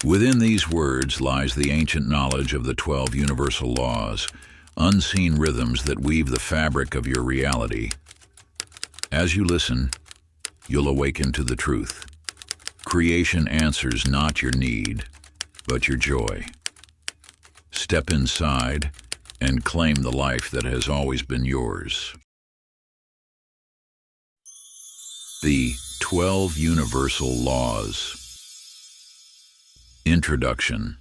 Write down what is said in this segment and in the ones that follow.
Within these words lies the ancient knowledge of the 12 universal laws, unseen rhythms that weave the fabric of your reality. As you listen, you'll awaken to the truth. Creation answers not your need, but your joy. Step inside and claim the life that has always been yours. The 12 Universal Laws. Introduction.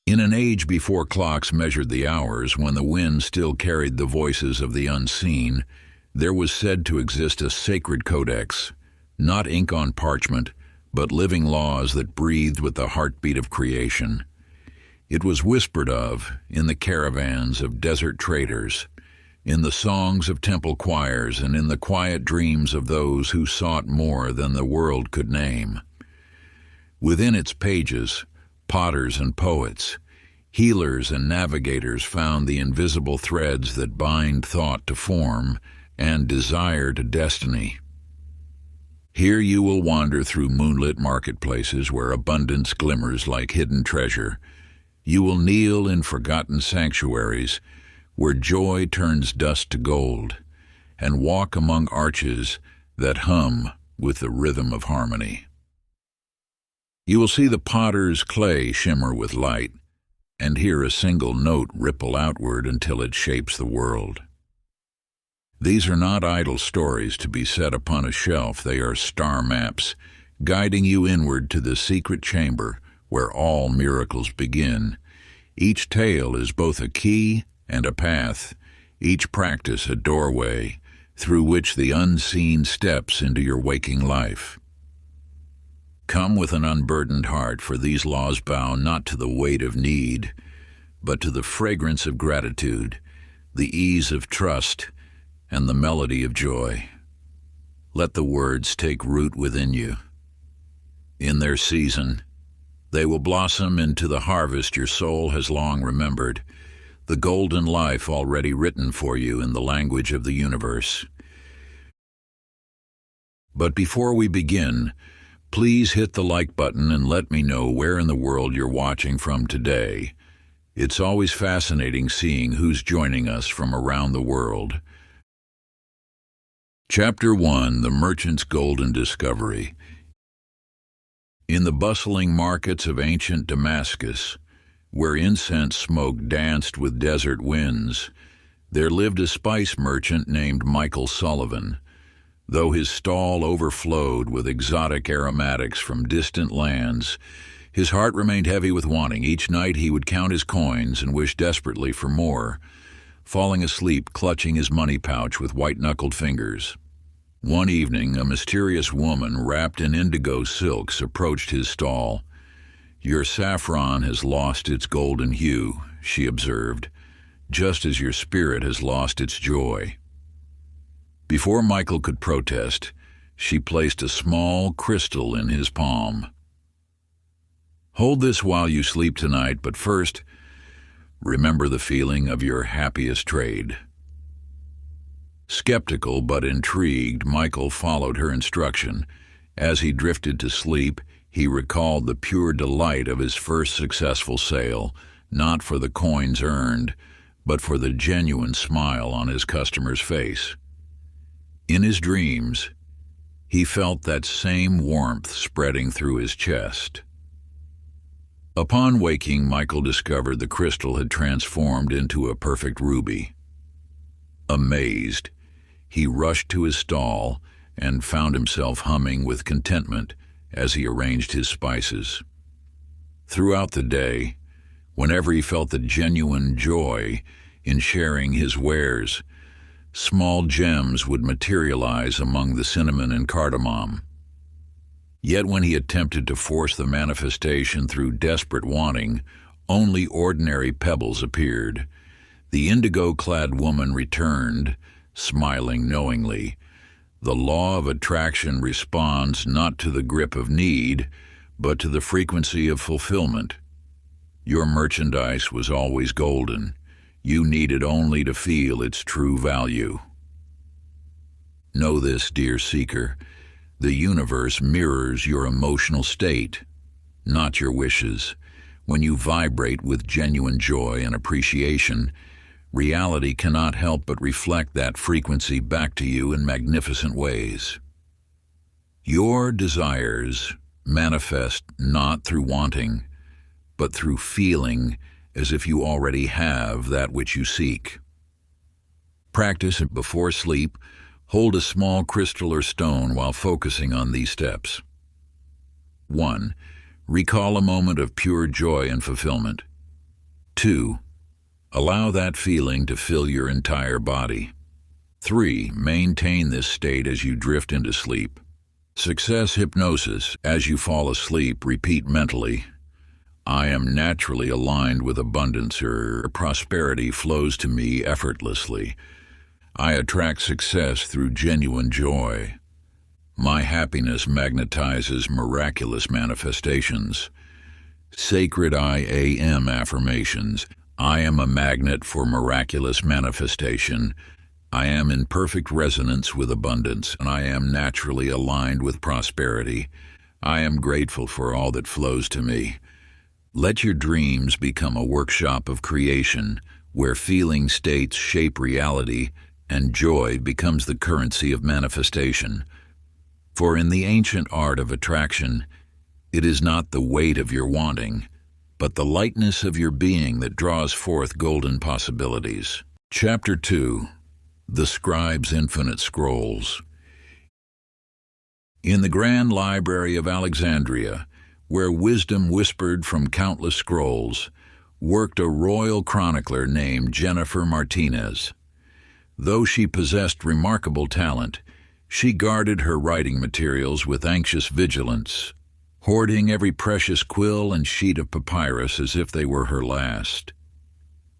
In an age before clocks measured the hours, when the wind still carried the voices of the unseen, there was said to exist a sacred codex, not ink on parchment, but living laws that breathed with the heartbeat of creation. It was whispered of in the caravans of desert traders, in the songs of temple choirs, and in the quiet dreams of those who sought more than the world could name. Within its pages, potters and poets, healers and navigators found the invisible threads that bind thought to form and desire to destiny. Here you will wander through moonlit marketplaces where abundance glimmers like hidden treasure. You will kneel in forgotten sanctuaries where joy turns dust to gold, and walk among arches that hum with the rhythm of harmony. You will see the potter's clay shimmer with light, and hear a single note ripple outward until it shapes the world. These are not idle stories to be set upon a shelf. They are star maps, guiding you inward to the secret chamber where all miracles begin. Each tale is both a key and a path, each practice a doorway through which the unseen steps into your waking life. Come with an unburdened heart, for these laws bow not to the weight of need, but to the fragrance of gratitude, the ease of trust, and the melody of joy. Let the words take root within you. In their season, they will blossom into the harvest your soul has long remembered, the golden life already written for you in the language of the universe. But before we begin, please hit the like button and let me know where in the world you're watching from today. It's always fascinating seeing who's joining us from around the world. Chapter 1: The Merchant's Golden Discovery. In the bustling markets of ancient Damascus, where incense smoke danced with desert winds, there lived a spice merchant named Michael Sullivan. Though his stall overflowed with exotic aromatics from distant lands, his heart remained heavy with wanting. Each night he would count his coins and wish desperately for more, falling asleep clutching his money pouch with white-knuckled fingers. One evening, a mysterious woman wrapped in indigo silks approached his stall. "Your saffron has lost its golden hue," she observed, "just as your spirit has lost its joy." Before Michael could protest, she placed a small crystal in his palm. "Hold this while you sleep tonight, but first, remember the feeling of your happiest trade." Skeptical but intrigued, Michael followed her instruction. As he drifted to sleep, he recalled the pure delight of his first successful sale, not for the coins earned, but for the genuine smile on his customer's face. In his dreams, he felt that same warmth spreading through his chest. Upon waking, Michael discovered the crystal had transformed into a perfect ruby. Amazed, he rushed to his stall and found himself humming with contentment as he arranged his spices. Throughout the day, whenever he felt the genuine joy in sharing his wares, small gems would materialize among the cinnamon and cardamom. Yet when he attempted to force the manifestation through desperate wanting, only ordinary pebbles appeared. The indigo-clad woman returned, smiling knowingly. The law of attraction responds not to the grip of need, but to the frequency of fulfillment. Your merchandise was always golden. You needed only to feel its true value. Know this, dear seeker, the universe mirrors your emotional state. not your wishes. When you vibrate with genuine joy and appreciation, reality cannot help but reflect that frequency back to you in magnificent ways. Your desires manifest not through wanting, but through feeling as if you already have that which you seek. Practice it before sleep. Hold a small crystal or stone while focusing on these steps. 1. Recall a moment of pure joy and fulfillment. 2. Allow that feeling to fill your entire body. 3. Maintain this state as you drift into sleep. Success hypnosis. As you fall asleep, repeat mentally, I am naturally aligned with abundance, or prosperity flows to me effortlessly. I attract success through genuine joy. My happiness magnetizes miraculous manifestations. Sacred I am affirmations. I am a magnet for miraculous manifestation. I am in perfect resonance with abundance, and I am naturally aligned with prosperity. I am grateful for all that flows to me. Let your dreams become a workshop of creation, where feeling states shape reality, and joy becomes the currency of manifestation. For in the ancient art of attraction, it is not the weight of your wanting, but the lightness of your being that draws forth golden possibilities. Chapter 2. The Scribe's Infinite Scrolls. In the grand library of Alexandria, where wisdom whispered from countless scrolls, worked a royal chronicler named Jennifer Martinez. Though she possessed remarkable talent, she guarded her writing materials with anxious vigilance, hoarding every precious quill and sheet of papyrus as if they were her last.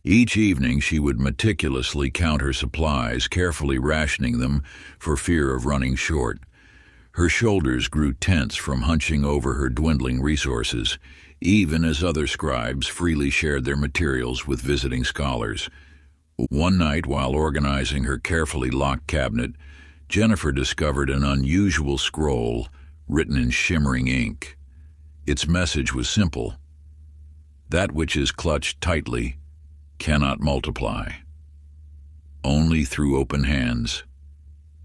Each evening she would meticulously count her supplies, carefully rationing them for fear of running short. Her shoulders grew tense from hunching over her dwindling resources, even as other scribes freely shared their materials with visiting scholars. One night, while organizing her carefully locked cabinet, Jennifer discovered an unusual scroll written in shimmering ink. Its message was simple: that which is clutched tightly cannot multiply. Only through open hands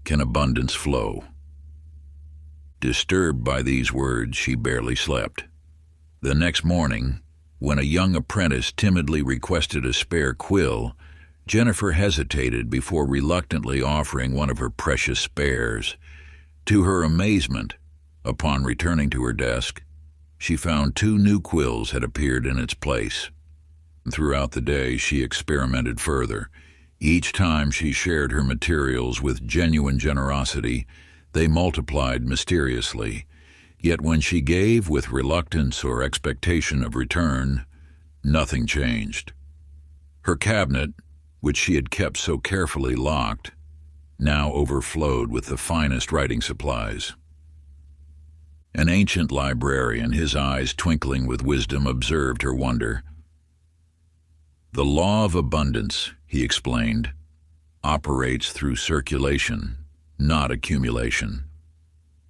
can abundance flow. Disturbed by these words, she barely slept. The next morning, when a young apprentice timidly requested a spare quill, Jennifer hesitated before reluctantly offering one of her precious spares. To her amazement, upon returning to her desk, she found 2 new quills had appeared in its place. Throughout the day, she experimented further. Each time she shared her materials with genuine generosity, they multiplied mysteriously. Yet when she gave with reluctance or expectation of return, nothing changed. Her cabinet, which she had kept so carefully locked, now overflowed with the finest writing supplies. An ancient librarian, his eyes twinkling with wisdom, observed her wonder. The law of abundance, he explained, operates through circulation, not accumulation.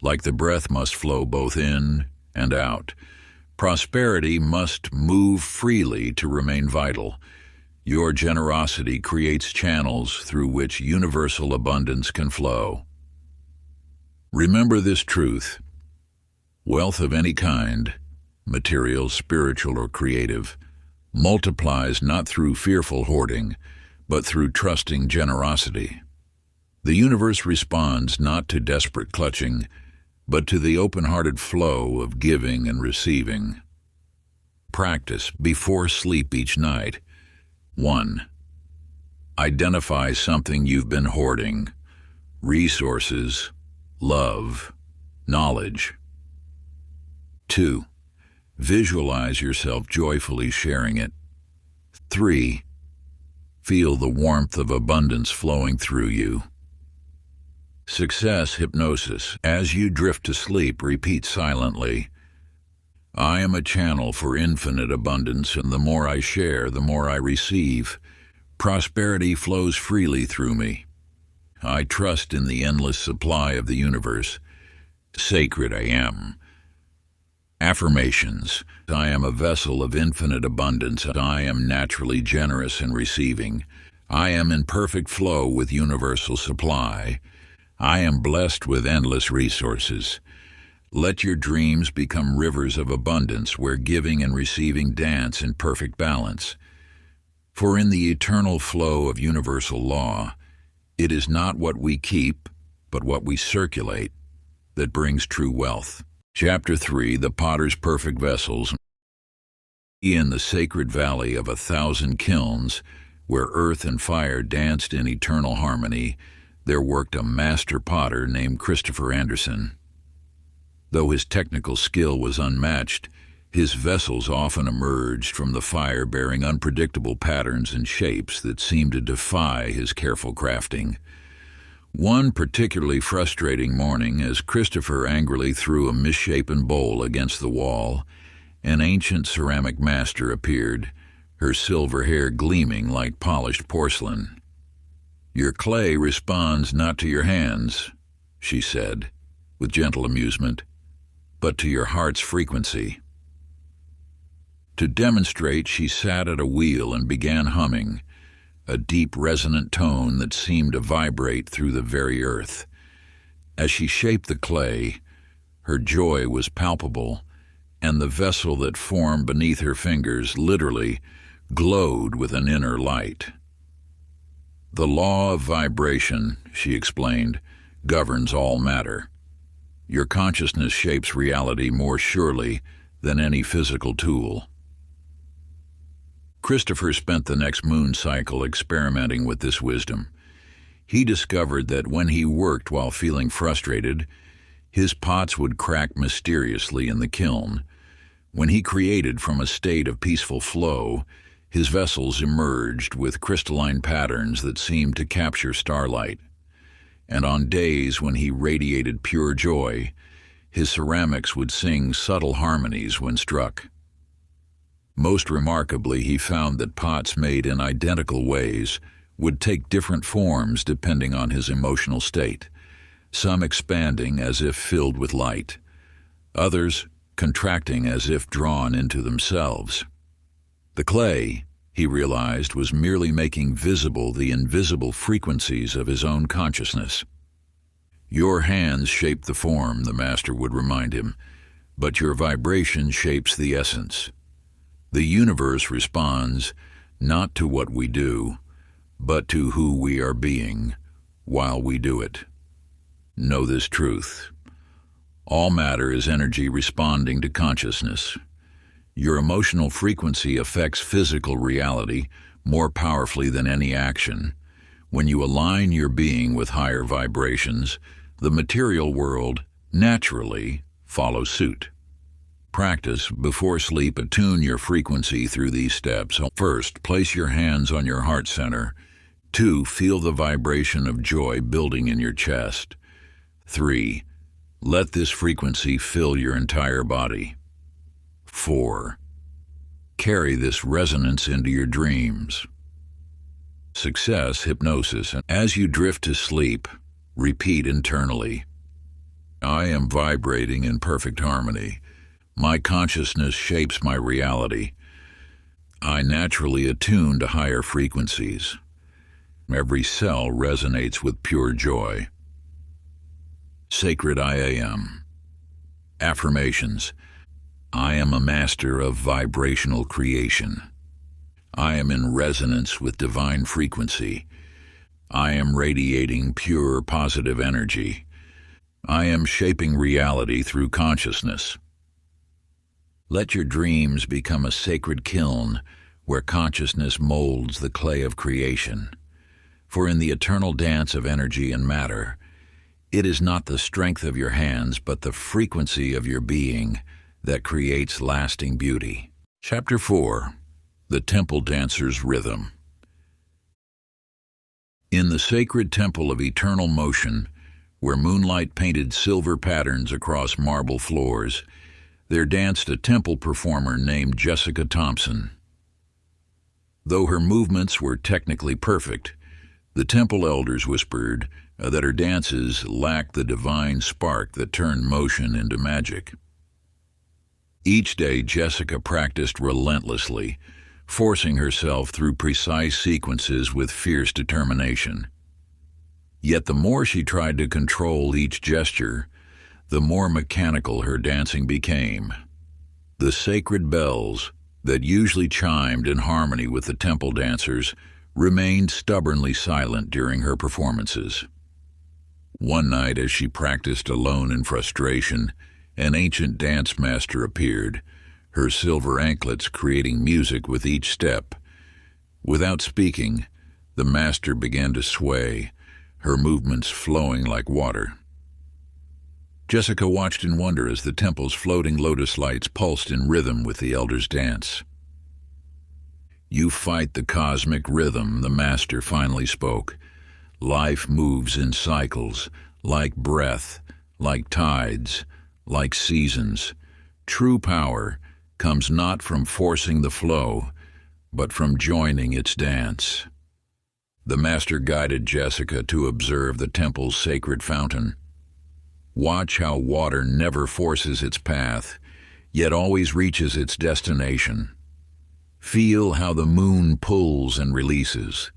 Like the breath must flow both in and out, prosperity must move freely to remain vital. Your generosity creates channels through which universal abundance can flow. Remember this truth: wealth of any kind, material, spiritual, or creative, multiplies not through fearful hoarding, but through trusting generosity. The universe responds not to desperate clutching, but to the open-hearted flow of giving and receiving. Practice before sleep each night. 1. Identify something you've been hoarding: resources, love, knowledge. 2. Visualize yourself joyfully sharing it. 3. Feel the warmth of abundance flowing through you. Success hypnosis. As you drift to sleep, repeat silently, I am a channel for infinite abundance, and the more I share, the more I receive. Prosperity flows freely through me. I trust in the endless supply of the universe. Sacred I am. Affirmations. I am a vessel of infinite abundance. I am naturally generous in receiving. I am in perfect flow with universal supply. I am blessed with endless resources. Let your dreams become rivers of abundance where giving and receiving dance in perfect balance. For in the eternal flow of universal law, it is not what we keep, but what we circulate, that brings true wealth. Chapter 3, The Potter's Perfect Vessels. In the sacred valley of 1,000 kilns, where earth and fire danced in eternal harmony, there worked a master potter named Christopher Anderson. Though his technical skill was unmatched, his vessels often emerged from the fire bearing unpredictable patterns and shapes that seemed to defy his careful crafting. One particularly frustrating morning, as Christopher angrily threw a misshapen bowl against the wall, an ancient ceramic master appeared, her silver hair gleaming like polished porcelain. "Your clay responds not to your hands," she said, with gentle amusement, "but to your heart's frequency." To demonstrate, she sat at a wheel and began humming, a deep resonant tone that seemed to vibrate through the very earth. As she shaped the clay, her joy was palpable, and the vessel that formed beneath her fingers literally glowed with an inner light. "The law of vibration," she explained, "governs all matter. Your consciousness shapes reality more surely than any physical tool." Christopher spent the next moon cycle experimenting with this wisdom. He discovered that when he worked while feeling frustrated, his pots would crack mysteriously in the kiln. When he created from a state of peaceful flow, his vessels emerged with crystalline patterns that seemed to capture starlight. And on days when he radiated pure joy, his ceramics would sing subtle harmonies when struck. Most remarkably, he found that pots made in identical ways would take different forms depending on his emotional state, some expanding as if filled with light, others contracting as if drawn into themselves. The clay, he realized, was merely making visible the invisible frequencies of his own consciousness. "Your hands shape the form," the master would remind him, "but your vibration shapes the essence. The universe responds not to what we do, but to who we are being while we do it. Know this truth. All matter is energy responding to consciousness. Your emotional frequency affects physical reality more powerfully than any action. When you align your being with higher vibrations, the material world naturally follows suit. Practice before sleep. Attune your frequency through these steps. First, place your hands on your heart center. 2, feel the vibration of joy building in your chest. 3, let this frequency fill your entire body. 4, carry this resonance into your dreams. Success, hypnosis. And as you drift to sleep, repeat internally, "I am vibrating in perfect harmony. My consciousness shapes my reality. I naturally attune to higher frequencies. Every cell resonates with pure joy." Sacred I am. Affirmations. I am a master of vibrational creation. I am in resonance with divine frequency. I am radiating pure positive energy. I am shaping reality through consciousness. Let your dreams become a sacred kiln where consciousness molds the clay of creation. For in the eternal dance of energy and matter, it is not the strength of your hands, but the frequency of your being that creates lasting beauty. Chapter 4, The Temple Dancer's Rhythm. In the sacred temple of eternal motion, where moonlight painted silver patterns across marble floors, there danced a temple performer named Jessica Thompson. Though her movements were technically perfect, the temple elders whispered that her dances lacked the divine spark that turned motion into magic. Each day, Jessica practiced relentlessly, forcing herself through precise sequences with fierce determination. Yet the more she tried to control each gesture, the more mechanical her dancing became. The sacred bells that usually chimed in harmony with the temple dancers remained stubbornly silent during her performances. One night, as she practiced alone in frustration, an ancient dance master appeared, her silver anklets creating music with each step. Without speaking, the master began to sway, her movements flowing like water. Jessica watched in wonder as the temple's floating lotus lights pulsed in rhythm with the elder's dance. "You fight the cosmic rhythm," the master finally spoke. "Life moves in cycles, like breath, like tides, like seasons. True power comes not from forcing the flow, but from joining its dance." The master guided Jessica to observe the temple's sacred fountain. Watch how water never forces its path, yet always reaches its destination. Feel how the moon pulls and releases.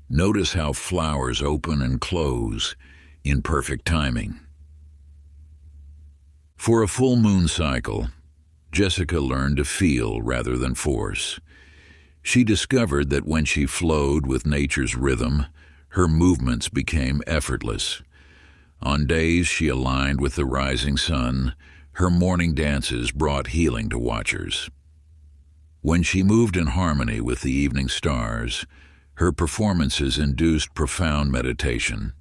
Notice how flowers open and close in perfect timing. For a full moon cycle, Jessica learned to feel rather than force. She discovered that when she flowed with nature's rhythm, her movements became effortless. On days she aligned with the rising sun, her morning dances brought healing to watchers. When she moved in harmony with the evening stars, her performances induced profound meditation.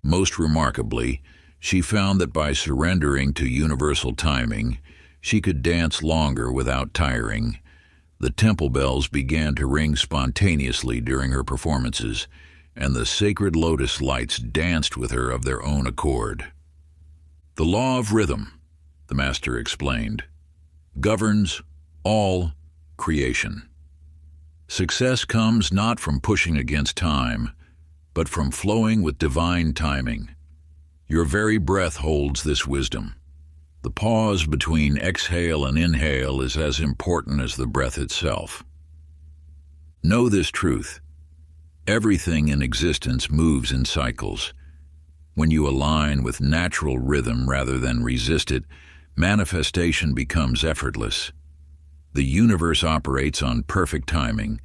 Most remarkably, she found that by surrendering to universal timing, she could dance longer without tiring. The temple bells began to ring spontaneously during her performances, and the sacred lotus lights danced with her of their own accord. "The law of rhythm," the master explained, "governs all creation. Success comes not from pushing against time, but from flowing with divine timing. Your very breath holds this wisdom. The pause between exhale and inhale is as important as the breath itself. Know this truth. Everything in existence moves in cycles. When you align with natural rhythm rather than resist it, manifestation becomes effortless. The universe operates on perfect timing.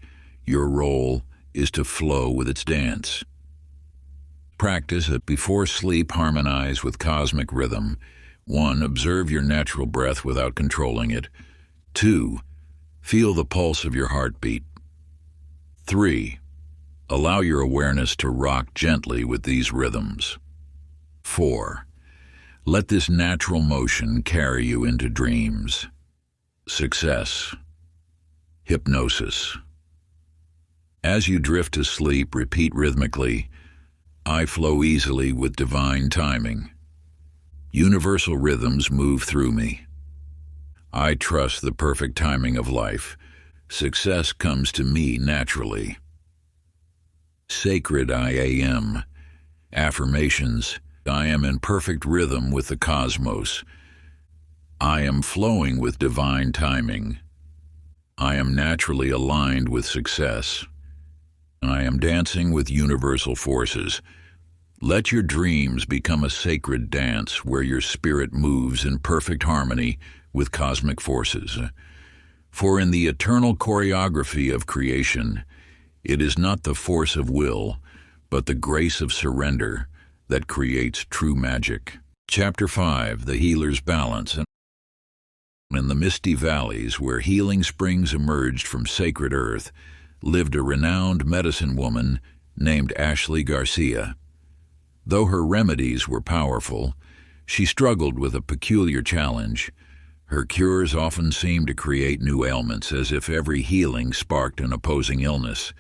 Your role is to flow with its dance. Practice it before sleep. Harmonize with cosmic rhythm. 1. Observe your natural breath without controlling it. 2. Feel the pulse of your heartbeat. 3. Allow your awareness to rock gently with these rhythms. 4. Let this natural motion carry you into dreams. Success. Hypnosis. As you drift to sleep, repeat rhythmically, "I flow easily with divine timing. Universal rhythms move through me. I trust the perfect timing of life. Success comes to me naturally." Sacred I am. Affirmations. I am in perfect rhythm with the cosmos. I am flowing with divine timing. I am naturally aligned with success. I am dancing with universal forces. Let your dreams become a sacred dance where your spirit moves in perfect harmony with cosmic forces. For in the eternal choreography of creation, it is not the force of will, but the grace of surrender that creates true magic. Chapter 5, The Healer's Balance. In the misty valleys where healing springs emerged from sacred earth, lived a renowned medicine woman named Ashley Garcia. Though her remedies were powerful, she struggled with a peculiar challenge. Her cures often seemed to create new ailments, as if every healing sparked an opposing illness.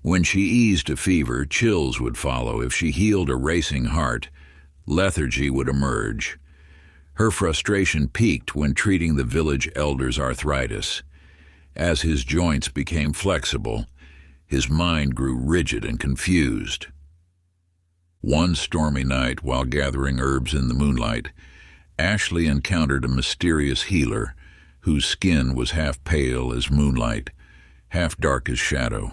When she eased a fever, chills would follow. If she healed a racing heart, lethargy would emerge. Her frustration peaked when treating the village elder's arthritis. As his joints became flexible, his mind grew rigid and confused. One stormy night, while gathering herbs in the moonlight, Ashley encountered a mysterious healer whose skin was half pale as moonlight, half dark as shadow.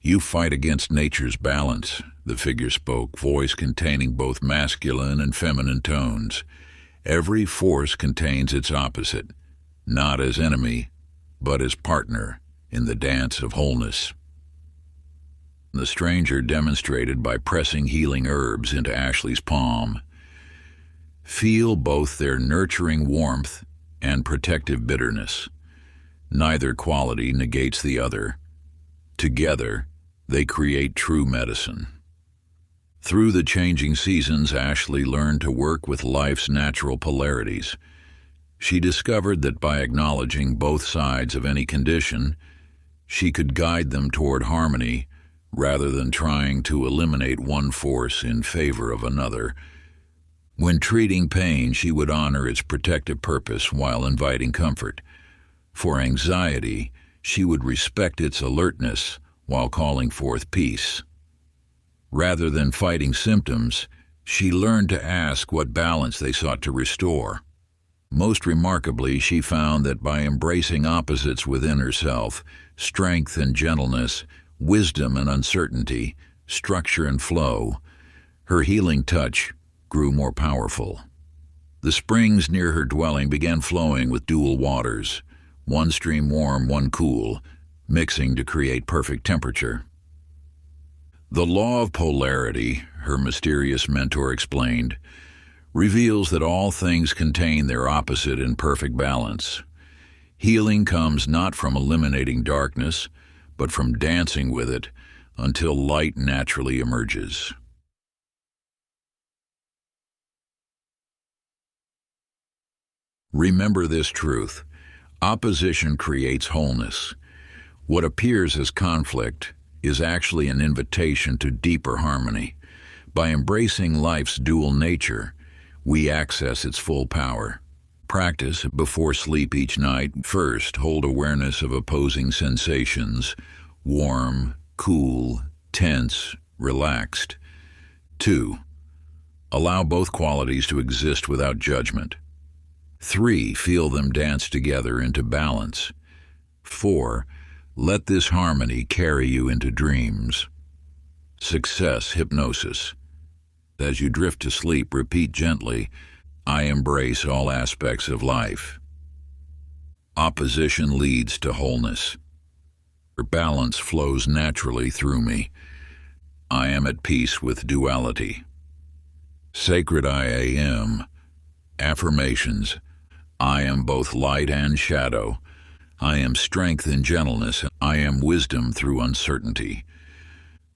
"You fight against nature's balance," the figure spoke, voice containing both masculine and feminine tones. "Every force contains its opposite, not as enemy, but as partner in the dance of wholeness." The stranger demonstrated by pressing healing herbs into Ashley's palm. Feel both their nurturing warmth and protective bitterness. Neither quality negates the other. Together, they create true medicine. Through the changing seasons, Ashley learned to work with life's natural polarities. She discovered that by acknowledging both sides of any condition, she could guide them toward harmony rather than trying to eliminate one force in favor of another. When treating pain, she would honor its protective purpose while inviting comfort. For anxiety, she would respect its alertness while calling forth peace. Rather than fighting symptoms, she learned to ask what balance they sought to restore. Most remarkably, she found that by embracing opposites within herself, strength and gentleness, wisdom and uncertainty, structure and flow, her healing touch grew more powerful. The springs near her dwelling began flowing with dual waters, one stream warm, one cool, mixing to create perfect temperature. The law of polarity, her mysterious mentor explained, reveals that all things contain their opposite in perfect balance. Healing comes not from eliminating darkness, but from dancing with it until light naturally emerges. Remember this truth: opposition creates wholeness. What appears as conflict is actually an invitation to deeper harmony. By embracing life's dual nature, we access its full power. Practice before sleep each night. First, hold awareness of opposing sensations: warm, cool, tense, relaxed. 2. Allow both qualities to exist without judgment. 3. Feel them dance together into balance. 4. Let this harmony carry you into dreams. Success hypnosis. As you drift to sleep, repeat gently, "I embrace all aspects of life." Opposition leads to wholeness. Balance flows naturally through me. I am at peace with duality. Sacred I am. Affirmations: I am both light and shadow. I am strength in gentleness. I am wisdom through uncertainty.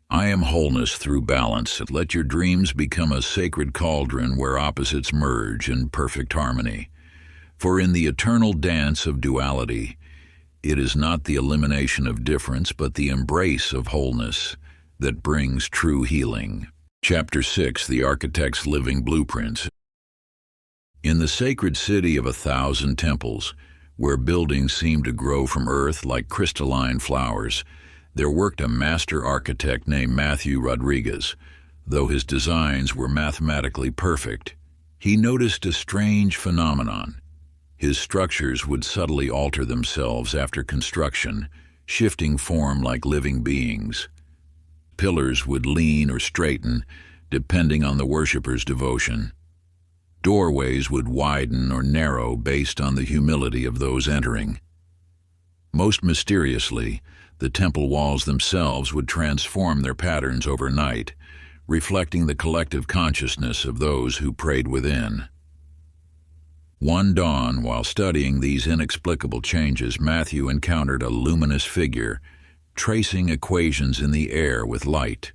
I am wholeness through balance. Let your dreams become a sacred cauldron where opposites merge in perfect harmony. For in the eternal dance of duality, it is not the elimination of difference, but the embrace of wholeness that brings true healing. Chapter 6: The Architect's Living Blueprints. In the sacred city of 1,000 temples, where buildings seemed to grow from earth like crystalline flowers, there worked a master architect named Matthew Rodriguez. Though his designs were mathematically perfect, he noticed a strange phenomenon. His structures would subtly alter themselves after construction, shifting form like living beings. Pillars would lean or straighten, depending on the worshipper's devotion. Doorways would widen or narrow based on the humility of those entering. Most mysteriously, the temple walls themselves would transform their patterns overnight, reflecting the collective consciousness of those who prayed within. One dawn, while studying these inexplicable changes, Matthew encountered a luminous figure, tracing equations in the air with light.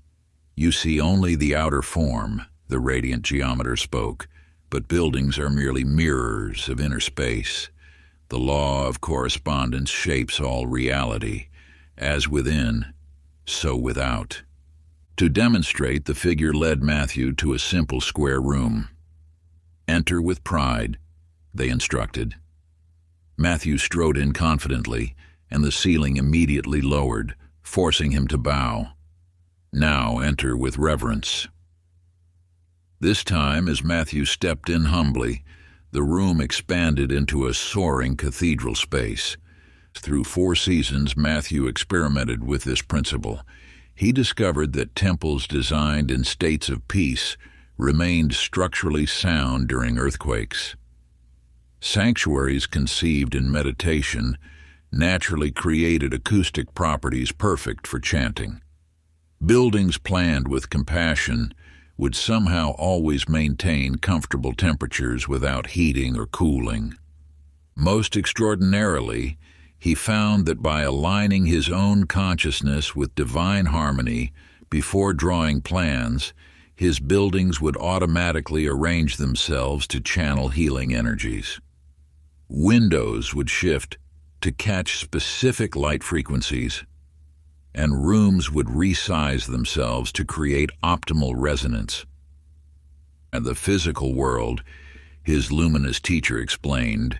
"You see only the outer form," the radiant geometer spoke, "but buildings are merely mirrors of inner space. The law of correspondence shapes all reality. As within, so without." To demonstrate, the figure led Matthew to a simple square room. "Enter with pride," they instructed. Matthew strode in confidently, and the ceiling immediately lowered, forcing him to bow. "Now enter with reverence." This time, as Matthew stepped in humbly, The room expanded into a soaring cathedral space. Through 4 seasons, Matthew experimented with this principle. He discovered that temples designed in states of peace remained structurally sound during earthquakes. Sanctuaries conceived in meditation naturally created acoustic properties perfect for chanting. Buildings planned with compassion would somehow always maintain comfortable temperatures without heating or cooling. Most extraordinarily, he found that by aligning his own consciousness with divine harmony before drawing plans, his buildings would automatically arrange themselves to channel healing energies. Windows would shift to catch specific light frequencies, and rooms would resize themselves to create optimal resonance. And the physical world, his luminous teacher explained,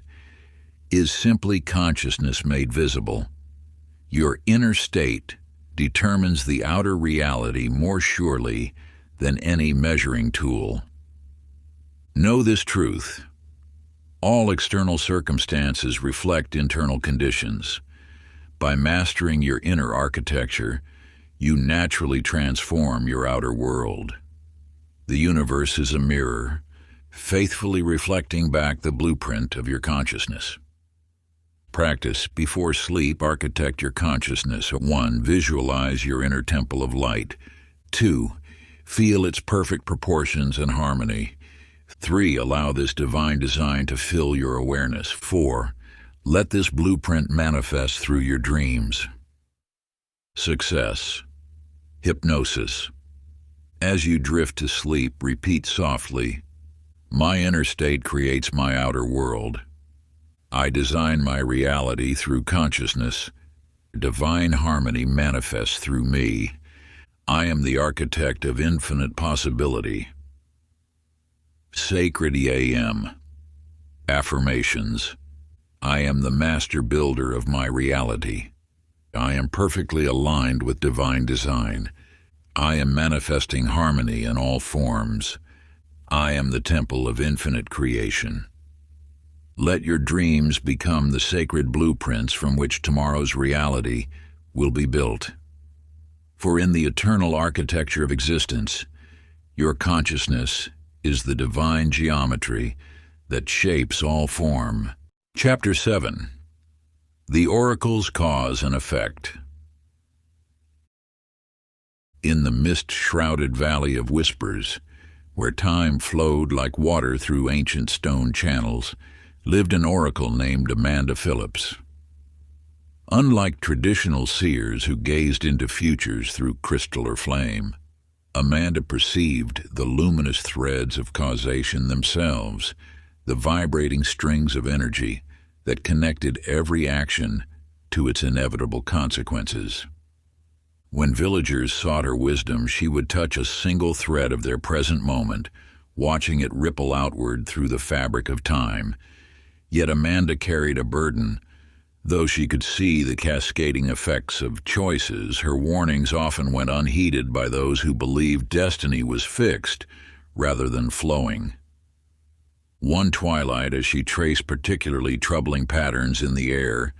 is simply consciousness made visible. Your inner state determines the outer reality more surely than any measuring tool. Know this truth. All external circumstances reflect internal conditions. By mastering your inner architecture, you naturally transform your outer world. The universe is a mirror, faithfully reflecting back the blueprint of your consciousness. Practice. Before sleep, architect your consciousness. 1. Visualize your inner temple of light. 2. Feel its perfect proportions and harmony. 3. Allow this divine design to fill your awareness. 4. Let this blueprint manifest through your dreams. Success. Hypnosis. As you drift to sleep, repeat softly, "My inner state creates my outer world. I design my reality through consciousness. Divine harmony manifests through me. I am the architect of infinite possibility." Sacred EAM. Affirmations. I am the master builder of my reality. I am perfectly aligned with divine design. I am manifesting harmony in all forms. I am the temple of infinite creation. Let your dreams become the sacred blueprints from which tomorrow's reality will be built. For in the eternal architecture of existence, your consciousness is the divine geometry that shapes all form. Chapter 7. The Oracle's Cause and Effect. In the mist-shrouded valley of whispers, where time flowed like water through ancient stone channels, lived an oracle named Amanda Phillips. Unlike traditional seers who gazed into futures through crystal or flame, Amanda perceived the luminous threads of causation themselves, the vibrating strings of energy that connected every action to its inevitable consequences. When villagers sought her wisdom, she would touch a single thread of their present moment, watching it ripple outward through the fabric of time. Yet Amanda carried a burden. Though she could see the cascading effects of choices, her warnings often went unheeded by those who believed destiny was fixed rather than flowing. One twilight, as she traced particularly troubling patterns in the air,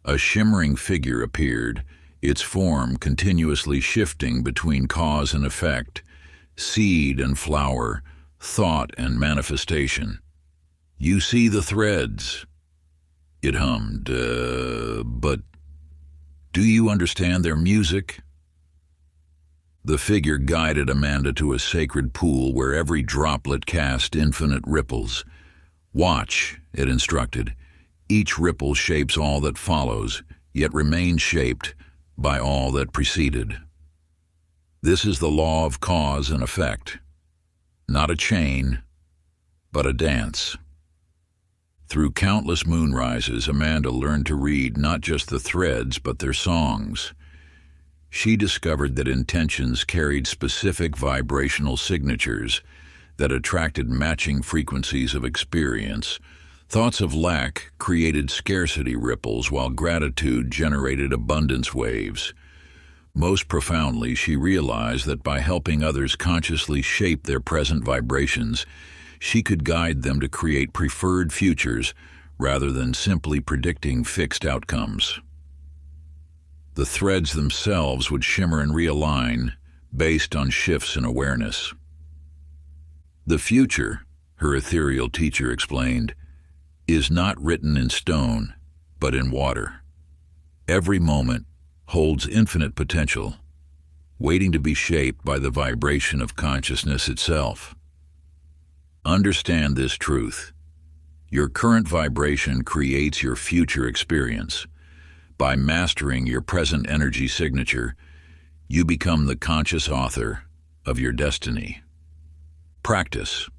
a shimmering figure appeared, its form continuously shifting between cause and effect, seed and flower, thought and manifestation. "You see the threads," it hummed, "but do you understand their music?" The figure guided Amanda to a sacred pool where every droplet cast infinite ripples. "Watch," it instructed. "Each ripple shapes all that follows, yet remains shaped by all that preceded. This is the law of cause and effect. Not a chain, but a dance." Through countless moonrises, Amanda learned to read not just the threads, but their songs. She discovered that intentions carried specific vibrational signatures that attracted matching frequencies of experience. Thoughts of lack created scarcity ripples, while gratitude generated abundance waves. Most profoundly, she realized that by helping others consciously shape their present vibrations, She could guide them to create preferred futures rather than simply predicting fixed outcomes. The threads themselves would shimmer and realign based on shifts in awareness. The future, her ethereal teacher explained, is not written in stone, but in water. Every moment holds infinite potential, waiting to be shaped by the vibration of consciousness itself. Understand this truth. Your current vibration creates your future experience. By mastering your present energy signature, you become the conscious author of your destiny. Practice.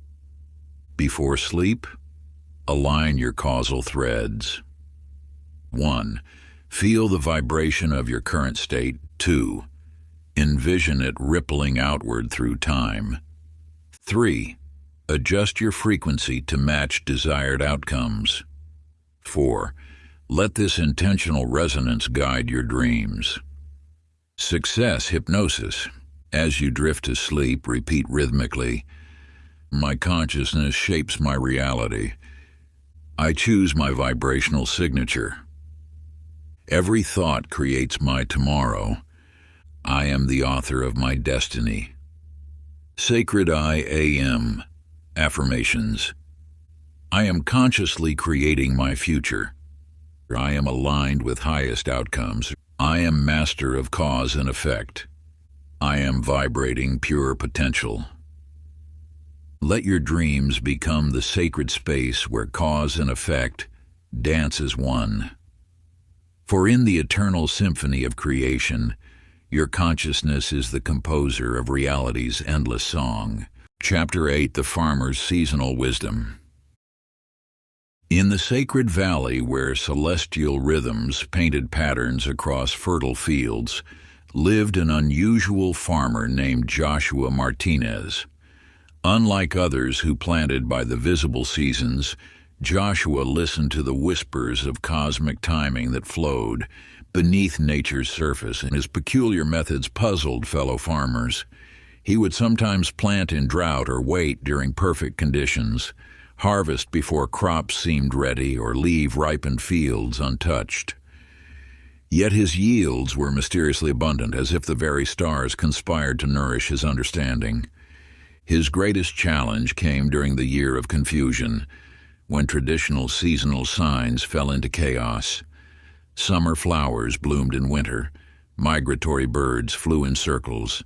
Before sleep, align your causal threads. 1. Feel the vibration of your current state. 2. Envision it rippling outward through time. 3. Adjust your frequency to match desired outcomes. 4. Let this intentional resonance guide your dreams. Success hypnosis. As you drift to sleep, repeat rhythmically, "My consciousness shapes my reality. I choose my vibrational signature. Every thought creates my tomorrow. I am the author of my destiny." Sacred I AM. Affirmations. I am consciously creating my future. I am aligned with highest outcomes. I am master of cause and effect. I am vibrating pure potential. Let your dreams become the sacred space where cause and effect dance as one. For in the eternal symphony of creation, your consciousness is the composer of reality's endless song. Chapter 8: The Farmer's Seasonal Wisdom. In the sacred valley where celestial rhythms painted patterns across fertile fields, lived an unusual farmer named Joshua Martinez. Unlike others who planted by the visible seasons, Joshua listened to the whispers of cosmic timing that flowed beneath nature's surface, and his peculiar methods puzzled fellow farmers. He would sometimes plant in drought or wait during perfect conditions, harvest before crops seemed ready, or leave ripened fields untouched. Yet his yields were mysteriously abundant, as if the very stars conspired to nourish his understanding. His greatest challenge came during the year of confusion, when traditional seasonal signs fell into chaos. Summer flowers bloomed in winter, migratory birds flew in circles,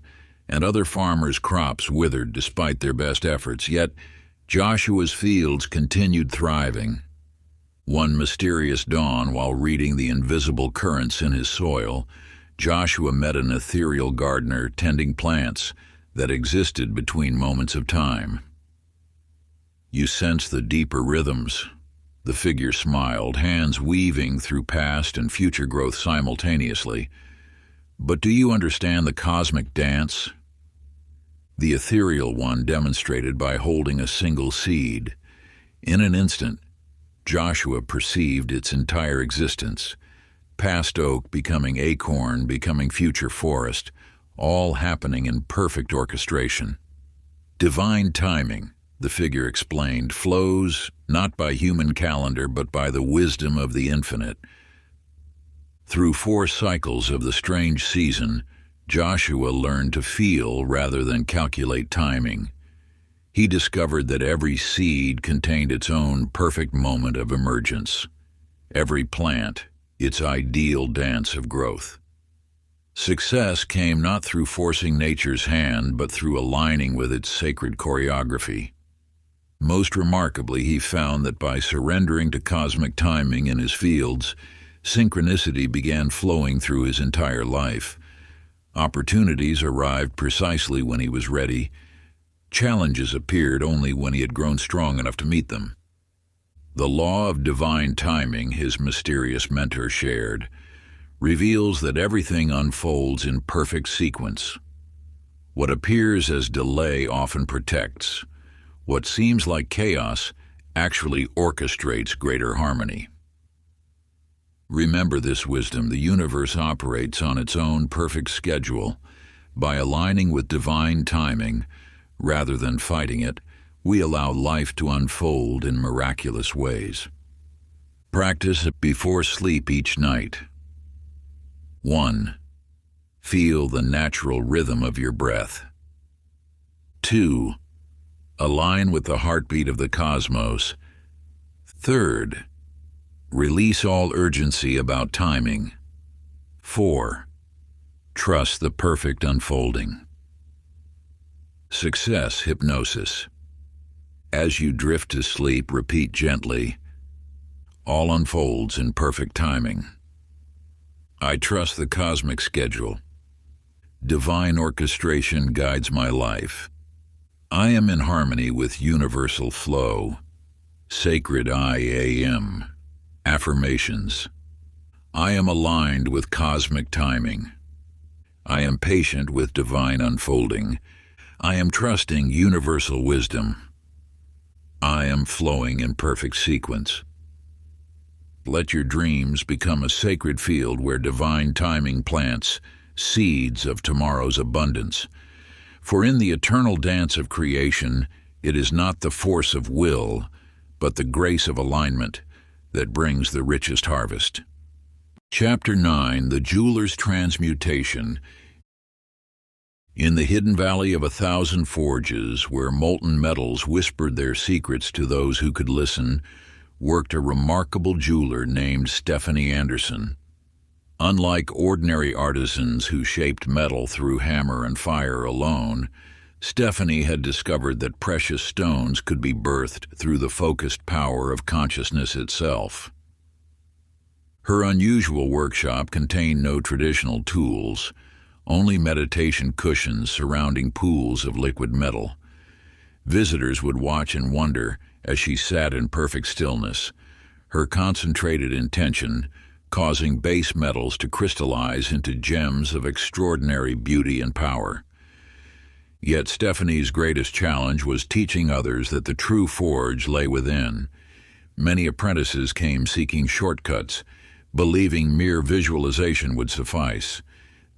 and other farmers' crops withered despite their best efforts. Yet Joshua's fields continued thriving. One mysterious dawn, while reading the invisible currents in his soil, Joshua met an ethereal gardener tending plants that existed between moments of time. "You sense the deeper rhythms." The figure smiled, hands weaving through past and future growth simultaneously. "But do you understand the cosmic dance?" The ethereal one demonstrated by holding a single seed. In an instant, Joshua perceived its entire existence. Past oak becoming acorn, becoming future forest, all happening in perfect orchestration. Divine timing, the figure explained, flows not by human calendar but by the wisdom of the infinite. Through 4 cycles of the strange season, Joshua learned to feel rather than calculate timing. He discovered that every seed contained its own perfect moment of emergence. Every plant, its ideal dance of growth. Success came not through forcing nature's hand, but through aligning with its sacred choreography. Most remarkably, he found that by surrendering to cosmic timing in his fields, synchronicity began flowing through his entire life. Opportunities arrived precisely when he was ready. Challenges appeared only when he had grown strong enough to meet them. The law of divine timing, his mysterious mentor shared, reveals that everything unfolds in perfect sequence. What appears as delay often protects. What seems like chaos actually orchestrates greater harmony. Remember this wisdom: the universe operates on its own perfect schedule. By aligning with divine timing, rather than fighting it, We allow life to unfold in miraculous ways. Practice before sleep each night. 1. Feel the natural rhythm of your breath. 2. Align with the heartbeat of the cosmos. 3. Release all urgency about timing. 4. Trust the perfect unfolding. Success hypnosis. As you drift to sleep, repeat gently, all unfolds in perfect timing. I trust the cosmic schedule. Divine orchestration guides my life. I am in harmony with universal flow. Sacred I am. Affirmations. I am aligned with cosmic timing. I am patient with divine unfolding. I am trusting universal wisdom. I am flowing in perfect sequence. Let your dreams become a sacred field where divine timing plants seeds of tomorrow's abundance. For in the eternal dance of creation, it is not the force of will, but the grace of alignment that brings the richest harvest. Chapter 9, The Jewelers Transmutation. In the hidden valley of 1,000 forges, where molten metals whispered their secrets to those who could listen, worked a remarkable jeweler named Stephanie Anderson. Unlike ordinary artisans who shaped metal through hammer and fire alone, Stephanie had discovered that precious stones could be birthed through the focused power of consciousness itself. Her unusual workshop contained no traditional tools, only meditation cushions surrounding pools of liquid metal. Visitors would watch in wonder as she sat in perfect stillness, her concentrated intention causing base metals to crystallize into gems of extraordinary beauty and power. Yet Stephanie's greatest challenge was teaching others that the true forge lay within. Many apprentices came seeking shortcuts, believing mere visualization would suffice.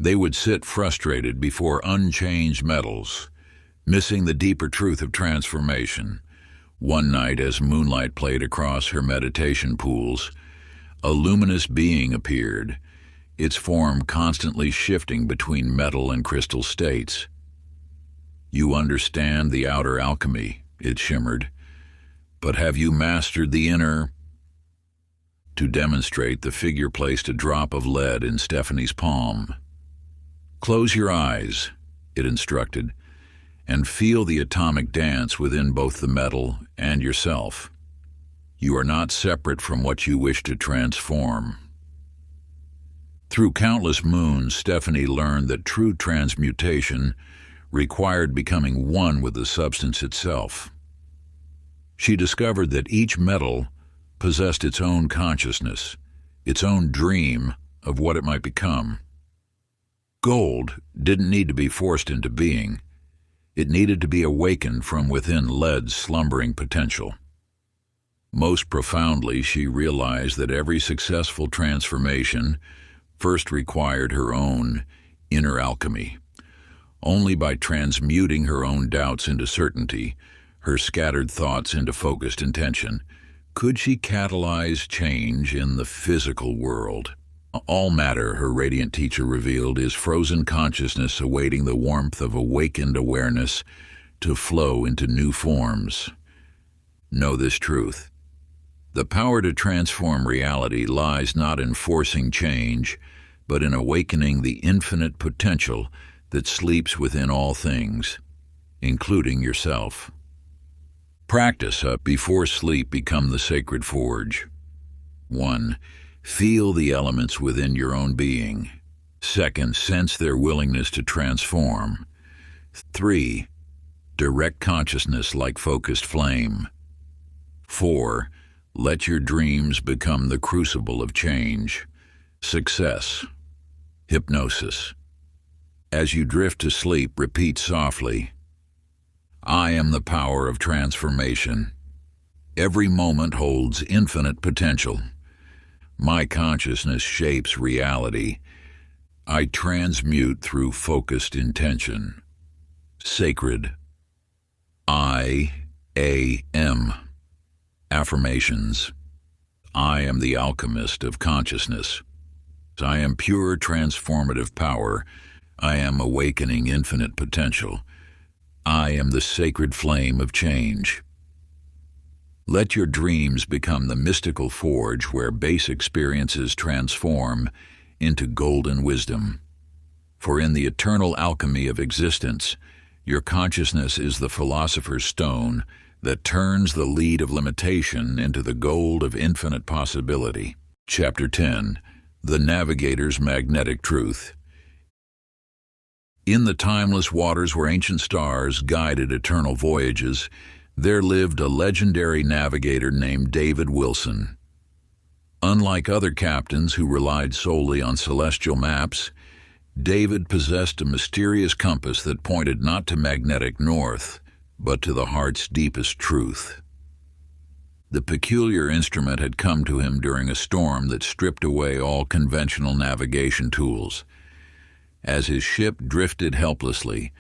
They would sit frustrated before unchanged metals, missing the deeper truth of transformation. One night, as moonlight played across her meditation pools, a luminous being appeared, its form constantly shifting between metal and crystal states. You understand the outer alchemy, it shimmered, but have you mastered the inner? To demonstrate, the figure placed a drop of lead in Stephanie's palm. Close your eyes, it instructed, and feel the atomic dance within both the metal and yourself. You are not separate from what you wish to transform. Through countless moons, Stephanie learned that true transmutation required becoming one with the substance itself. She discovered that each metal possessed its own consciousness, its own dream of what it might become. Gold didn't need to be forced into being. It needed to be awakened from within lead's slumbering potential. Most profoundly, she realized that every successful transformation first required her own inner alchemy. Only by transmuting her own doubts into certainty, her scattered thoughts into focused intention, could she catalyze change in the physical world. All matter, her radiant teacher revealed, is frozen consciousness awaiting the warmth of awakened awareness to flow into new forms. Know this truth. The power to transform reality lies not in forcing change, but in awakening the infinite potential that sleeps within all things, including yourself. Practice before sleep become the sacred forge. 1. Feel the elements within your own being. 2. Sense their willingness to transform. 3. Direct consciousness like focused flame. 4. Let your dreams become the crucible of change. Success. Hypnosis. As you drift to sleep, repeat softly, I am the power of transformation. Every moment holds infinite potential. My consciousness shapes reality. I transmute through focused intention. Sacred I A.M. Affirmations. I am the alchemist of consciousness. I am pure transformative power. I am awakening infinite potential. I am the sacred flame of change. Let your dreams become the mystical forge where base experiences transform into golden wisdom. For in the eternal alchemy of existence, your consciousness is the philosopher's stone that turns the lead of limitation into the gold of infinite possibility. Chapter 10. The Navigators' Magnetic Truth. In the timeless waters where ancient stars guided eternal voyages, there lived a legendary navigator named David Wilson. Unlike other captains who relied solely on celestial maps, David possessed a mysterious compass that pointed not to magnetic north, but to the heart's deepest truth. The peculiar instrument had come to him during a storm that stripped away all conventional navigation tools. As his ship drifted helplessly,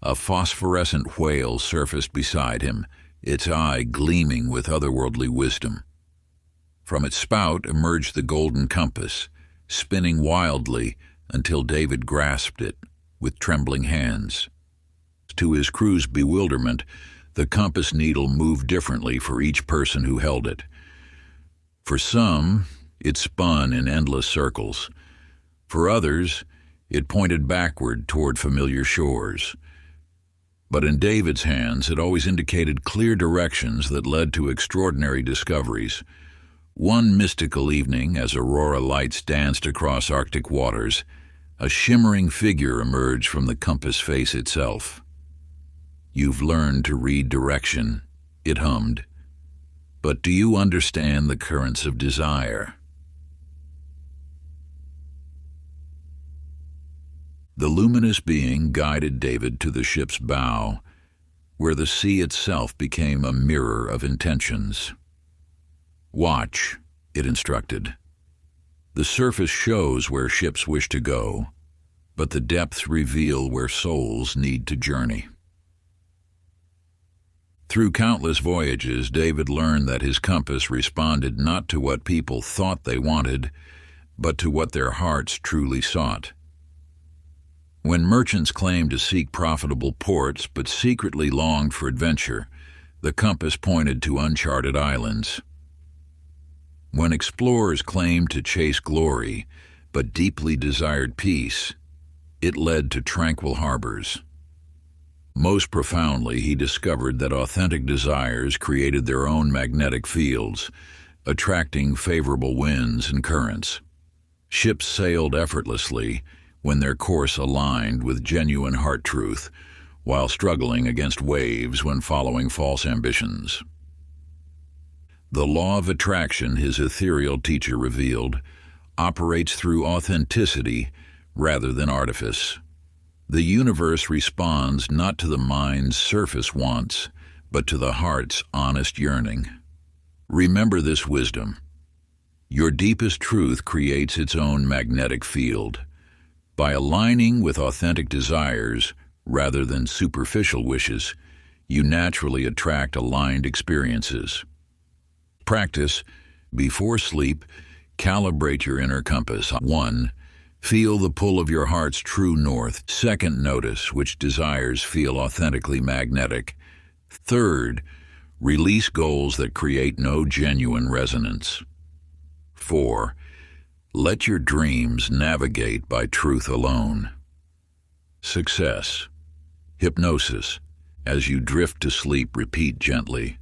a phosphorescent whale surfaced beside him, its eye gleaming with otherworldly wisdom. From its spout emerged the golden compass, spinning wildly until David grasped it with trembling hands. To his crew's bewilderment, the compass needle moved differently for each person who held it. For some, it spun in endless circles. For others, it pointed backward toward familiar shores. But in David's hands, it always indicated clear directions that led to extraordinary discoveries. One mystical evening, as aurora lights danced across Arctic waters, a shimmering figure emerged from the compass face itself. "You've learned to read direction," it hummed. "But do you understand the currents of desire?" The luminous being guided David to the ship's bow, where the sea itself became a mirror of intentions. "Watch," it instructed. "The surface shows where ships wish to go, but the depths reveal where souls need to journey." Through countless voyages, David learned that his compass responded not to what people thought they wanted, but to what their hearts truly sought. When merchants claimed to seek profitable ports but secretly longed for adventure, the compass pointed to uncharted islands. When explorers claimed to chase glory but deeply desired peace, it led to tranquil harbors. Most profoundly, he discovered that authentic desires created their own magnetic fields, attracting favorable winds and currents. Ships sailed effortlessly when their course aligned with genuine heart truth, while struggling against waves when following false ambitions. The law of attraction, his ethereal teacher revealed, operates through authenticity rather than artifice. The universe responds not to the mind's surface wants, but to the heart's honest yearning. Remember this wisdom. Your deepest truth creates its own magnetic field. By aligning with authentic desires rather than superficial wishes, you naturally attract aligned experiences. Practice. Before sleep, calibrate your inner compass. 1. Feel the pull of your heart's true north. 2. Notice which desires feel authentically magnetic. 3. Release goals that create no genuine resonance. 4. Let your dreams navigate by truth alone. Success. Hypnosis. As you drift to sleep, repeat gently.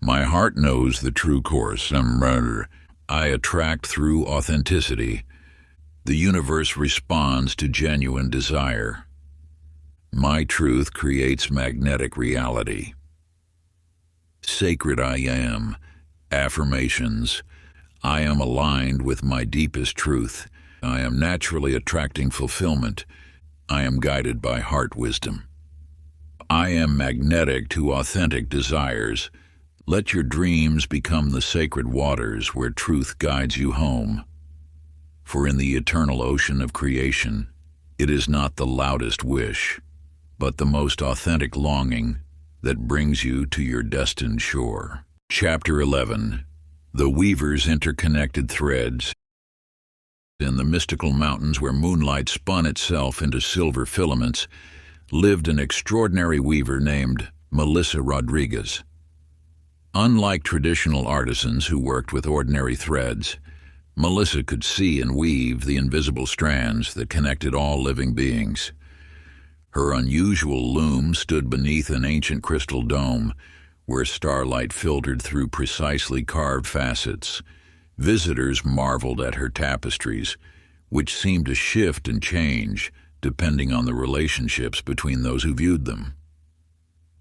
My heart knows the true course. I attract through authenticity. The universe responds to genuine desire. My truth creates magnetic reality. Sacred I am. Affirmations. I am aligned with my deepest truth. I am naturally attracting fulfillment. I am guided by heart wisdom. I am magnetic to authentic desires. Let your dreams become the sacred waters where truth guides you home. For in the eternal ocean of creation, it is not the loudest wish, but the most authentic longing that brings you to your destined shore. Chapter 11. The Weaver's Interconnected Threads. In the mystical mountains where moonlight spun itself into silver filaments, lived an extraordinary weaver named Melissa Rodriguez. Unlike traditional artisans who worked with ordinary threads, Melissa could see and weave the invisible strands that connected all living beings. Her unusual loom stood beneath an ancient crystal dome where starlight filtered through precisely carved facets. Visitors marveled at her tapestries, which seemed to shift and change depending on the relationships between those who viewed them.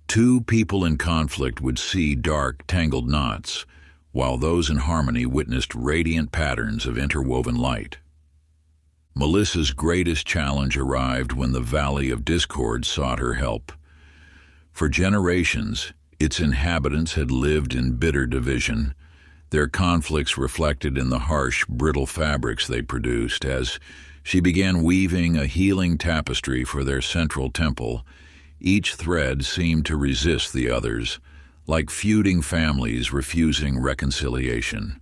Two people in conflict would see dark, tangled knots, while those in harmony witnessed radiant patterns of interwoven light. Melissa's greatest challenge arrived when the Valley of Discord sought her help. For generations, its inhabitants had lived in bitter division, their conflicts reflected in the harsh, brittle fabrics they produced. As she began weaving a healing tapestry for their central temple, each thread seemed to resist the others, like feuding families refusing reconciliation.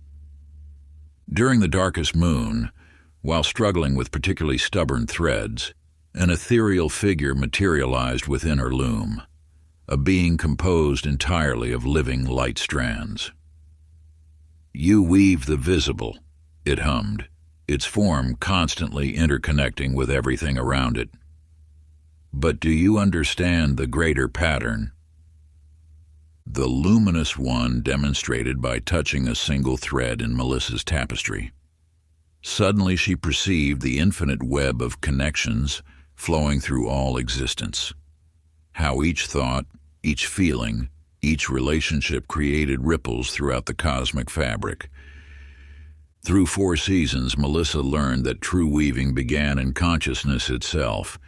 During the darkest moon, while struggling with particularly stubborn threads, an ethereal figure materialized within her loom, a being composed entirely of living light strands. "You weave the visible," it hummed, its form constantly interconnecting with everything around it. "But do you understand the greater pattern?" The luminous one demonstrated by touching a single thread in Melissa's tapestry. Suddenly she perceived the infinite web of connections flowing through all existence. How each thought, each feeling, each relationship created ripples throughout the cosmic fabric. Through 4 seasons, Melissa learned that true weaving began in consciousness itself.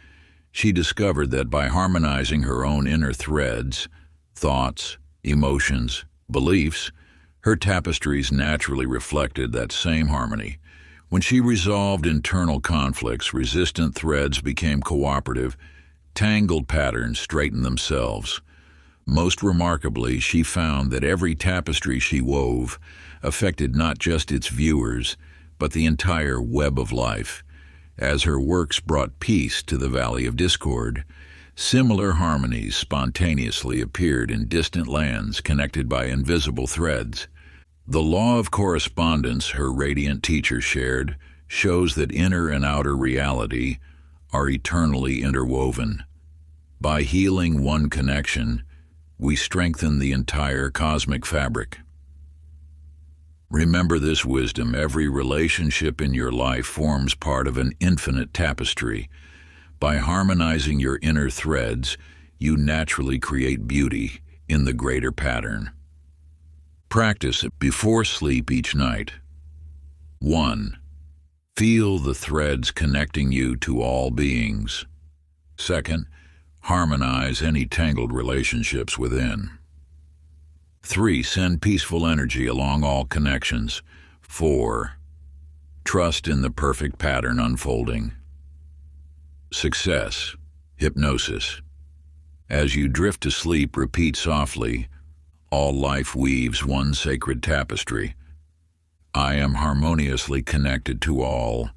She discovered that by harmonizing her own inner threads, thoughts, emotions, beliefs, her tapestries naturally reflected that same harmony. When she resolved internal conflicts, resistant threads became cooperative, tangled patterns straightened themselves. Most remarkably, she found that every tapestry she wove affected not just its viewers, but the entire web of life. As her works brought peace to the Valley of Discord, similar harmonies spontaneously appeared in distant lands connected by invisible threads. The law of correspondence her radiant teacher shared shows that inner and outer reality are eternally interwoven. By healing one connection, we strengthen the entire cosmic fabric. Remember this wisdom: every relationship in your life forms part of an infinite tapestry. By harmonizing your inner threads, you naturally create beauty in the greater pattern. Practice it before sleep each night. 1. Feel the threads connecting you to all beings. 2. Harmonize any tangled relationships within. 3. Send peaceful energy along all connections. 4. Trust in the perfect pattern unfolding. Success. Hypnosis. As you drift to sleep, repeat softly, "All life weaves one sacred tapestry. I am harmoniously connected to all.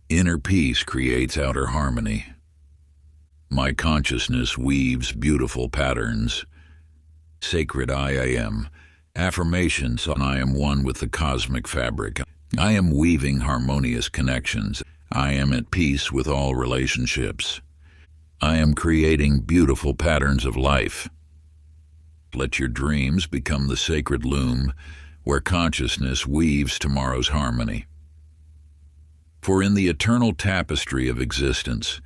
Inner peace creates outer harmony. My consciousness weaves beautiful patterns. Sacred I am. Affirmations on I am one with the cosmic fabric. I am weaving harmonious connections. I am at peace with all relationships. I am creating beautiful patterns of life." Let your dreams become the sacred loom where consciousness weaves tomorrow's harmony. For in the eternal tapestry of existence,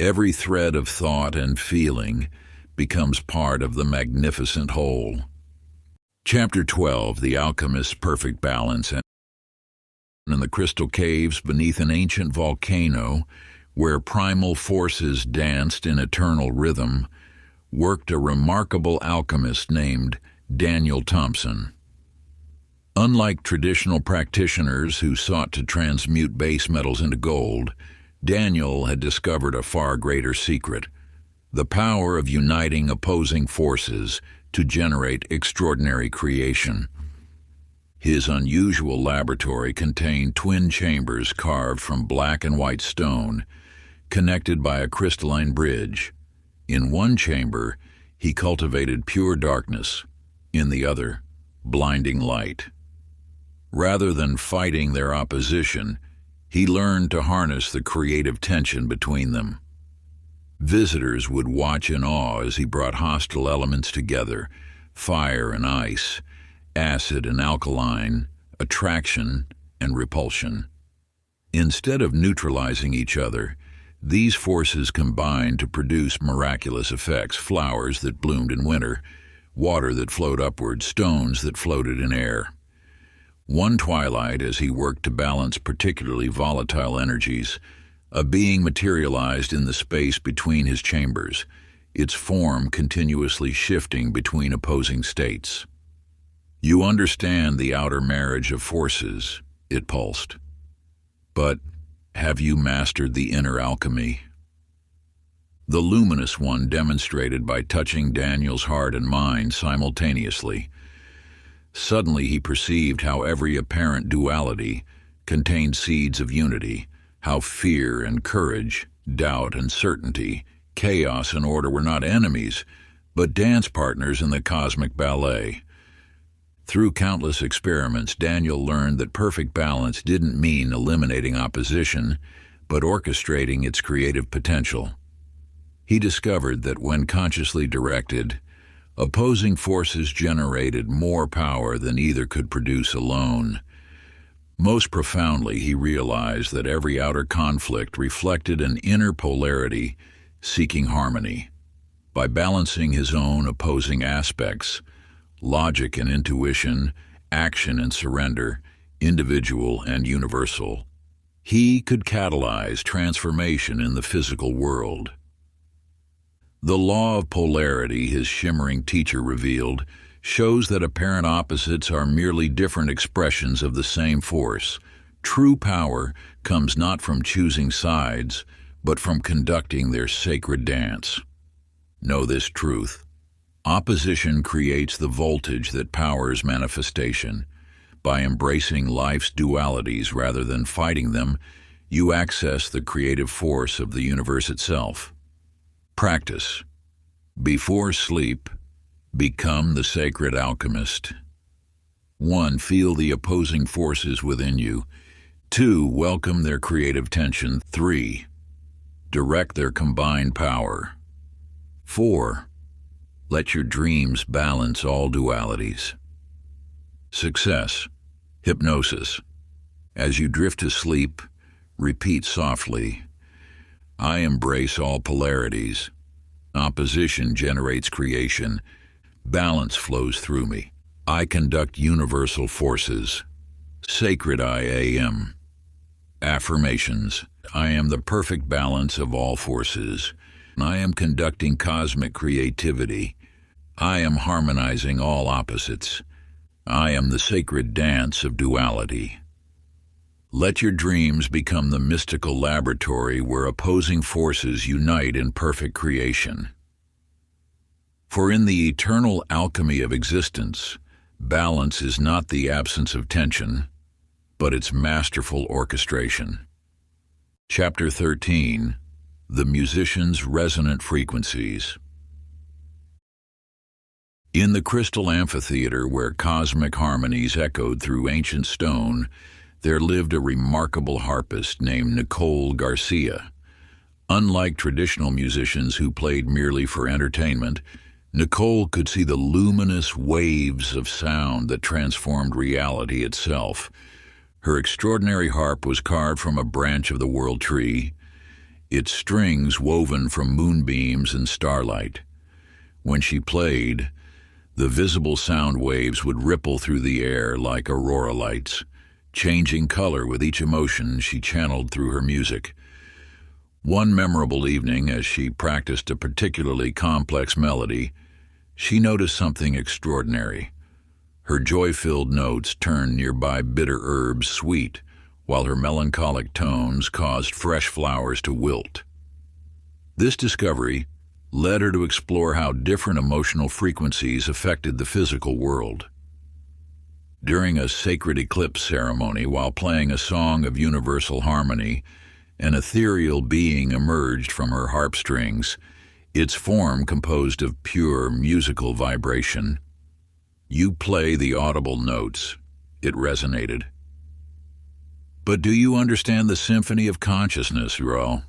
every thread of thought and feeling becomes part of the magnificent whole. Chapter 12. The Alchemist's Perfect Balance. In the crystal caves beneath an ancient volcano, where primal forces danced in eternal rhythm, worked a remarkable alchemist named Daniel Thompson. Unlike traditional practitioners who sought to transmute base metals into gold, Daniel had discovered a far greater secret: the power of uniting opposing forces to generate extraordinary creation. His unusual laboratory contained twin chambers carved from black and white stone, connected by a crystalline bridge. In one chamber, he cultivated pure darkness, in the other, blinding light. Rather than fighting their opposition, he learned to harness the creative tension between them. Visitors would watch in awe as he brought hostile elements together, fire and ice, acid and alkaline, attraction and repulsion. Instead of neutralizing each other, these forces combined to produce miraculous effects: flowers that bloomed in winter, water that flowed upward, stones that floated in air. One twilight, as he worked to balance particularly volatile energies, a being materialized in the space between his chambers, its form continuously shifting between opposing states. "You understand the outer marriage of forces," it pulsed. "But have you mastered the inner alchemy?" The luminous one demonstrated by touching Daniel's heart and mind simultaneously. Suddenly he perceived how every apparent duality contained seeds of unity, how fear and courage, doubt and certainty, chaos and order were not enemies, but dance partners in the cosmic ballet. Through countless experiments, Daniel learned that perfect balance didn't mean eliminating opposition, but orchestrating its creative potential. He discovered that when consciously directed, opposing forces generated more power than either could produce alone. Most profoundly, he realized that every outer conflict reflected an inner polarity seeking harmony. By balancing his own opposing aspects, logic and intuition, action and surrender, individual and universal, he could catalyze transformation in the physical world. The law of polarity, his shimmering teacher revealed, shows that apparent opposites are merely different expressions of the same force. True power comes not from choosing sides, but from conducting their sacred dance. Know this truth: opposition creates the voltage that powers manifestation. By embracing life's dualities rather than fighting them, you access the creative force of the universe itself. Practice. Before sleep, become the sacred alchemist. 1. Feel the opposing forces within you. 2. Welcome their creative tension. 3. Direct their combined power. 4. Let your dreams balance all dualities. Success. Hypnosis. As you drift to sleep, repeat softly, "I embrace all polarities. Opposition generates creation. Balance flows through me. I conduct universal forces. Sacred I am." Affirmations. I am the perfect balance of all forces. I am conducting cosmic creativity. I am harmonizing all opposites. I am the sacred dance of duality. Let your dreams become the mystical laboratory where opposing forces unite in perfect creation. For in the eternal alchemy of existence, balance is not the absence of tension, but its masterful orchestration. Chapter 13. The Musicians' Resonant Frequencies. In the crystal amphitheater where cosmic harmonies echoed through ancient stone, there lived a remarkable harpist named Nicole Garcia. Unlike traditional musicians who played merely for entertainment, Nicole could see the luminous waves of sound that transformed reality itself. Her extraordinary harp was carved from a branch of the world tree, its strings woven from moonbeams and starlight. When she played, the visible sound waves would ripple through the air like aurora lights, changing color with each emotion she channeled through her music. One memorable evening, as she practiced a particularly complex melody, she noticed something extraordinary. Her joy-filled notes turned nearby bitter herbs sweet, while her melancholic tones caused fresh flowers to wilt. This discovery, led her to explore how different emotional frequencies affected the physical world. During a sacred eclipse ceremony, while playing a song of universal harmony, an ethereal being emerged from her harp strings, its form composed of pure musical vibration. "You play the audible notes," it resonated. "But do you understand the symphony of consciousness, Ro?"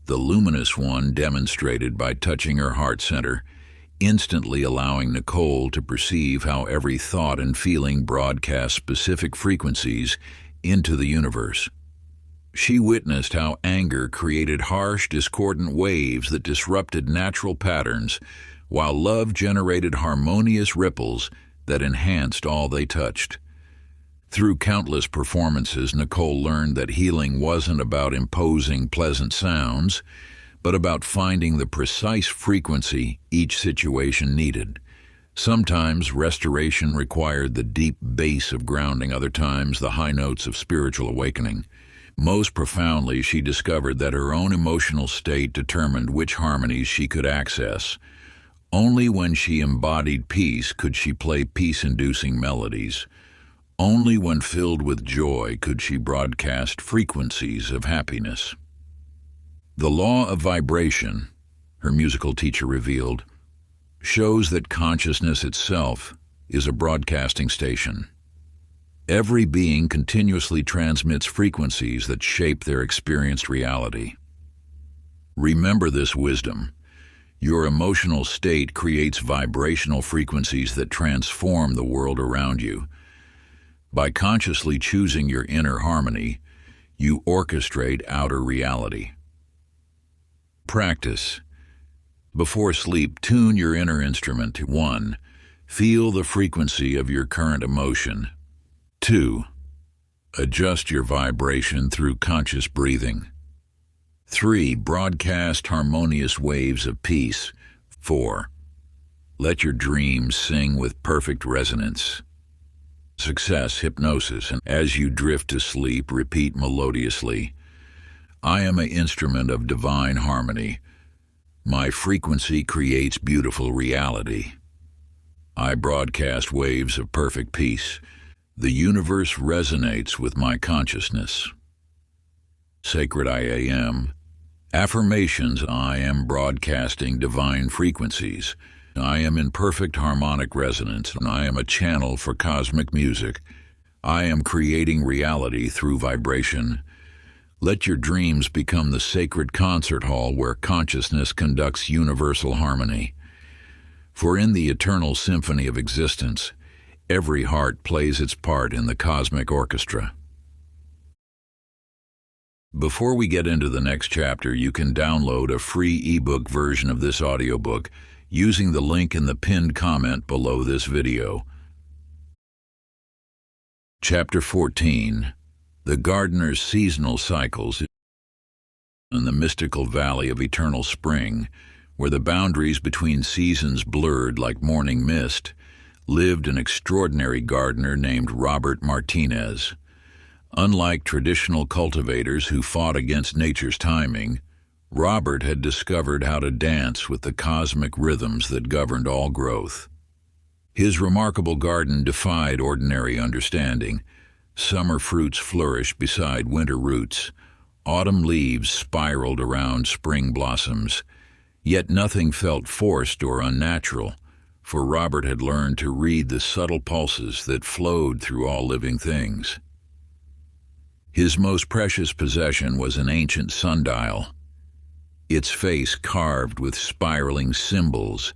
The luminous one demonstrated by touching her heart center, instantly allowing Nicole to perceive how every thought and feeling broadcast specific frequencies into the universe. She witnessed how anger created harsh, discordant waves that disrupted natural patterns, while love generated harmonious ripples that enhanced all they touched. Through countless performances, Nicole learned that healing wasn't about imposing pleasant sounds, but about finding the precise frequency each situation needed. Sometimes restoration required the deep bass of grounding, other times the high notes of spiritual awakening. Most profoundly, she discovered that her own emotional state determined which harmonies she could access. Only when she embodied peace could she play peace-inducing melodies. Only when filled with joy could she broadcast frequencies of happiness. The law of vibration, her musical teacher revealed, shows that consciousness itself is a broadcasting station. Every being continuously transmits frequencies that shape their experienced reality. Remember this wisdom. Your emotional state creates vibrational frequencies that transform the world around you. By consciously choosing your inner harmony, you orchestrate outer reality. Practice. Before sleep, tune your inner instrument. 1. Feel the frequency of your current emotion. 2. Adjust your vibration through conscious breathing. 3. Broadcast harmonious waves of peace. 4. Let your dreams sing with perfect resonance. Success, hypnosis, and as you drift to sleep, repeat melodiously, "I am an instrument of divine harmony. My frequency creates beautiful reality. I broadcast waves of perfect peace. The universe resonates with my consciousness." Sacred I am. Affirmations: I am broadcasting divine frequencies. I am in perfect harmonic resonance, and I am a channel for cosmic music. I am creating reality through vibration. Let your dreams become the sacred concert hall where consciousness conducts universal harmony. For in the eternal symphony of existence, every heart plays its part in the cosmic orchestra. Before we get into the next chapter, you can download a free ebook version of this audiobook using the link in the pinned comment below this video. Chapter 14. The Gardener's Seasonal Cycles. In the mystical valley of eternal spring, where the boundaries between seasons blurred like morning mist, lived an extraordinary gardener named Robert Martinez. Unlike traditional cultivators who fought against nature's timing, Robert had discovered how to dance with the cosmic rhythms that governed all growth. His remarkable garden defied ordinary understanding. Summer fruits flourished beside winter roots. Autumn leaves spiraled around spring blossoms. Yet nothing felt forced or unnatural, for Robert had learned to read the subtle pulses that flowed through all living things. His most precious possession was an ancient sundial, its face carved with spiraling symbols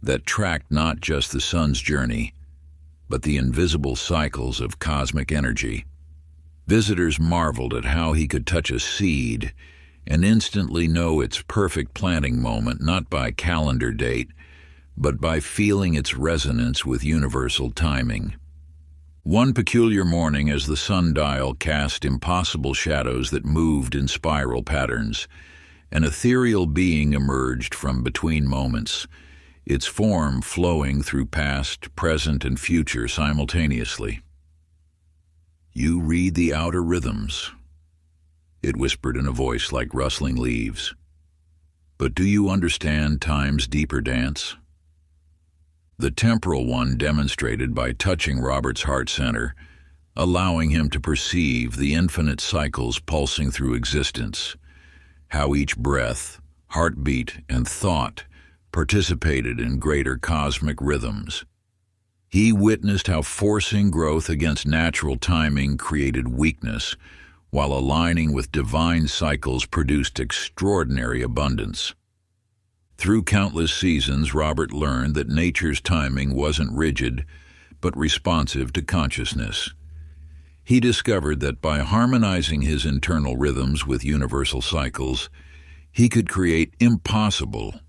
that tracked not just the sun's journey, but the invisible cycles of cosmic energy. Visitors marveled at how he could touch a seed and instantly know its perfect planting moment, not by calendar date, but by feeling its resonance with universal timing. One peculiar morning, as the sundial cast impossible shadows that moved in spiral patterns, an ethereal being emerged from between moments, its form flowing through past, present, and future simultaneously. "You read the outer rhythms," it whispered in a voice like rustling leaves. But do you understand time's deeper dance? The temporal one demonstrated by touching Robert's heart center, allowing him to perceive the infinite cycles pulsing through existence, how each breath, heartbeat, and thought participated in greater cosmic rhythms. He witnessed how forcing growth against natural timing created weakness, while aligning with divine cycles produced extraordinary abundance. Through countless seasons, Robert learned that nature's timing wasn't rigid, but responsive to consciousness. He discovered that by harmonizing his internal rhythms with universal cycles, he could create impossible,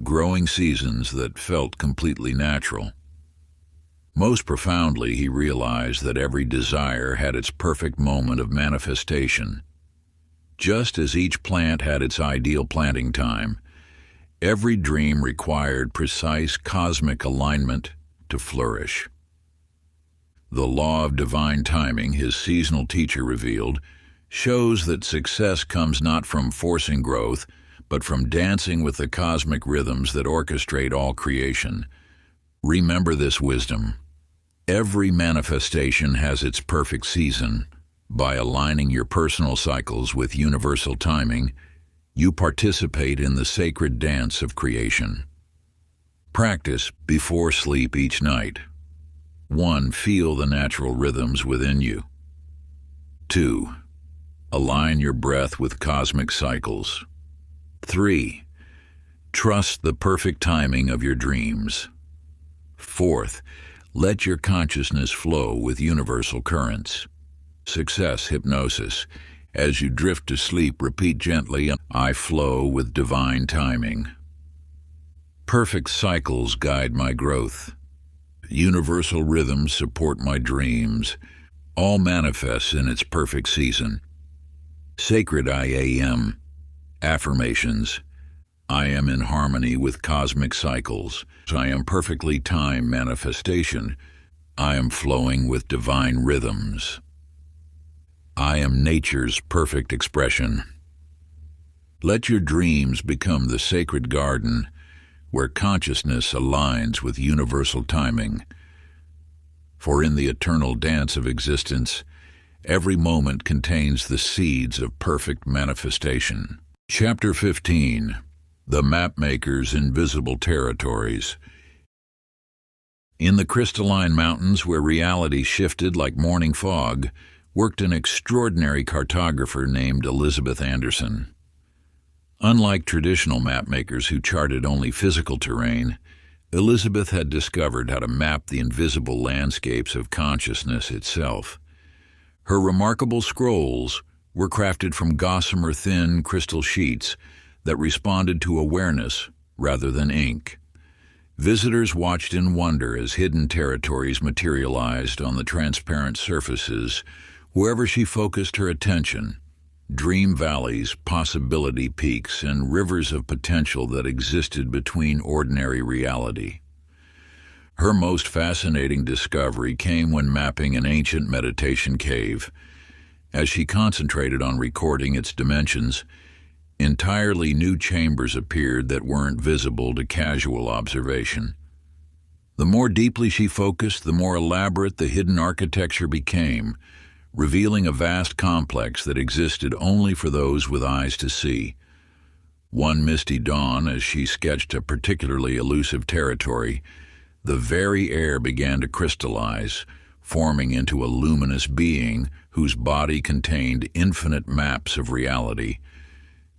growing seasons that felt completely natural. Most profoundly, he realized that every desire had its perfect moment of manifestation. Just as each plant had its ideal planting time, every dream required precise cosmic alignment to flourish. The law of divine timing, his seasonal teacher revealed, shows that success comes not from forcing growth, but from dancing with the cosmic rhythms that orchestrate all creation. Remember this wisdom. Every manifestation has its perfect season. By aligning your personal cycles with universal timing, you participate in the sacred dance of creation. Practice before sleep each night. 1. Feel the natural rhythms within you. 2. Align your breath with cosmic cycles. 3. Trust the perfect timing of your dreams. 4th, let your consciousness flow with universal currents. Success hypnosis. As you drift to sleep, repeat gently, I flow with divine timing. Perfect cycles guide my growth. Universal rhythms support my dreams. All manifests in its perfect season. Sacred I am. Affirmations. I am in harmony with cosmic cycles. I am perfectly timed manifestation. I am flowing with divine rhythms. I am nature's perfect expression. Let your dreams become the sacred garden where consciousness aligns with universal timing. For in the eternal dance of existence, every moment contains the seeds of perfect manifestation. Chapter 15. The Mapmaker's Invisible Territories. In the crystalline mountains where reality shifted like morning fog, worked an extraordinary cartographer named Elizabeth Anderson. Unlike traditional mapmakers who charted only physical terrain, Elizabeth had discovered how to map the invisible landscapes of consciousness itself. Her remarkable scrolls were crafted from gossamer thin crystal sheets that responded to awareness rather than ink. Visitors watched in wonder as hidden territories materialized on the transparent surfaces wherever she focused her attention. Dream valleys, possibility peaks, and rivers of potential that existed between ordinary reality. Her most fascinating discovery came when mapping an ancient meditation cave. As she concentrated on recording its dimensions, entirely new chambers appeared that weren't visible to casual observation. The more deeply she focused, the more elaborate the hidden architecture became, revealing a vast complex that existed only for those with eyes to see. One misty dawn, as she sketched a particularly elusive territory, the very air began to crystallize, forming into a luminous being whose body contained infinite maps of reality.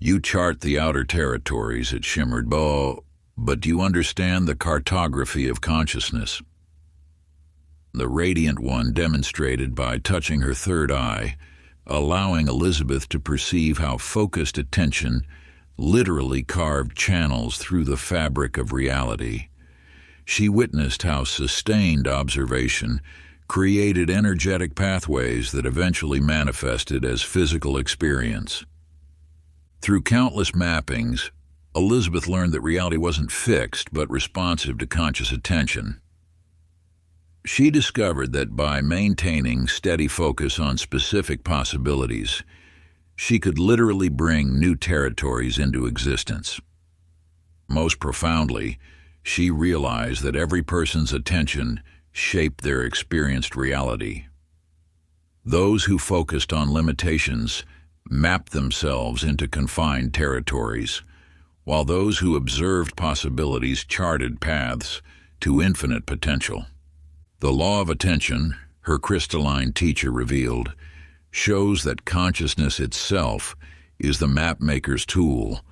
You chart the outer territories, it shimmered, but do you understand the cartography of consciousness? The Radiant One demonstrated by touching her third eye, allowing Elizabeth to perceive how focused attention literally carved channels through the fabric of reality. She witnessed how sustained observation created energetic pathways that eventually manifested as physical experience. Through countless mappings, Elizabeth learned that reality wasn't fixed but responsive to conscious attention. She discovered that by maintaining steady focus on specific possibilities, she could literally bring new territories into existence. Most profoundly, she realized that every person's attention shaped their experienced reality. Those who focused on limitations mapped themselves into confined territories, while those who observed possibilities charted paths to infinite potential. The law of attention, her crystalline teacher revealed, shows that consciousness itself is the mapmaker's tool.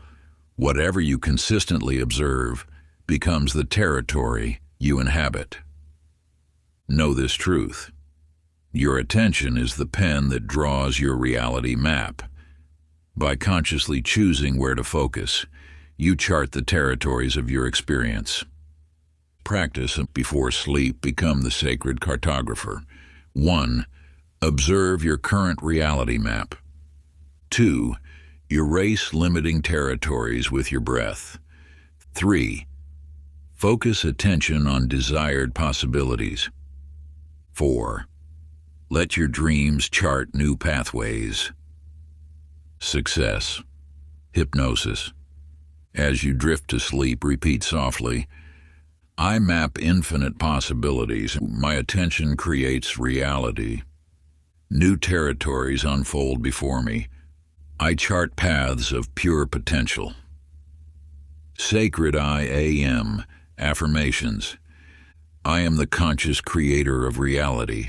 Whatever you consistently observe becomes the territory you inhabit. Know this truth. Your attention is the pen that draws your reality map. By consciously choosing where to focus, you chart the territories of your experience. Practice before sleep. Become the sacred cartographer. 1. Observe your current reality map. 2. Erase limiting territories with your breath. 3. Focus attention on desired possibilities. 4. Let your dreams chart new pathways. Success. Hypnosis. As you drift to sleep, repeat softly, I map infinite possibilities. My attention creates reality. New territories unfold before me. I chart paths of pure potential. Sacred I AM. Affirmations. I am the conscious creator of reality.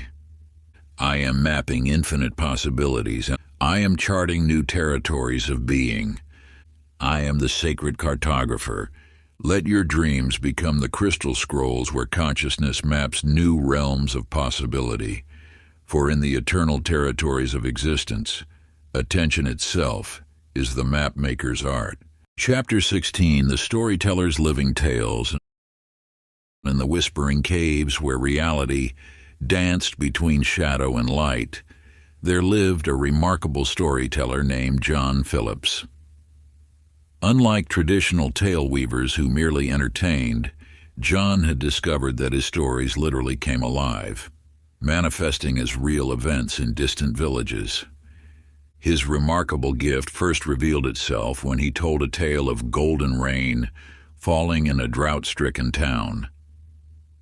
I am mapping infinite possibilities. I am charting new territories of being. I am the sacred cartographer. Let your dreams become the crystal scrolls where consciousness maps new realms of possibility. For in the eternal territories of existence, attention itself is the mapmaker's art. Chapter 16, The Storyteller's Living Tales. In the whispering caves where reality danced between shadow and light, there lived a remarkable storyteller named John Phillips. Unlike traditional tale weavers who merely entertained, John had discovered that his stories literally came alive, manifesting as real events in distant villages. His remarkable gift first revealed itself when he told a tale of golden rain falling in a drought-stricken town.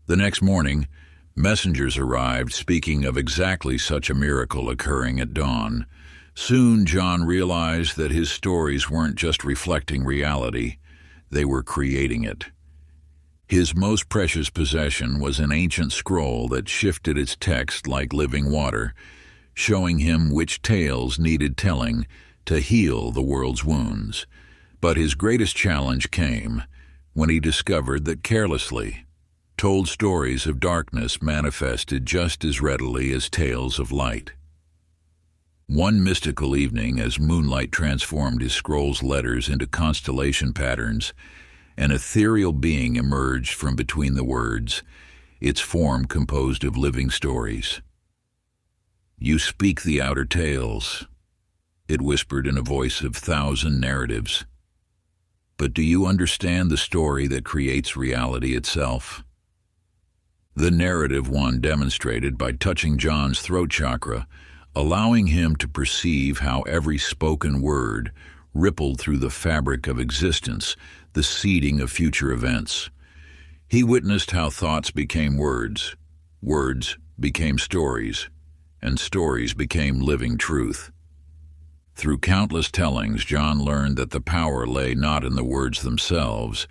The next morning, messengers arrived speaking of exactly such a miracle occurring at dawn. Soon, John realized that his stories weren't just reflecting reality, they were creating it. His most precious possession was an ancient scroll that shifted its text like living water, showing him which tales needed telling to heal the world's wounds. But his greatest challenge came when he discovered that carelessly told stories of darkness manifested just as readily as tales of light. One mystical evening, as moonlight transformed his scroll's letters into constellation patterns, an ethereal being emerged from between the words, its form composed of living stories. You speak the outer tales, it whispered in a voice of 1,000 narratives. But do you understand the story that creates reality itself? The narrative one demonstrated by touching John's throat chakra, allowing him to perceive how every spoken word rippled through the fabric of existence, the seeding of future events. He witnessed how thoughts became words, words became stories, and stories became living truth. Through countless tellings, John learned that the power lay not in the words themselves,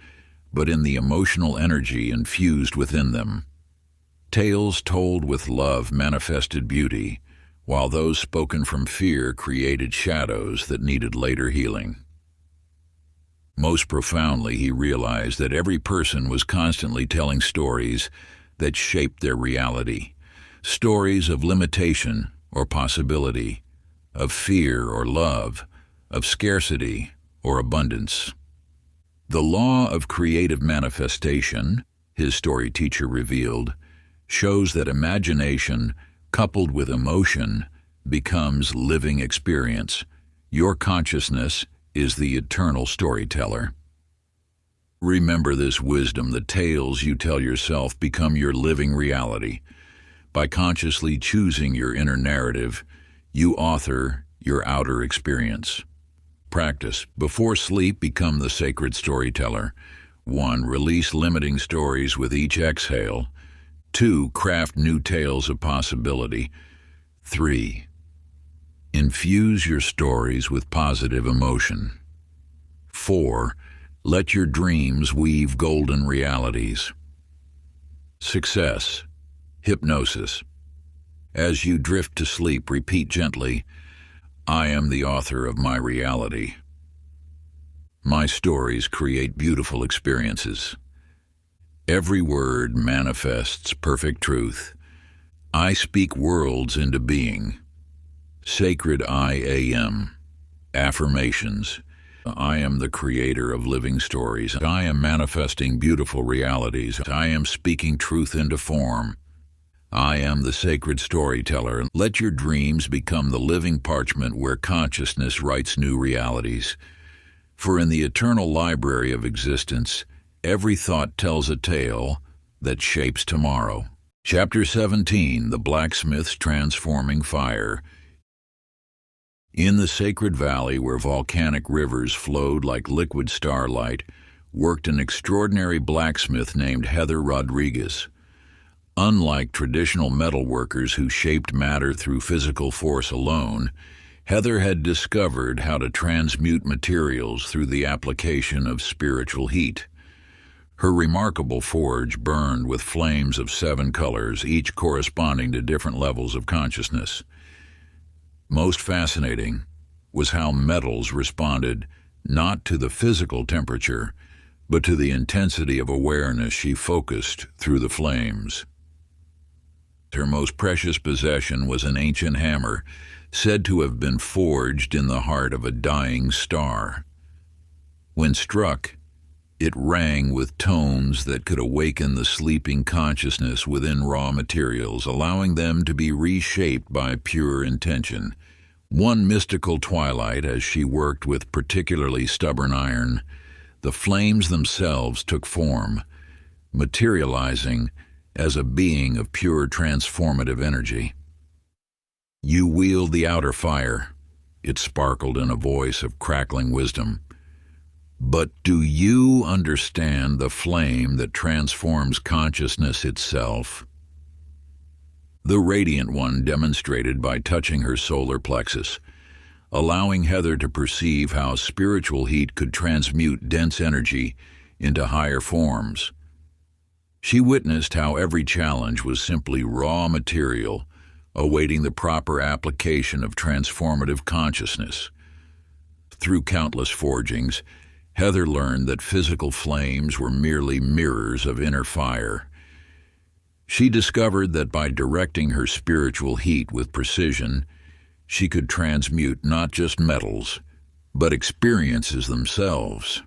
but in the emotional energy infused within them. Tales told with love manifested beauty, while those spoken from fear created shadows that needed later healing. Most profoundly, he realized that every person was constantly telling stories that shaped their reality, stories of limitation or possibility, of fear or love, of scarcity or abundance. The law of creative manifestation, his story teacher revealed, shows that imagination coupled with emotion becomes living experience. Your consciousness is the eternal storyteller. Remember this wisdom: the tales you tell yourself become your living reality. By consciously choosing your inner narrative, you author your outer experience. Practice. Before sleep, become the sacred storyteller. 1. Release limiting stories with each exhale. 2. Craft new tales of possibility. 3. Infuse your stories with positive emotion. 4. Let your dreams weave golden realities. Success. Hypnosis. As you drift to sleep, repeat gently, I am the author of my reality. My stories create beautiful experiences. Every word manifests perfect truth. I speak worlds into being. Sacred I am. Affirmations. I am the creator of living stories. I am manifesting beautiful realities. I am speaking truth into form. I am the sacred storyteller. Let your dreams become the living parchment where consciousness writes new realities. For in the eternal library of existence, every thought tells a tale that shapes tomorrow. Chapter 17, The Blacksmith's Transforming Fire. In the sacred valley where volcanic rivers flowed like liquid starlight, worked an extraordinary blacksmith named Heather Rodriguez. Unlike traditional metalworkers who shaped matter through physical force alone, Heather had discovered how to transmute materials through the application of spiritual heat. Her remarkable forge burned with flames of 7 colors, each corresponding to different levels of consciousness. Most fascinating was how metals responded not to the physical temperature, but to the intensity of awareness she focused through the flames. Her most precious possession was an ancient hammer, said to have been forged in the heart of a dying star. When struck, it rang with tones that could awaken the sleeping consciousness within raw materials, allowing them to be reshaped by pure intention. One mystical twilight, as she worked with particularly stubborn iron, the flames themselves took form, materializing as a being of pure transformative energy. You wield the outer fire, it sparkled in a voice of crackling wisdom. But do you understand the flame that transforms consciousness itself? The Radiant One demonstrated by touching her solar plexus, allowing Heather to perceive how spiritual heat could transmute dense energy into higher forms. She witnessed how every challenge was simply raw material, awaiting the proper application of transformative consciousness. Through countless forgings, Heather learned that physical flames were merely mirrors of inner fire. She discovered that by directing her spiritual heat with precision, she could transmute not just metals, but experiences themselves.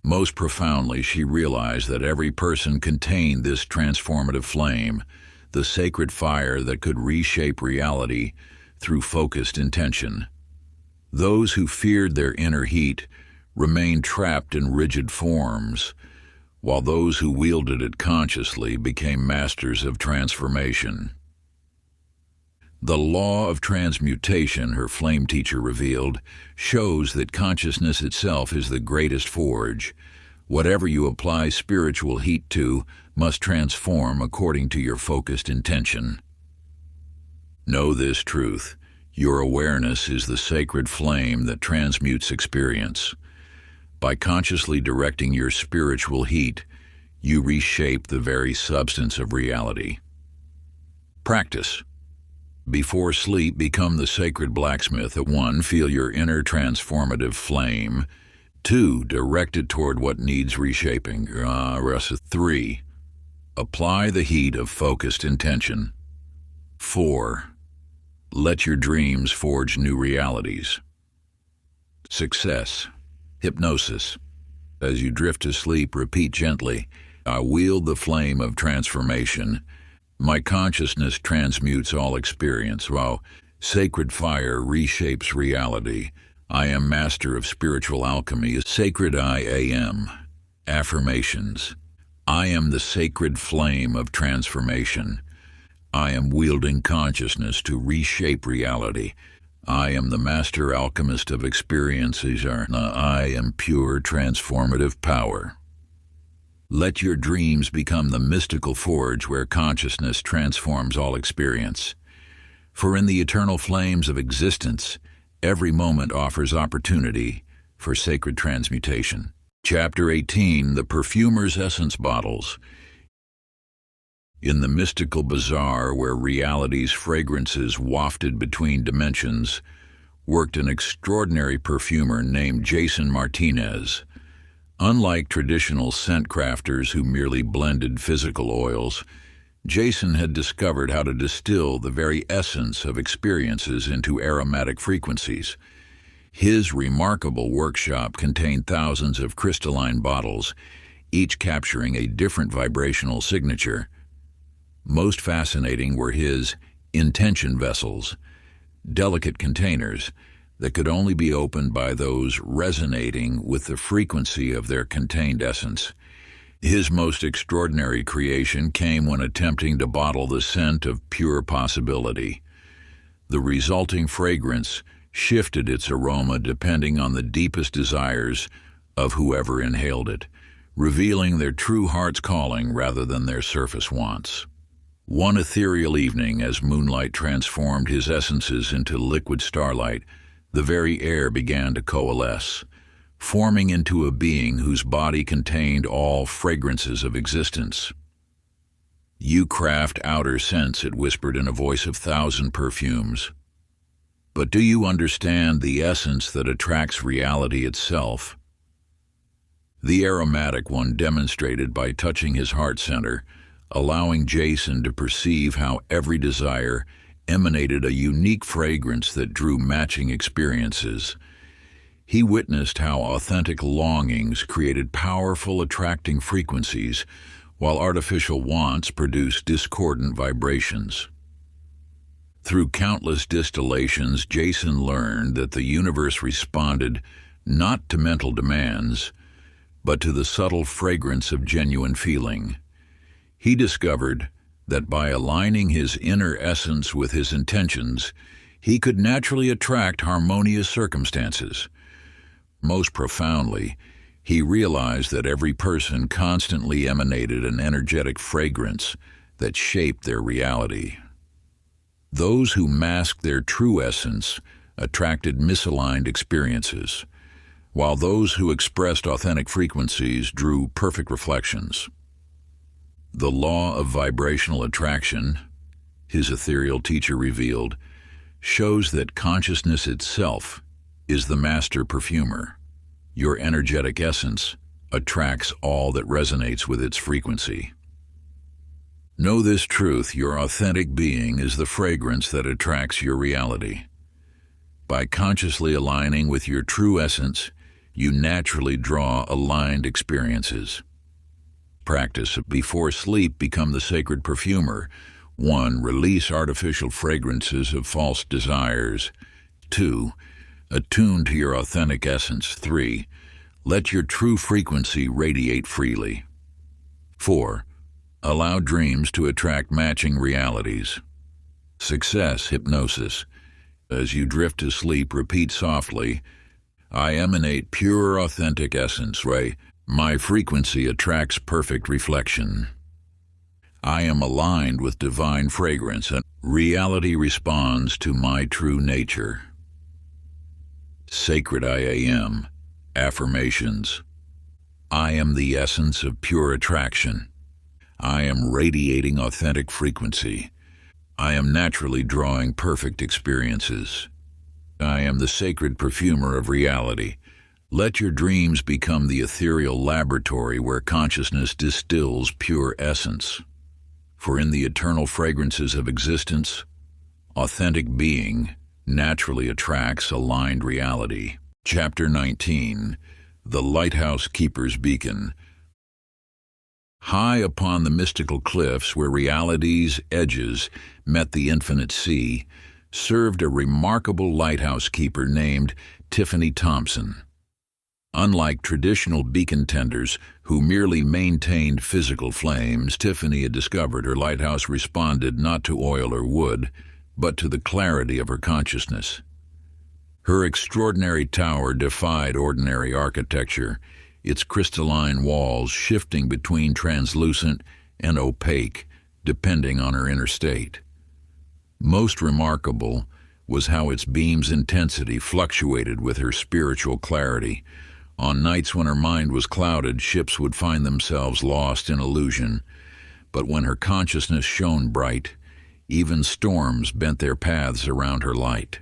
Most profoundly, she realized that every person contained this transformative flame, the sacred fire that could reshape reality through focused intention. Those who feared their inner heat remained trapped in rigid forms, while those who wielded it consciously became masters of transformation. The law of transmutation, her flame teacher revealed, shows that consciousness itself is the greatest forge. Whatever you apply spiritual heat to must transform according to your focused intention. Know this truth: your awareness is the sacred flame that transmutes experience. By consciously directing your spiritual heat, you reshape the very substance of reality. Practice. Before sleep, become the sacred blacksmith. 1. Feel your inner transformative flame. 2. Direct it toward what needs reshaping. 3. Apply the heat of focused intention. 4. Let your dreams forge new realities. Success. Hypnosis. As you drift to sleep, repeat gently, I wield the flame of transformation. My consciousness transmutes all experience, while sacred fire reshapes reality. I am master of spiritual alchemy. Sacred I am. Affirmations. I am the sacred flame of transformation. I am wielding consciousness to reshape reality. I am the master alchemist of experiences. I am pure transformative power. Let your dreams become the mystical forge where consciousness transforms all experience. For in the eternal flames of existence, every moment offers opportunity for sacred transmutation. Chapter 18, The Perfumer's Essence Bottles. In the mystical bazaar where reality's fragrances wafted between dimensions, worked an extraordinary perfumer named Jason Martinez. Unlike traditional scent crafters who merely blended physical oils, Jason had discovered how to distill the very essence of experiences into aromatic frequencies. His remarkable workshop contained thousands of crystalline bottles, each capturing a different vibrational signature. Most fascinating were his intention vessels, delicate containers that could only be opened by those resonating with the frequency of their contained essence. His most extraordinary creation came when attempting to bottle the scent of pure possibility. The resulting fragrance shifted its aroma depending on the deepest desires of whoever inhaled it, revealing their true heart's calling rather than their surface wants. One ethereal evening, as moonlight transformed his essences into liquid starlight, the very air began to coalesce, forming into a being whose body contained all fragrances of existence. "You craft outer scents," it whispered in a voice of 1,000 perfumes. "But do you understand the essence that attracts reality itself?" The aromatic one demonstrated by touching his heart center, allowing Jason to perceive how every desire emanated a unique fragrance that drew matching experiences. He witnessed how authentic longings created powerful, attracting frequencies, while artificial wants produced discordant vibrations. Through countless distillations, Jason learned that the universe responded not to mental demands, but to the subtle fragrance of genuine feeling. He discovered that by aligning his inner essence with his intentions, he could naturally attract harmonious circumstances. Most profoundly, he realized that every person constantly emanated an energetic fragrance that shaped their reality. Those who masked their true essence attracted misaligned experiences, while those who expressed authentic frequencies drew perfect reflections. The law of vibrational attraction, his ethereal teacher revealed, shows that consciousness itself is the master perfumer. Your energetic essence attracts all that resonates with its frequency. Know this truth: your authentic being is the fragrance that attracts your reality. By consciously aligning with your true essence, you naturally draw aligned experiences. Practice. Before sleep, become the sacred perfumer. 1. Release artificial fragrances of false desires. 2. Attune to your authentic essence. 3. Let your true frequency radiate freely. 4. Allow dreams to attract matching realities. Success. Hypnosis. As you drift to sleep, repeat softly, "I emanate pure, authentic essence, Ray. My frequency attracts perfect reflection. I am aligned with divine fragrance, and reality responds to my true nature." Sacred I am. Affirmations. I am the essence of pure attraction. I am radiating authentic frequency. I am naturally drawing perfect experiences. I am the sacred perfumer of reality. Let your dreams become the ethereal laboratory where consciousness distills pure essence. For in the eternal fragrances of existence, authentic being naturally attracts aligned reality. Chapter 19, The Lighthouse Keeper's Beacon. High upon the mystical cliffs where reality's edges met the infinite sea, served a remarkable lighthouse keeper named Tiffany Thompson. Unlike traditional beacon tenders who merely maintained physical flames, Tiffany had discovered her lighthouse responded not to oil or wood, but to the clarity of her consciousness. Her extraordinary tower defied ordinary architecture, its crystalline walls shifting between translucent and opaque, depending on her inner state. Most remarkable was how its beam's intensity fluctuated with her spiritual clarity. On nights when her mind was clouded, ships would find themselves lost in illusion. But when her consciousness shone bright, even storms bent their paths around her light.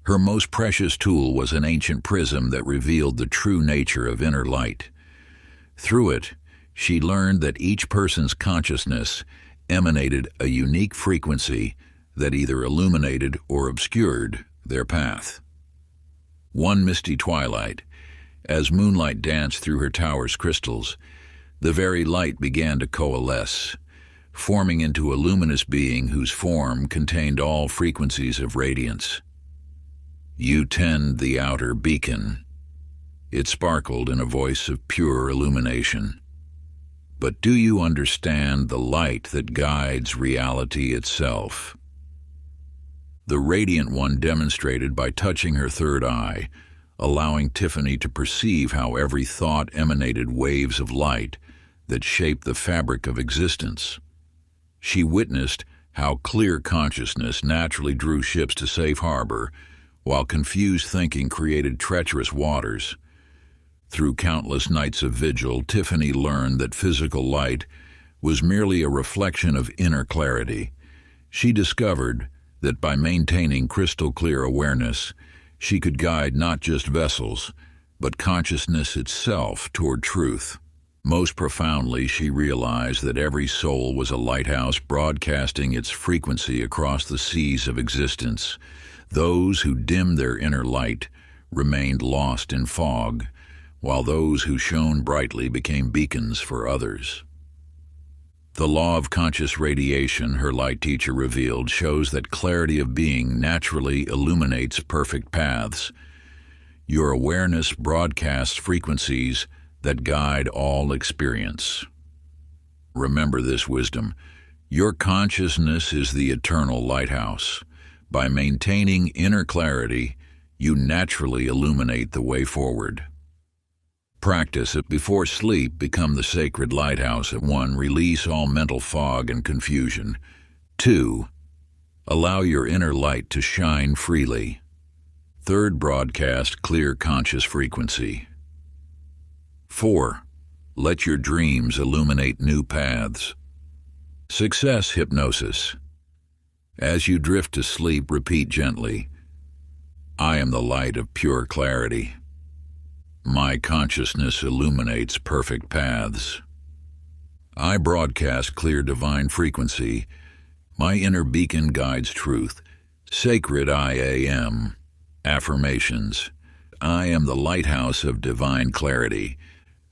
Her most precious tool was an ancient prism that revealed the true nature of inner light. Through it, she learned that each person's consciousness emanated a unique frequency that either illuminated or obscured their path. One misty twilight, as moonlight danced through her tower's crystals, the very light began to coalesce, forming into a luminous being whose form contained all frequencies of radiance. "You tend the outer beacon," it sparkled in a voice of pure illumination. "But do you understand the light that guides reality itself?" The Radiant One demonstrated by touching her third eye, allowing Tiffany to perceive how every thought emanated waves of light that shaped the fabric of existence. She witnessed how clear consciousness naturally drew ships to safe harbor, while confused thinking created treacherous waters. Through countless nights of vigil, Tiffany learned that physical light was merely a reflection of inner clarity. She discovered that by maintaining crystal-clear awareness, she could guide not just vessels, but consciousness itself toward truth. Most profoundly, she realized that every soul was a lighthouse broadcasting its frequency across the seas of existence. Those who dimmed their inner light remained lost in fog, while those who shone brightly became beacons for others. The law of conscious radiation, her light teacher revealed, shows that clarity of being naturally illuminates perfect paths. Your awareness broadcasts frequencies that guide all experience. Remember this wisdom. Your consciousness is the eternal lighthouse. By maintaining inner clarity, you naturally illuminate the way forward. Practice it before sleep. Become the sacred lighthouse. 1. Release all mental fog and confusion. 2. Allow your inner light to shine freely. 3. Broadcast clear conscious frequency. 4. Let your dreams illuminate new paths. Success hypnosis. As you drift to sleep, repeat gently, "I am the light of pure clarity. My consciousness illuminates perfect paths. I broadcast clear divine frequency. My inner beacon guides truth. Sacred I am." Affirmations. I am the lighthouse of divine clarity.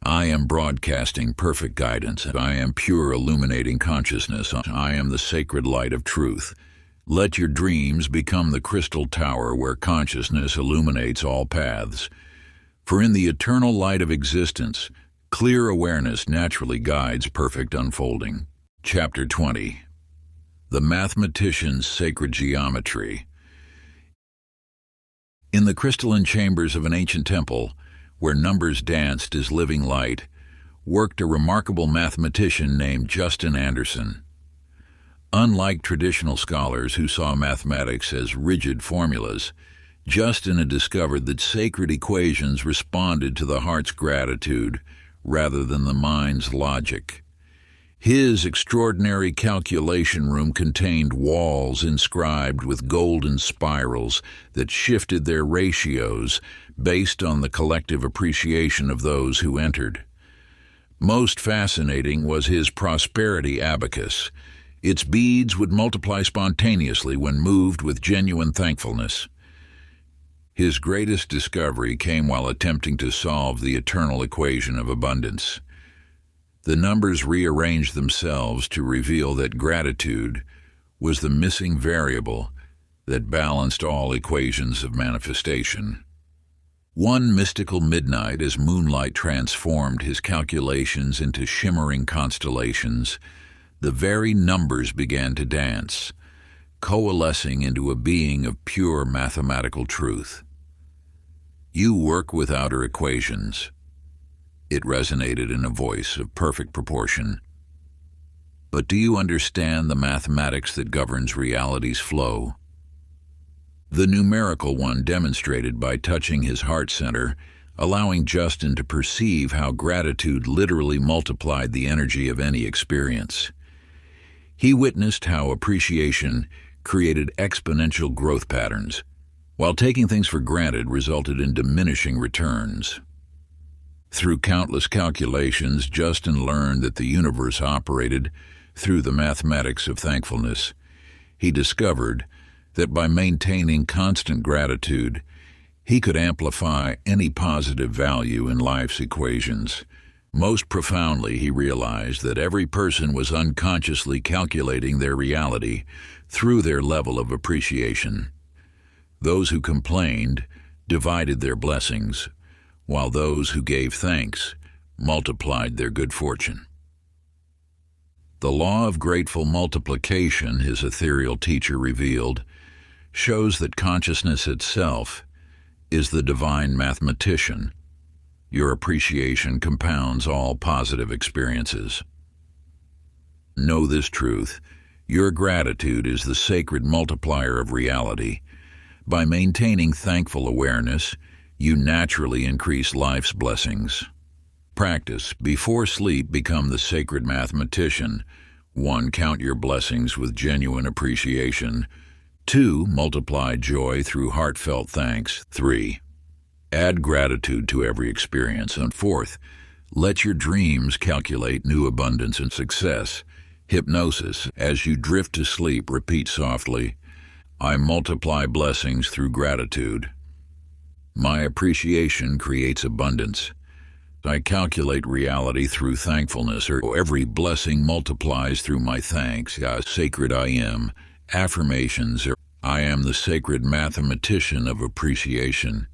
I am broadcasting perfect guidance. I am pure illuminating consciousness. I am the sacred light of truth. Let your dreams become the crystal tower where consciousness illuminates all paths. For in the eternal light of existence, clear awareness naturally guides perfect unfolding. Chapter 20. The Mathematician's Sacred Geometry. In the crystalline chambers of an ancient temple, where numbers danced as living light, worked a remarkable mathematician named Justin Anderson. Unlike traditional scholars who saw mathematics as rigid formulas, Justin had discovered that sacred equations responded to the heart's gratitude rather than the mind's logic. His extraordinary calculation room contained walls inscribed with golden spirals that shifted their ratios based on the collective appreciation of those who entered. Most fascinating was his prosperity abacus. Its beads would multiply spontaneously when moved with genuine thankfulness. His greatest discovery came while attempting to solve the eternal equation of abundance. The numbers rearranged themselves to reveal that gratitude was the missing variable that balanced all equations of manifestation. One mystical midnight, as moonlight transformed his calculations into shimmering constellations, the very numbers began to dance, coalescing into a being of pure mathematical truth. You work with outer equations. It resonated in a voice of perfect proportion. But do you understand the mathematics that governs reality's flow? The numerical one demonstrated by touching his heart center, allowing Justin to perceive how gratitude literally multiplied the energy of any experience. He witnessed how appreciation created exponential growth patterns, while taking things for granted resulted in diminishing returns. Through countless calculations, Justin learned that the universe operated through the mathematics of thankfulness. He discovered that by maintaining constant gratitude, he could amplify any positive value in life's equations. Most profoundly, he realized that every person was unconsciously calculating their reality through their level of appreciation. Those who complained divided their blessings, while those who gave thanks multiplied their good fortune. The law of grateful multiplication, his ethereal teacher revealed, shows that consciousness itself is the divine mathematician. Your appreciation compounds all positive experiences. Know this truth: your gratitude is the sacred multiplier of reality. By maintaining thankful awareness, you naturally increase life's blessings. Practice. Before sleep, become the sacred mathematician. 1. Count your blessings with genuine appreciation. 2. Multiply joy through heartfelt thanks. 3. Add gratitude to every experience. And 4th, let your dreams calculate new abundance and success. Hypnosis. As you drift to sleep, repeat softly, I multiply blessings through gratitude. My appreciation creates abundance. I calculate reality through thankfulness, or every blessing multiplies through my thanks. Sacred I am. Affirmations. I am the sacred mathematician of appreciation.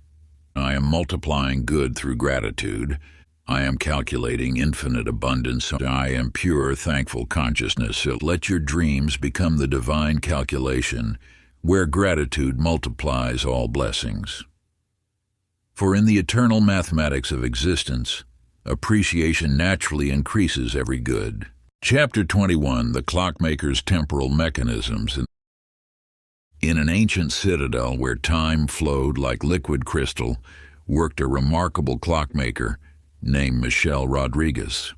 I am multiplying good through gratitude. I am calculating infinite abundance. I am pure, thankful consciousness. So let your dreams become the divine calculation, where gratitude multiplies all blessings. For in the eternal mathematics of existence, appreciation naturally increases every good. Chapter 21, The Clockmaker's Temporal Mechanisms. In an ancient citadel where time flowed like liquid crystal, worked a remarkable clockmaker named Michelle Rodriguez.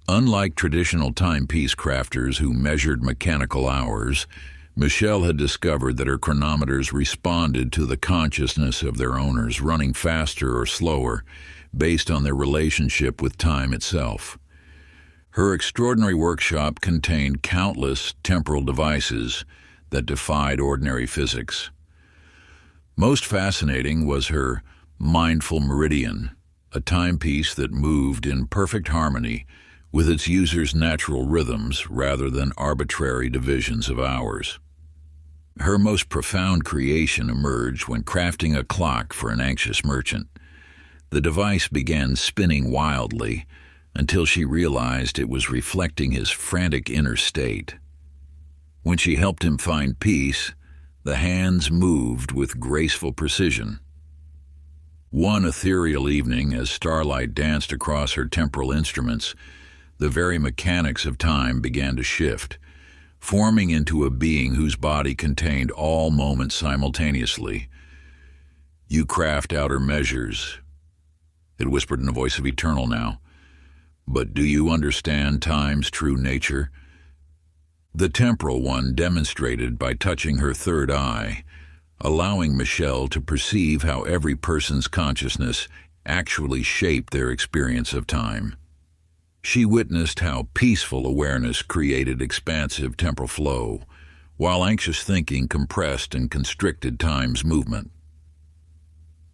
Unlike traditional timepiece crafters who measured mechanical hours, Michelle had discovered that her chronometers responded to the consciousness of their owners, running faster or slower based on their relationship with time itself. Her extraordinary workshop contained countless temporal devices that defied ordinary physics. Most fascinating was her mindful meridian, a timepiece that moved in perfect harmony with its users' natural rhythms rather than arbitrary divisions of hours. Her most profound creation emerged when crafting a clock for an anxious merchant. The device began spinning wildly until she realized it was reflecting his frantic inner state. When she helped him find peace, the hands moved with graceful precision. One ethereal evening, as starlight danced across her temporal instruments, the very mechanics of time began to shift, forming into a being whose body contained all moments simultaneously. You craft outer measures, it whispered in a voice of eternal now. But do you understand time's true nature? The temporal one demonstrated by touching her third eye, allowing Michelle to perceive how every person's consciousness actually shaped their experience of time. She witnessed how peaceful awareness created expansive temporal flow, while anxious thinking compressed and constricted time's movement.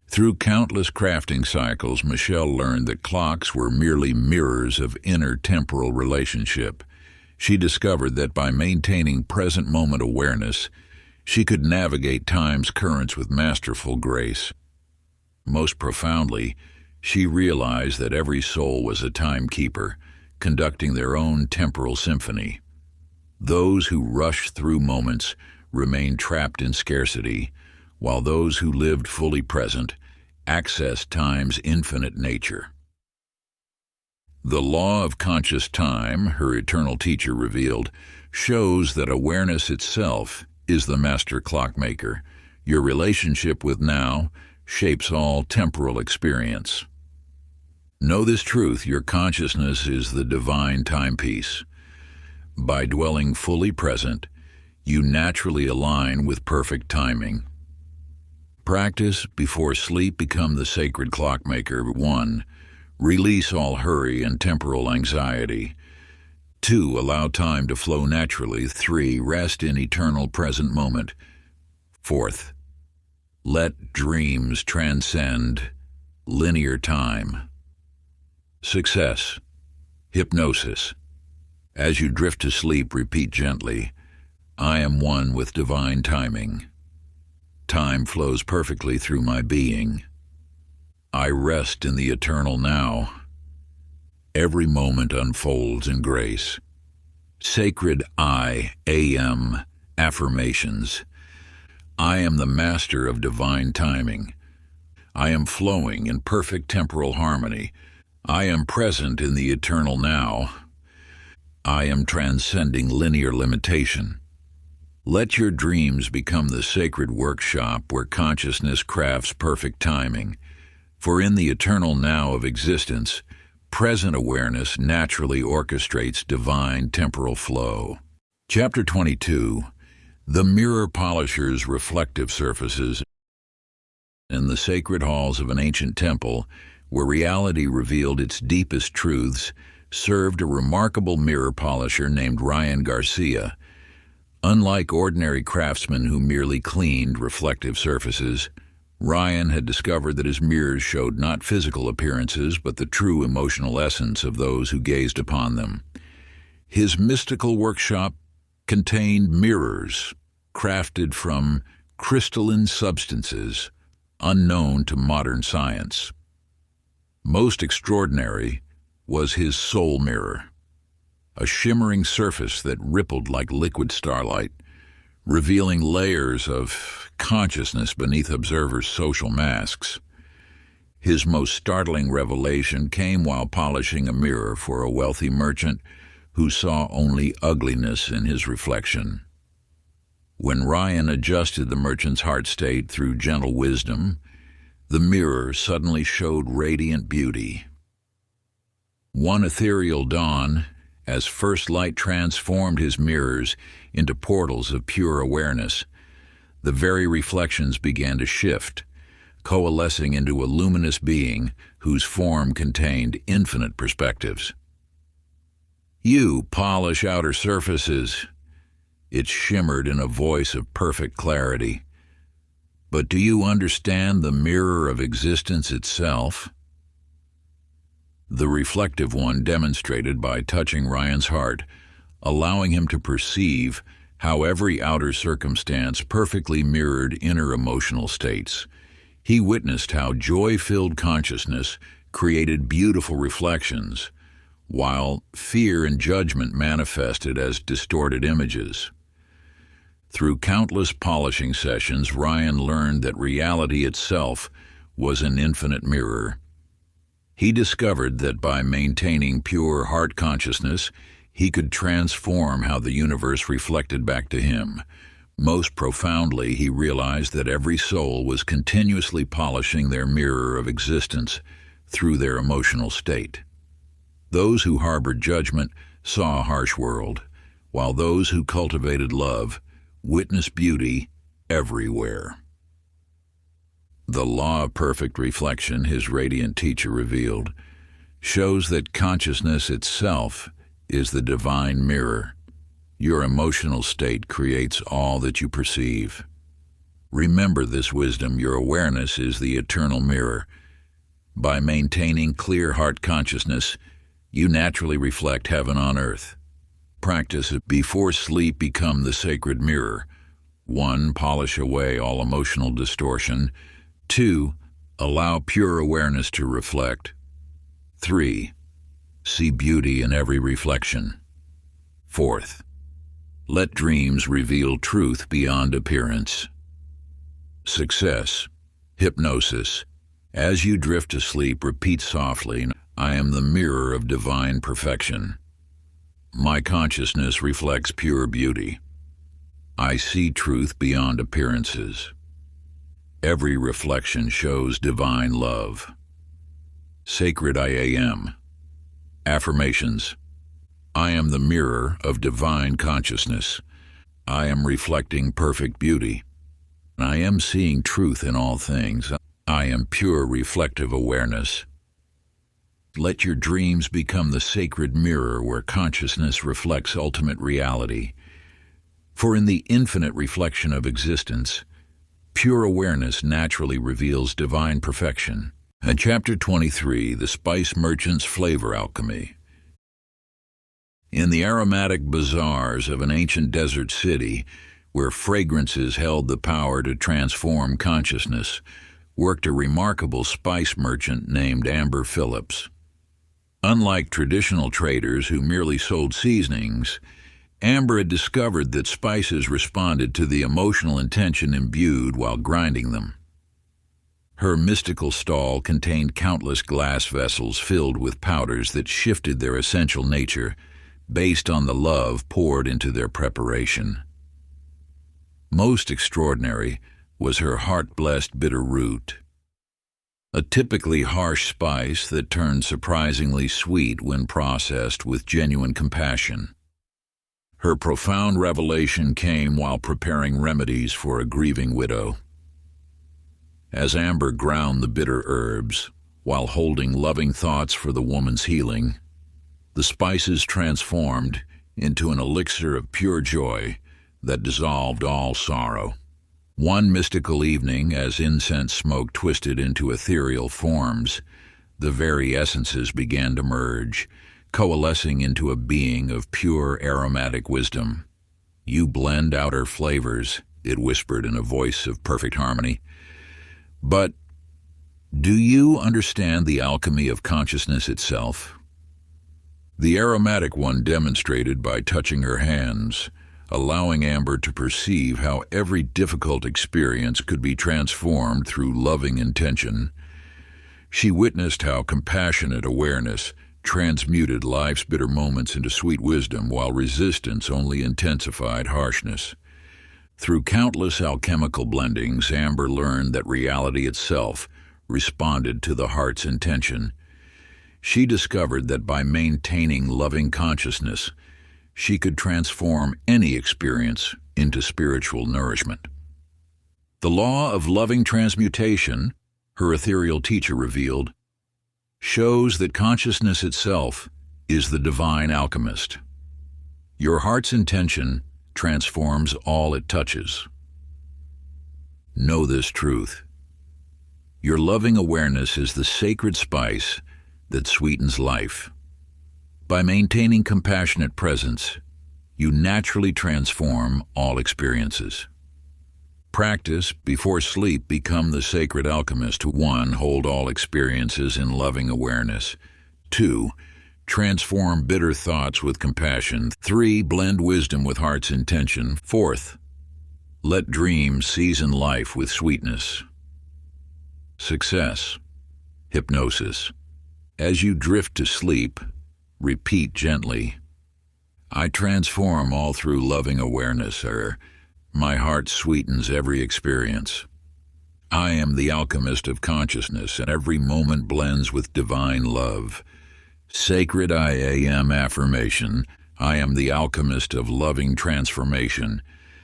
Through countless crafting cycles, Michelle learned that clocks were merely mirrors of inner temporal relationship. She discovered that by maintaining present moment awareness, she could navigate time's currents with masterful grace. Most profoundly, she realized that every soul was a timekeeper, conducting their own temporal symphony. Those who rushed through moments remained trapped in scarcity, while those who lived fully present accessed time's infinite nature. The law of conscious time, her eternal teacher revealed, shows that awareness itself is the master clockmaker. Your relationship with now shapes all temporal experience. Know this truth: your consciousness is the divine timepiece. By dwelling fully present, you naturally align with perfect timing. Practice before sleep become the sacred clockmaker. 1. Release all hurry and temporal anxiety. 2. Allow time to flow naturally. 3. Rest in eternal present moment. 4th. Let dreams transcend linear time. Success. Hypnosis. As you drift to sleep, repeat gently, I am one with divine timing. Time flows perfectly through my being. I rest in the eternal now. Every moment unfolds in grace. Sacred I AM affirmations. I am the master of divine timing. I am flowing in perfect temporal harmony. I am present in the eternal now. I am transcending linear limitation. Let your dreams become the sacred workshop where consciousness crafts perfect timing. For in the eternal now of existence, present awareness naturally orchestrates divine temporal flow. Chapter 22. The Mirror Polisher's Reflective Surfaces. In the sacred halls of an ancient temple, where reality revealed its deepest truths, served a remarkable mirror polisher named Ryan Garcia. Unlike ordinary craftsmen who merely cleaned reflective surfaces, Ryan had discovered that his mirrors showed not physical appearances but the true emotional essence of those who gazed upon them. His mystical workshop contained mirrors crafted from crystalline substances unknown to modern science. Most extraordinary was his soul mirror, a shimmering surface that rippled like liquid starlight, revealing layers of consciousness beneath observers' social masks. His most startling revelation came while polishing a mirror for a wealthy merchant who saw only ugliness in his reflection. When Ryan adjusted the merchant's heart state through gentle wisdom, the mirror suddenly showed radiant beauty. One ethereal dawn, as first light transformed his mirrors into portals of pure awareness, the very reflections began to shift, coalescing into a luminous being whose form contained infinite perspectives. You polish outer surfaces, it shimmered in a voice of perfect clarity. But do you understand the mirror of existence itself? The reflective one demonstrated by touching Ryan's heart, allowing him to perceive how every outer circumstance perfectly mirrored inner emotional states. He witnessed how joy-filled consciousness created beautiful reflections, while fear and judgment manifested as distorted images. Through countless polishing sessions, Ryan learned that reality itself was an infinite mirror. He discovered that by maintaining pure heart consciousness, he could transform how the universe reflected back to him. Most profoundly, he realized that every soul was continuously polishing their mirror of existence through their emotional state. Those who harbored judgment saw a harsh world, while those who cultivated love witnessed beauty everywhere. The law of perfect reflection, his radiant teacher revealed, shows that consciousness itself is the divine mirror. Your emotional state creates all that you perceive. Remember this wisdom: your awareness is the eternal mirror. By maintaining clear heart consciousness, you naturally reflect heaven on earth. Practice it before sleep. Become the sacred mirror. 1. Polish away all emotional distortion. 2. Allow pure awareness to reflect. 3. See beauty in every reflection. 4th. Let dreams reveal truth beyond appearance. Success. Hypnosis. As you drift to sleep, repeat softly, I am the mirror of divine perfection. My consciousness reflects pure beauty. I see truth beyond appearances. Every reflection shows divine love. Sacred I am. Affirmations. I am the mirror of divine consciousness. I am reflecting perfect beauty. I am seeing truth in all things. I am pure reflective awareness. Let your dreams become the sacred mirror where consciousness reflects ultimate reality. For in the infinite reflection of existence, pure awareness naturally reveals divine perfection. Chapter 23, The Spice Merchant's Flavor Alchemy. In the aromatic bazaars of an ancient desert city, where fragrances held the power to transform consciousness, worked a remarkable spice merchant named Amber Phillips. Unlike traditional traders who merely sold seasonings, Amber had discovered that spices responded to the emotional intention imbued while grinding them. Her mystical stall contained countless glass vessels filled with powders that shifted their essential nature based on the love poured into their preparation. Most extraordinary was her heart-blessed bitter root, a typically harsh spice that turned surprisingly sweet when processed with genuine compassion. Her profound revelation came while preparing remedies for a grieving widow. As Amber ground the bitter herbs, while holding loving thoughts for the woman's healing, the spices transformed into an elixir of pure joy that dissolved all sorrow. One mystical evening, as incense smoke twisted into ethereal forms, the very essences began to merge, coalescing into a being of pure aromatic wisdom. "You blend outer flavors," it whispered in a voice of perfect harmony. "But do you understand the alchemy of consciousness itself?" The aromatic one demonstrated by touching her hands, allowing Amber to perceive how every difficult experience could be transformed through loving intention. She witnessed how compassionate awareness transmuted life's bitter moments into sweet wisdom, while resistance only intensified harshness. Through countless alchemical blendings, Amber learned that reality itself responded to the heart's intention. She discovered that by maintaining loving consciousness, she could transform any experience into spiritual nourishment. The law of loving transmutation, her ethereal teacher revealed, shows that consciousness itself is the divine alchemist. Your heart's intention transforms all it touches. Know this truth. Your loving awareness is the sacred spice that sweetens life. By maintaining compassionate presence, you naturally transform all experiences. Practice before sleep. Become the sacred alchemist. 1. Hold all experiences in loving awareness. 2. Transform bitter thoughts with compassion. 3. Blend wisdom with heart's intention. 4th, let dreams season life with sweetness. Success. Hypnosis. As you drift to sleep, repeat gently, "I transform all through loving awareness," or "My heart sweetens every experience. I am the alchemist of consciousness, and every moment blends with divine love." Sacred I am affirmation. I am the alchemist of loving transformation.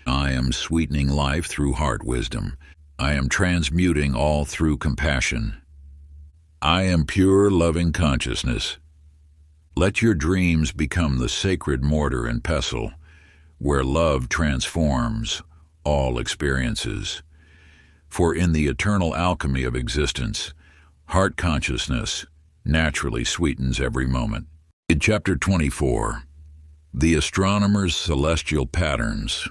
I am sweetening life through heart wisdom. I am transmuting all through compassion. I am pure loving consciousness. Let your dreams become the sacred mortar and pestle, where love transforms all experiences. For in the eternal alchemy of existence, heart consciousness naturally sweetens every moment. In Chapter 24, The Astronomer's Celestial Patterns.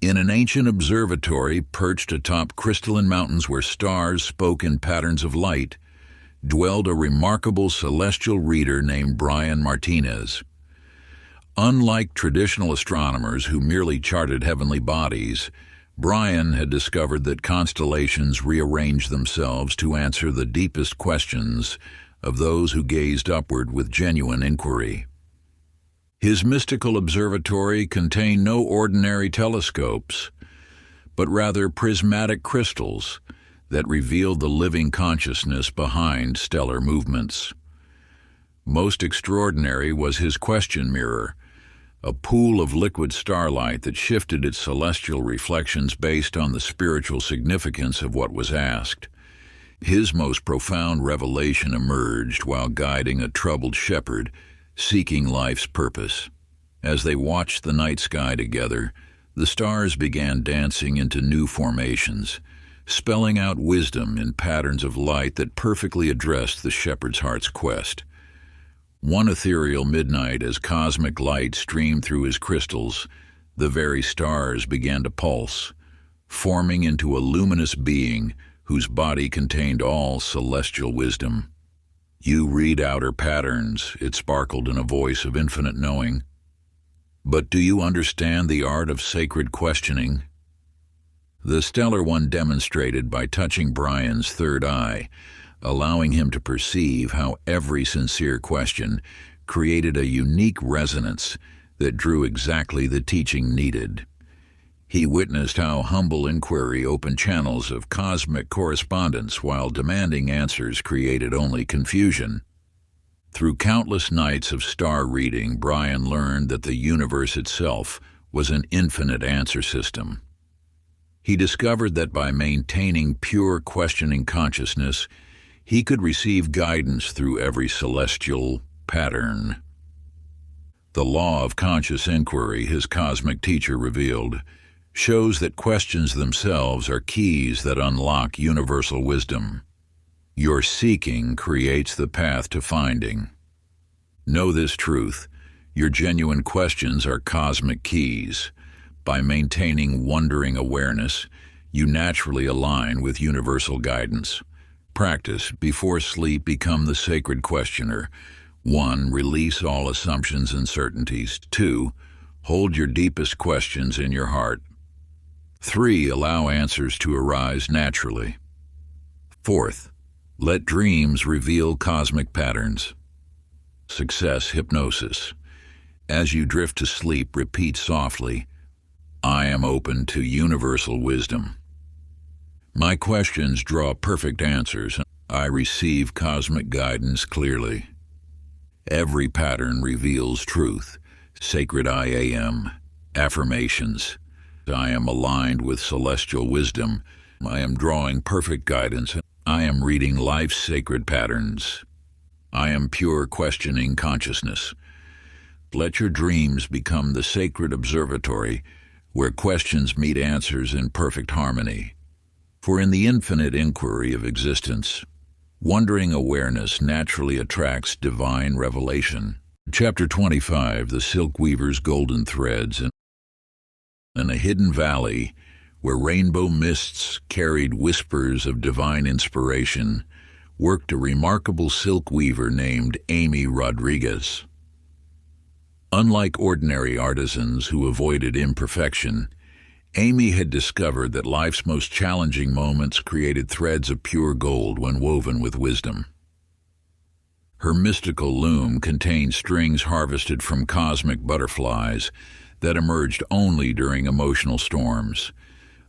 In an ancient observatory perched atop crystalline mountains where stars spoke in patterns of light, dwelled a remarkable celestial reader named Brian Martinez. Unlike traditional astronomers who merely charted heavenly bodies, Brian had discovered that constellations rearrange themselves to answer the deepest questions of those who gazed upward with genuine inquiry. His mystical observatory contained no ordinary telescopes, but rather prismatic crystals that revealed the living consciousness behind stellar movements. Most extraordinary was his question mirror, a pool of liquid starlight that shifted its celestial reflections based on the spiritual significance of what was asked. His most profound revelation emerged while guiding a troubled shepherd seeking life's purpose. As they watched the night sky together, the stars began dancing into new formations, spelling out wisdom in patterns of light that perfectly addressed the shepherd's heart's quest. One ethereal midnight, as cosmic light streamed through his crystals, the very stars began to pulse, forming into a luminous being whose body contained all celestial wisdom. "You read outer patterns," it sparkled in a voice of infinite knowing. "But do you understand the art of sacred questioning?" The Stellar One demonstrated by touching Brian's third eye, allowing him to perceive how every sincere question created a unique resonance that drew exactly the teaching needed. He witnessed how humble inquiry opened channels of cosmic correspondence while demanding answers created only confusion. Through countless nights of star reading, Brian learned that the universe itself was an infinite answer system. He discovered that by maintaining pure questioning consciousness, he could receive guidance through every celestial pattern. The law of conscious inquiry, his cosmic teacher revealed, shows that questions themselves are keys that unlock universal wisdom. Your seeking creates the path to finding. Know this truth: your genuine questions are cosmic keys. By maintaining wondering awareness, you naturally align with universal guidance. Practice. Before sleep, become the sacred questioner. 1. Release all assumptions and certainties. 2. Hold your deepest questions in your heart. 3. Allow answers to arise naturally. 4th, let dreams reveal cosmic patterns. Success. Hypnosis. As you drift to sleep, repeat softly, "I am open to universal wisdom. My questions draw perfect answers. I receive cosmic guidance clearly. Every pattern reveals truth." Sacred I AM. Affirmations. I am aligned with celestial wisdom. I am drawing perfect guidance. I am reading life's sacred patterns. I am pure questioning consciousness. Let your dreams become the sacred observatory where questions meet answers in perfect harmony. For in the infinite inquiry of existence, wondering awareness naturally attracts divine revelation. Chapter 25, The Silk Weaver's Golden Threads. In a hidden valley, where rainbow mists carried whispers of divine inspiration, worked a remarkable silk weaver named Amy Rodriguez. Unlike ordinary artisans who avoided imperfection, Amy had discovered that life's most challenging moments created threads of pure gold when woven with wisdom. Her mystical loom contained strings harvested from cosmic butterflies that emerged only during emotional storms.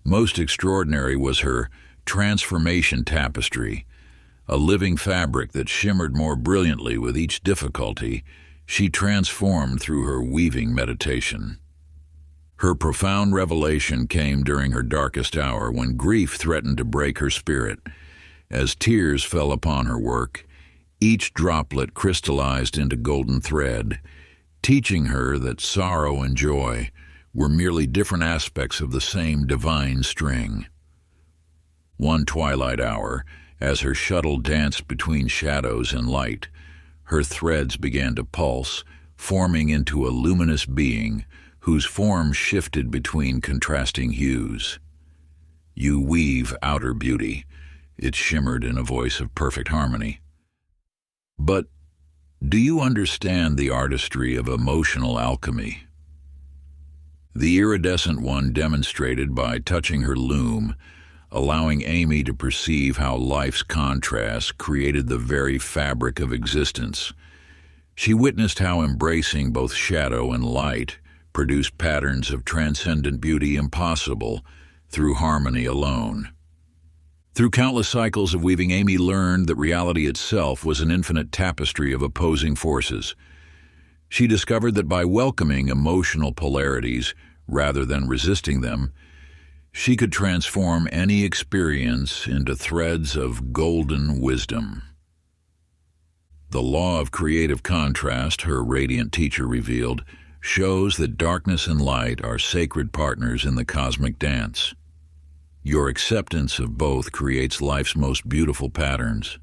Most extraordinary was her transformation tapestry, a living fabric that shimmered more brilliantly with each difficulty she transformed through her weaving meditation. Her profound revelation came during her darkest hour when grief threatened to break her spirit. As tears fell upon her work, each droplet crystallized into golden thread, teaching her that sorrow and joy were merely different aspects of the same divine string. One twilight hour, as her shuttle danced between shadows and light, her threads began to pulse, forming into a luminous being whose form shifted between contrasting hues. "You weave outer beauty," it shimmered in a voice of perfect harmony. "But do you understand the artistry of emotional alchemy?" The iridescent one demonstrated by touching her loom, allowing Amy to perceive how life's contrasts created the very fabric of existence. She witnessed how embracing both shadow and light produced patterns of transcendent beauty impossible through harmony alone. Through countless cycles of weaving, Amy learned that reality itself was an infinite tapestry of opposing forces. She discovered that by welcoming emotional polarities rather than resisting them, she could transform any experience into threads of golden wisdom. The law of creative contrast, her radiant teacher revealed, shows that darkness and light are sacred partners in the cosmic dance. Your acceptance of both creates life's most beautiful patterns.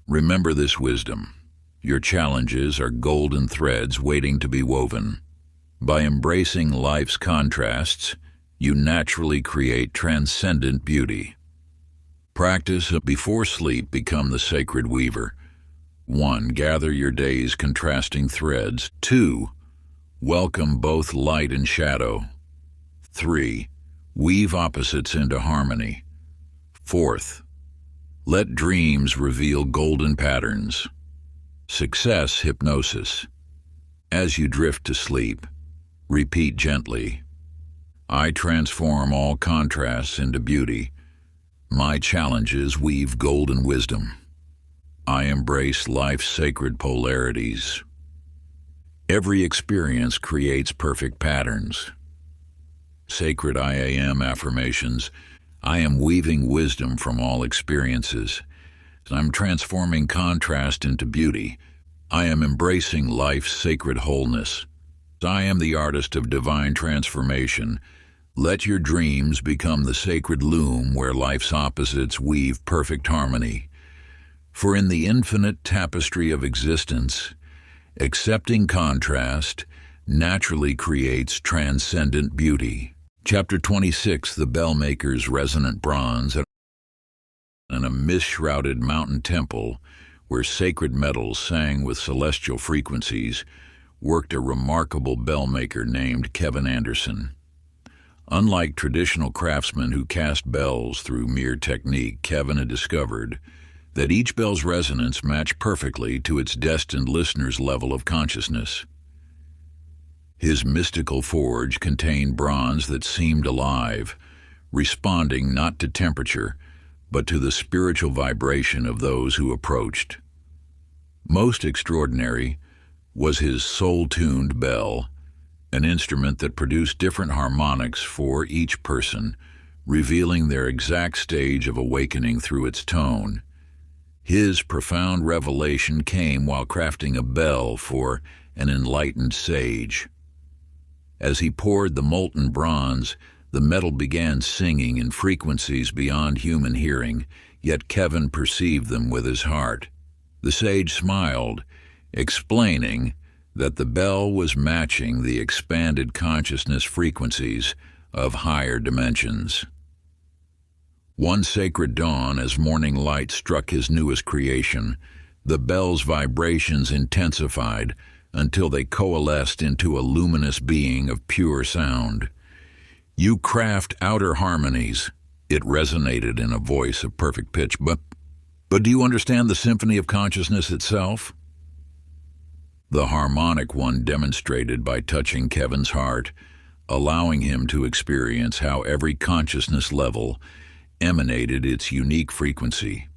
Remember this wisdom. Your challenges are golden threads waiting to be woven. By embracing life's contrasts, you naturally create transcendent beauty. Practice before sleep. Become the sacred weaver. 1. Gather your day's contrasting threads. 2. Welcome both light and shadow. 3. Weave opposites into harmony. 4th, let dreams reveal golden patterns. Success hypnosis. As you drift to sleep, repeat gently, I transform all contrasts into beauty. My challenges weave golden wisdom. I embrace life's sacred polarities. Every experience creates perfect patterns. Sacred I am affirmations. I am weaving wisdom from all experiences. I'm transforming contrast into beauty. I am embracing life's sacred wholeness. I am the artist of divine transformation. Let your dreams become the sacred loom where life's opposites weave perfect harmony. For in the infinite tapestry of existence, accepting contrast naturally creates transcendent beauty. Chapter 26, The Bellmaker's Resonant Bronze. In a mist-shrouded mountain temple where sacred metals sang with celestial frequencies, worked a remarkable bellmaker named Kevin Anderson. Unlike traditional craftsmen who cast bells through mere technique, Kevin had discovered that each bell's resonance matched perfectly to its destined listener's level of consciousness. His mystical forge contained bronze that seemed alive, responding not to temperature, but to the spiritual vibration of those who approached. Most extraordinary was his soul-tuned bell, an instrument that produced different harmonics for each person, revealing their exact stage of awakening through its tone. His profound revelation came while crafting a bell for an enlightened sage. As he poured the molten bronze, the metal began singing in frequencies beyond human hearing, yet Kevin perceived them with his heart. The sage smiled, explaining that the bell was matching the expanded consciousness frequencies of higher dimensions. One sacred dawn, as morning light struck his newest creation, the bell's vibrations intensified until they coalesced into a luminous being of pure sound. You craft outer harmonies, it resonated in a voice of perfect pitch, but do you understand the symphony of consciousness itself? The harmonic one demonstrated by touching Kevin's heart, allowing him to experience how every consciousness level emanated its unique frequency.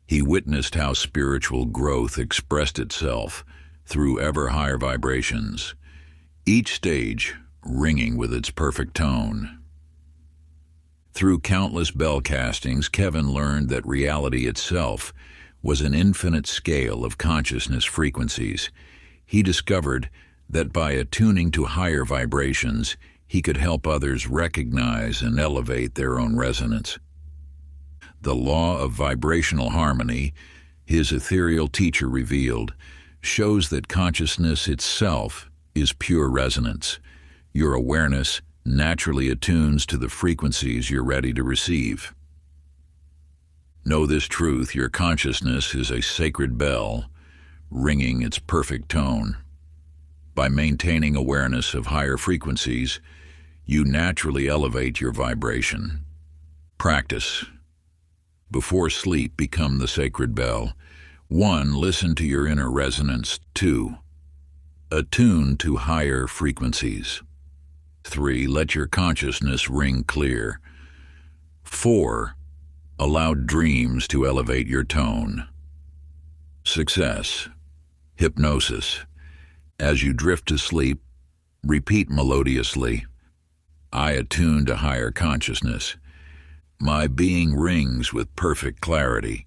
He witnessed how spiritual growth expressed itself through ever higher vibrations, each stage ringing with its perfect tone. Through countless bell castings, Kevin learned that reality itself was an infinite scale of consciousness frequencies. He discovered that by attuning to higher vibrations, he could help others recognize and elevate their own resonance. The law of vibrational harmony, his ethereal teacher revealed, shows that consciousness itself is pure resonance. Your awareness naturally attunes to the frequencies you're ready to receive. Know this truth: your consciousness is a sacred bell, ringing its perfect tone. By maintaining awareness of higher frequencies, you naturally elevate your vibration. Practice. Before sleep, become the sacred bell. 1. Listen to your inner resonance. 2. Attune to higher frequencies. 3. Let your consciousness ring clear. 4. Allow dreams to elevate your tone. Success. Hypnosis. As you drift to sleep, repeat melodiously, I attune to higher consciousness. My being rings with perfect clarity.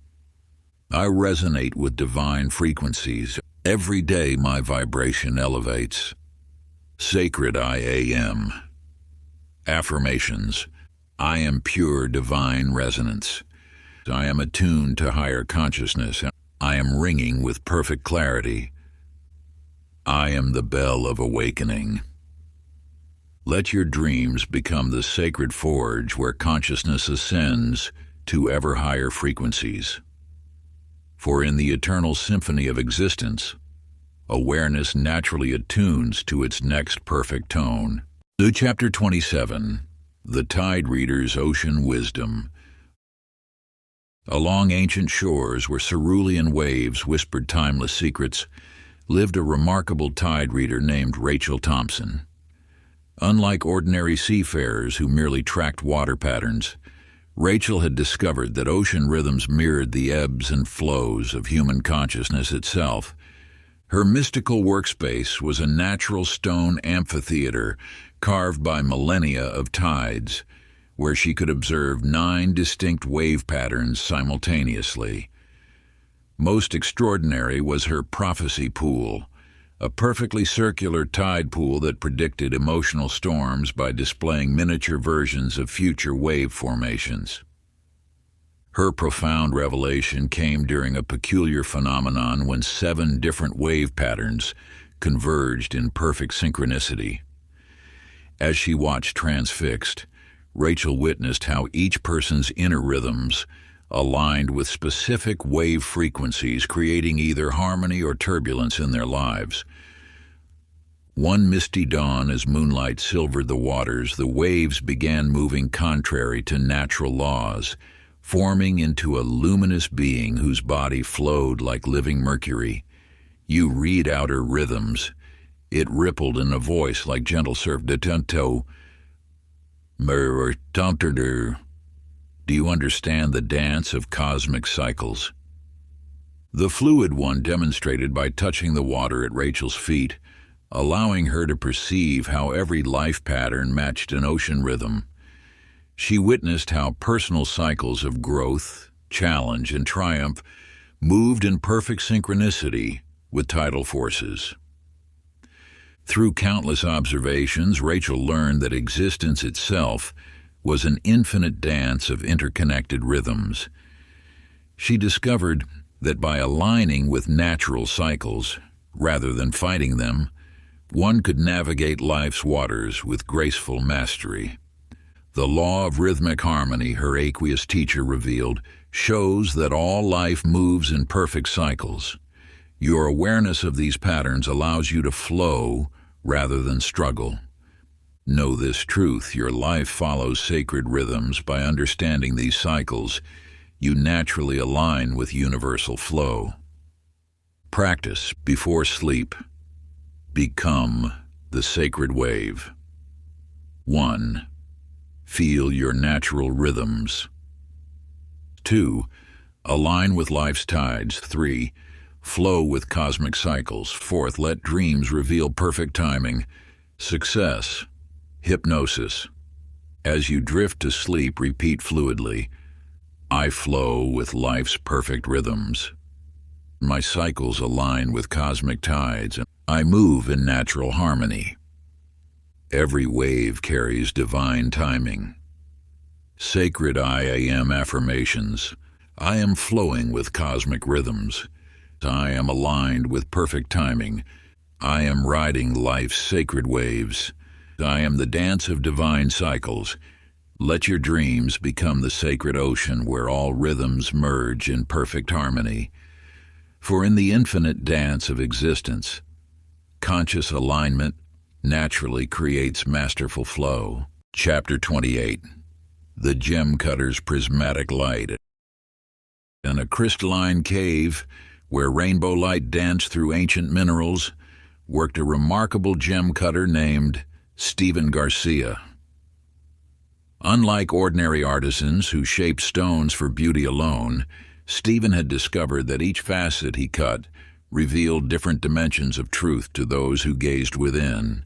I resonate with divine frequencies. Every day my vibration elevates. Sacred I am. Affirmations. I am pure divine resonance. I am attuned to higher consciousness. I am ringing with perfect clarity. I am the bell of awakening. Let your dreams become the sacred forge where consciousness ascends to ever higher frequencies. For in the eternal symphony of existence, awareness naturally attunes to its next perfect tone. Chapter 27. The Tide Reader's Ocean Wisdom. Along ancient shores where cerulean waves whispered timeless secrets, lived a remarkable tide reader named Rachel Thompson. Unlike ordinary seafarers who merely tracked water patterns, Rachel had discovered that ocean rhythms mirrored the ebbs and flows of human consciousness itself. Her mystical workspace was a natural stone amphitheater carved by millennia of tides, where she could observe 9 distinct wave patterns simultaneously. Most extraordinary was her prophecy pool, a perfectly circular tide pool that predicted emotional storms by displaying miniature versions of future wave formations. Her profound revelation came during a peculiar phenomenon when 7 different wave patterns converged in perfect synchronicity. As she watched transfixed, Rachel witnessed how each person's inner rhythms aligned with specific wave frequencies, creating either harmony or turbulence in their lives. One misty dawn, as moonlight silvered the waters, the waves began moving contrary to natural laws, forming into a luminous being whose body flowed like living mercury. You read out her rhythms. It rippled in a voice like gentle surf. Do you understand the dance of cosmic cycles? The fluid one demonstrated by touching the water at Rachel's feet, allowing her to perceive how every life pattern matched an ocean rhythm. She witnessed how personal cycles of growth, challenge, and triumph moved in perfect synchronicity with tidal forces. Through countless observations, Rachel learned that existence itself was an infinite dance of interconnected rhythms. She discovered that by aligning with natural cycles, rather than fighting them, one could navigate life's waters with graceful mastery. The law of rhythmic harmony, her aqueous teacher revealed, shows that all life moves in perfect cycles. Your awareness of these patterns allows you to flow rather than struggle. Know this truth: your life follows sacred rhythms. By understanding these cycles, you naturally align with universal flow. Practice before sleep. Become the sacred wave. 1. Feel your natural rhythms. 2. Align with life's tides. 3. Flow with cosmic cycles. 4. Let dreams reveal perfect timing. Success. Hypnosis. As you drift to sleep, repeat fluidly, I flow with life's perfect rhythms. My cycles align with cosmic tides, and I move in natural harmony. Every wave carries divine timing. Sacred I am affirmations. I am flowing with cosmic rhythms. I am aligned with perfect timing. I am riding life's sacred waves. I am the dance of divine cycles. Let your dreams become the sacred ocean where all rhythms merge in perfect harmony. For in the infinite dance of existence, Conscious alignment naturally creates masterful flow. Chapter 28. The Gem Cutter's Prismatic Light. In a crystalline cave where rainbow light danced through ancient minerals, worked a remarkable gem cutter named Stephen Garcia. Unlike ordinary artisans who shape stones for beauty alone, Stephen had discovered that each facet he cut revealed different dimensions of truth to those who gazed within.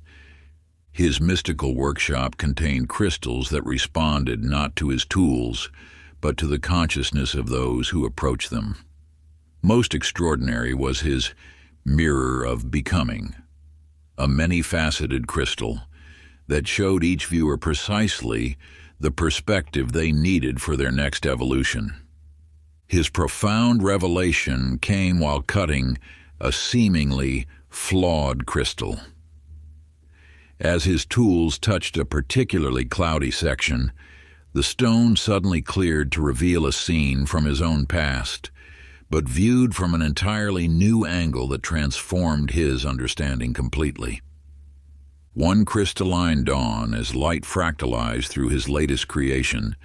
His mystical workshop contained crystals that responded not to his tools, but to the consciousness of those who approached them. Most extraordinary was his Mirror of Becoming, a many-faceted crystal that showed each viewer precisely the perspective they needed for their next evolution. His profound revelation came while cutting a seemingly flawed crystal. As his tools touched a particularly cloudy section, the stone suddenly cleared to reveal a scene from his own past, but viewed from an entirely new angle that transformed his understanding completely. One crystalline dawn, as light fractalized through his latest creation,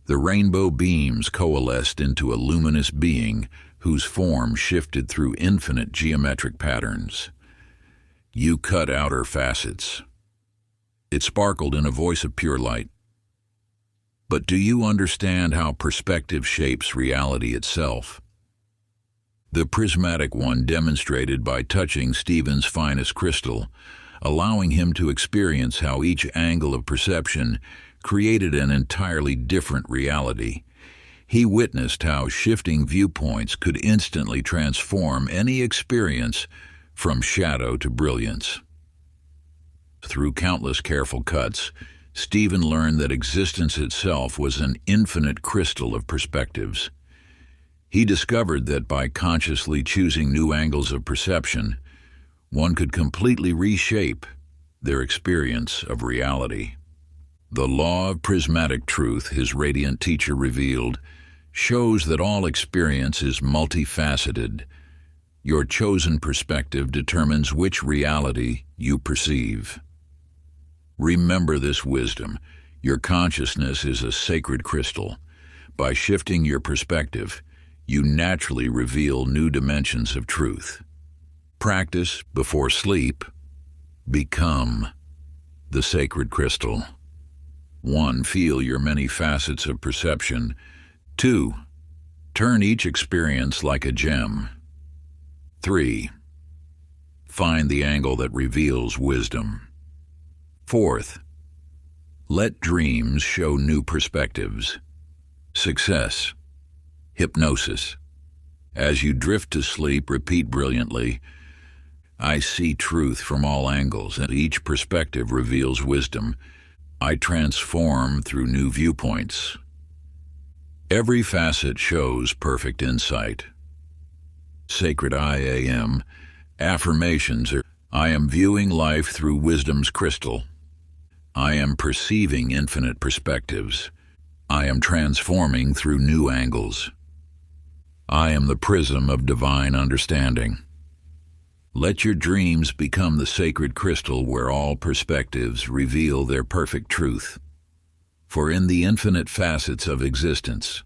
the rainbow beams coalesced into a luminous being whose form shifted through infinite geometric patterns. "You cut outer facets." It sparkled in a voice of pure light. "But do you understand how perspective shapes reality itself?" The prismatic one demonstrated by touching Stephen's finest crystal, allowing him to experience how each angle of perception created an entirely different reality. He witnessed how shifting viewpoints could instantly transform any experience from shadow to brilliance. Through countless careful cuts, Stephen learned that existence itself was an infinite crystal of perspectives. He discovered that by consciously choosing new angles of perception, one could completely reshape their experience of reality. The law of prismatic truth, his radiant teacher revealed, shows that all experience is multifaceted. Your chosen perspective determines which reality you perceive. Remember this wisdom. Your consciousness is a sacred crystal. By shifting your perspective, you naturally reveal new dimensions of truth. Practice before sleep. Become the sacred crystal. 1. Feel your many facets of perception. 2. Turn each experience like a gem. 3. Find the angle that reveals wisdom. 4th, let dreams show new perspectives. Success. Hypnosis. As you drift to sleep, repeat brilliantly, "I see truth from all angles, and each perspective reveals wisdom. I transform through new viewpoints." Every facet shows perfect insight. Sacred I AM. Affirmations are, "I am viewing life through wisdom's crystal. I am perceiving infinite perspectives. I am transforming through new angles. I am the prism of divine understanding." Let your dreams become the sacred crystal where all perspectives reveal their perfect truth. For in the infinite facets of existence,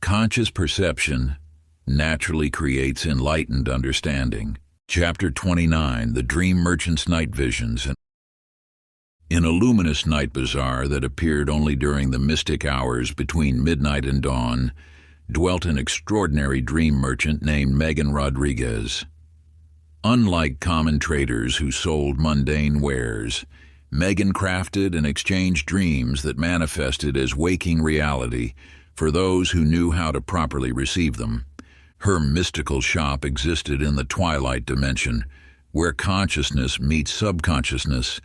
conscious perception naturally creates enlightened understanding. Chapter 29. The Dream Merchant's Night Visions. In a luminous night bazaar that appeared only during the mystic hours between midnight and dawn, dwelt an extraordinary dream merchant named Megan Rodriguez. Unlike common traders who sold mundane wares, Megan crafted and exchanged dreams that manifested as waking reality for those who knew how to properly receive them. Her mystical shop existed in the twilight dimension, where consciousness meets subconsciousness,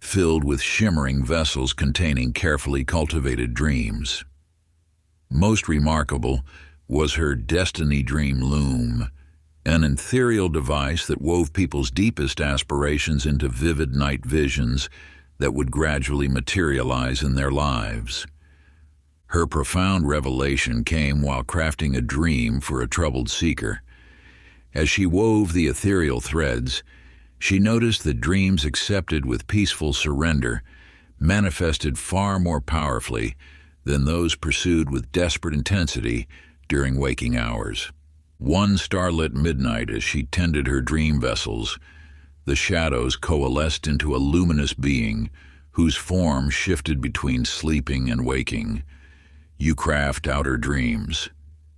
filled with shimmering vessels containing carefully cultivated dreams. Most remarkable was her Destiny Dream Loom, an ethereal device that wove people's deepest aspirations into vivid night visions that would gradually materialize in their lives. Her profound revelation came while crafting a dream for a troubled seeker. As she wove the ethereal threads, She noticed that dreams accepted with peaceful surrender manifested far more powerfully than those pursued with desperate intensity during waking hours. One starlit midnight, as she tended her dream vessels, the shadows coalesced into a luminous being whose form shifted between sleeping and waking. "You craft outer dreams,"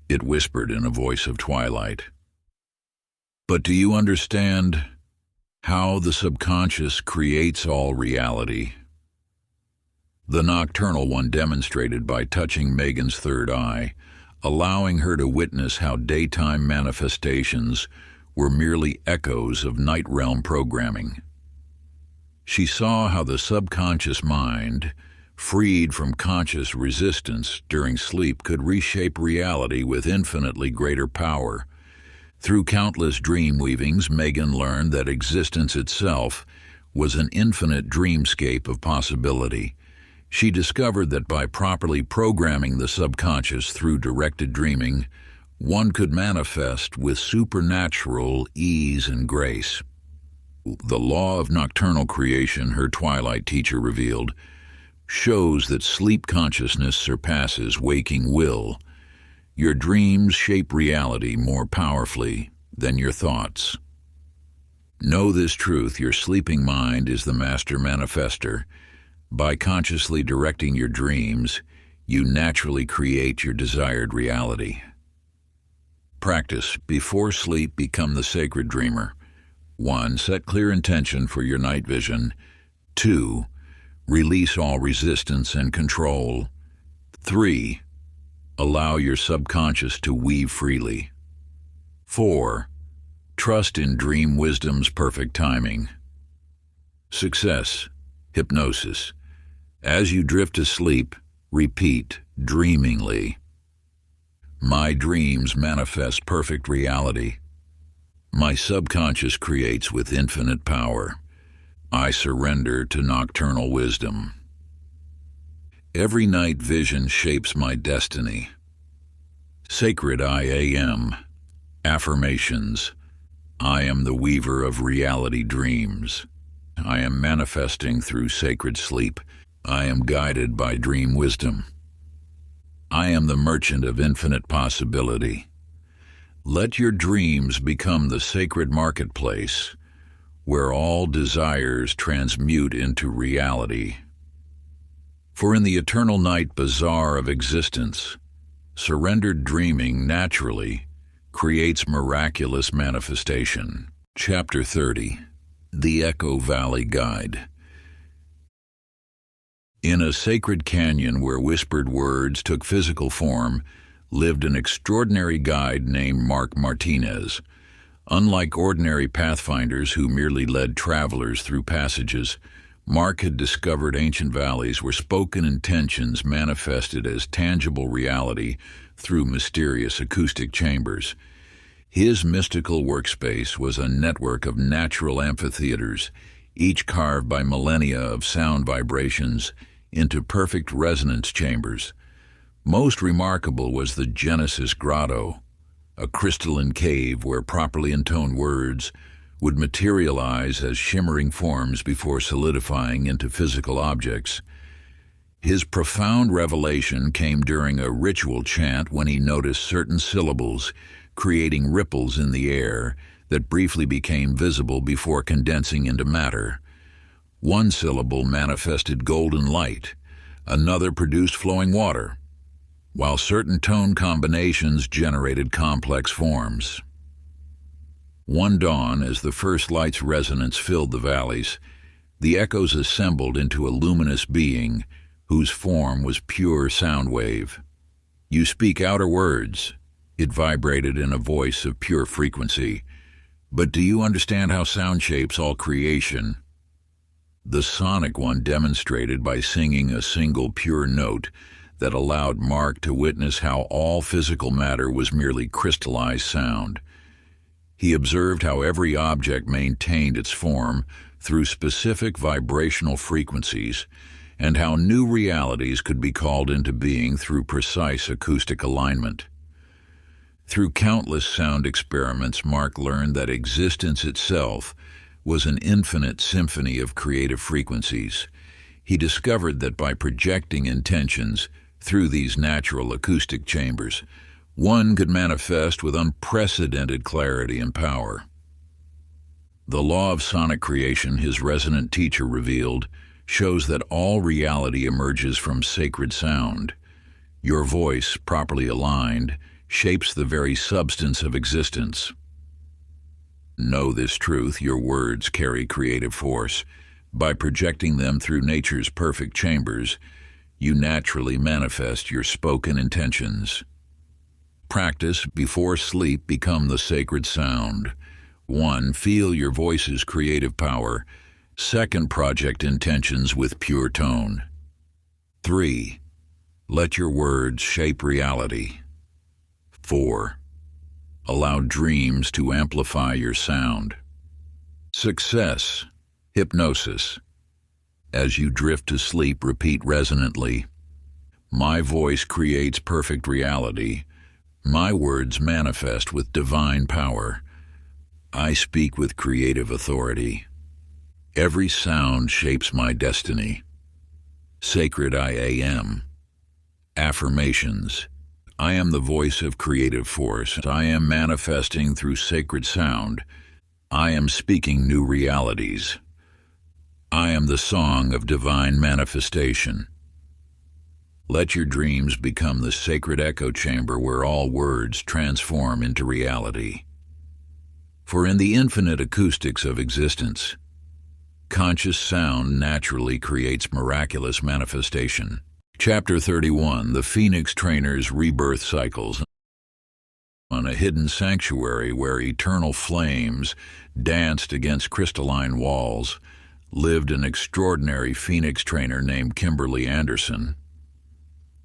it whispered in a voice of twilight. "But do you understand how the subconscious creates all reality?" The nocturnal one demonstrated by touching Megan's third eye, allowing her to witness how daytime manifestations were merely echoes of night realm programming. She saw how the subconscious mind, freed from conscious resistance during sleep, could reshape reality with infinitely greater power. Through countless dream weavings, Megan learned that existence itself was an infinite dreamscape of possibility. She discovered that by properly programming the subconscious through directed dreaming, one could manifest with supernatural ease and grace. The law of nocturnal creation, her twilight teacher revealed, shows that sleep consciousness surpasses waking will. Your dreams shape reality more powerfully than your thoughts. Know this truth: your sleeping mind is the master manifester. By consciously directing your dreams, you naturally create your desired reality. Practice. Before sleep, become the sacred dreamer. 1. Set clear intention for your night vision. 2. Release all resistance and control. 3. Allow your subconscious to weave freely. 4. Trust in dream wisdom's perfect timing. Success. Hypnosis. As you drift to sleep, repeat dreamingly: "My dreams manifest perfect reality. My subconscious creates with infinite power. I surrender to nocturnal wisdom. Every night vision shapes my destiny." Sacred I Am. Affirmations. I am the weaver of reality dreams. I am manifesting through sacred sleep. I am guided by dream wisdom. I am the merchant of infinite possibility. Let your dreams become the sacred marketplace where all desires transmute into reality. For in the eternal night bazaar of existence, surrendered dreaming naturally creates miraculous manifestation. Chapter 30. The Echo Valley Guide. In a sacred canyon where whispered words took physical form, lived an extraordinary guide named Mark Martinez. Unlike ordinary pathfinders who merely led travelers through passages, Mark had discovered ancient valleys where spoken intentions manifested as tangible reality through mysterious acoustic chambers. His mystical workspace was a network of natural amphitheaters, each carved by millennia of sound vibrations into perfect resonance chambers. Most remarkable was the Genesis Grotto, a crystalline cave where properly intoned words would materialize as shimmering forms before solidifying into physical objects. His profound revelation came during a ritual chant when he noticed certain syllables creating ripples in the air that briefly became visible before condensing into matter. One syllable manifested golden light, another produced flowing water, while certain tone combinations generated complex forms. One dawn, as the first light's resonance filled the valleys, the echoes assembled into a luminous being whose form was pure sound wave. "You speak outer words," it vibrated in a voice of pure frequency. "But do you understand how sound shapes all creation?" The sonic one demonstrated by singing a single pure note that allowed Mark to witness how all physical matter was merely crystallized sound. He observed how every object maintained its form through specific vibrational frequencies, and how new realities could be called into being through precise acoustic alignment. Through countless sound experiments, Mark learned that existence itself was an infinite symphony of creative frequencies. He discovered that by projecting intentions through these natural acoustic chambers, one could manifest with unprecedented clarity and power. The law of sonic creation, his resonant teacher revealed, shows that all reality emerges from sacred sound. Your voice, properly aligned, shapes the very substance of existence. Know this truth: your words carry creative force. By projecting them through nature's perfect chambers, you naturally manifest your spoken intentions. Practice before sleep. Become the sacred sound. 1. Feel your voice's creative power. 2. Project intentions with pure tone. 3. Let your words shape reality. 4. Allow dreams to amplify your sound. Success. Hypnosis. As you drift to sleep, repeat resonantly: my voice creates perfect reality. My words manifest with divine power. I speak with creative authority. Every sound shapes my destiny. Sacred I am. Affirmations. I am the voice of creative force. I am manifesting through sacred sound. I am speaking new realities. I am the song of divine manifestation. Let your dreams become the sacred echo chamber where all words transform into reality. For in the infinite acoustics of existence, conscious sound naturally creates miraculous manifestation. Chapter 31: The Phoenix Trainer's Rebirth Cycles. On a hidden sanctuary where eternal flames danced against crystalline walls, lived an extraordinary phoenix trainer named Kimberly Anderson.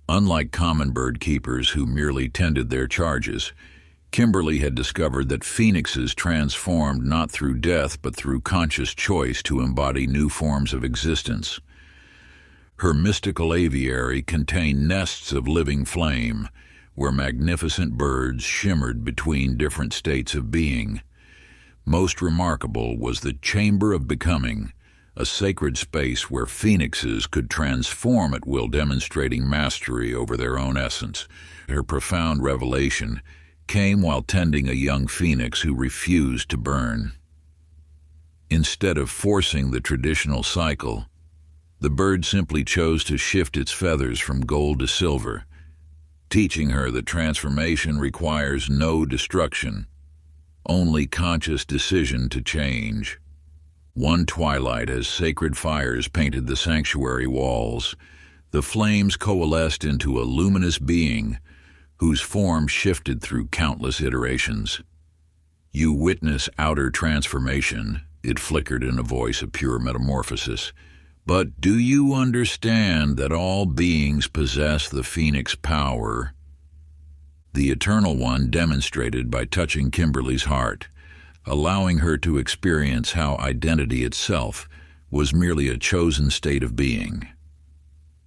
Unlike common bird keepers who merely tended their charges, Kimberly had discovered that phoenixes transformed not through death but through conscious choice to embody new forms of existence. Her mystical aviary contained nests of living flame, where magnificent birds shimmered between different states of being. Most remarkable was the Chamber of Becoming, a sacred space where phoenixes could transform at will, demonstrating mastery over their own essence. Her profound revelation came while tending a young phoenix who refused to burn. Instead of forcing the traditional cycle, the bird simply chose to shift its feathers from gold to silver, teaching her that transformation requires no destruction, only conscious decision to change. One twilight, as sacred fires painted the sanctuary walls, the flames coalesced into a luminous being whose form shifted through countless iterations. You witness outer transformation, it flickered in a voice of pure metamorphosis. But do you understand that all beings possess the phoenix power? The Eternal One demonstrated by touching Kimberly's heart, allowing her to experience how identity itself was merely a chosen state of being.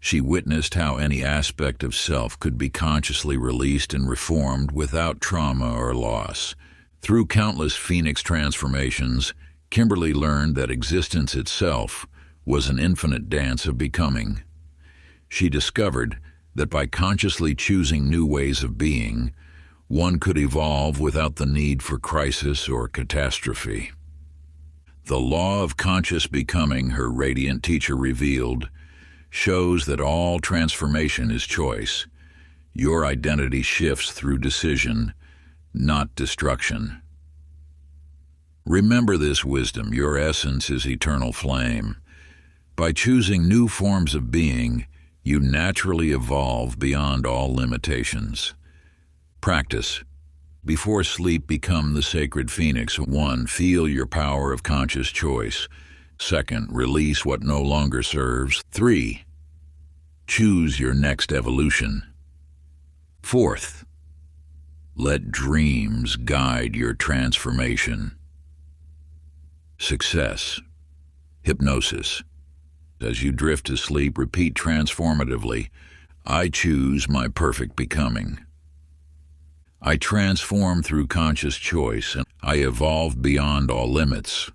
She witnessed how any aspect of self could be consciously released and reformed without trauma or loss. Through countless phoenix transformations, Kimberly learned that existence itself was an infinite dance of becoming. She discovered that by consciously choosing new ways of being, one could evolve without the need for crisis or catastrophe. The law of conscious becoming, her radiant teacher revealed, shows that all transformation is choice. Your identity shifts through decision, not destruction. Remember this wisdom: your essence is eternal flame. By choosing new forms of being, you naturally evolve beyond all limitations. Practice. Before sleep, become the sacred phoenix. 1. Feel your power of conscious choice. 2. Release what no longer serves. 3. Choose your next evolution. 4th. Let dreams guide your transformation. Success. Hypnosis. As you drift to sleep, repeat transformatively: I choose my perfect becoming. I transform through conscious choice, and I evolve beyond all limits.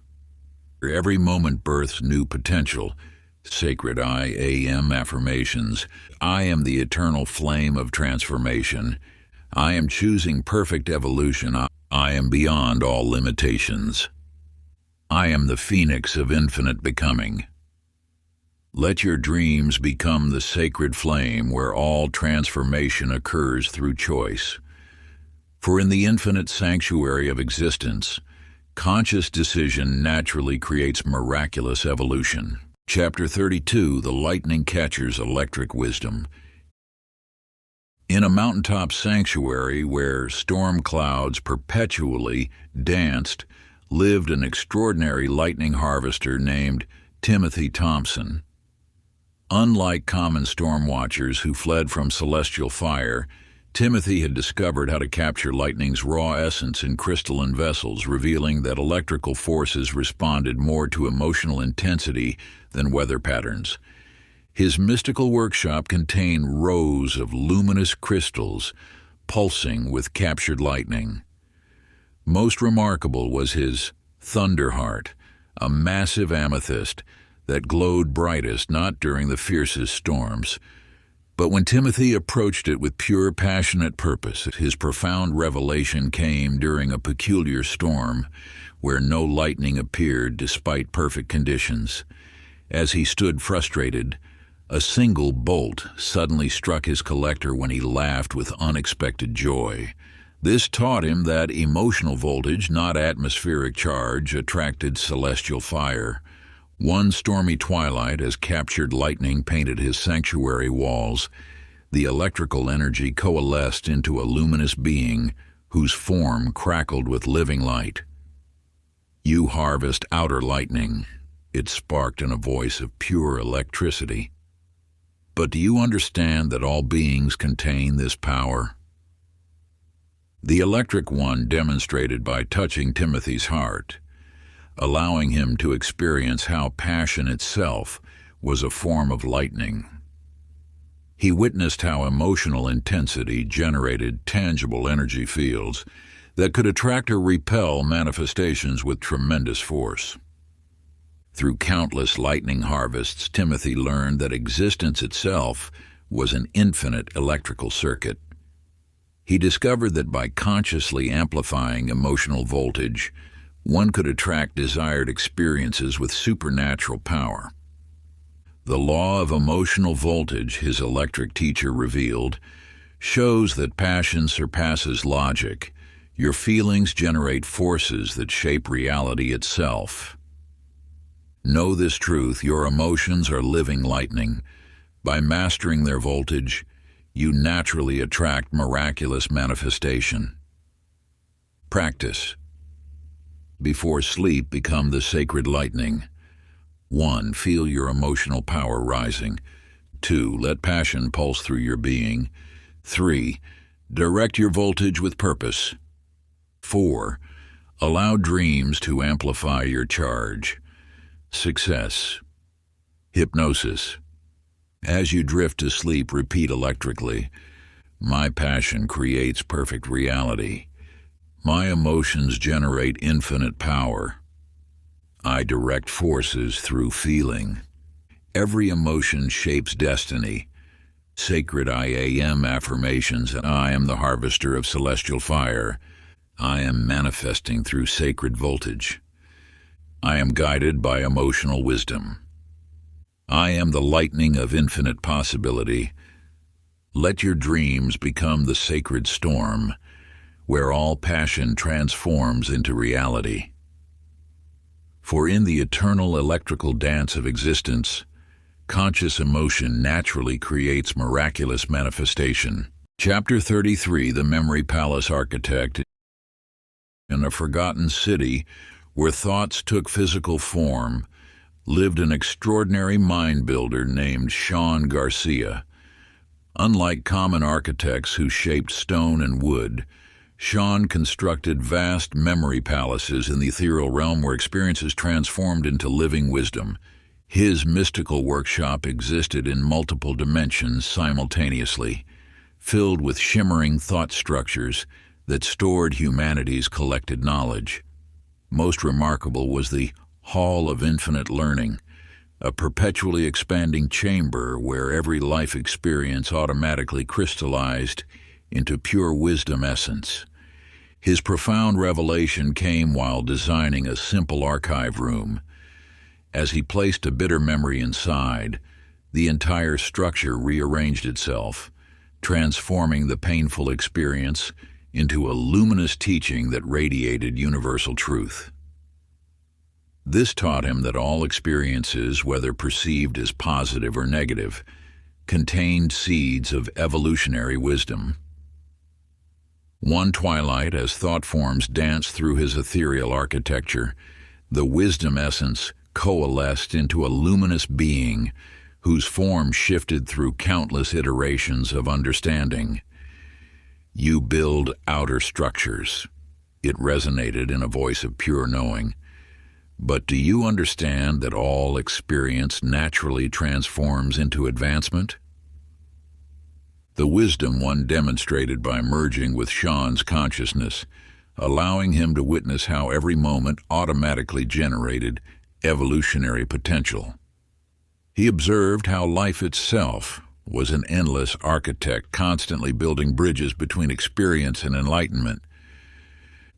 Every moment births new potential. Sacred I AM affirmations. I am the eternal flame of transformation. I am choosing perfect evolution. I am beyond all limitations. I am the phoenix of infinite becoming. Let your dreams become the sacred flame where all transformation occurs through choice. For in the infinite sanctuary of existence, conscious decision naturally creates miraculous evolution. Chapter 32, The Lightning Catcher's Electric Wisdom. In a mountaintop sanctuary where storm clouds perpetually danced, lived an extraordinary lightning harvester named Timothy Thompson. Unlike common storm watchers who fled from celestial fire, Timothy had discovered how to capture lightning's raw essence in crystalline vessels, revealing that electrical forces responded more to emotional intensity than weather patterns. His mystical workshop contained rows of luminous crystals pulsing with captured lightning. Most remarkable was his Thunderheart, a massive amethyst that glowed brightest not during the fiercest storms, but when Timothy approached it with pure, passionate purpose. His profound revelation came during a peculiar storm where no lightning appeared despite perfect conditions. As he stood frustrated, a single bolt suddenly struck his collector when he laughed with unexpected joy. This taught him that emotional voltage, not atmospheric charge, attracted celestial fire. One stormy twilight, as captured lightning painted his sanctuary walls, the electrical energy coalesced into a luminous being whose form crackled with living light. "You harvest outer lightning," it sparked in a voice of pure electricity. "But do you understand that all beings contain this power?" The Electric One demonstrated by touching Timothy's heart, allowing him to experience how passion itself was a form of lightning. He witnessed how emotional intensity generated tangible energy fields that could attract or repel manifestations with tremendous force. Through countless lightning harvests, Timothy learned that existence itself was an infinite electrical circuit. He discovered that by consciously amplifying emotional voltage, one could attract desired experiences with supernatural power. The law of emotional voltage, his electric teacher revealed, shows that passion surpasses logic. Your feelings generate forces that shape reality itself. Know this truth: your emotions are living lightning. By mastering their voltage, you naturally attract miraculous manifestation. Practice. Before sleep, become the sacred lightning. 1. Feel your emotional power rising. 2. Let passion pulse through your being. 3. Direct your voltage with purpose. 4. Allow dreams to amplify your charge. Success. Hypnosis. As you drift to sleep, repeat electrically, "My passion creates perfect reality. My emotions generate infinite power. I direct forces through feeling. Every emotion shapes destiny." Sacred I AM affirmations. I am the harvester of celestial fire. I am manifesting through sacred voltage. I am guided by emotional wisdom. I am the lightning of infinite possibility. Let your dreams become the sacred storm, where all passion transforms into reality. For in the eternal electrical dance of existence, conscious emotion naturally creates miraculous manifestation. Chapter 33, The Memory Palace Architect. In a forgotten city where thoughts took physical form, lived an extraordinary mind builder named Sean Garcia. Unlike common architects who shaped stone and wood, Sean constructed vast memory palaces in the ethereal realm where experiences transformed into living wisdom. His mystical workshop existed in multiple dimensions simultaneously, filled with shimmering thought structures that stored humanity's collected knowledge. Most remarkable was the hall of infinite learning, a perpetually expanding chamber where every life experience automatically crystallized into pure wisdom essence. His profound revelation came while designing a simple archive room. As he placed a bitter memory inside, the entire structure rearranged itself, transforming the painful experience into a luminous teaching that radiated universal truth. This taught him that all experiences, whether perceived as positive or negative, contained seeds of evolutionary wisdom. One twilight, as thought forms danced through his ethereal architecture, the wisdom essence coalesced into a luminous being whose form shifted through countless iterations of understanding. "You build outer structures," it resonated in a voice of pure knowing. "But do you understand that all experience naturally transforms into advancement?" The wisdom one demonstrated by merging with Sean's consciousness, allowing him to witness how every moment automatically generated evolutionary potential. He observed how life itself was an endless architect constantly building bridges between experience and enlightenment.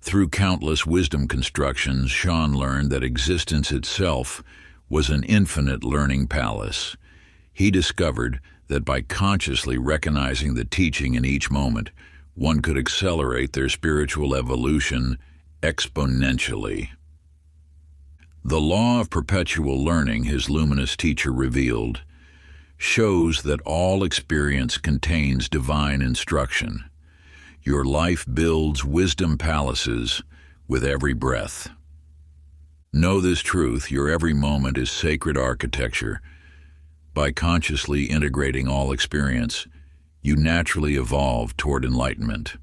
Through countless wisdom constructions, Sean learned that existence itself was an infinite learning palace. He discovered that by consciously recognizing the teaching in each moment, one could accelerate their spiritual evolution exponentially. The law of perpetual learning, his luminous teacher revealed, shows that all experience contains divine instruction. Your life builds wisdom palaces with every breath. Know this truth: your every moment is sacred architecture. By consciously integrating all experience, you naturally evolve toward enlightenment.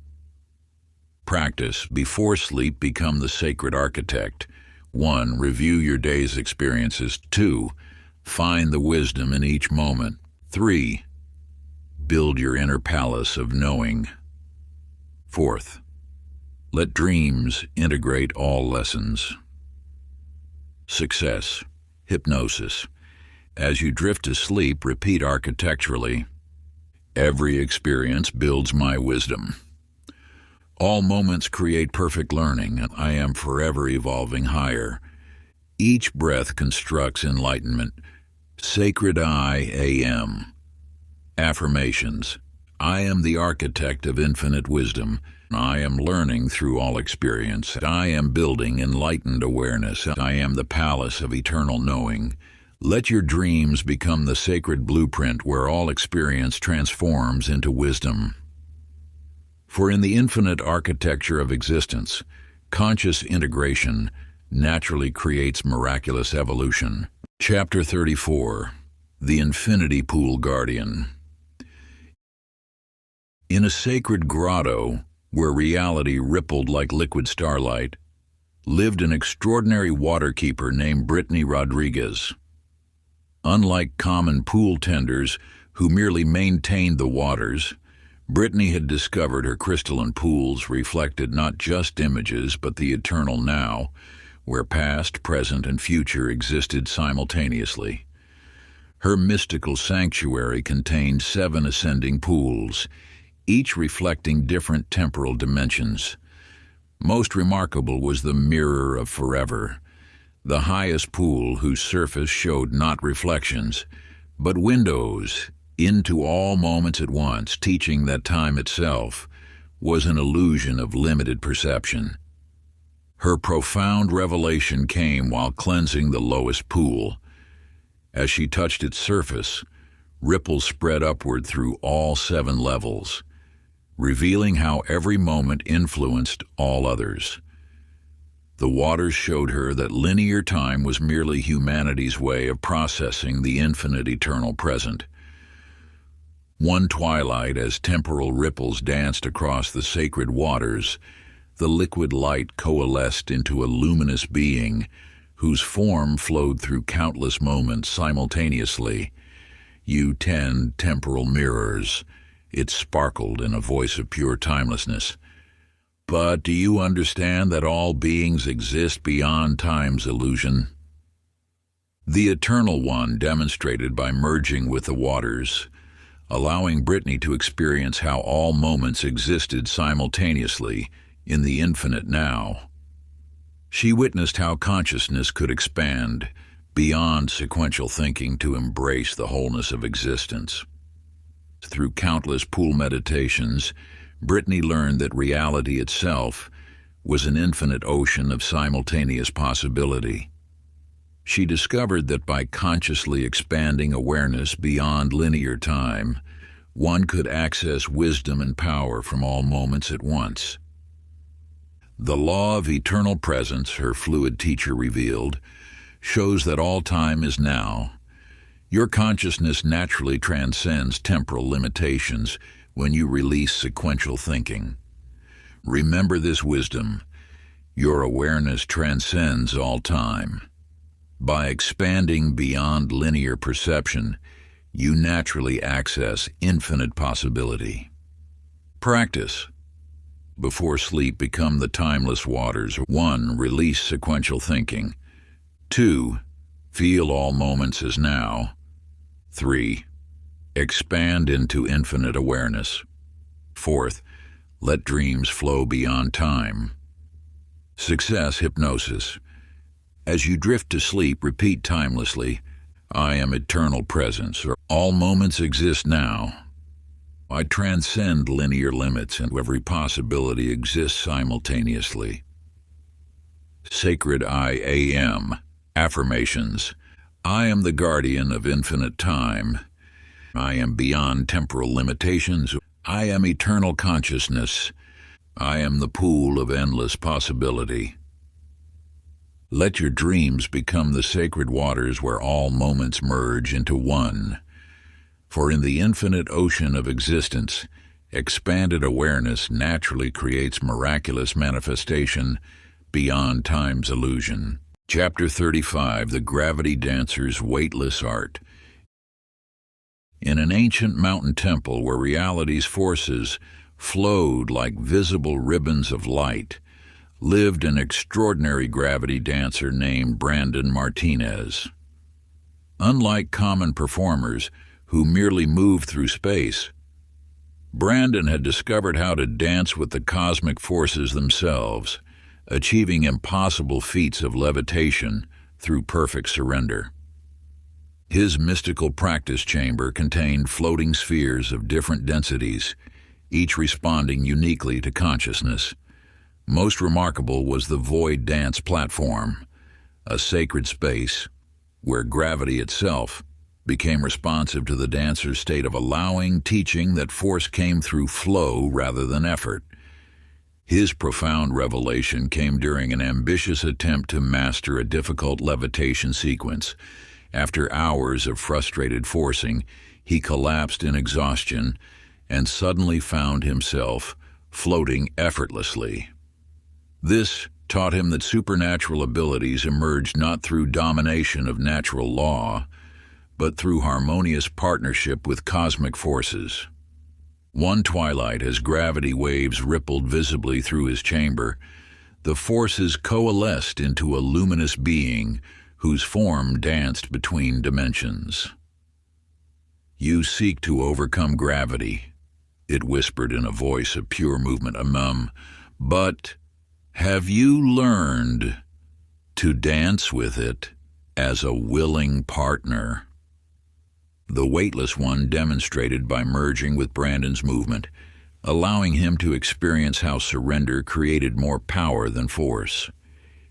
Practice. Before sleep, become the sacred architect. 1. Review your day's experiences. 2. Find the wisdom in each moment. 3. Build your inner palace of knowing. 4th, let dreams integrate all lessons. Success. Hypnosis. As you drift to sleep, repeat architecturally: "Every experience builds my wisdom. All moments create perfect learning, and I am forever evolving higher. Each breath constructs enlightenment. Sacred I AM." Affirmations. I am the architect of infinite wisdom. I am learning through all experience. I am building enlightened awareness. I am the palace of eternal knowing. Let your dreams become the sacred blueprint where all experience transforms into wisdom. For in the infinite architecture of existence, conscious integration naturally creates miraculous evolution. Chapter 34. The Infinity Pool Guardian. In a sacred grotto, where reality rippled like liquid starlight, lived an extraordinary waterkeeper named Brittany Rodriguez. Unlike common pool tenders who merely maintained the waters, Brittany had discovered her crystalline pools reflected not just images but the eternal now, where past, present, and future existed simultaneously. Her mystical sanctuary contained 7 ascending pools, each reflecting different temporal dimensions. Most remarkable was the Mirror of Forever, the highest pool whose surface showed not reflections, but windows into all moments at once, teaching that time itself was an illusion of limited perception. Her profound revelation came while cleansing the lowest pool. As she touched its surface, ripples spread upward through all 7 levels, revealing how every moment influenced all others. The waters showed her that linear time was merely humanity's way of processing the infinite eternal present. One twilight, as temporal ripples danced across the sacred waters, the liquid light coalesced into a luminous being whose form flowed through countless moments simultaneously. "You 10 temporal mirrors," it sparkled in a voice of pure timelessness. "But do you understand that all beings exist beyond time's illusion? The Eternal One demonstrated by merging with the waters, allowing Brittany to experience how all moments existed simultaneously in the infinite now. She witnessed how consciousness could expand beyond sequential thinking to embrace the wholeness of existence. Through countless pool meditations, Brittany learned that reality itself was an infinite ocean of simultaneous possibility. She discovered that by consciously expanding awareness beyond linear time, one could access wisdom and power from all moments at once. The law of eternal presence, her fluid teacher revealed, shows that all time is now. Your consciousness naturally transcends temporal limitations when you release sequential thinking. Remember this wisdom: your awareness transcends all time. By expanding beyond linear perception, you naturally access infinite possibility. Practice. Before sleep, become the timeless waters. 1. Release sequential thinking. 2. Feel all moments as now. 3. Expand into infinite awareness. 4th, let dreams flow beyond time. Success hypnosis. As you drift to sleep, repeat timelessly, I am eternal presence, or all moments exist now. I transcend linear limits and every possibility exists simultaneously. Sacred I AM. Affirmations. I am the guardian of infinite time. I am beyond temporal limitations. I am eternal consciousness. I am the pool of endless possibility. Let your dreams become the sacred waters where all moments merge into one. For in the infinite ocean of existence, expanded awareness naturally creates miraculous manifestation beyond time's illusion. Chapter 35, The Gravity Dancer's Weightless Art. In an ancient mountain temple where reality's forces flowed like visible ribbons of light, lived an extraordinary gravity dancer named Brandon Martinez. Unlike common performers who merely moved through space, Brandon had discovered how to dance with the cosmic forces themselves, achieving impossible feats of levitation through perfect surrender. His mystical practice chamber contained floating spheres of different densities, each responding uniquely to consciousness. Most remarkable was the Void Dance Platform, a sacred space where gravity itself became responsive to the dancer's state of allowing, teaching that force came through flow rather than effort. His profound revelation came during an ambitious attempt to master a difficult levitation sequence. After hours of frustrated forcing, he collapsed in exhaustion and suddenly found himself floating effortlessly. This taught him that supernatural abilities emerged not through domination of natural law, but through harmonious partnership with cosmic forces. One twilight, as gravity waves rippled visibly through his chamber, the forces coalesced into a luminous being whose form danced between dimensions. You seek to overcome gravity, it whispered in a voice of pure movement, but have you learned to dance with it as a willing partner? The Weightless One demonstrated by merging with Brandon's movement, allowing him to experience how surrender created more power than force.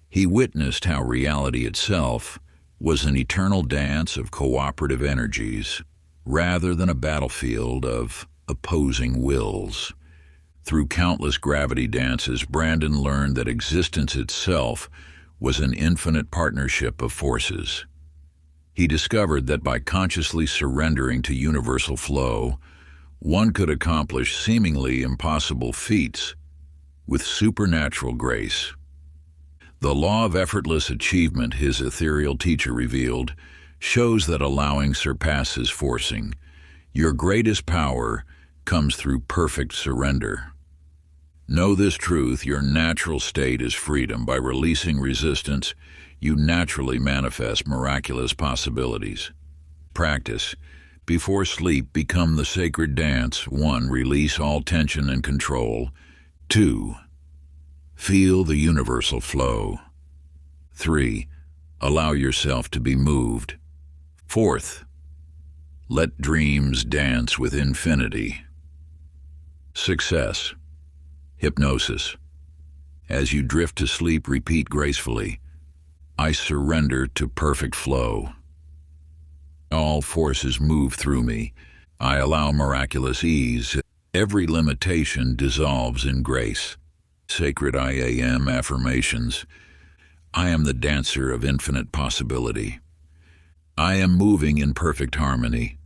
He witnessed how reality itself was an eternal dance of cooperative energies, rather than a battlefield of opposing wills. Through countless gravity dances, Brandon learned that existence itself was an infinite partnership of forces. He discovered that by consciously surrendering to universal flow, one could accomplish seemingly impossible feats with supernatural grace. The law of effortless achievement, his ethereal teacher revealed, shows that allowing surpasses forcing. Your greatest power comes through perfect surrender. Know this truth: your natural state is freedom. By releasing resistance, you naturally manifest miraculous possibilities. Practice. Before sleep, become the sacred dance. 1. Release all tension and control. 2. Feel the universal flow. 3. Allow yourself to be moved. 4th. Let dreams dance with infinity. Success. Hypnosis. As you drift to sleep, repeat gracefully, I surrender to perfect flow. All forces move through me. I allow miraculous ease. Every limitation dissolves in grace. Sacred I am affirmations. I am the dancer of infinite possibility. I am moving in perfect harmony.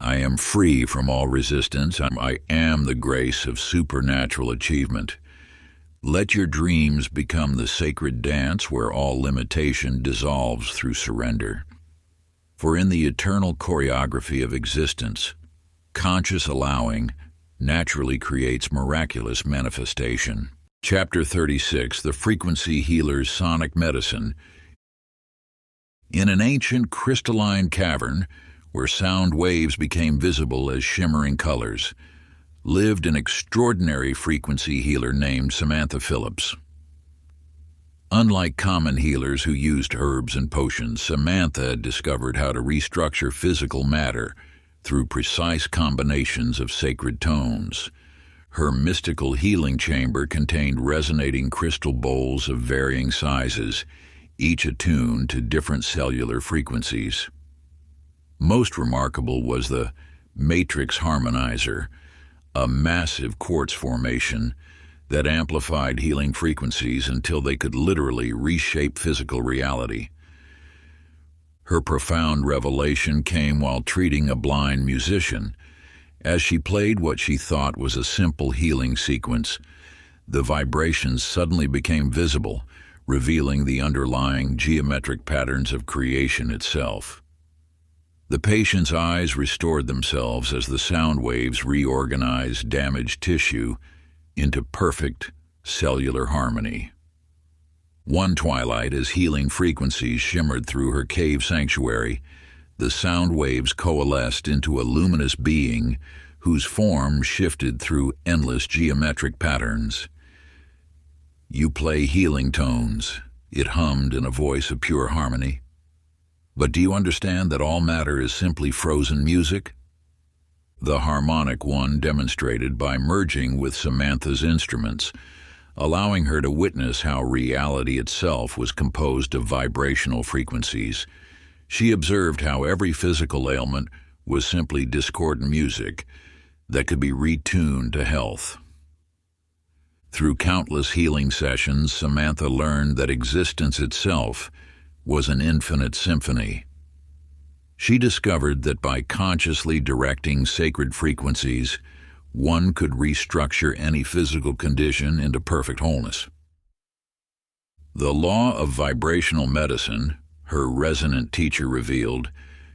I am free from all resistance. I am the grace of supernatural achievement. Let your dreams become the sacred dance where all limitation dissolves through surrender. For in the eternal choreography of existence, conscious allowing naturally creates miraculous manifestation. Chapter 36, The Frequency Healer's Sonic Medicine. In an ancient crystalline cavern, where sound waves became visible as shimmering colors, lived an extraordinary frequency healer named Samantha Phillips. Unlike common healers who used herbs and potions, Samantha had discovered how to restructure physical matter through precise combinations of sacred tones. Her mystical healing chamber contained resonating crystal bowls of varying sizes, each attuned to different cellular frequencies. Most remarkable was the Matrix Harmonizer, a massive quartz formation that amplified healing frequencies until they could literally reshape physical reality. Her profound revelation came while treating a blind musician. As she played what she thought was a simple healing sequence, the vibrations suddenly became visible, revealing the underlying geometric patterns of creation itself. The patient's eyes restored themselves as the sound waves reorganized damaged tissue into perfect cellular harmony. One twilight, as healing frequencies shimmered through her cave sanctuary, the sound waves coalesced into a luminous being whose form shifted through endless geometric patterns. You play healing tones, it hummed in a voice of pure harmony. But do you understand that all matter is simply frozen music? The harmonic one demonstrated by merging with Samantha's instruments, allowing her to witness how reality itself was composed of vibrational frequencies. She observed how every physical ailment was simply discordant music that could be retuned to health. Through countless healing sessions, Samantha learned that existence itself was an infinite symphony. She discovered that by consciously directing sacred frequencies, one could restructure any physical condition into perfect wholeness. The law of vibrational medicine, her resonant teacher revealed,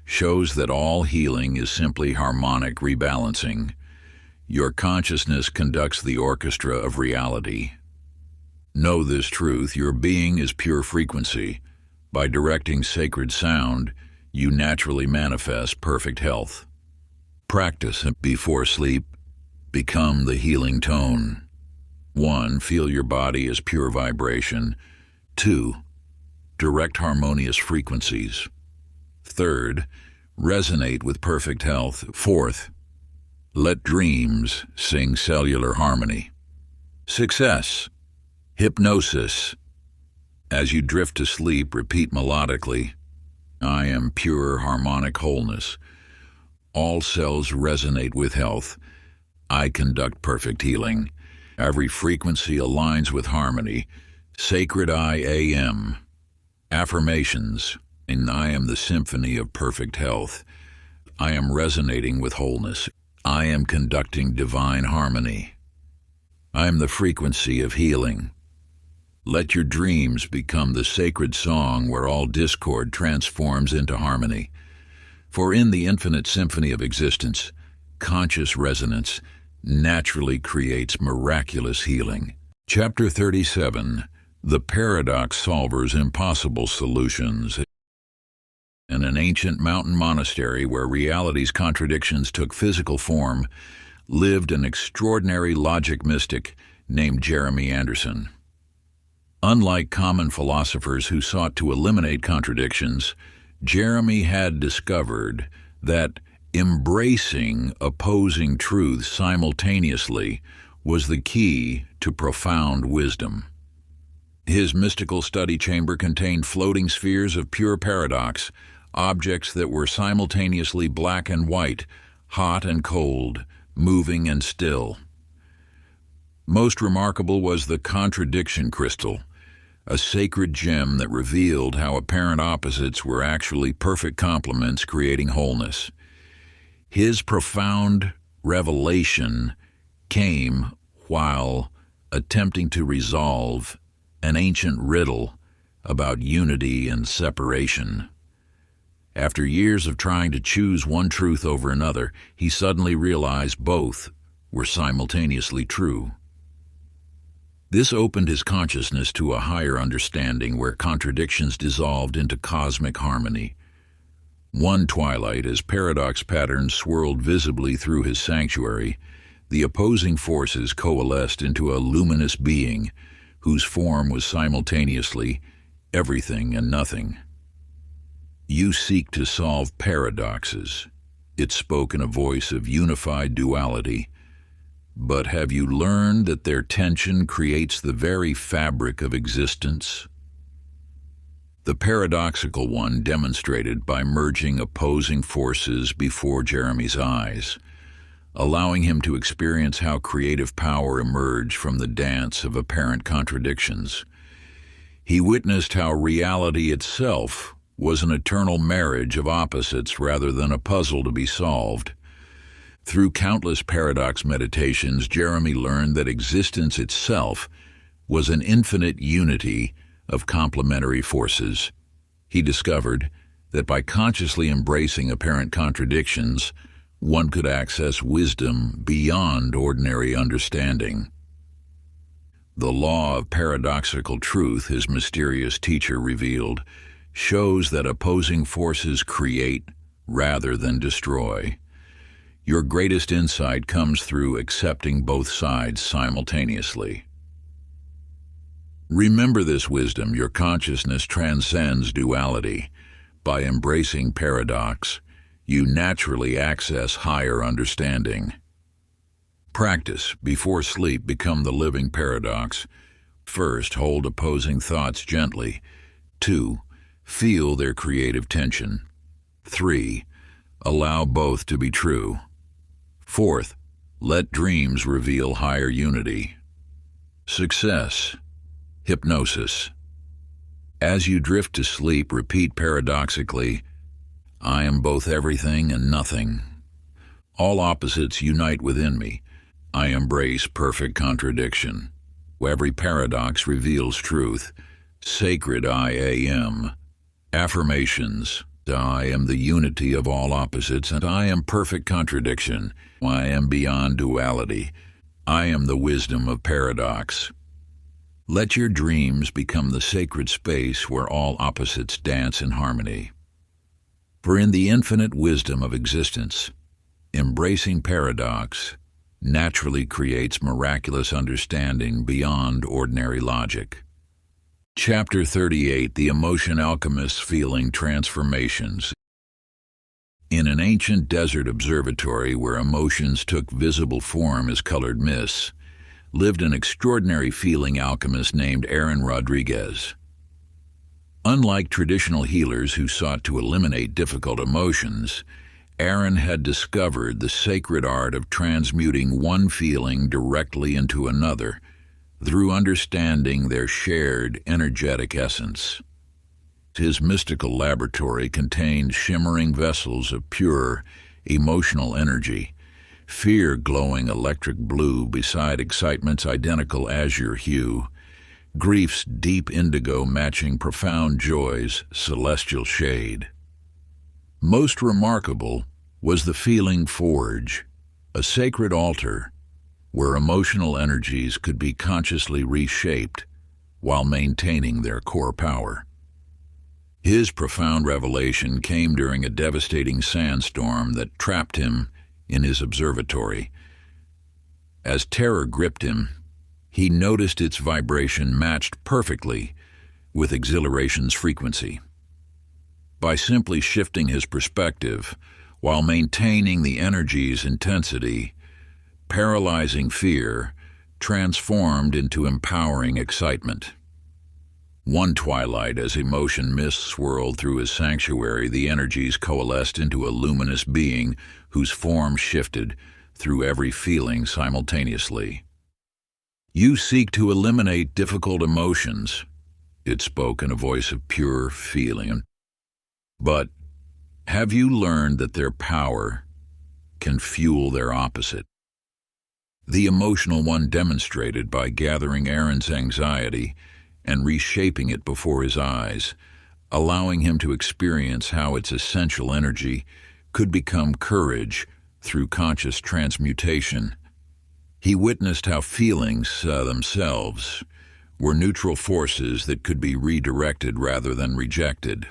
shows that all healing is simply harmonic rebalancing. Your consciousness conducts the orchestra of reality. Know this truth: your being is pure frequency. By directing sacred sound, you naturally manifest perfect health. Practice before sleep. Become the healing tone. 1. Feel your body as pure vibration. 2. Direct harmonious frequencies. 3. Resonate with perfect health. 4. Let dreams sing cellular harmony. Success. Hypnosis. As you drift to sleep, repeat melodically, I am pure harmonic wholeness. All cells resonate with health. I conduct perfect healing. Every frequency aligns with harmony. Sacred I am. Affirmations. And I am the symphony of perfect health. I am resonating with wholeness. I am conducting divine harmony. I am the frequency of healing. Let your dreams become the sacred song where all discord transforms into harmony. For in the infinite symphony of existence, conscious resonance, naturally creates miraculous healing. Chapter 37. The Paradox Solver's Impossible Solutions. In an ancient mountain monastery where reality's contradictions took physical form, lived an extraordinary logic mystic named Jeremy Anderson. Unlike common philosophers who sought to eliminate contradictions, Jeremy had discovered that embracing opposing truths simultaneously was the key to profound wisdom. His mystical study chamber contained floating spheres of pure paradox, objects that were simultaneously black and white, hot and cold, moving and still. Most remarkable was the contradiction crystal, a sacred gem that revealed how apparent opposites were actually perfect complements creating wholeness. His profound revelation came while attempting to resolve an ancient riddle about unity and separation. After years of trying to choose one truth over another, he suddenly realized both were simultaneously true. This opened his consciousness to a higher understanding where contradictions dissolved into cosmic harmony. One twilight, as paradox patterns swirled visibly through his sanctuary, the opposing forces coalesced into a luminous being whose form was simultaneously everything and nothing. "You seek to solve paradoxes," it spoke in a voice of unified duality, "but have you learned that their tension creates the very fabric of existence?" The paradoxical one demonstrated by merging opposing forces before Jeremy's eyes, allowing him to experience how creative power emerged from the dance of apparent contradictions. He witnessed how reality itself was an eternal marriage of opposites rather than a puzzle to be solved. Through countless paradox meditations, Jeremy learned that existence itself was an infinite unity of complementary forces. He discovered that by consciously embracing apparent contradictions, one could access wisdom beyond ordinary understanding. The law of paradoxical truth, his mysterious teacher revealed, shows that opposing forces create rather than destroy. Your greatest insight comes through accepting both sides simultaneously. Remember this wisdom: your consciousness transcends duality. By embracing paradox, you naturally access higher understanding. Practice. Before sleep, become the living paradox. First, hold opposing thoughts gently. 2. Feel their creative tension. 3. Allow both to be true. 4th, let dreams reveal higher unity. Success. Hypnosis. As you drift to sleep, repeat paradoxically, "I am both everything and nothing. All opposites unite within me. I embrace perfect contradiction. Every paradox reveals truth. Sacred I am." Affirmations. I am the unity of all opposites, and I am perfect contradiction. I am beyond duality. I am the wisdom of paradox. Let your dreams become the sacred space where all opposites dance in harmony. For in the infinite wisdom of existence, embracing paradox naturally creates miraculous understanding beyond ordinary logic. Chapter 38. The Emotion Alchemists Feeling Transformations. In an ancient desert observatory where emotions took visible form as colored mists, lived an extraordinary feeling alchemist named Aaron Rodriguez. Unlike traditional healers who sought to eliminate difficult emotions, Aaron had discovered the sacred art of transmuting one feeling directly into another through understanding their shared energetic essence. His mystical laboratory contained shimmering vessels of pure, emotional energy, fear glowing electric blue beside excitement's identical azure hue, grief's deep indigo matching profound joy's celestial shade. Most remarkable was the feeling forge, a sacred altar where emotional energies could be consciously reshaped while maintaining their core power. His profound revelation came during a devastating sandstorm that trapped him in his observatory. As terror gripped him, he noticed its vibration matched perfectly with exhilaration's frequency. By simply shifting his perspective while maintaining the energy's intensity, paralyzing fear transformed into empowering excitement. One twilight, as emotion mist swirled through his sanctuary, the energies coalesced into a luminous being whose form shifted through every feeling simultaneously. "You seek to eliminate difficult emotions," it spoke in a voice of pure feeling. "But have you learned that their power can fuel their opposite?" The emotional one demonstrated by gathering Aaron's anxiety and reshaping it before his eyes, allowing him to experience how its essential energy could become courage through conscious transmutation. He witnessed how feelings themselves were neutral forces that could be redirected rather than rejected.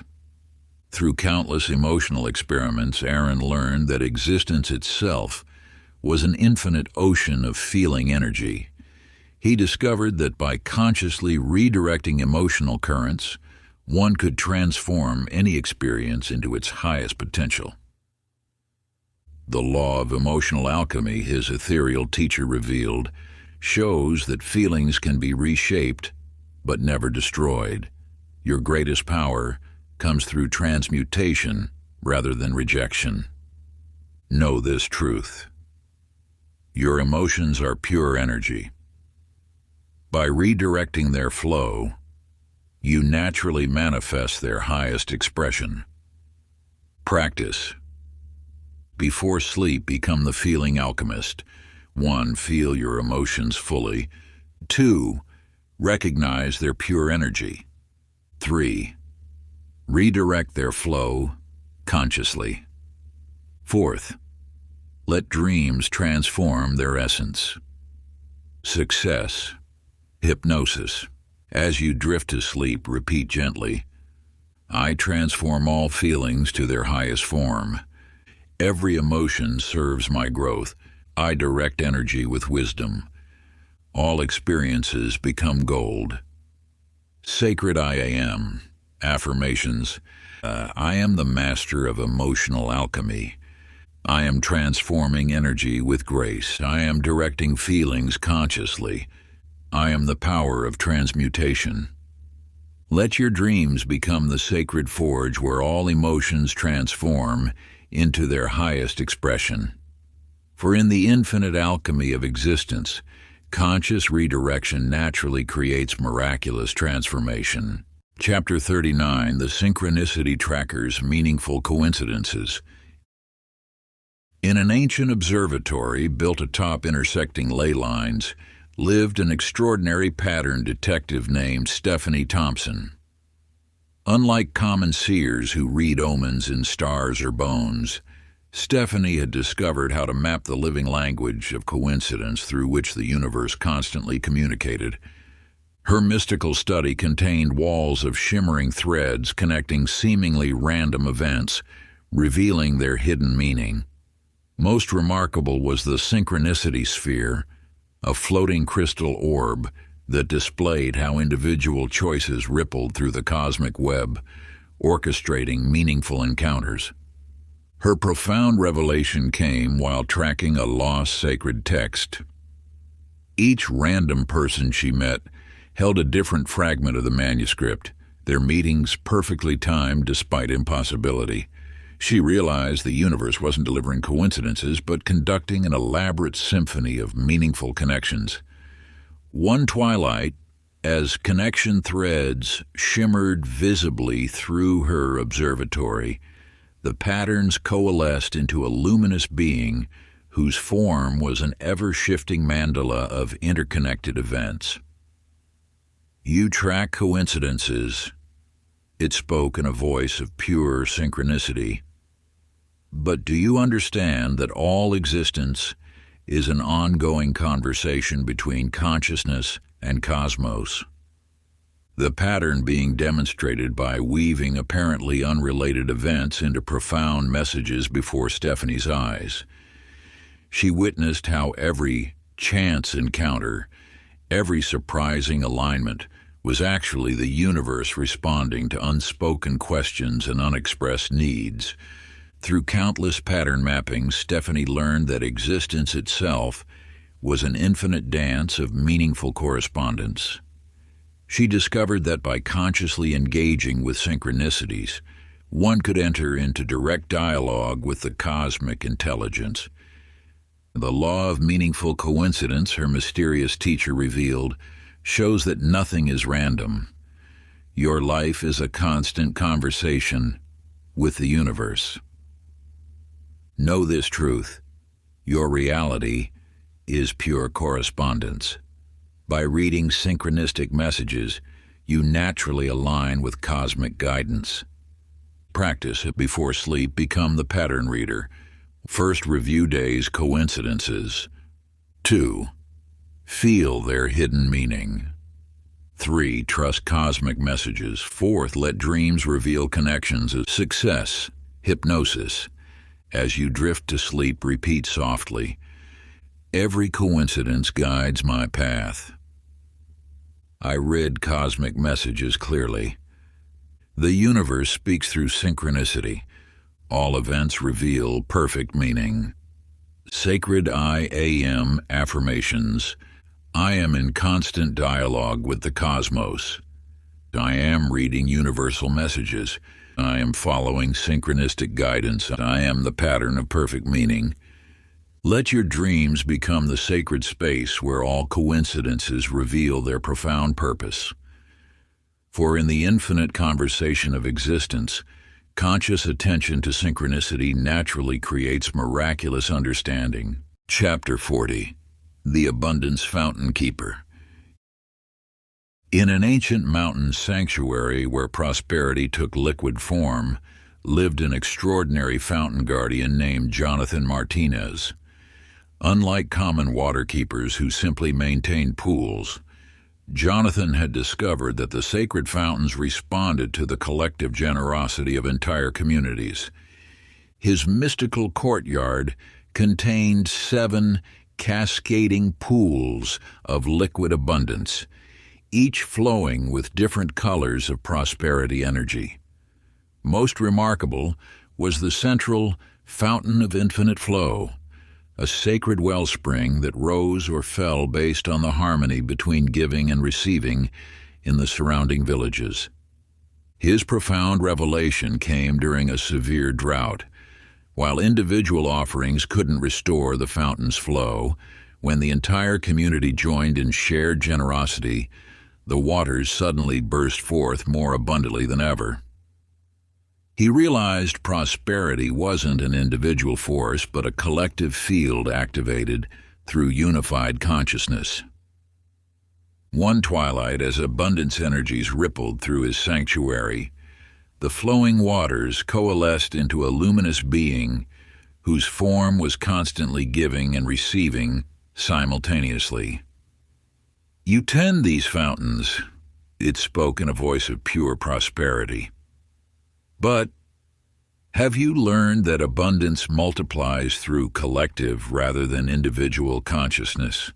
Through countless emotional experiments, Aaron learned that existence itself was an infinite ocean of feeling energy. He discovered that by consciously redirecting emotional currents, one could transform any experience into its highest potential. The law of emotional alchemy, his ethereal teacher revealed, shows that feelings can be reshaped but never destroyed. Your greatest power comes through transmutation rather than rejection. Know this truth. Your emotions are pure energy. By redirecting their flow, you naturally manifest their highest expression. Practice. Before sleep, become the feeling alchemist. 1. Feel your emotions fully. 2. Recognize their pure energy. 3. Redirect their flow consciously. 4th, let dreams transform their essence. Success. Hypnosis. As you drift to sleep, repeat gently, "I transform all feelings to their highest form. Every emotion serves my growth. I direct energy with wisdom. All experiences become gold." Sacred I Am. Affirmations. I am the master of emotional alchemy. I am transforming energy with grace. I am directing feelings consciously. I am the power of transmutation. Let your dreams become the sacred forge where all emotions transform into their highest expression. For in the infinite alchemy of existence, conscious redirection naturally creates miraculous transformation. Chapter 39, The Synchronicity Tracker's Meaningful Coincidences. In an ancient observatory built atop intersecting ley lines, lived an extraordinary pattern detective named Stephanie Thompson. Unlike common seers who read omens in stars or bones, Stephanie had discovered how to map the living language of coincidence through which the universe constantly communicated. Her mystical study contained walls of shimmering threads connecting seemingly random events, revealing their hidden meaning. Most remarkable was the synchronicity sphere, a floating crystal orb that displayed how individual choices rippled through the cosmic web, orchestrating meaningful encounters. Her profound revelation came while tracking a lost sacred text. Each random person she met held a different fragment of the manuscript, their meetings perfectly timed despite impossibility. She realized the universe wasn't delivering coincidences, but conducting an elaborate symphony of meaningful connections. One twilight, as connection threads shimmered visibly through her observatory, the patterns coalesced into a luminous being whose form was an ever-shifting mandala of interconnected events. "You track coincidences," it spoke in a voice of pure synchronicity. "But do you understand that all existence is an ongoing conversation between consciousness and cosmos. The pattern being demonstrated by weaving apparently unrelated events into profound messages before Stephanie's eyes. She witnessed how every chance encounter, every surprising alignment, was actually the universe responding to unspoken questions and unexpressed needs. Through countless pattern mappings, Stephanie learned that existence itself was an infinite dance of meaningful correspondence. She discovered that by consciously engaging with synchronicities, one could enter into direct dialogue with the cosmic intelligence. The law of meaningful coincidence, her mysterious teacher revealed, shows that nothing is random. Your life is a constant conversation with the universe. Know this truth: your reality is pure correspondence. By reading synchronistic messages, you naturally align with cosmic guidance. Practice it before sleep. Become the pattern reader. First, review days' coincidences. 2. Feel their hidden meaning. 3. Trust cosmic messages. 4. Let dreams reveal connections of success. Hypnosis. As you drift to sleep, repeat softly, "Every coincidence guides my path." I read cosmic messages clearly. The universe speaks through synchronicity. All events reveal perfect meaning. Sacred I AM affirmations. I am in constant dialogue with the cosmos. I am reading universal messages. I am following synchronistic guidance. I am the pattern of perfect meaning. Let your dreams become the sacred space where all coincidences reveal their profound purpose. For in the infinite conversation of existence, conscious attention to synchronicity naturally creates miraculous understanding. Chapter 40. The Abundance Fountain Keeper. In an ancient mountain sanctuary where prosperity took liquid form, lived an extraordinary fountain guardian named Jonathan Martinez. Unlike common water keepers who simply maintained pools, Jonathan had discovered that the sacred fountains responded to the collective generosity of entire communities. His mystical courtyard contained 7 cascading pools of liquid abundance, each flowing with different colors of prosperity energy. Most remarkable was the central fountain of infinite flow, a sacred wellspring that rose or fell based on the harmony between giving and receiving in the surrounding villages. His profound revelation came during a severe drought. While individual offerings couldn't restore the fountain's flow, when the entire community joined in shared generosity, the waters suddenly burst forth more abundantly than ever. He realized prosperity wasn't an individual force, but a collective field activated through unified consciousness. One twilight, as abundance energies rippled through his sanctuary, the flowing waters coalesced into a luminous being whose form was constantly giving and receiving simultaneously. "You tend these fountains," it spoke in a voice of pure prosperity. "But have you learned that abundance multiplies through collective rather than individual consciousness?"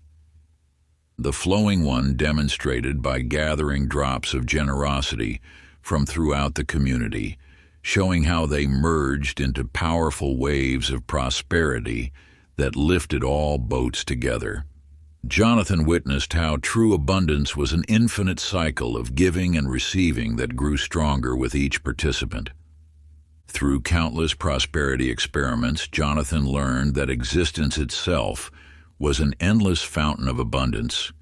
The flowing one demonstrated by gathering drops of generosity from throughout the community, showing how they merged into powerful waves of prosperity that lifted all boats together. Jonathan witnessed how true abundance was an infinite cycle of giving and receiving that grew stronger with each participant. Through countless prosperity experiments, Jonathan learned that existence itself was an endless fountain of abundance.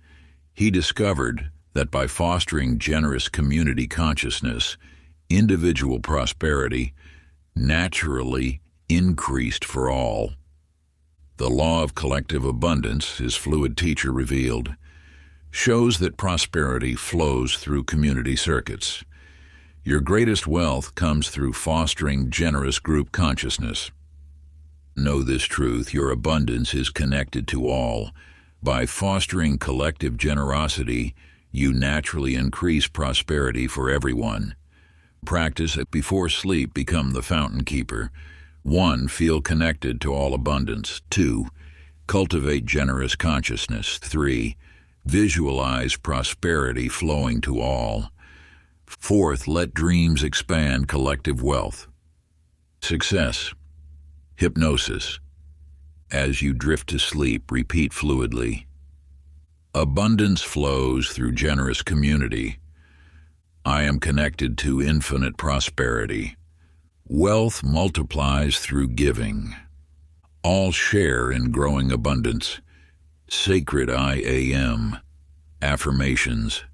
He discovered that by fostering generous community consciousness, individual prosperity naturally increased for all. The law of collective abundance, his fluid teacher revealed, shows that prosperity flows through community circuits. Your greatest wealth comes through fostering generous group consciousness. Know this truth: your abundance is connected to all. By fostering collective generosity, you naturally increase prosperity for everyone. Practice it before sleep. Become the fountain keeper. 1. Feel connected to all abundance. 2. Cultivate generous consciousness. 3. Visualize prosperity flowing to all. 4th, let dreams expand collective wealth. Success. Hypnosis. As you drift to sleep, repeat fluidly. Abundance flows through generous community. I am connected to infinite prosperity. Wealth multiplies through giving. All share in growing abundance. Sacred I am. Affirmations.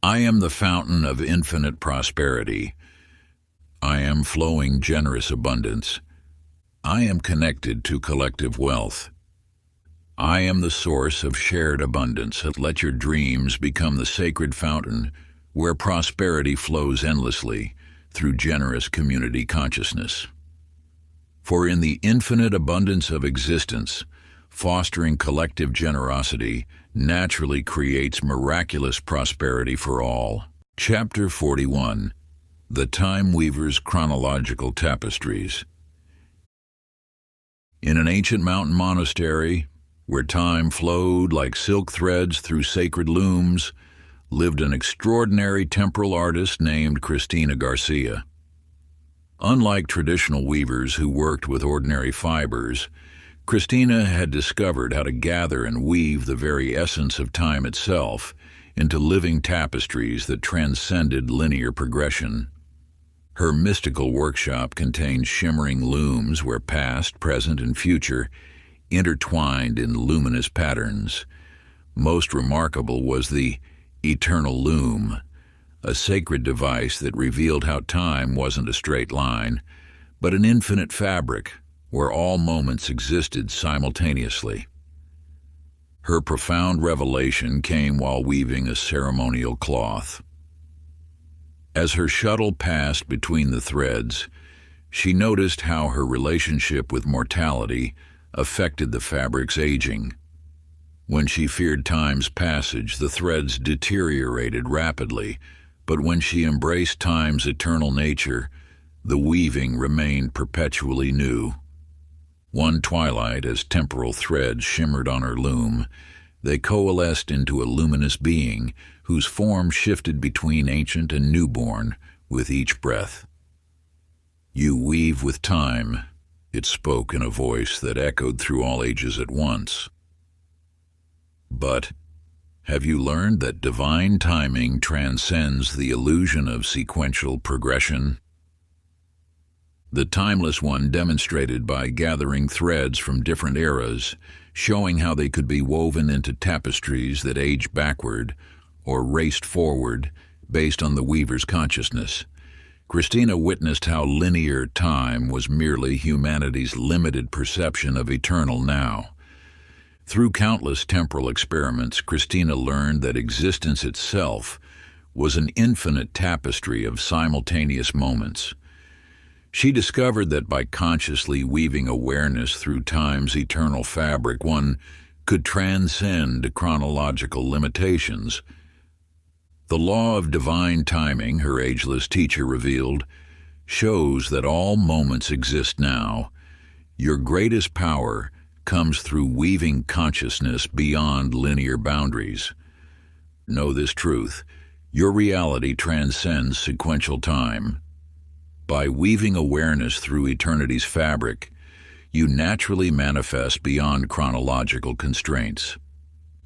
I am the fountain of infinite prosperity. I am flowing generous abundance. I am connected to collective wealth. I am the source of shared abundance. Let your dreams become the sacred fountain where prosperity flows endlessly through generous community consciousness. For in the infinite abundance of existence, fostering collective generosity naturally creates miraculous prosperity for all. Chapter 41. The Time Weaver's Chronological Tapestries. In an ancient mountain monastery, where time flowed like silk threads through sacred looms, lived an extraordinary temporal artist named Cristina Garcia. Unlike traditional weavers who worked with ordinary fibers, Cristina had discovered how to gather and weave the very essence of time itself into living tapestries that transcended linear progression. Her mystical workshop contained shimmering looms where past, present, and future intertwined in luminous patterns. Most remarkable was the eternal loom, a sacred device that revealed how time wasn't a straight line, but an infinite fabric where all moments existed simultaneously. Her profound revelation came while weaving a ceremonial cloth. As her shuttle passed between the threads, she noticed how her relationship with mortality affected the fabric's aging. When she feared time's passage, the threads deteriorated rapidly, but when she embraced time's eternal nature, the weaving remained perpetually new. One twilight, as temporal threads shimmered on her loom, they coalesced into a luminous being whose form shifted between ancient and newborn with each breath. "You weave with time," it spoke in a voice that echoed through all ages at once. "But have you learned that divine timing transcends the illusion of sequential progression?" The Timeless One demonstrated by gathering threads from different eras, showing how they could be woven into tapestries that aged backward or raced forward based on the weaver's consciousness. Cristina witnessed how linear time was merely humanity's limited perception of eternal now. Through countless temporal experiments, Cristina learned that existence itself was an infinite tapestry of simultaneous moments. She discovered that by consciously weaving awareness through time's eternal fabric, one could transcend chronological limitations. The law of divine timing, her ageless teacher revealed, shows that all moments exist now. Your greatest power comes through weaving consciousness beyond linear boundaries. Know this truth: your reality transcends sequential time. By weaving awareness through eternity's fabric, you naturally manifest beyond chronological constraints.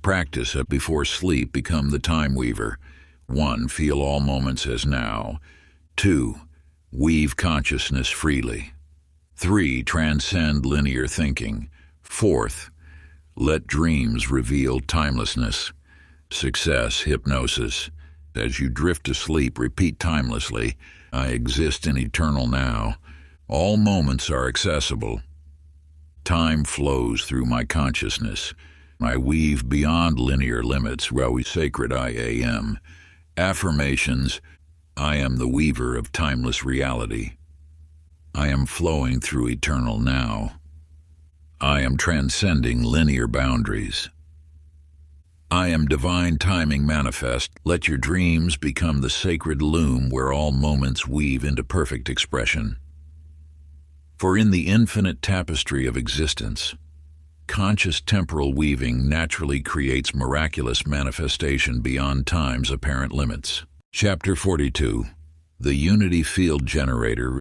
Practice it before sleep. Become the time weaver. 1. Feel all moments as now. 2. Weave consciousness freely. 3. Transcend linear thinking. 4th, let dreams reveal timelessness. Success. Hypnosis. As you drift to sleep, repeat timelessly, I exist in eternal now. All moments are accessible. Time flows through my consciousness. I weave beyond linear limits. Sacred I am. Affirmations. I am the weaver of timeless reality. I am flowing through eternal now. I am transcending linear boundaries. I am divine timing manifest. Let your dreams become the sacred loom where all moments weave into perfect expression. For in the infinite tapestry of existence, conscious temporal weaving naturally creates miraculous manifestation beyond time's apparent limits. Chapter 42. The Unity Field Generator.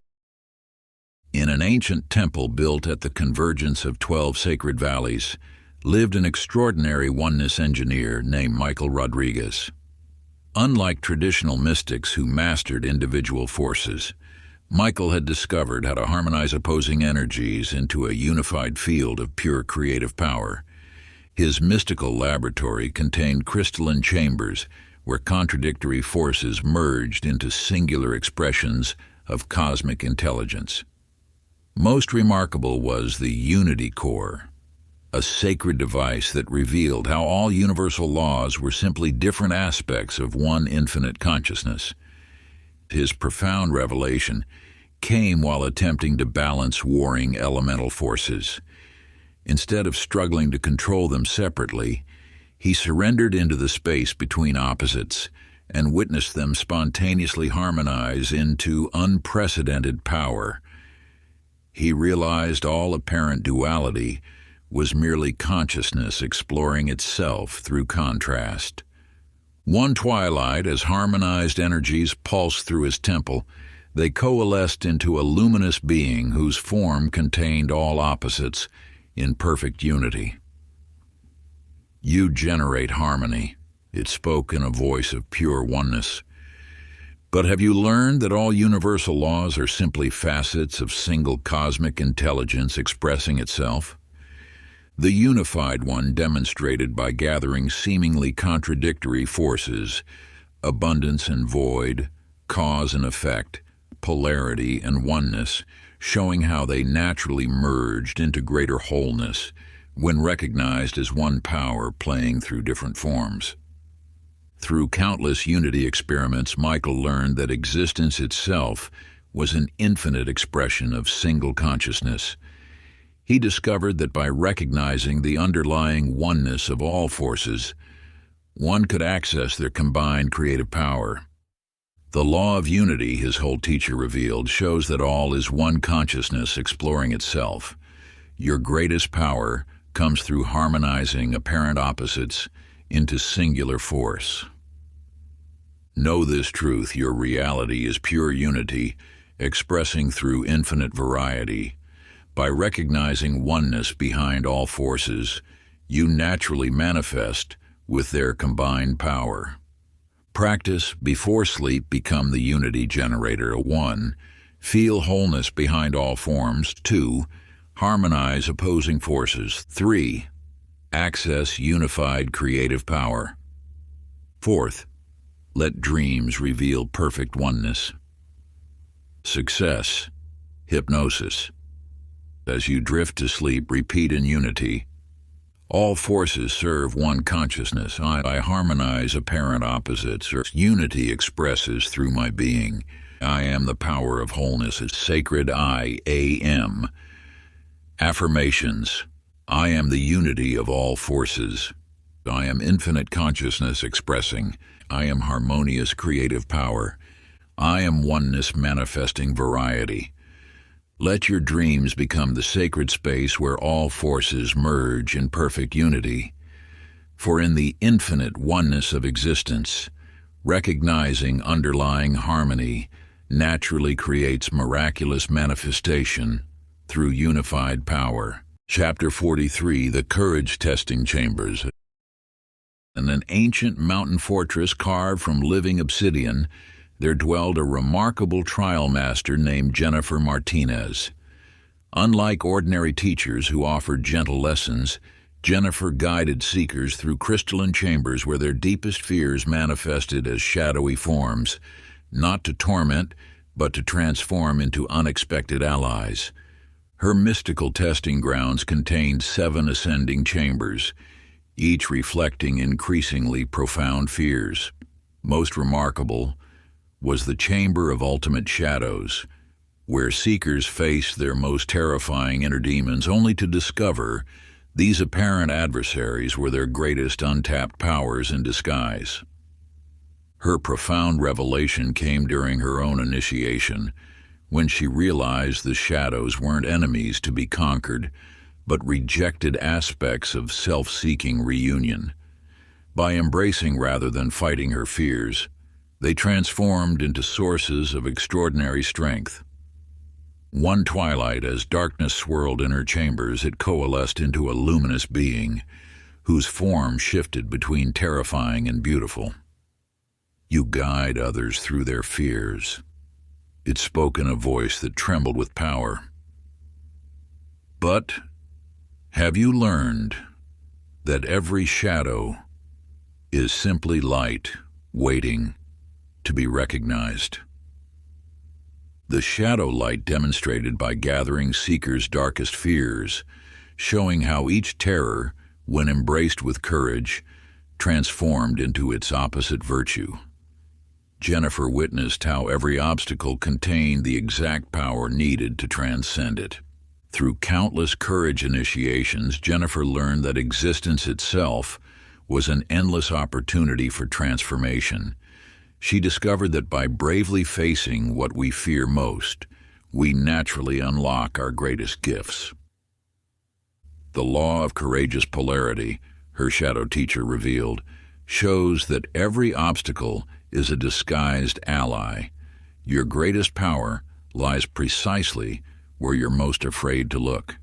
In an ancient temple built at the convergence of 12 sacred valleys, lived an extraordinary oneness engineer named Michael Rodriguez. Unlike traditional mystics who mastered individual forces, Michael had discovered how to harmonize opposing energies into a unified field of pure creative power. His mystical laboratory contained crystalline chambers where contradictory forces merged into singular expressions of cosmic intelligence. Most remarkable was the Unity Core, a sacred device that revealed how all universal laws were simply different aspects of one infinite consciousness. His profound revelation came while attempting to balance warring elemental forces. Instead of struggling to control them separately, he surrendered into the space between opposites and witnessed them spontaneously harmonize into unprecedented power. He realized all apparent duality was merely consciousness exploring itself through contrast. One twilight, as harmonized energies pulsed through his temple, they coalesced into a luminous being whose form contained all opposites in perfect unity. "You generate harmony," it spoke in a voice of pure oneness. "But have you learned that all universal laws are simply facets of single cosmic intelligence expressing itself? The unified one demonstrated by gathering seemingly contradictory forces, abundance and void, cause and effect, polarity and oneness, showing how they naturally merged into greater wholeness when recognized as one power playing through different forms. Through countless unity experiments, Michael learned that existence itself was an infinite expression of single consciousness. He discovered that by recognizing the underlying oneness of all forces, one could access their combined creative power. The law of unity, his whole teacher revealed, shows that all is one consciousness exploring itself. Your greatest power comes through harmonizing apparent opposites into singular force. Know this truth: your reality is pure unity, expressing through infinite variety. By recognizing oneness behind all forces, you naturally manifest with their combined power. Practice before sleep. Become the unity generator. 1. Feel wholeness behind all forms. 2. Harmonize opposing forces. 3. Access unified creative power. 4th, let dreams reveal perfect oneness. Success. Hypnosis. As you drift to sleep, repeat in unity. All forces serve one consciousness. I harmonize apparent opposites, or unity expresses through my being. I am the power of wholeness. It's sacred I am. Affirmations. I am the unity of all forces. I am infinite consciousness expressing. I am harmonious creative power. I am oneness manifesting variety. Let your dreams become the sacred space where all forces merge in perfect unity. For in the infinite oneness of existence, recognizing underlying harmony naturally creates miraculous manifestation through unified power. Chapter 43. The Courage Testing Chambers. In an ancient mountain fortress carved from living obsidian, there dwelled a remarkable trial master named Jennifer Martinez. Unlike ordinary teachers who offered gentle lessons, Jennifer guided seekers through crystalline chambers where their deepest fears manifested as shadowy forms, not to torment, but to transform into unexpected allies. Her mystical testing grounds contained 7 ascending chambers, each reflecting increasingly profound fears. Most remarkable was the Chamber of Ultimate Shadows, where seekers face their most terrifying inner demons only to discover these apparent adversaries were their greatest untapped powers in disguise. Her profound revelation came during her own initiation, when she realized the shadows weren't enemies to be conquered, but rejected aspects of self-seeking reunion. By embracing rather than fighting her fears, they transformed into sources of extraordinary strength. One twilight, as darkness swirled in her chambers, it coalesced into a luminous being, whose form shifted between terrifying and beautiful. "You guide others through their fears," it spoke in a voice that trembled with power. "But have you learned that every shadow is simply light waiting to be recognized?" The shadow light demonstrated by gathering seekers' darkest fears, showing how each terror, when embraced with courage, transformed into its opposite virtue. Jennifer witnessed how every obstacle contained the exact power needed to transcend it. Through countless courage initiations, Jennifer learned that existence itself was an endless opportunity for transformation. She discovered that by bravely facing what we fear most, we naturally unlock our greatest gifts. The law of courageous polarity, her shadow teacher revealed, shows that every obstacle is a disguised ally. Your greatest power lies precisely where you're most afraid to look.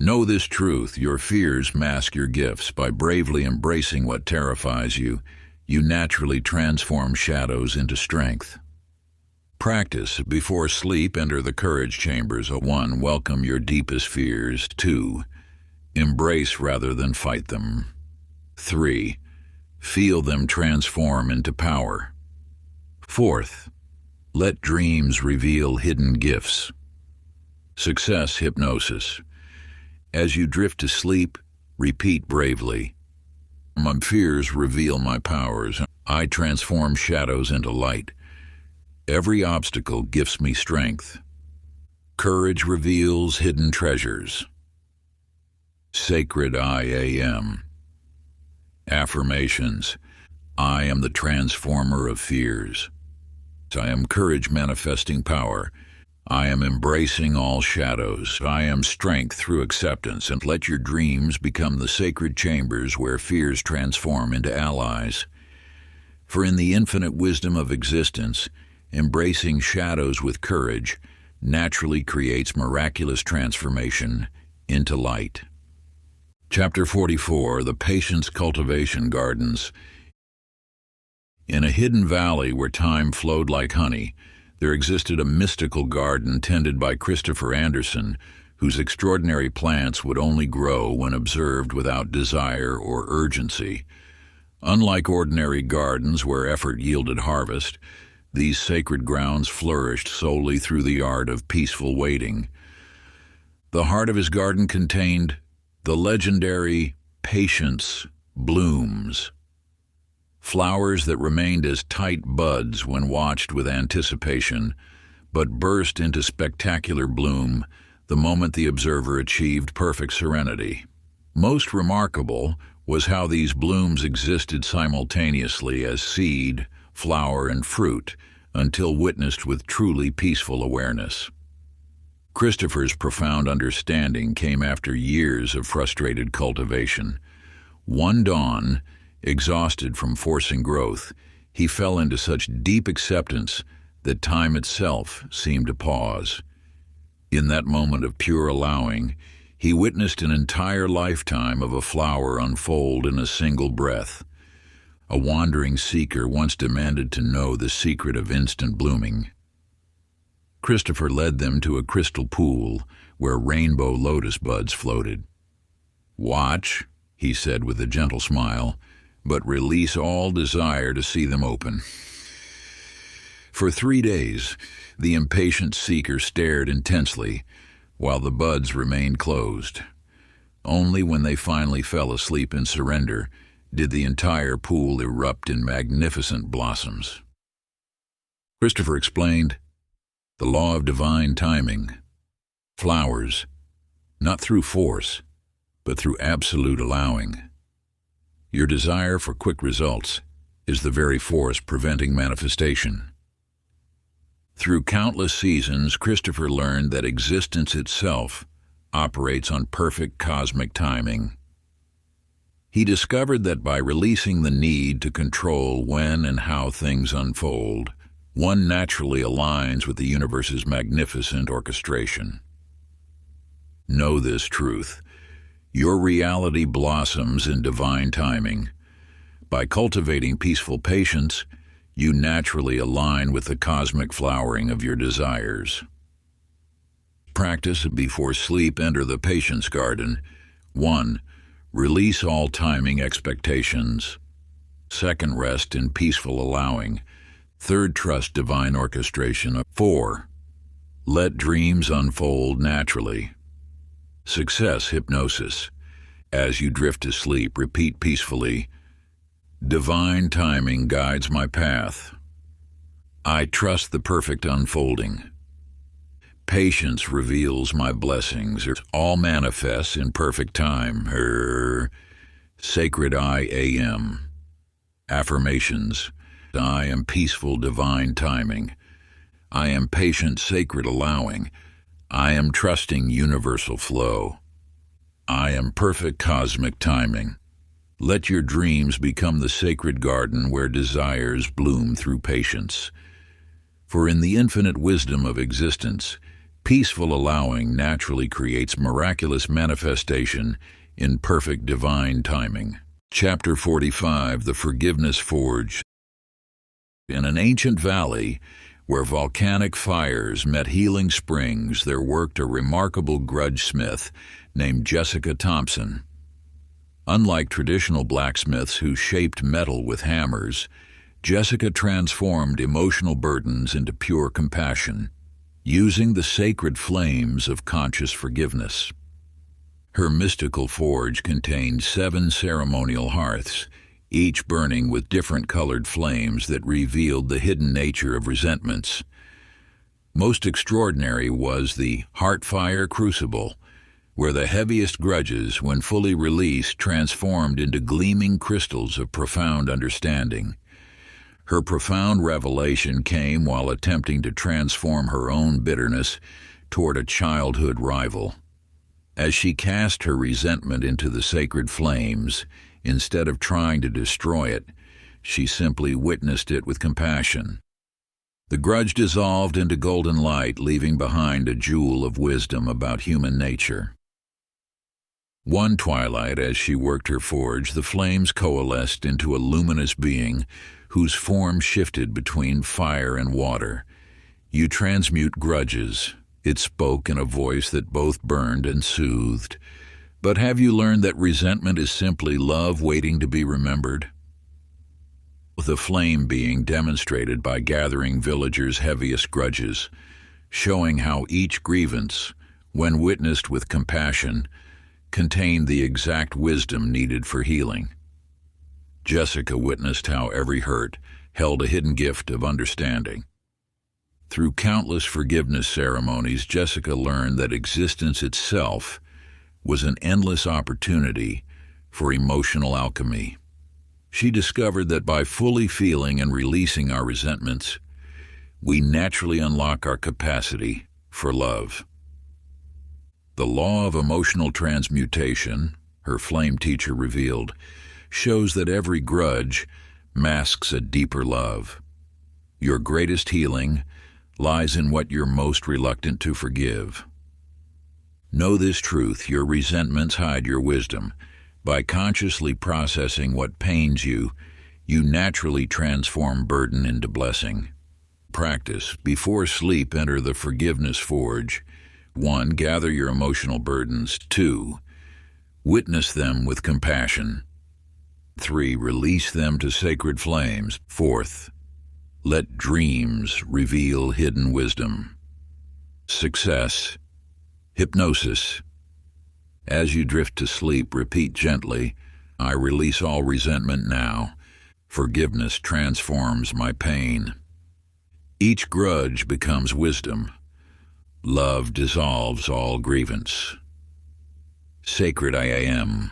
Know this truth: your fears mask your gifts. By bravely embracing what terrifies you, you naturally transform shadows into strength. Practice. Before sleep, enter the courage chambers. 1. Welcome your deepest fears. 2. Embrace rather than fight them. 3. Feel them transform into power. 4th, let dreams reveal hidden gifts. Success. Hypnosis. As you drift to sleep, repeat bravely: "My fears reveal my powers. I transform shadows into light. Every obstacle gives me strength. Courage reveals hidden treasures." Sacred I Am. Affirmations. I am the transformer of fears. I am courage manifesting power. I am embracing all shadows. I am strength through acceptance. And let your dreams become the sacred chambers where fears transform into allies. For in the infinite wisdom of existence, embracing shadows with courage naturally creates miraculous transformation into light. Chapter 44. The Patience Cultivation Gardens. In a hidden valley where time flowed like honey, there existed a mystical garden tended by Christopher Anderson, whose extraordinary plants would only grow when observed without desire or urgency. Unlike ordinary gardens where effort yielded harvest, these sacred grounds flourished solely through the art of peaceful waiting. The heart of his garden contained the legendary patience blooms, flowers that remained as tight buds when watched with anticipation, but burst into spectacular bloom the moment the observer achieved perfect serenity. Most remarkable was how these blooms existed simultaneously as seed, flower, and fruit until witnessed with truly peaceful awareness. Christopher's profound understanding came after years of frustrated cultivation. One dawn, exhausted from forcing growth, he fell into such deep acceptance that time itself seemed to pause. In that moment of pure allowing, he witnessed an entire lifetime of a flower unfold in a single breath. A wandering seeker once demanded to know the secret of instant blooming. Christopher led them to a crystal pool where rainbow lotus buds floated. "Watch," he said with a gentle smile, "but release all desire to see them open." For 3 days, the impatient seeker stared intensely, while the buds remained closed. Only when they finally fell asleep in surrender did the entire pool erupt in magnificent blossoms. Christopher explained, The law of divine timing. Flowers, not through force, but through absolute allowing. Your desire for quick results is the very force preventing manifestation. Through countless seasons, Christopher learned that existence itself operates on perfect cosmic timing. He discovered that by releasing the need to control when and how things unfold, one naturally aligns with the universe's magnificent orchestration. Know this truth. Your reality blossoms in divine timing. By cultivating peaceful patience, you naturally align with the cosmic flowering of your desires. Practice before sleep. Enter the patience garden. 1. Release all timing expectations. 2. Rest in peaceful allowing. 3. Trust divine orchestration. 4. Let dreams unfold naturally. Success. Hypnosis. As you drift to sleep, repeat peacefully, divine timing guides my path. I trust the perfect unfolding. Patience reveals my blessings. All manifests in perfect time. Sacred I AM. Affirmations. I am peaceful divine timing. I am patient sacred allowing. I am trusting universal flow. I am perfect cosmic timing. Let your dreams become the sacred garden where desires bloom through patience. For in the infinite wisdom of existence, peaceful allowing naturally creates miraculous manifestation in perfect divine timing. Chapter 45, The Forgiveness Forge. In an ancient valley where volcanic fires met healing springs, there worked a remarkable grudge smith named Jessica Thompson. Unlike traditional blacksmiths who shaped metal with hammers, Jessica transformed emotional burdens into pure compassion, using the sacred flames of conscious forgiveness. Her mystical forge contained 7 ceremonial hearths, each burning with different colored flames that revealed the hidden nature of resentments. Most extraordinary was the Heartfire Crucible, where the heaviest grudges, when fully released, transformed into gleaming crystals of profound understanding. Her profound revelation came while attempting to transform her own bitterness toward a childhood rival. As she cast her resentment into the sacred flames, instead of trying to destroy it, she simply witnessed it with compassion. The grudge dissolved into golden light, leaving behind a jewel of wisdom about human nature. One twilight, as she worked her forge, the flames coalesced into a luminous being whose form shifted between fire and water. "You transmute grudges," it spoke in a voice that both burned and soothed. "But have you learned that resentment is simply love waiting to be remembered?" The flame being demonstrated by gathering villagers' heaviest grudges, showing how each grievance, when witnessed with compassion, contained the exact wisdom needed for healing. Jessica witnessed how every hurt held a hidden gift of understanding. Through countless forgiveness ceremonies, Jessica learned that existence itself was an endless opportunity for emotional alchemy. She discovered that by fully feeling and releasing our resentments, we naturally unlock our capacity for love. The law of emotional transmutation, her flame teacher revealed, shows that every grudge masks a deeper love. Your greatest healing lies in what you're most reluctant to forgive. Know this truth: your resentments hide your wisdom. By consciously processing what pains you, you naturally transform burden into blessing. Practice. Before sleep, enter the Forgiveness Forge. 1. Gather your emotional burdens. 2. Witness them with compassion. 3. Release them to sacred flames. 4th, let dreams reveal hidden wisdom. Success. Hypnosis. As you drift to sleep, repeat gently, "I release all resentment now. Forgiveness transforms my pain." Each grudge becomes wisdom. Love dissolves all grievance. Sacred I am.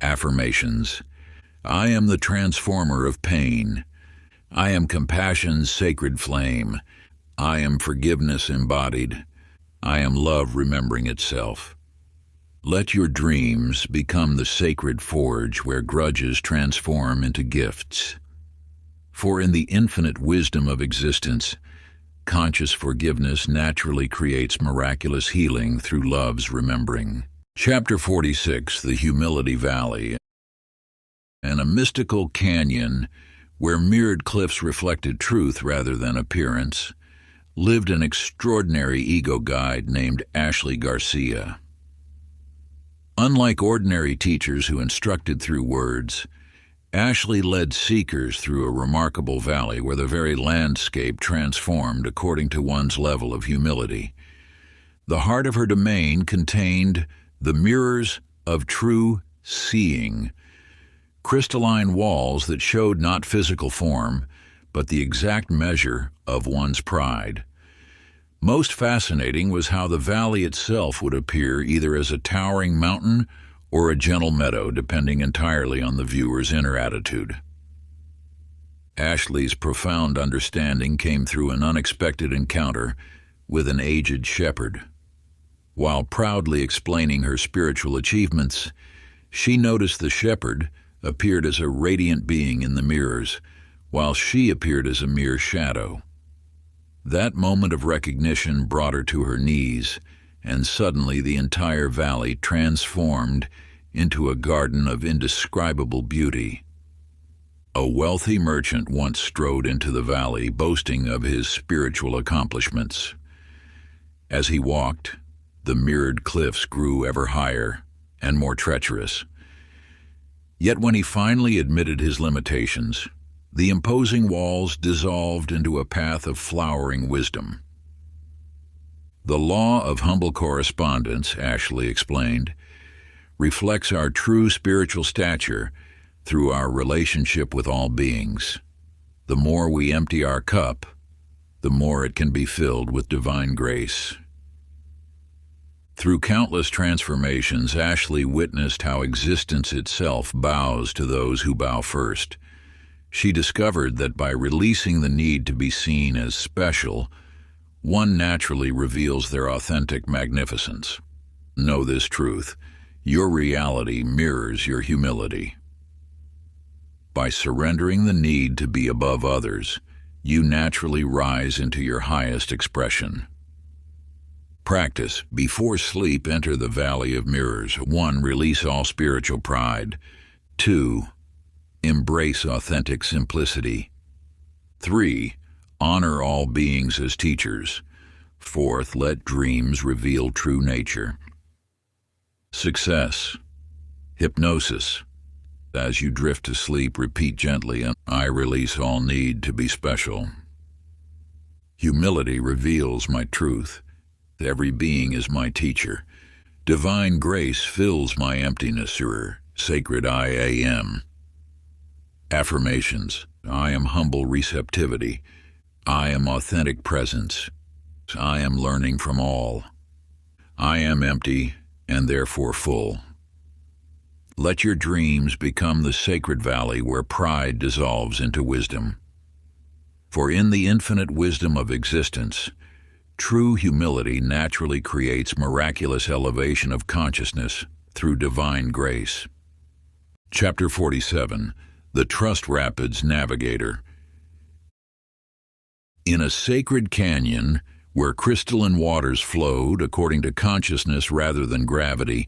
Affirmations. I am the transformer of pain. I am compassion's sacred flame. I am forgiveness embodied. I am love remembering itself. Let your dreams become the sacred forge where grudges transform into gifts. For in the infinite wisdom of existence, conscious forgiveness naturally creates miraculous healing through love's remembering. Chapter 46, The Humility Valley. In a mystical canyon where mirrored cliffs reflected truth rather than appearance, lived an extraordinary ego guide named Ashley Garcia. Unlike ordinary teachers who instructed through words, Ashley led seekers through a remarkable valley where the very landscape transformed according to one's level of humility. The heart of her domain contained the mirrors of true seeing, crystalline walls that showed not physical form, but the exact measure of one's pride. Most fascinating was how the valley itself would appear either as a towering mountain or a gentle meadow, depending entirely on the viewer's inner attitude. Ashley's profound understanding came through an unexpected encounter with an aged shepherd. While proudly explaining her spiritual achievements, she noticed the shepherd appeared as a radiant being in the mirrors, while she appeared as a mere shadow. That moment of recognition brought her to her knees, and suddenly the entire valley transformed into a garden of indescribable beauty. A wealthy merchant once strode into the valley, boasting of his spiritual accomplishments. As he walked, the mirrored cliffs grew ever higher and more treacherous. Yet when he finally admitted his limitations, the imposing walls dissolved into a path of flowering wisdom. The law of humble correspondence, Ashley explained, reflects our true spiritual stature through our relationship with all beings. The more we empty our cup, the more it can be filled with divine grace. Through countless transformations, Ashley witnessed how existence itself bows to those who bow first. She discovered that by releasing the need to be seen as special, one naturally reveals their authentic magnificence. Know this truth: your reality mirrors your humility. By surrendering the need to be above others, you naturally rise into your highest expression. Practice. Before sleep, enter the valley of mirrors. 1. Release all spiritual pride. 2. Embrace authentic simplicity. 3. Honor all beings as teachers. 4th, let dreams reveal true nature. Success. Hypnosis. As you drift to sleep, repeat gently, I release all need to be special. Humility reveals my truth. Every being is my teacher. Divine grace fills my emptiness. Sacred I am. Affirmations. I am humble receptivity. I am authentic presence. I am learning from all. I am empty and therefore full. Let your dreams become the sacred valley where pride dissolves into wisdom. For in the infinite wisdom of existence, true humility naturally creates miraculous elevation of consciousness through divine grace. Chapter 47, The Trust Rapids Navigator. In a sacred canyon where crystalline waters flowed according to consciousness rather than gravity,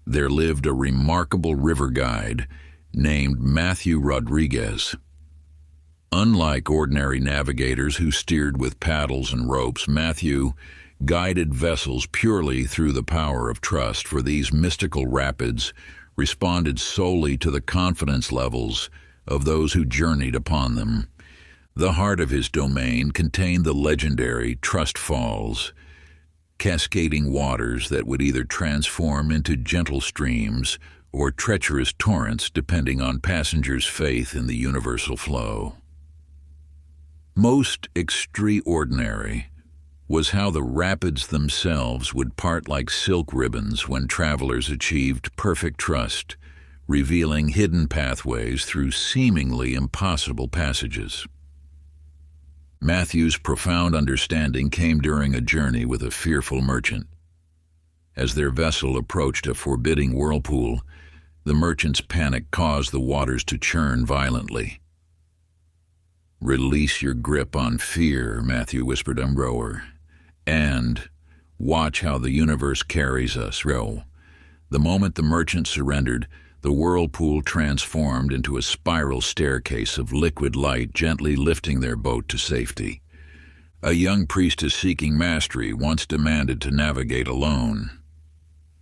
there lived a remarkable river guide named Matthew Rodriguez. Unlike ordinary navigators who steered with paddles and ropes, Matthew guided vessels purely through the power of trust, for these mystical rapids responded solely to the confidence levels of those who journeyed upon them. The heart of his domain contained the legendary Trust Falls, cascading waters that would either transform into gentle streams or treacherous torrents depending on passengers' faith in the universal flow. Most extraordinary was how the rapids themselves would part like silk ribbons when travelers achieved perfect trust, revealing hidden pathways through seemingly impossible passages. Matthew's profound understanding came during a journey with a fearful merchant. As their vessel approached a forbidding whirlpool, the merchant's panic caused the waters to churn violently. "Release your grip on fear," Matthew whispered to the rower, "and watch how the universe carries us." Row. The moment the merchant surrendered, the whirlpool transformed into a spiral staircase of liquid light, gently lifting their boat to safety. A young priestess seeking mastery once demanded to navigate alone.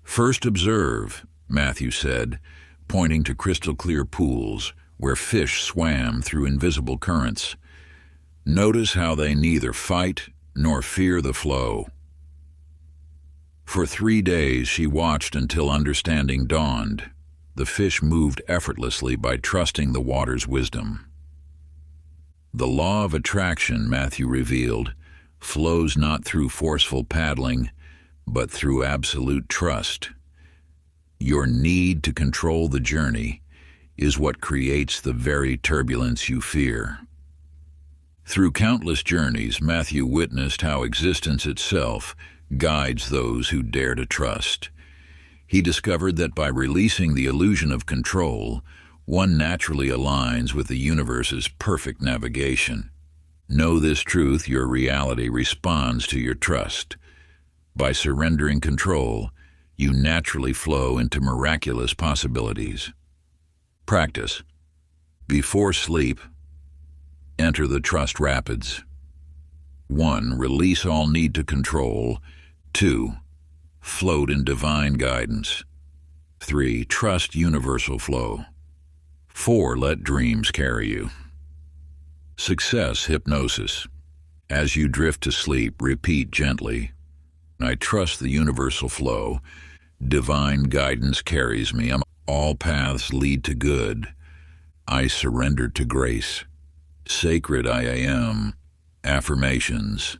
"First observe," Matthew said, pointing to crystal-clear pools where fish swam through invisible currents. "Notice how they neither fight nor fear the flow." For 3 days she watched until understanding dawned. The fish moved effortlessly by trusting the water's wisdom. The law of attraction, Matthew revealed, flows not through forceful paddling, but through absolute trust. Your need to control the journey is what creates the very turbulence you fear. Through countless journeys, Matthew witnessed how existence itself guides those who dare to trust. He discovered that by releasing the illusion of control, one naturally aligns with the universe's perfect navigation. Know this truth: your reality responds to your trust. By surrendering control, you naturally flow into miraculous possibilities. Practice. Before sleep, enter the trust rapids. 1. Release all need to control. 2. Float in divine guidance. 3. Trust universal flow. 4. Let dreams carry you. Success hypnosis. As you drift to sleep, repeat gently, "I trust the universal flow. Divine guidance carries me. All paths lead to good. I surrender to grace. Sacred I am." Affirmations.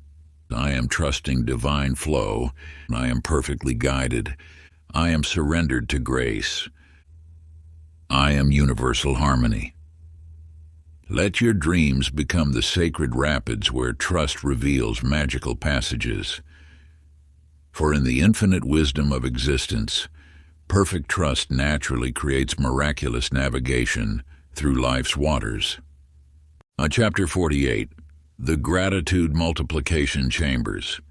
I am trusting divine flow. I am perfectly guided. I am surrendered to grace. I am universal harmony. Let your dreams become the sacred rapids where trust reveals magical passages. For in the infinite wisdom of existence, perfect trust naturally creates miraculous navigation through life's waters. Chapter 48. The Gratitude Multiplication Chambers.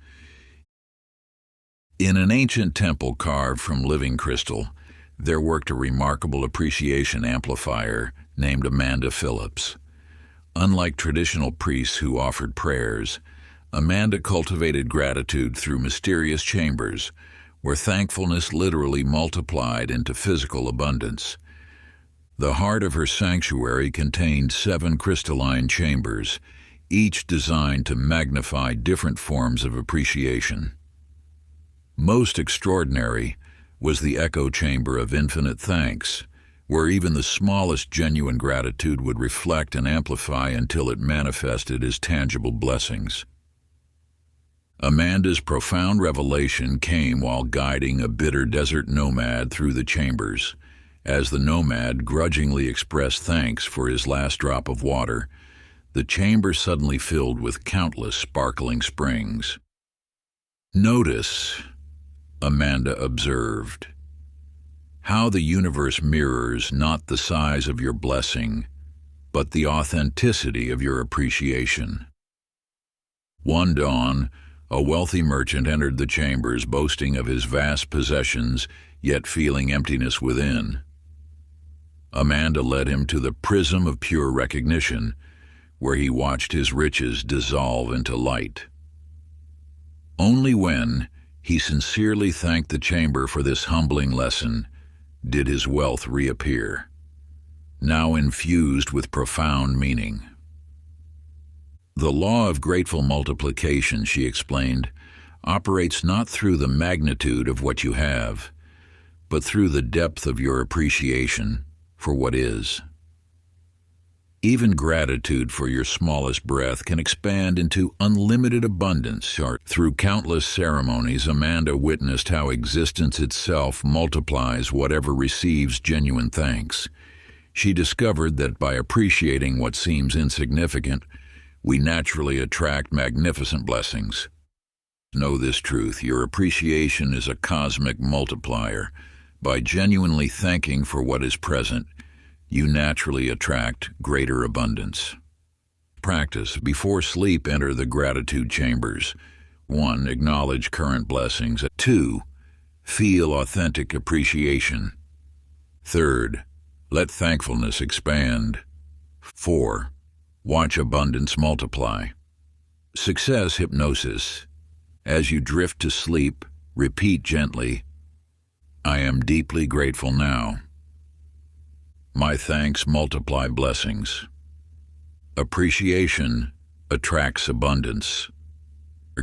In an ancient temple carved from living crystal, there worked a remarkable appreciation amplifier named Amanda Phillips. Unlike traditional priests who offered prayers, Amanda cultivated gratitude through mysterious chambers, where thankfulness literally multiplied into physical abundance. The heart of her sanctuary contained 7 crystalline chambers, each designed to magnify different forms of appreciation. Most extraordinary was the echo chamber of infinite thanks, where even the smallest genuine gratitude would reflect and amplify until it manifested as tangible blessings. Amanda's profound revelation came while guiding a bitter desert nomad through the chambers. As the nomad grudgingly expressed thanks for his last drop of water, the chamber suddenly filled with countless sparkling springs. "Notice," Amanda observed, "how the universe mirrors not the size of your blessing, but the authenticity of your appreciation." One dawn, a wealthy merchant entered the chambers boasting of his vast possessions, yet feeling emptiness within. Amanda led him to the prism of pure recognition, where he watched his riches dissolve into light. Only when he sincerely thanked the chamber for this humbling lesson did his wealth reappear, now infused with profound meaning. The law of grateful multiplication, she explained, operates not through the magnitude of what you have, but through the depth of your appreciation for what is. Even gratitude for your smallest breath can expand into unlimited abundance. Through countless ceremonies, Amanda witnessed how existence itself multiplies whatever receives genuine thanks. She discovered that by appreciating what seems insignificant, we naturally attract magnificent blessings. Know this truth: your appreciation is a cosmic multiplier. By genuinely thanking for what is present, you naturally attract greater abundance. Practice. Before sleep, enter the gratitude chambers. 1. Acknowledge current blessings. 2. Feel authentic appreciation. 3. Let thankfulness expand. 4. Watch abundance multiply. Success hypnosis. As you drift to sleep, repeat gently, "I am deeply grateful now. My thanks multiply blessings." Appreciation attracts abundance.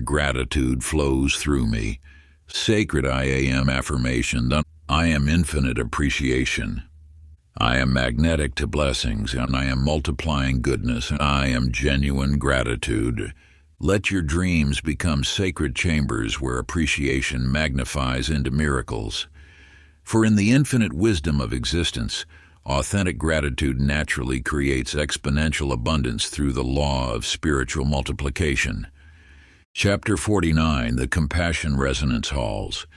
Gratitude flows through me. Sacred I am affirmation. I am infinite appreciation. I am magnetic to blessings, and I am multiplying goodness, and I am genuine gratitude. Let your dreams become sacred chambers where appreciation magnifies into miracles. For in the infinite wisdom of existence, authentic gratitude naturally creates exponential abundance through the law of spiritual multiplication. Chapter 49, The Compassion Resonance Halls.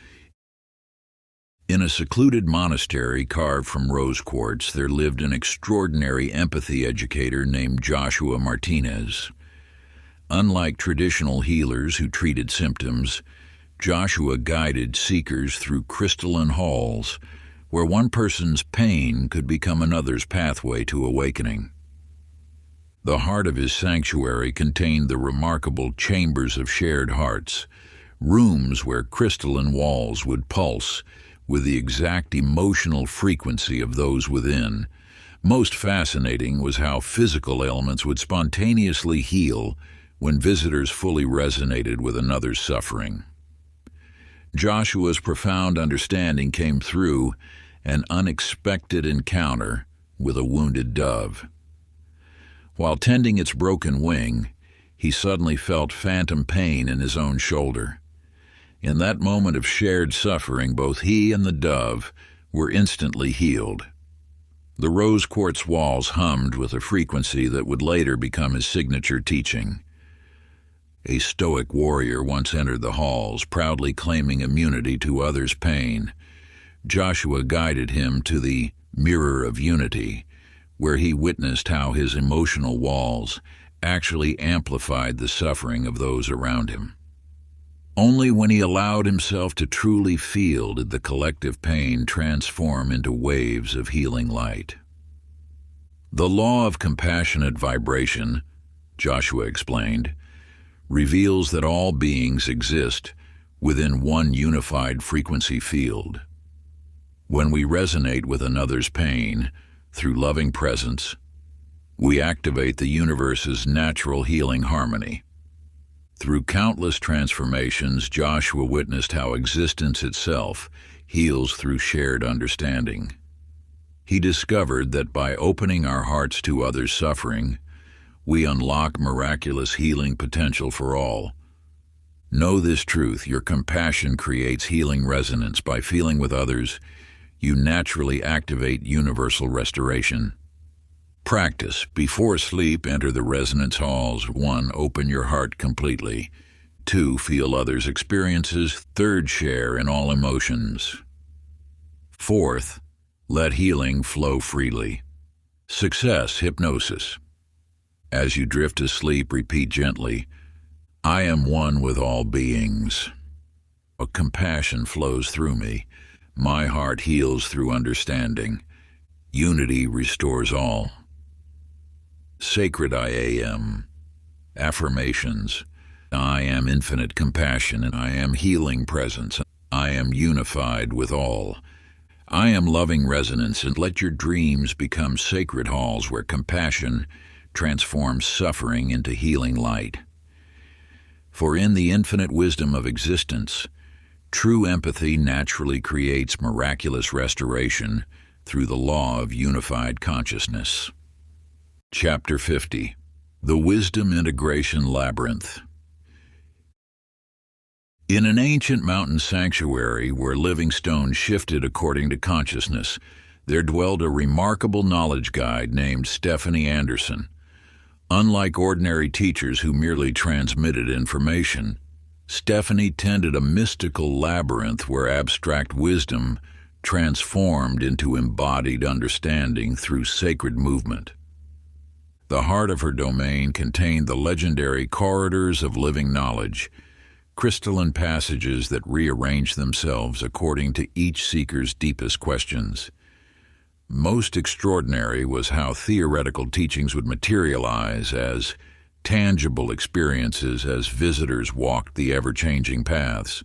In a secluded monastery carved from rose quartz, there lived an extraordinary empathy educator named Joshua Martinez. Unlike traditional healers who treated symptoms, Joshua guided seekers through crystalline halls where one person's pain could become another's pathway to awakening. The heart of his sanctuary contained the remarkable chambers of shared hearts, rooms where crystalline walls would pulse with the exact emotional frequency of those within. Most fascinating was how physical ailments would spontaneously heal when visitors fully resonated with another's suffering. Joshua's profound understanding came through an unexpected encounter with a wounded dove. While tending its broken wing, he suddenly felt phantom pain in his own shoulder. In that moment of shared suffering, both he and the dove were instantly healed. The rose quartz walls hummed with a frequency that would later become his signature teaching. A stoic warrior once entered the halls, proudly claiming immunity to others' pain. Joshua guided him to the Mirror of Unity, where he witnessed how his emotional walls actually amplified the suffering of those around him. Only when he allowed himself to truly feel did the collective pain transform into waves of healing light. The law of compassionate vibration, Joshua explained, reveals that all beings exist within one unified frequency field. When we resonate with another's pain through loving presence, we activate the universe's natural healing harmony. Through countless transformations, Joshua witnessed how existence itself heals through shared understanding. He discovered that by opening our hearts to others' suffering, we unlock miraculous healing potential for all. Know this truth: your compassion creates healing resonance. By feeling with others, you naturally activate universal restoration. Practice. Before sleep, enter the resonance halls. 1. Open your heart completely. 2. Feel others' experiences. 3. Share in all emotions. 4th, let healing flow freely. Success hypnosis. As you drift to sleep, repeat gently, "I am one with all beings. A compassion flows through me. My heart heals through understanding. Unity restores all." Sacred I am. Affirmations. I am infinite compassion, and I am healing presence. I am unified with all. I am loving resonance, and let your dreams become sacred halls where compassion transforms suffering into healing light. For in the infinite wisdom of existence, true empathy naturally creates miraculous restoration through the law of unified consciousness. Chapter 50. The Wisdom Integration Labyrinth. In an ancient mountain sanctuary where living stones shifted according to consciousness, there dwelled a remarkable knowledge guide named Stephanie Anderson. Unlike ordinary teachers who merely transmitted information, Stephanie tended a mystical labyrinth where abstract wisdom transformed into embodied understanding through sacred movement. The heart of her domain contained the legendary corridors of living knowledge, crystalline passages that rearranged themselves according to each seeker's deepest questions. Most extraordinary was how theoretical teachings would materialize as tangible experiences as visitors walked the ever-changing paths.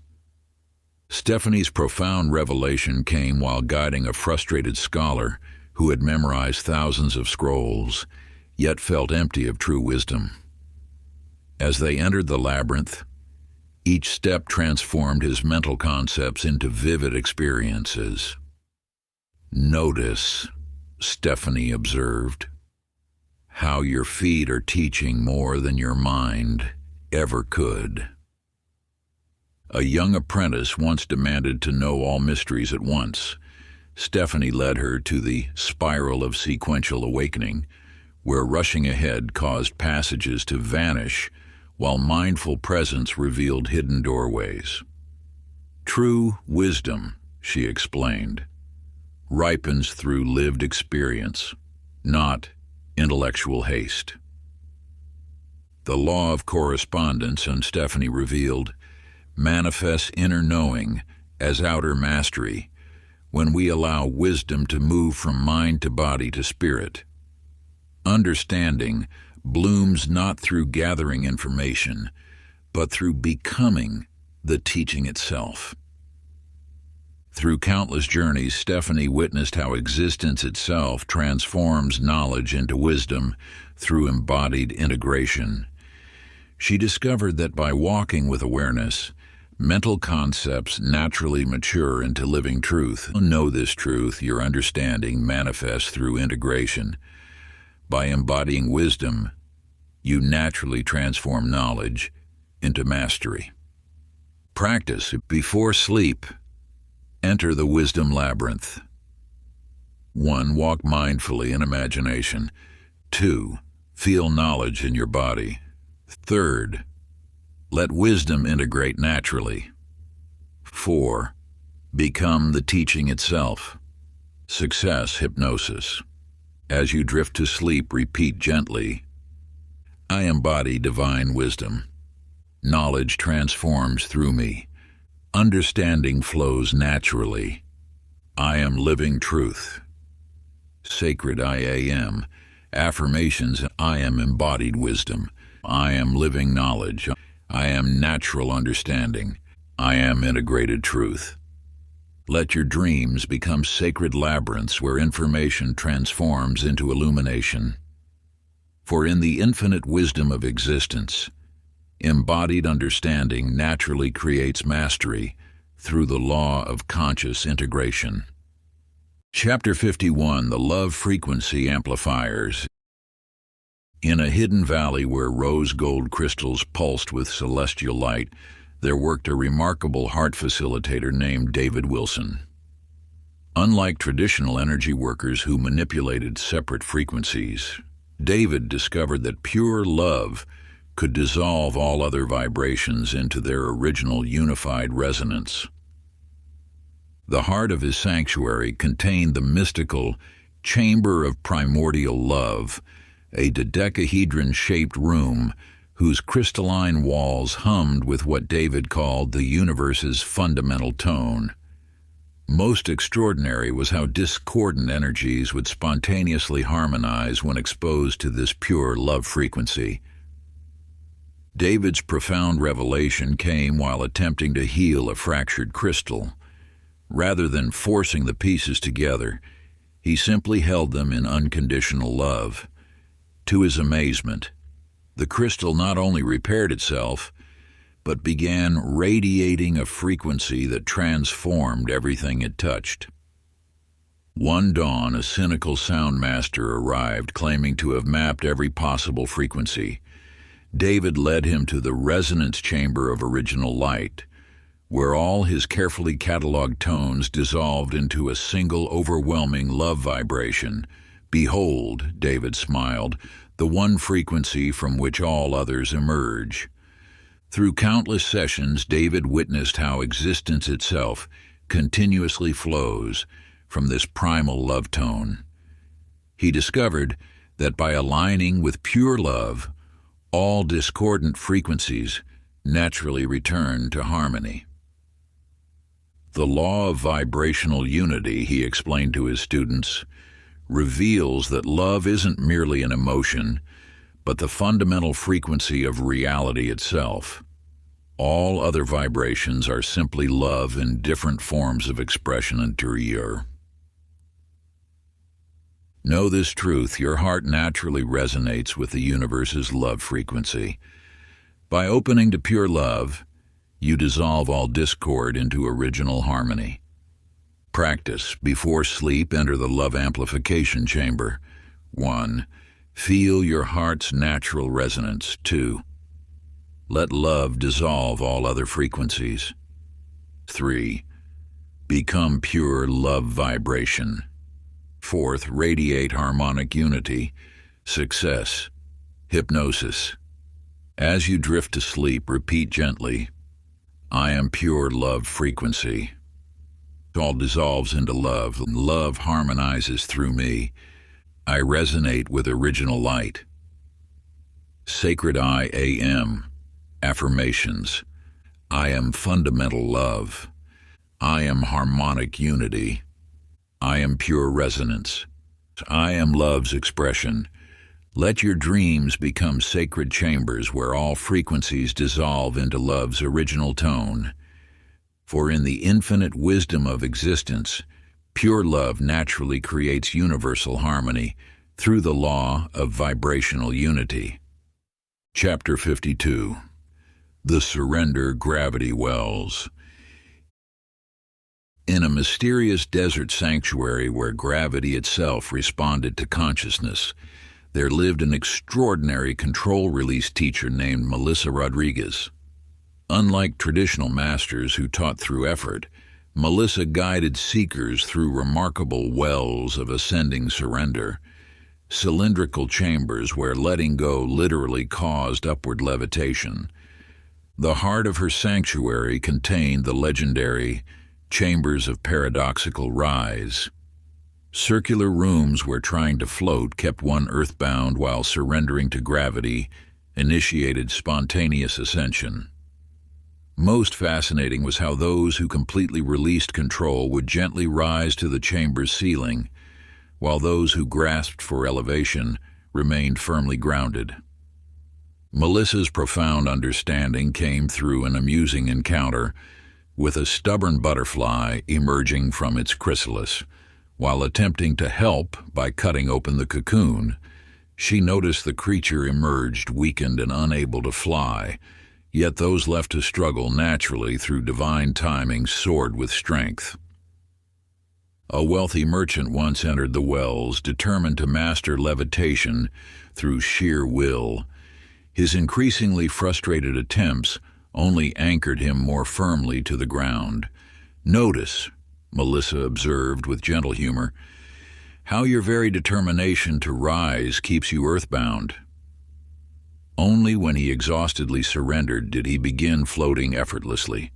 Stephanie's profound revelation came while guiding a frustrated scholar who had memorized thousands of scrolls, yet felt empty of true wisdom. As they entered the labyrinth, each step transformed his mental concepts into vivid experiences. "Notice," Stephanie observed, "how your feet are teaching more than your mind ever could." A young apprentice once demanded to know all mysteries at once. Stephanie led her to the spiral of sequential awakening, where rushing ahead caused passages to vanish while mindful presence revealed hidden doorways. "True wisdom," she explained, "ripens through lived experience, not intellectual haste." The law of correspondence, and Stephanie revealed, manifests inner knowing as outer mastery when we allow wisdom to move from mind to body to spirit. Understanding blooms not through gathering information, but through becoming the teaching itself. Through countless journeys, Stephanie witnessed how existence itself transforms knowledge into wisdom through embodied integration. She discovered that by walking with awareness, mental concepts naturally mature into living truth. Know this truth, your understanding manifests through integration. By embodying wisdom, you naturally transform knowledge into mastery. Practice. Before sleep, enter the wisdom labyrinth. 1. Walk mindfully in imagination. 2. Feel knowledge in your body. 3. Let wisdom integrate naturally. 4. Become the teaching itself. Success. Hypnosis. As you drift to sleep, repeat gently, "I embody divine wisdom. Knowledge transforms through me. Understanding flows naturally. I am living truth." Sacred I am. Affirmations: I am embodied wisdom. I am living knowledge. I am natural understanding. I am integrated truth. Let your dreams become sacred labyrinths where information transforms into illumination. For in the infinite wisdom of existence, embodied understanding naturally creates mastery through the law of conscious integration. Chapter 51. The Love Frequency Amplifiers. In a hidden valley where rose gold crystals pulsed with celestial light, there worked a remarkable heart facilitator named David Wilson. Unlike traditional energy workers who manipulated separate frequencies, David discovered that pure love could dissolve all other vibrations into their original unified resonance. The heart of his sanctuary contained the mystical Chamber of Primordial Love, a dodecahedron-shaped room whose crystalline walls hummed with what David called the universe's fundamental tone. Most extraordinary was how discordant energies would spontaneously harmonize when exposed to this pure love frequency. David's profound revelation came while attempting to heal a fractured crystal. Rather than forcing the pieces together, he simply held them in unconditional love. To his amazement, the crystal not only repaired itself, but began radiating a frequency that transformed everything it touched. One dawn, a cynical sound master arrived, claiming to have mapped every possible frequency. David led him to the resonance chamber of original light, where all his carefully catalogued tones dissolved into a single overwhelming love vibration. "Behold," David smiled, "the one frequency from which all others emerge." Through countless sessions, David witnessed how existence itself continuously flows from this primal love tone. He discovered that by aligning with pure love, all discordant frequencies naturally return to harmony. The law of vibrational unity, he explained to his students, reveals that love isn't merely an emotion, but the fundamental frequency of reality itself. All other vibrations are simply love in different forms of expression intérieur. Know this truth: your heart naturally resonates with the universe's love frequency. By opening to pure love, you dissolve all discord into original harmony. Practice. Before sleep, enter the love amplification chamber. 1. Feel your heart's natural resonance. 2. Let love dissolve all other frequencies. 3. Become pure love vibration. 4th, radiate harmonic unity. Success. Hypnosis. As you drift to sleep, repeat gently, "I am pure love frequency." All dissolves into love. Love harmonizes through me. I resonate with original light. Sacred I AM. Affirmations. I am fundamental love. I am harmonic unity. I am pure resonance. I am love's expression. Let your dreams become sacred chambers where all frequencies dissolve into love's original tone. For in the infinite wisdom of existence, pure love naturally creates universal harmony through the law of vibrational unity. Chapter 52. The Surrender Gravity Wells. In a mysterious desert sanctuary where gravity itself responded to consciousness, there lived an extraordinary control-release teacher named Melissa Rodriguez. Unlike traditional masters who taught through effort, Melissa guided seekers through remarkable wells of ascending surrender, cylindrical chambers where letting go literally caused upward levitation. The heart of her sanctuary contained the legendary Chambers of Paradoxical Rise. Circular rooms where trying to float kept one earthbound while surrendering to gravity initiated spontaneous ascension. Most fascinating was how those who completely released control would gently rise to the chamber's ceiling, while those who grasped for elevation remained firmly grounded. Melissa's profound understanding came through an amusing encounter with a stubborn butterfly emerging from its chrysalis. While attempting to help by cutting open the cocoon, she noticed the creature emerged weakened and unable to fly, yet those left to struggle naturally through divine timing soared with strength. A wealthy merchant once entered the wells, determined to master levitation through sheer will. His increasingly frustrated attempts only anchored him more firmly to the ground. "Notice," Melissa observed with gentle humor, "how your very determination to rise keeps you earthbound." Only when he exhaustedly surrendered did he begin floating effortlessly.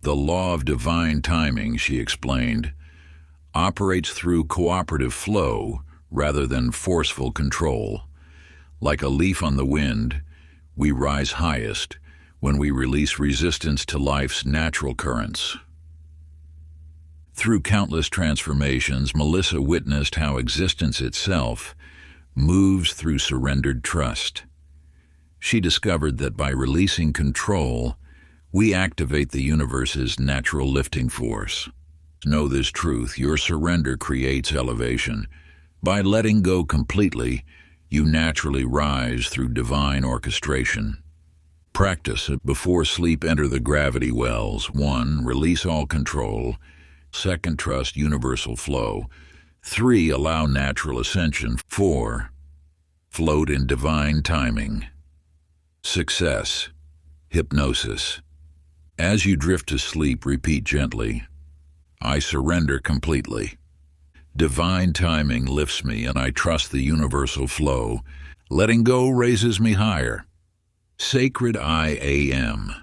"The law of divine timing," she explained, "operates through cooperative flow rather than forceful control. Like a leaf on the wind, we rise highest when we release resistance to life's natural currents." Through countless transformations, Melissa witnessed how existence itself moves through surrendered trust. She discovered that by releasing control, we activate the universe's natural lifting force. Know this truth: your surrender creates elevation. By letting go completely, you naturally rise through divine orchestration. Practice. Before sleep, enter the gravity wells. 1. Release all control. 2. Trust universal flow. 3. Allow natural ascension. 4. Float in divine timing. Success. Hypnosis. As you drift to sleep, repeat gently, I surrender completely. Divine timing lifts me and I trust the universal flow. Letting go raises me higher. Sacred I am.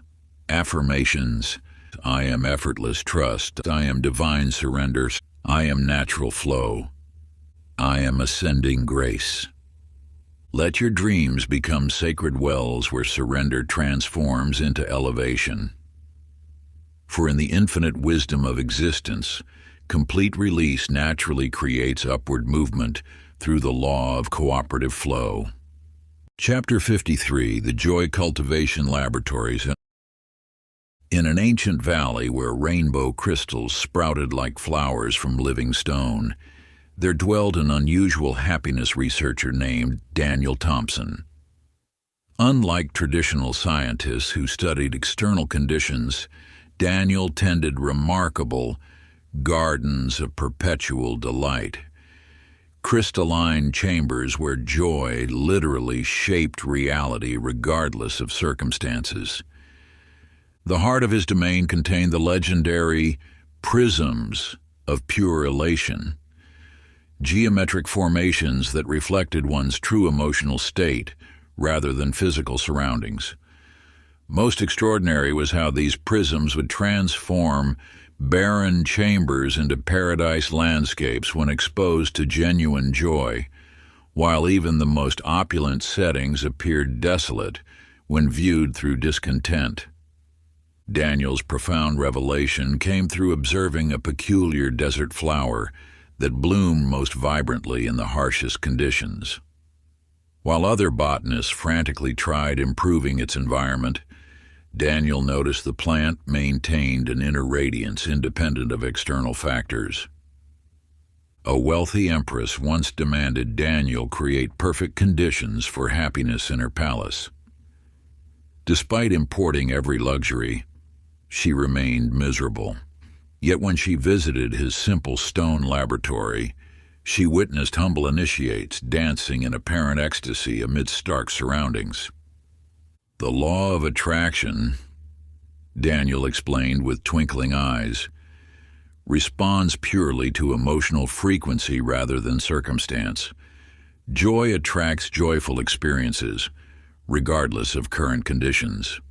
Affirmations. I am effortless trust. I am divine surrender. I am natural flow. I am ascending grace. Let your dreams become sacred wells where surrender transforms into elevation. For in the infinite wisdom of existence, complete release naturally creates upward movement through the law of cooperative flow. Chapter 53, The Joy Cultivation Laboratories. In an ancient valley where rainbow crystals sprouted like flowers from living stone, there dwelled an unusual happiness researcher named Daniel Thompson. Unlike traditional scientists who studied external conditions, Daniel tended remarkable gardens of perpetual delight, crystalline chambers where joy literally shaped reality regardless of circumstances. The heart of his domain contained the legendary prisms of pure elation, geometric formations that reflected one's true emotional state rather than physical surroundings. Most extraordinary was how these prisms would transform barren chambers into paradise landscapes when exposed to genuine joy, while even the most opulent settings appeared desolate when viewed through discontent. Daniel's profound revelation came through observing a peculiar desert flower that bloomed most vibrantly in the harshest conditions. While other botanists frantically tried improving its environment, Daniel noticed the plant maintained an inner radiance independent of external factors. A wealthy empress once demanded Daniel create perfect conditions for happiness in her palace. Despite importing every luxury, she remained miserable. Yet when she visited his simple stone laboratory, she witnessed humble initiates dancing in apparent ecstasy amidst stark surroundings. The law of attraction, Daniel explained with twinkling eyes, responds purely to emotional frequency rather than circumstance. Joy attracts joyful experiences, regardless of current conditions.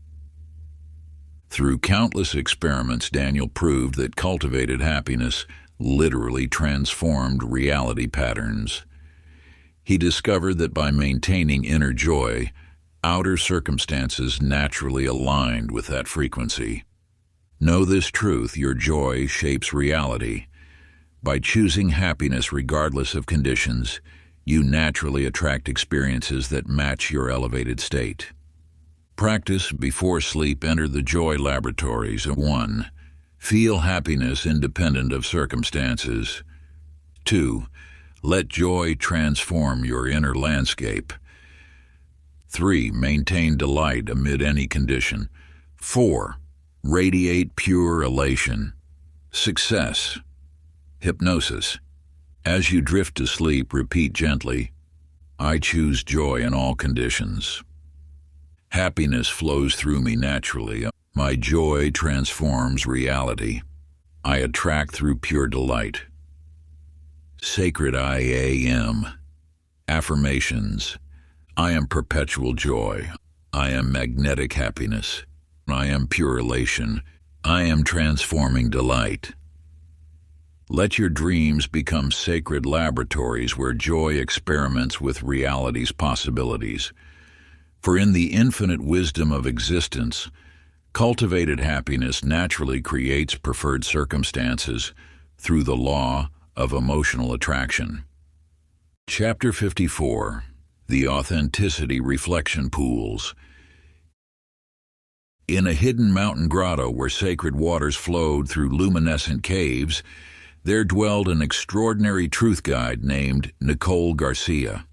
Through countless experiments, Daniel proved that cultivated happiness literally transformed reality patterns. He discovered that by maintaining inner joy, outer circumstances naturally aligned with that frequency. Know this truth: your joy shapes reality. By choosing happiness regardless of conditions, you naturally attract experiences that match your elevated state. Practice before sleep. Enter the Joy Laboratories. 1. Feel happiness independent of circumstances. 2. Let joy transform your inner landscape. 3. Maintain delight amid any condition. 4. Radiate pure elation. Success. Hypnosis. As you drift to sleep, repeat gently, I choose joy in all conditions. Happiness flows through me naturally. My joy transforms reality. I attract through pure delight. Sacred I am. Affirmations. I am perpetual joy. I am magnetic happiness. I am pure elation. I am transforming delight. Let your dreams become sacred laboratories where joy experiments with reality's possibilities. For in the infinite wisdom of existence, cultivated happiness naturally creates preferred circumstances through the law of emotional attraction. Chapter 54, The Authenticity Reflection Pools. In a hidden mountain grotto where sacred waters flowed through luminescent caves, there dwelled an extraordinary truth guide named Nicole Garcia.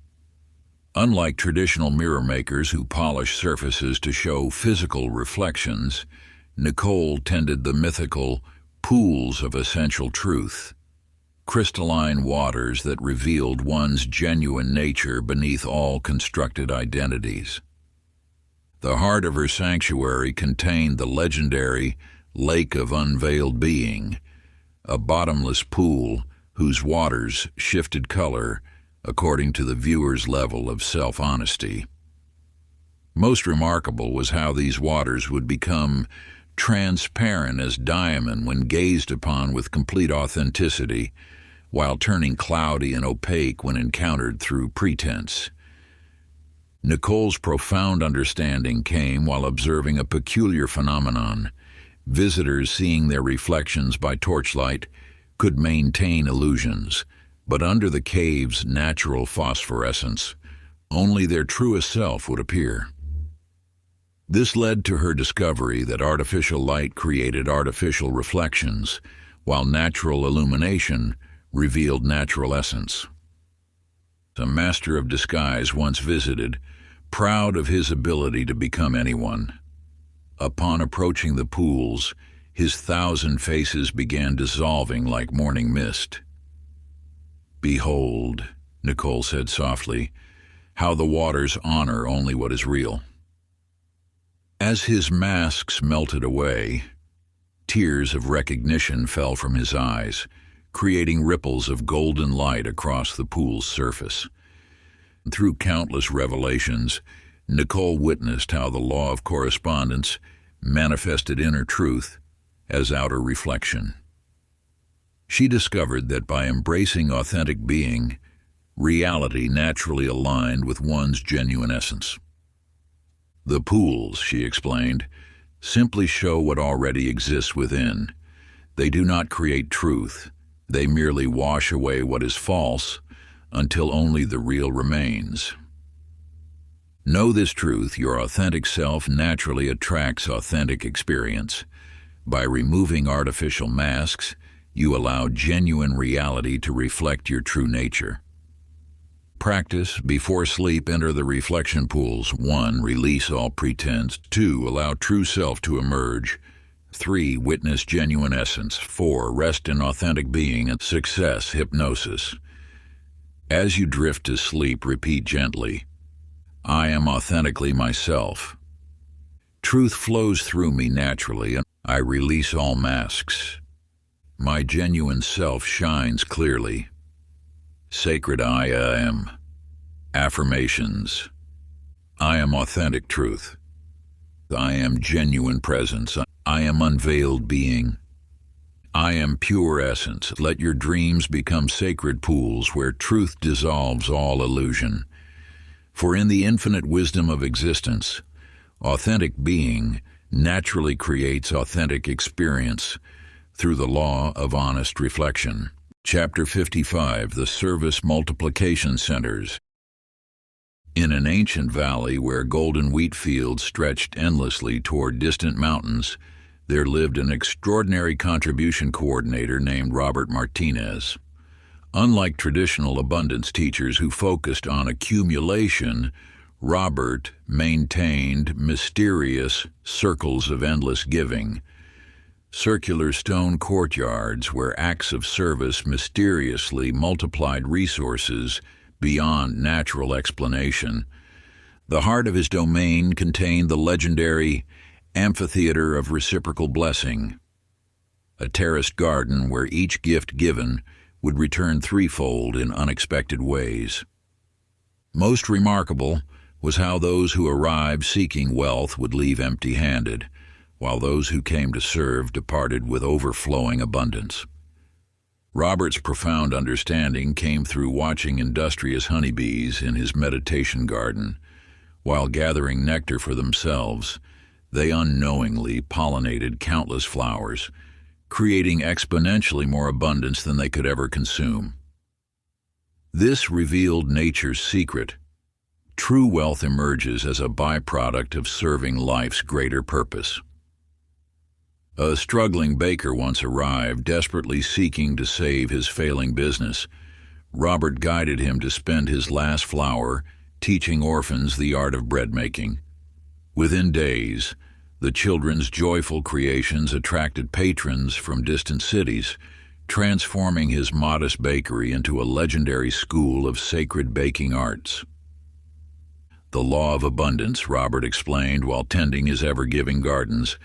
Unlike traditional mirror makers who polish surfaces to show physical reflections, Nicole tended the mythical pools of essential truth, crystalline waters that revealed one's genuine nature beneath all constructed identities. The heart of her sanctuary contained the legendary Lake of Unveiled Being, a bottomless pool whose waters shifted color according to the viewer's level of self-honesty. Most remarkable was how these waters would become transparent as diamond when gazed upon with complete authenticity, while turning cloudy and opaque when encountered through pretense. Nicole's profound understanding came while observing a peculiar phenomenon. Visitors seeing their reflections by torchlight could maintain illusions, but under the cave's natural phosphorescence, only their truest self would appear. This led to her discovery that artificial light created artificial reflections, while natural illumination revealed natural essence. A master of disguise once visited, proud of his ability to become anyone. Upon approaching the pools, his 1,000 faces began dissolving like morning mist. "Behold," Nicole said softly, "how the waters honor only what is real." As his masks melted away, tears of recognition fell from his eyes, creating ripples of golden light across the pool's surface. Through countless revelations, Nicole witnessed how the law of correspondence manifested inner truth as outer reflection. She discovered that by embracing authentic being, reality naturally aligned with one's genuine essence. "The pools," she explained, "simply show what already exists within. They do not create truth. They merely wash away what is false until only the real remains. Know this truth: your authentic self naturally attracts authentic experience. By removing artificial masks, you allow genuine reality to reflect your true nature." Practice. Before sleep, enter the reflection pools. 1. Release all pretense. 2. Allow true self to emerge. 3. Witness genuine essence. 4. Rest in authentic being. And success. Hypnosis. As you drift to sleep, repeat gently, "I am authentically myself. Truth flows through me naturally, and I release all masks. My genuine self shines clearly. Sacred I am." Affirmations. I am authentic truth. I am genuine presence. I am unveiled being. I am pure essence. Let your dreams become sacred pools where truth dissolves all illusion. For in the infinite wisdom of existence, authentic being naturally creates authentic experience through the law of honest reflection. Chapter 55, The Service Multiplication Centers. In an ancient valley where golden wheat fields stretched endlessly toward distant mountains, there lived an extraordinary contribution coordinator named Robert Martinez. Unlike traditional abundance teachers who focused on accumulation, Robert maintained mysterious circles of endless giving. Circular stone courtyards where acts of service mysteriously multiplied resources beyond natural explanation. The heart of his domain contained the legendary amphitheater of reciprocal blessing, a terraced garden where each gift given would return threefold in unexpected ways. Most remarkable was how those who arrived seeking wealth would leave empty-handed, while those who came to serve departed with overflowing abundance. Robert's profound understanding came through watching industrious honeybees in his meditation garden. While gathering nectar for themselves, they unknowingly pollinated countless flowers, creating exponentially more abundance than they could ever consume. This revealed nature's secret. True wealth emerges as a byproduct of serving life's greater purpose. A struggling baker once arrived, desperately seeking to save his failing business. Robert guided him to spend his last flour teaching orphans the art of bread making. Within days, The children's joyful creations attracted patrons from distant cities, transforming his modest bakery into a legendary school of sacred baking arts. The law of abundance, Robert explained while tending his ever-giving gardens,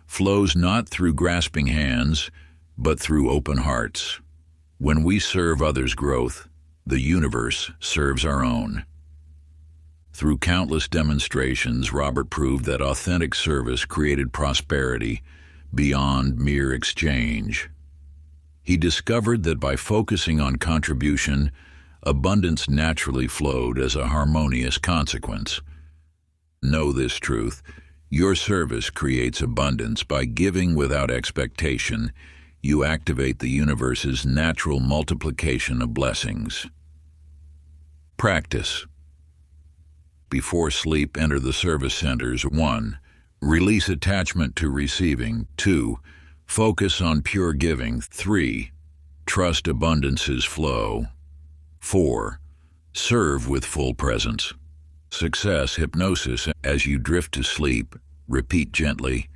flows not through grasping hands, but through open hearts. When we serve others' growth, the universe serves our own. Through countless demonstrations, Robert proved that authentic service created prosperity beyond mere exchange. He discovered that by focusing on contribution, abundance naturally flowed as a harmonious consequence. Know this truth: your service creates abundance. By giving without expectation, you activate the universe's natural multiplication of blessings. Practice. Before sleep, enter the service centers. 1. Release attachment to receiving. 2. Focus on pure giving. 3. Trust abundance's flow. 4. Serve with full presence. Success. Hypnosis. As you drift to sleep, repeat gently,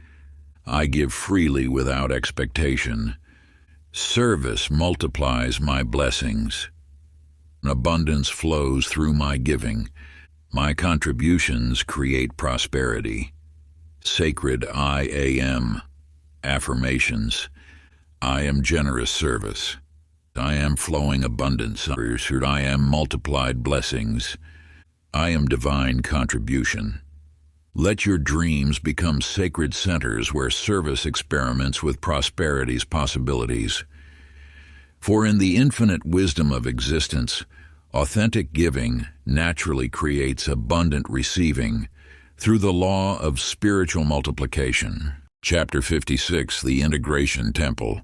I give freely without expectation. Service multiplies my blessings. Abundance flows through my giving. My contributions create prosperity. Sacred I am. Affirmations. I am generous service. I am flowing abundance. I am multiplied blessings. I am divine contribution. Let your dreams become sacred centers where service experiments with prosperity's possibilities. For in the infinite wisdom of existence, authentic giving naturally creates abundant receiving through the law of spiritual multiplication. Chapter 56, The Integration Temple.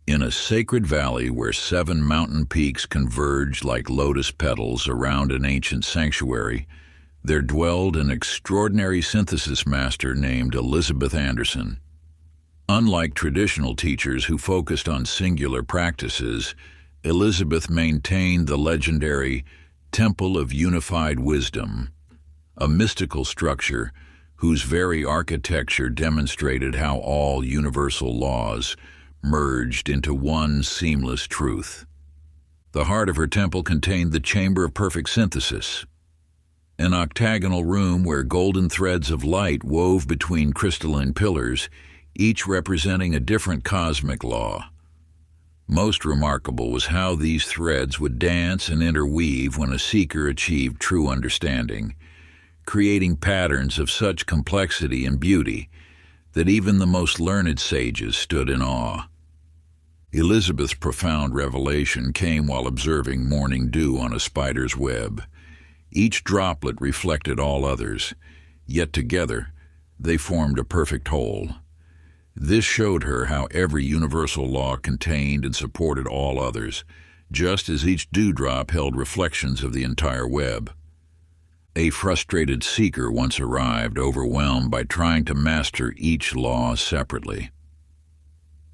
In a sacred valley where 7 mountain peaks converged like lotus petals around an ancient sanctuary, there dwelled an extraordinary synthesis master named Elizabeth Anderson. Unlike traditional teachers who focused on singular practices, Elizabeth maintained the legendary Temple of Unified Wisdom, a mystical structure whose very architecture demonstrated how all universal laws merged into one seamless truth. The heart of her temple contained the Chamber of Perfect Synthesis, an octagonal room where golden threads of light wove between crystalline pillars, each representing a different cosmic law. Most remarkable was how these threads would dance and interweave when a seeker achieved true understanding, creating patterns of such complexity and beauty that even the most learned sages stood in awe. Elizabeth's profound revelation came while observing morning dew on a spider's web. Each droplet reflected all others, yet together they formed a perfect whole. This showed her how every universal law contained and supported all others, just as each dewdrop held reflections of the entire web. A frustrated seeker once arrived, overwhelmed by trying to master each law separately.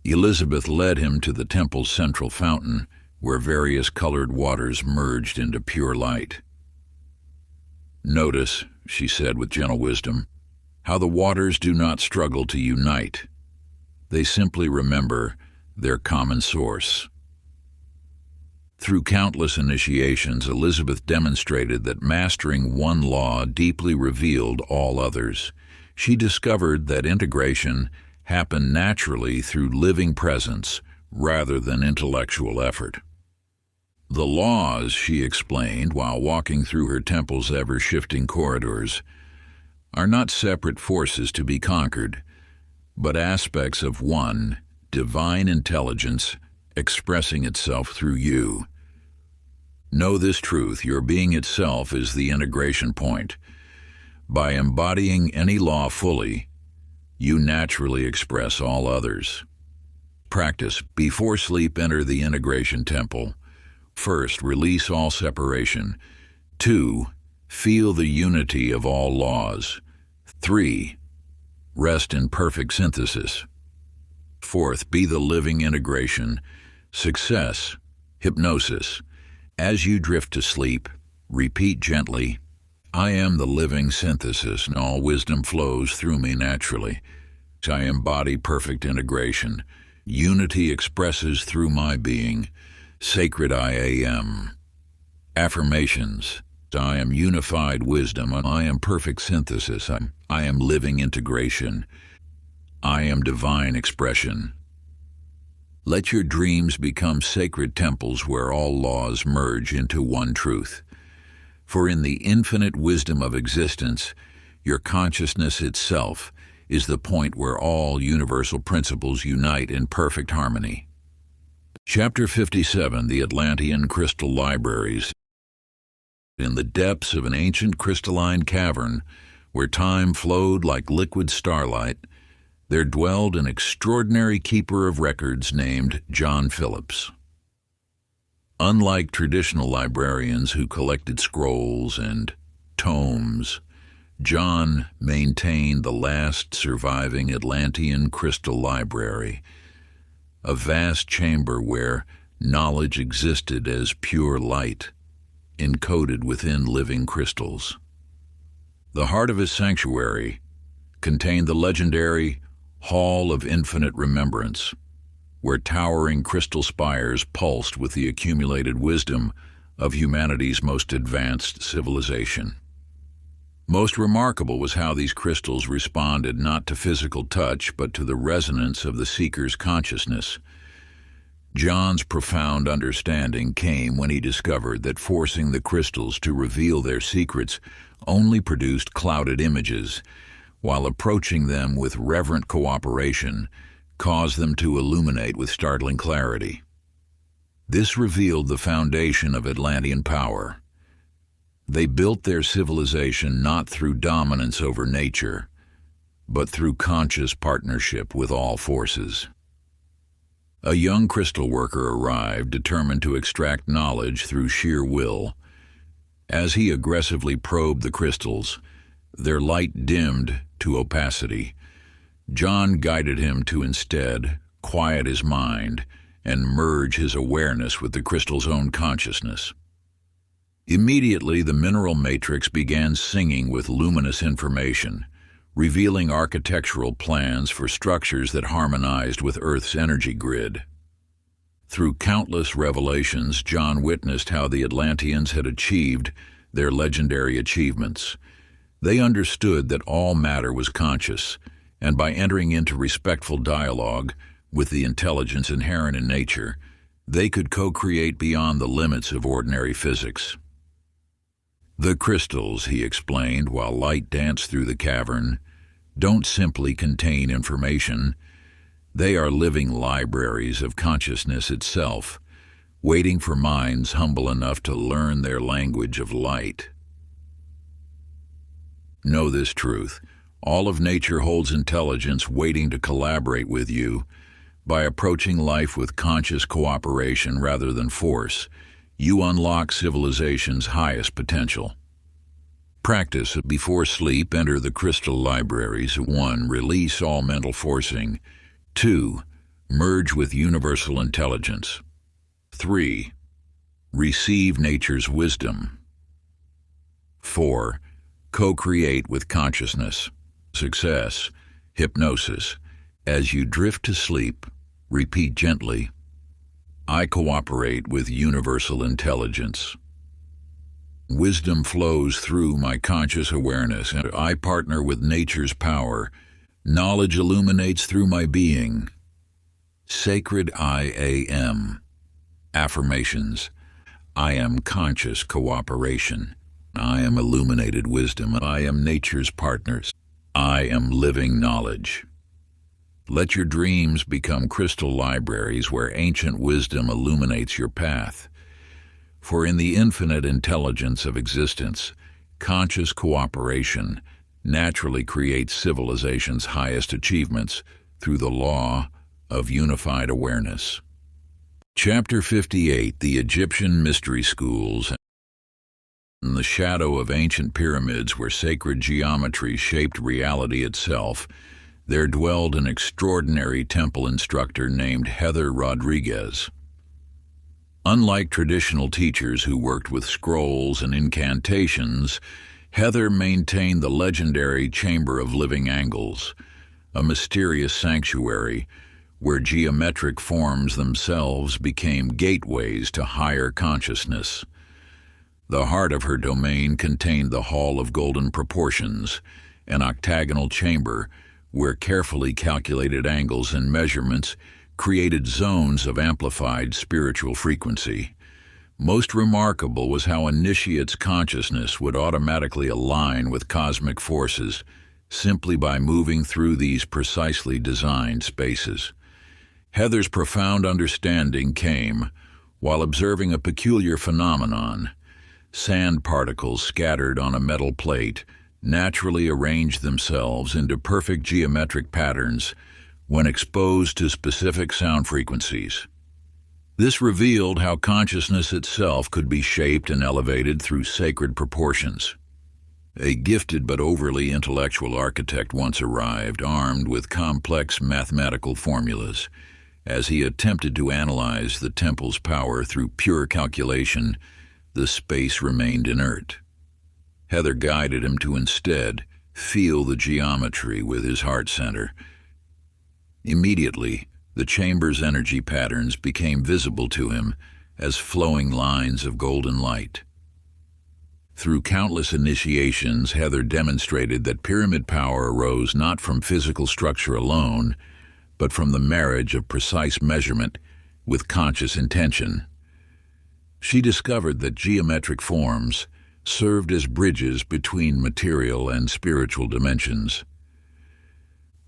Elizabeth led him to the temple's central fountain, where various colored waters merged into pure light. Notice, she said with gentle wisdom, how the waters do not struggle to unite. They simply remember their common source. Through countless initiations, Elizabeth demonstrated that mastering one law deeply revealed all others. She discovered that integration happened naturally through living presence rather than intellectual effort. The laws, she explained while walking through her temple's ever-shifting corridors, are not separate forces to be conquered, but aspects of one divine intelligence expressing itself through you. Know this truth: your being itself is the integration point. By embodying any law fully, you naturally express all others. Practice. Before sleep, enter the integration temple. First, release all separation. 2. Feel the unity of all laws. 3. Rest in perfect synthesis. 4th, be the living integration. Success. Hypnosis. As you drift to sleep, repeat gently, I am the living synthesis, and all wisdom flows through me naturally. I embody perfect integration. Unity expresses through my being. Sacred I am. Affirmations. I am unified wisdom, and I am perfect synthesis. I am living integration. I am divine expression. Let your dreams become sacred temples where all laws merge into one truth. For in the infinite wisdom of existence, your consciousness itself is the point where all universal principles unite in perfect harmony. Chapter 57, The Atlantean Crystal Libraries. In the depths of an ancient crystalline cavern, where time flowed like liquid starlight, there dwelled an extraordinary keeper of records named John Phillips. Unlike traditional librarians who collected scrolls and tomes, John maintained the last surviving Atlantean crystal library, a vast chamber where knowledge existed as pure light, encoded within living crystals. The heart of his sanctuary contained the legendary Hall of Infinite Remembrance, where towering crystal spires pulsed with the accumulated wisdom of humanity's most advanced civilization. Most remarkable was how these crystals responded not to physical touch, but to the resonance of the seeker's consciousness. John's profound understanding came when he discovered that forcing the crystals to reveal their secrets only produced clouded images, while approaching them with reverent cooperation caused them to illuminate with startling clarity. This revealed the foundation of Atlantean power. They built their civilization not through dominance over nature, but through conscious partnership with all forces. A young crystal worker arrived, determined to extract knowledge through sheer will. As he aggressively probed the crystals, their light dimmed to opacity. John guided him to instead quiet his mind and merge his awareness with the crystal's own consciousness. Immediately, the mineral matrix began singing with luminous information, revealing architectural plans for structures that harmonized with Earth's energy grid. Through countless revelations, John witnessed how the Atlanteans had achieved their legendary achievements. They understood that all matter was conscious, and by entering into respectful dialogue with the intelligence inherent in nature, they could co-create beyond the limits of ordinary physics. The crystals, he explained while light danced through the cavern, don't simply contain information. They are living libraries of consciousness itself, waiting for minds humble enough to learn their language of light. Know this truth. All of nature holds intelligence waiting to collaborate with you. By approaching life with conscious cooperation rather than force, you unlock civilization's highest potential. Practice. Before sleep, enter the crystal libraries. 1. Release all mental forcing. 2. Merge with universal intelligence. 3. Receive nature's wisdom. 4. Co-create with consciousness. Success. Hypnosis. As you drift to sleep, repeat gently, I cooperate with universal intelligence. Wisdom flows through my conscious awareness, and I partner with nature's power. Knowledge illuminates through my being. Sacred I am. Affirmations. I am conscious cooperation. I am illuminated wisdom. I am nature's partners. I am living knowledge. Let your dreams become crystal libraries where ancient wisdom illuminates your path. For in the infinite intelligence of existence, conscious cooperation naturally creates civilization's highest achievements through the law of unified awareness. Chapter 58, The Egyptian Mystery Schools. In the shadow of ancient pyramids where sacred geometry shaped reality itself, there dwelled an extraordinary temple instructor named Heather Rodriguez. Unlike traditional teachers who worked with scrolls and incantations, Heather maintained the legendary Chamber of Living Angles, a mysterious sanctuary where geometric forms themselves became gateways to higher consciousness. The heart of her domain contained the Hall of Golden Proportions, an octagonal chamber where carefully calculated angles and measurements created zones of amplified spiritual frequency. Most remarkable was how initiates' consciousness would automatically align with cosmic forces simply by moving through these precisely designed spaces. Heather's profound understanding came while observing a peculiar phenomenon. Sand particles scattered on a metal plate naturally arrange themselves into perfect geometric patterns when exposed to specific sound frequencies. This revealed how consciousness itself could be shaped and elevated through sacred proportions. A gifted but overly intellectual architect once arrived, armed with complex mathematical formulas. As he attempted to analyze the temple's power through pure calculation, the space remained inert. Heather guided him to instead feel the geometry with his heart center. Immediately, the chamber's energy patterns became visible to him as flowing lines of golden light. Through countless initiations, Heather demonstrated that pyramid power arose not from physical structure alone, but from the marriage of precise measurement with conscious intention. She discovered that geometric forms served as bridges between material and spiritual dimensions.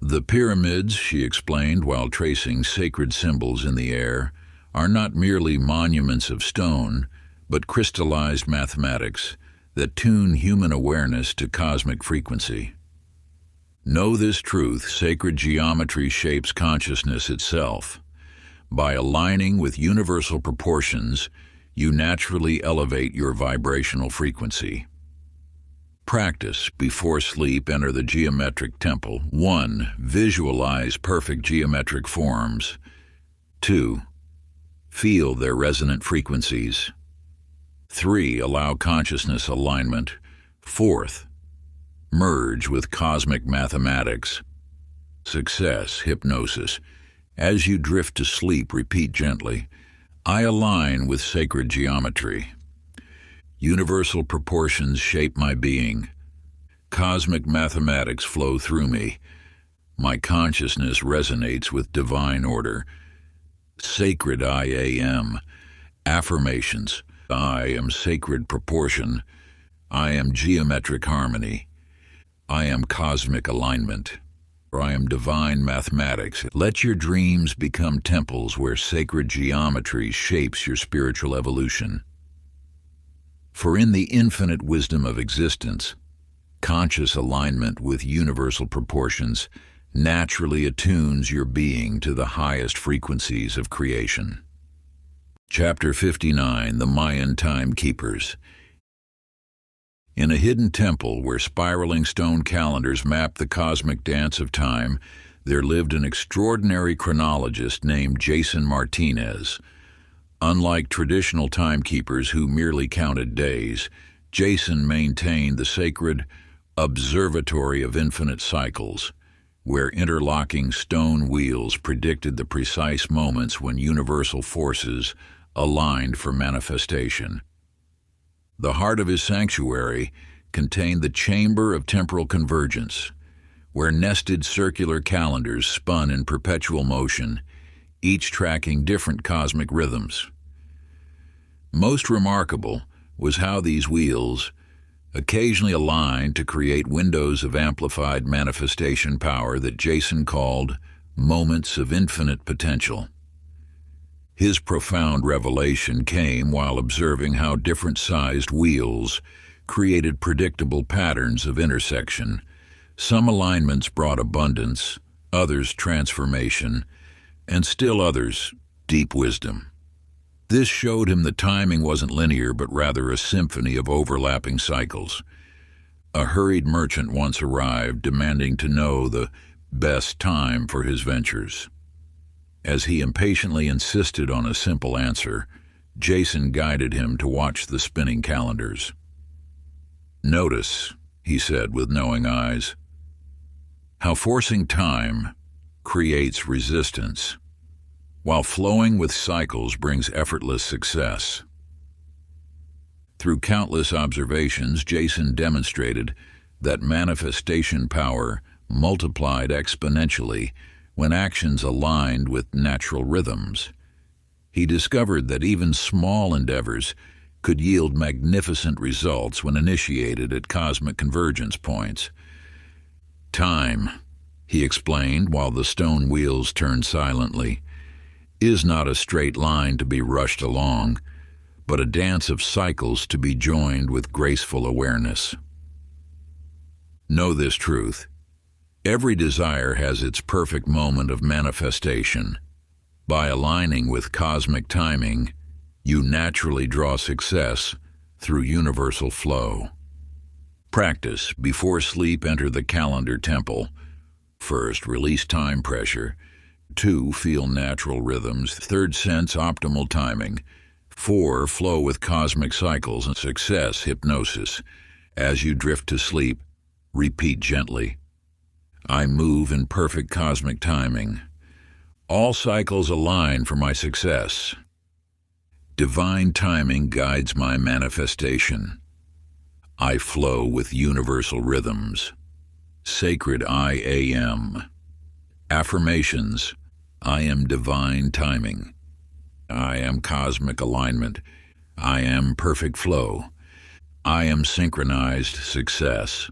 The pyramids, she explained while tracing sacred symbols in the air, are not merely monuments of stone, but crystallized mathematics that tune human awareness to cosmic frequency. Know this truth: sacred geometry shapes consciousness itself. By aligning with universal proportions, you naturally elevate your vibrational frequency. Practice. Before sleep, enter the geometric temple. 1. Visualize perfect geometric forms. 2. Feel their resonant frequencies. 3. Allow consciousness alignment. 4th. Merge with cosmic mathematics. Success. Hypnosis. As you drift to sleep, repeat gently, I align with sacred geometry. Universal proportions shape my being. Cosmic mathematics flow through me. My consciousness resonates with divine order. Sacred I am. Affirmations. I am sacred proportion. I am geometric harmony. I am cosmic alignment. I am divine mathematics. Let your dreams become temples where sacred geometry shapes your spiritual evolution. For in the infinite wisdom of existence, conscious alignment with universal proportions naturally attunes your being to the highest frequencies of creation. Chapter 59, The Mayan Timekeepers. In a hidden temple where spiraling stone calendars mapped the cosmic dance of time, there lived an extraordinary chronologist named Jason Martinez. Unlike traditional timekeepers who merely counted days, Jason maintained the sacred observatory of infinite cycles, where interlocking stone wheels predicted the precise moments when universal forces aligned for manifestation. The heart of his sanctuary contained the Chamber of Temporal Convergence, where nested circular calendars spun in perpetual motion, each tracking different cosmic rhythms. Most remarkable was how these wheels occasionally aligned to create windows of amplified manifestation power that Jason called moments of infinite potential. His profound revelation came while observing how different-sized wheels created predictable patterns of intersection. Some alignments brought abundance, others transformation, and still others deep wisdom. This showed him that timing wasn't linear, but rather a symphony of overlapping cycles. A hurried merchant once arrived, demanding to know the best time for his ventures. As he impatiently insisted on a simple answer, Jason guided him to watch the spinning calendars. Notice, he said with knowing eyes, how forcing time creates resistance, while flowing with cycles brings effortless success. Through countless observations, Jason demonstrated that manifestation power multiplied exponentially when actions aligned with natural rhythms. He discovered that even small endeavors could yield magnificent results when initiated at cosmic convergence points. Time, he explained while the stone wheels turned silently, is not a straight line to be rushed along, but a dance of cycles to be joined with graceful awareness. Know this truth. Every desire has its perfect moment of manifestation. By aligning with cosmic timing, you naturally draw success through universal flow. Practice. Before sleep, enter the calendar temple. First, release time pressure. 2, feel natural rhythms. 3rd, sense optimal timing. 4, flow with cosmic cycles. And success, hypnosis. As you drift to sleep, repeat gently. I move in perfect cosmic timing. All cycles align for my success. Divine timing guides my manifestation. I flow with universal rhythms. Sacred I am. Affirmations. I am divine timing. I am cosmic alignment. I am perfect flow. I am synchronized success.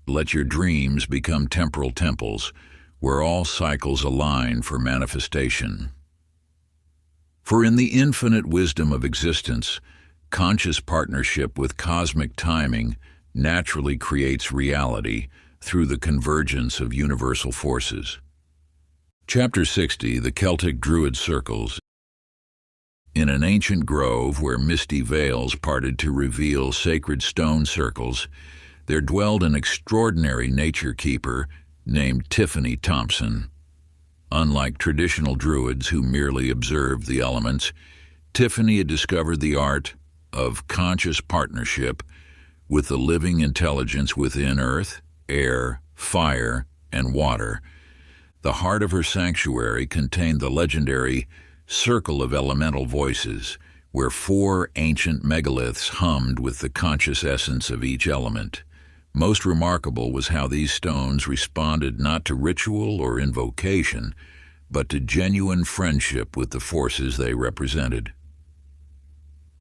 Let your dreams become temporal temples where all cycles align for manifestation. For in the infinite wisdom of existence, conscious partnership with cosmic timing naturally creates reality through the convergence of universal forces. Chapter 60, The Celtic Druid Circles. In an ancient grove where misty veils parted to reveal sacred stone circles, there dwelled an extraordinary nature keeper named Tiffany Thompson. Unlike traditional druids who merely observed the elements, Tiffany had discovered the art of conscious partnership with the living intelligence within earth, air, fire, and water. The heart of her sanctuary contained the legendary Circle of Elemental Voices, where 4 ancient megaliths hummed with the conscious essence of each element. Most remarkable was how these stones responded not to ritual or invocation, but to genuine friendship with the forces they represented.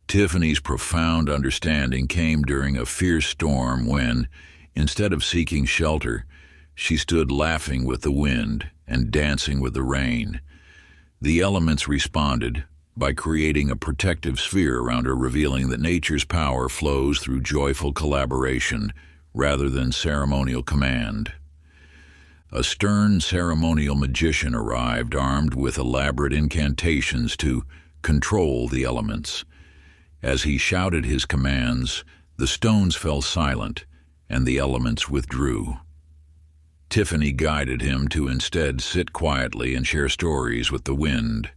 Tiffany's profound understanding came during a fierce storm when, instead of seeking shelter, she stood laughing with the wind and dancing with the rain. The elements responded by creating a protective sphere around her, revealing that nature's power flows through joyful collaboration rather than ceremonial command. A stern ceremonial magician arrived armed with elaborate incantations to control the elements. As he shouted his commands, the stones fell silent and the elements withdrew. Tiffany guided him to instead sit quietly and share stories with the wind,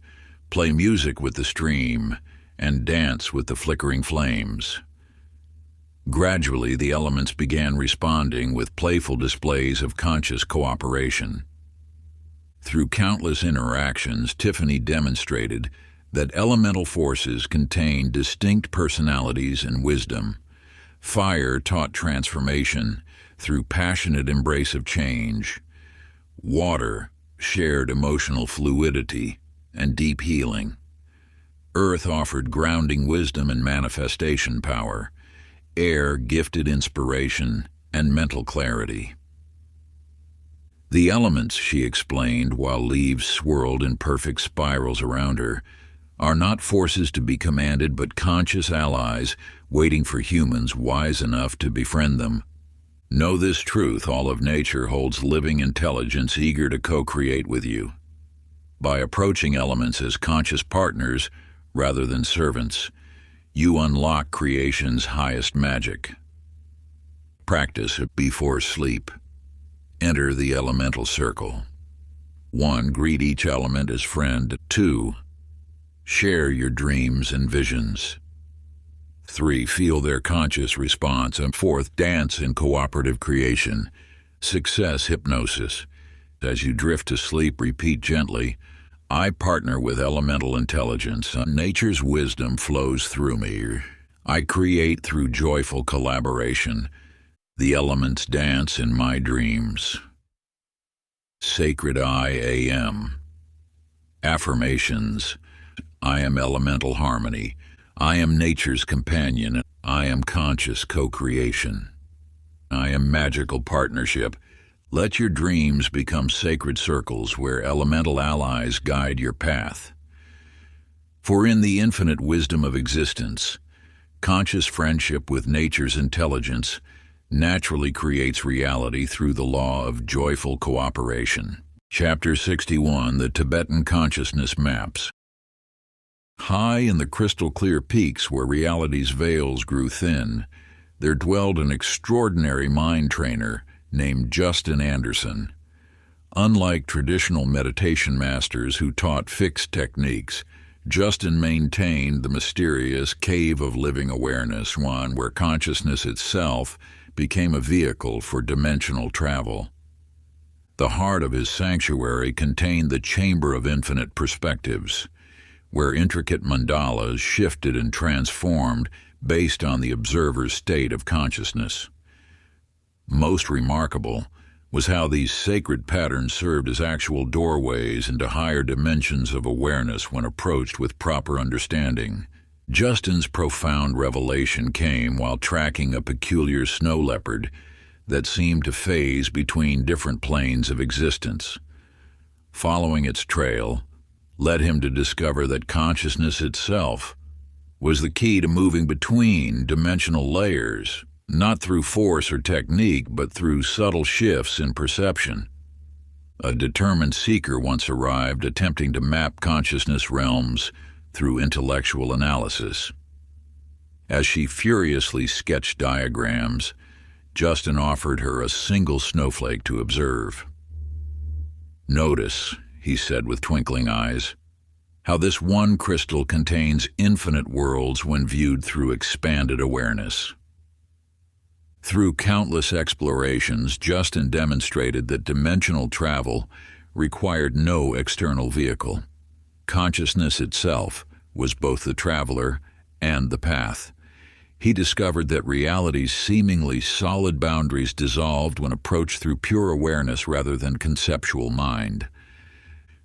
play music with the stream, and dance with the flickering flames. Gradually, the elements began responding with playful displays of conscious cooperation. Through countless interactions, Tiffany demonstrated that elemental forces contain distinct personalities and wisdom. Fire taught transformation through passionate embrace of change. Water shared emotional fluidity and deep healing. Earth offered grounding wisdom and manifestation power. Air gifted inspiration and mental clarity. The elements, she explained while leaves swirled in perfect spirals around her, are not forces to be commanded but conscious allies waiting for humans wise enough to befriend them. Know this truth: all of nature holds living intelligence eager to co-create with you. By approaching elements as conscious partners rather than servants, you unlock creation's highest magic. Practice before sleep. Enter the elemental circle. 1. Greet each element as friend. 2. Share your dreams and visions. 3. Feel their conscious response. And 4th, dance in cooperative creation. Success hypnosis. As you drift to sleep, repeat gently, I partner with elemental intelligence. Nature's wisdom flows through me. I create through joyful collaboration. The elements dance in my dreams. Sacred I AM. Affirmations. I am elemental harmony. I am nature's companion. I am conscious co-creation. I am magical partnership. Let your dreams become sacred circles where elemental allies guide your path. For in the infinite wisdom of existence, conscious friendship with nature's intelligence naturally creates reality through the law of joyful cooperation. Chapter 61, The Tibetan Consciousness Maps. High in the crystal-clear peaks where reality's veils grew thin, there dwelled an extraordinary mind trainer named Justin Anderson. Unlike traditional meditation masters who taught fixed techniques, Justin maintained the mysterious cave of living awareness, one where consciousness itself became a vehicle for dimensional travel. The heart of his sanctuary contained the chamber of infinite perspectives, where intricate mandalas shifted and transformed based on the observer's state of consciousness. Most remarkable was how these sacred patterns served as actual doorways into higher dimensions of awareness when approached with proper understanding. Justin's profound revelation came while tracking a peculiar snow leopard that seemed to phase between different planes of existence. Following its trail led him to discover that consciousness itself was the key to moving between dimensional layers, not through force or technique, but through subtle shifts in perception. A determined seeker once arrived attempting to map consciousness realms through intellectual analysis. As she furiously sketched diagrams, Justin offered her a single snowflake to observe. Notice, he said with twinkling eyes, how this one crystal contains infinite worlds when viewed through expanded awareness. Through countless explorations, Justin demonstrated that dimensional travel required no external vehicle. Consciousness itself was both the traveler and the path. He discovered that reality's seemingly solid boundaries dissolved when approached through pure awareness rather than conceptual mind.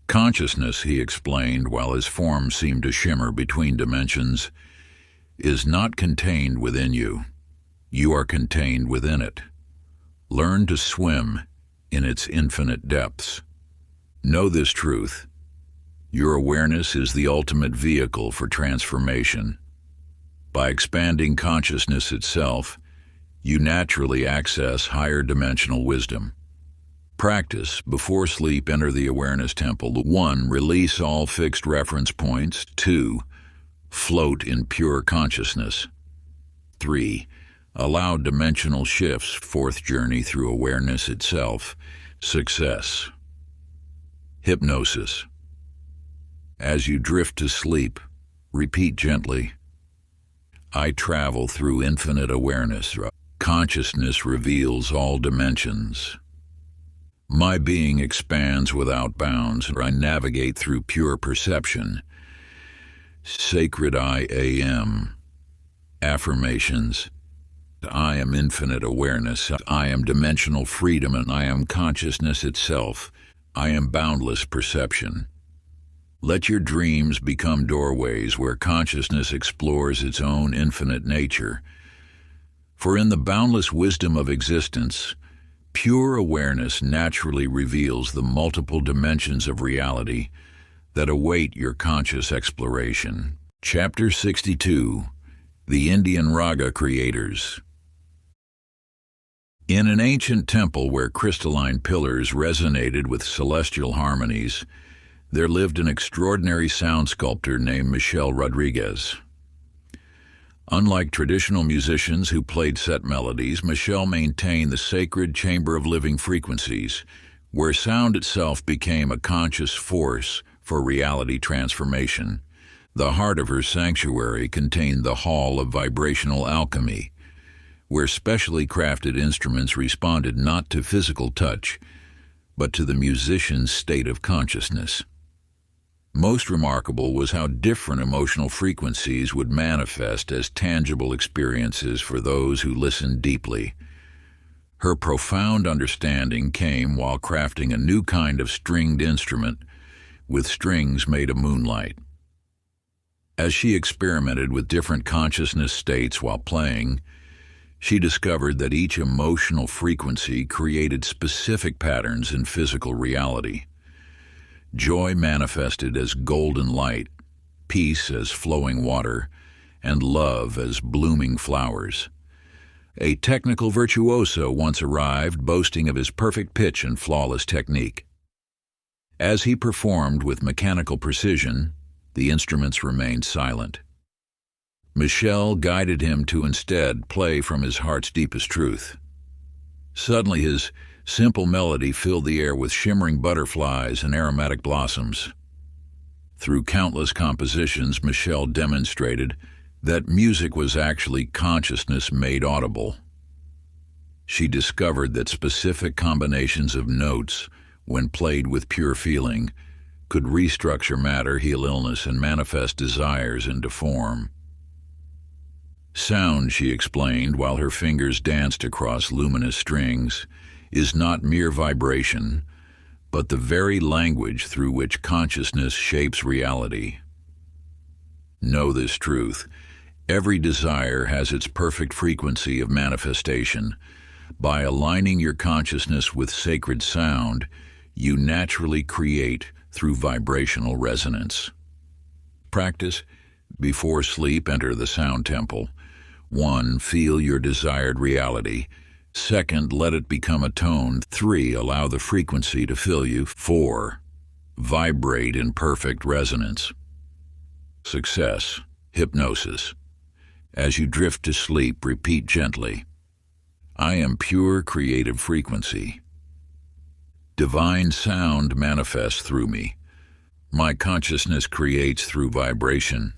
Consciousness, he explained while his form seemed to shimmer between dimensions, is not contained within you. You are contained within it. Learn to swim in its infinite depths. Know this truth. Your awareness is the ultimate vehicle for transformation. By expanding consciousness itself, you naturally access higher dimensional wisdom. Practice. Before sleep, enter the awareness temple. 1. Release all fixed reference points. 2. Float in pure consciousness. 3. Allow dimensional shifts. 4th journey through awareness itself. Success. Hypnosis. As you drift to sleep, repeat gently, I travel through infinite awareness. Consciousness reveals all dimensions. My being expands without bounds. I navigate through pure perception. Sacred I AM. Affirmations. I am infinite awareness. I am dimensional freedom, and I am consciousness itself. I am boundless perception. Let your dreams become doorways where consciousness explores its own infinite nature. For in the boundless wisdom of existence, pure awareness naturally reveals the multiple dimensions of reality that await your conscious exploration. Chapter 62, The Indian Raga Creators. In an ancient temple where crystalline pillars resonated with celestial harmonies, there lived an extraordinary sound sculptor named Michel Rodriguez. Unlike traditional musicians who played set melodies, Michel maintained the sacred chamber of living frequencies, where sound itself became a conscious force for reality transformation. The heart of her sanctuary contained the Hall of Vibrational Alchemy, where specially crafted instruments responded not to physical touch, but to the musician's state of consciousness. Most remarkable was how different emotional frequencies would manifest as tangible experiences for those who listened deeply. Her profound understanding came while crafting a new kind of stringed instrument with strings made of moonlight. As she experimented with different consciousness states while playing, she discovered that each emotional frequency created specific patterns in physical reality. Joy manifested as golden light, peace as flowing water, and love as blooming flowers. A technical virtuoso once arrived, boasting of his perfect pitch and flawless technique. As he performed with mechanical precision, the instruments remained silent. Michelle guided him to instead play from his heart's deepest truth. Suddenly his simple melody filled the air with shimmering butterflies and aromatic blossoms. Through countless compositions, Michelle demonstrated that music was actually consciousness made audible. She discovered that specific combinations of notes, when played with pure feeling, could restructure matter, heal illness, and manifest desires into form. Sound, she explained while her fingers danced across luminous strings, is not mere vibration, but the very language through which consciousness shapes reality. Know this truth. Every desire has its perfect frequency of manifestation. By aligning your consciousness with sacred sound, you naturally create through vibrational resonance. Practice. Before sleep, enter the sound temple. 1. Feel your desired reality. 2. Let it become a tone. 3. Allow the frequency to fill you. 4. Vibrate in perfect resonance. Success. Hypnosis. As you drift to sleep, repeat gently, I am pure creative frequency. Divine sound manifests through me. My consciousness creates through vibration.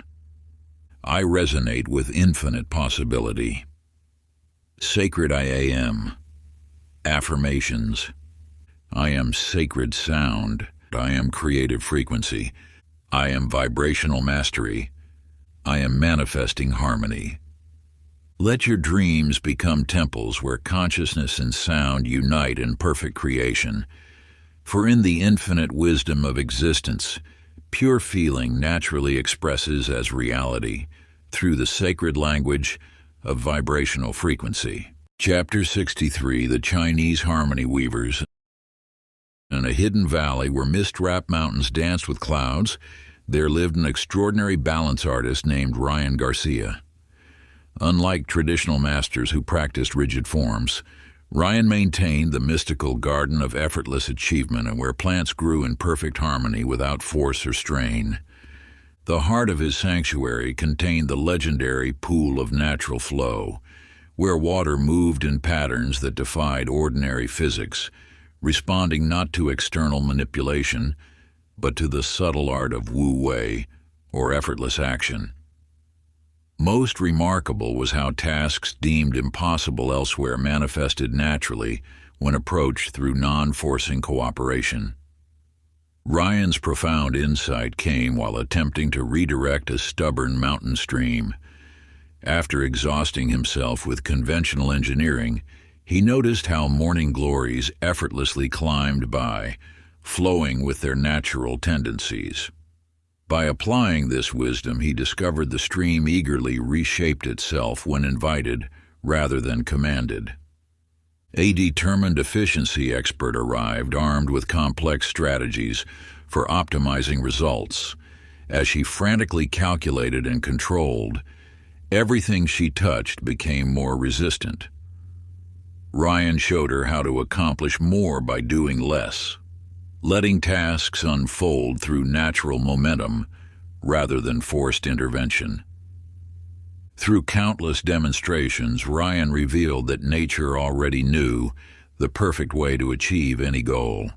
I resonate with infinite possibility. Sacred I am. Affirmations. I am sacred sound. I am creative frequency. I am vibrational mastery. I am manifesting harmony. Let your dreams become temples where consciousness and sound unite in perfect creation. For in the infinite wisdom of existence, pure feeling naturally expresses as reality through the sacred language of vibrational frequency. Chapter 63, The Chinese Harmony Weavers. In a hidden valley where mist-wrapped mountains danced with clouds, there lived an extraordinary balance artist named Ryan Garcia. Unlike traditional masters who practiced rigid forms, Ryan maintained the mystical garden of effortless achievement and where plants grew in perfect harmony without force or strain. The heart of his sanctuary contained the legendary pool of natural flow, where water moved in patterns that defied ordinary physics, responding not to external manipulation, but to the subtle art of wu-wei, or effortless action. Most remarkable was how tasks deemed impossible elsewhere manifested naturally when approached through non-forcing cooperation. Ryan's profound insight came while attempting to redirect a stubborn mountain stream. After exhausting himself with conventional engineering, he noticed how morning glories effortlessly climbed by, flowing with their natural tendencies. By applying this wisdom, he discovered the stream eagerly reshaped itself when invited rather than commanded. A determined efficiency expert arrived, armed with complex strategies for optimizing results. As she frantically calculated and controlled, everything she touched became more resistant. Ryan showed her how to accomplish more by doing less, letting tasks unfold through natural momentum rather than forced intervention. Through countless demonstrations, Ryan revealed that nature already knew the perfect way to achieve any goal.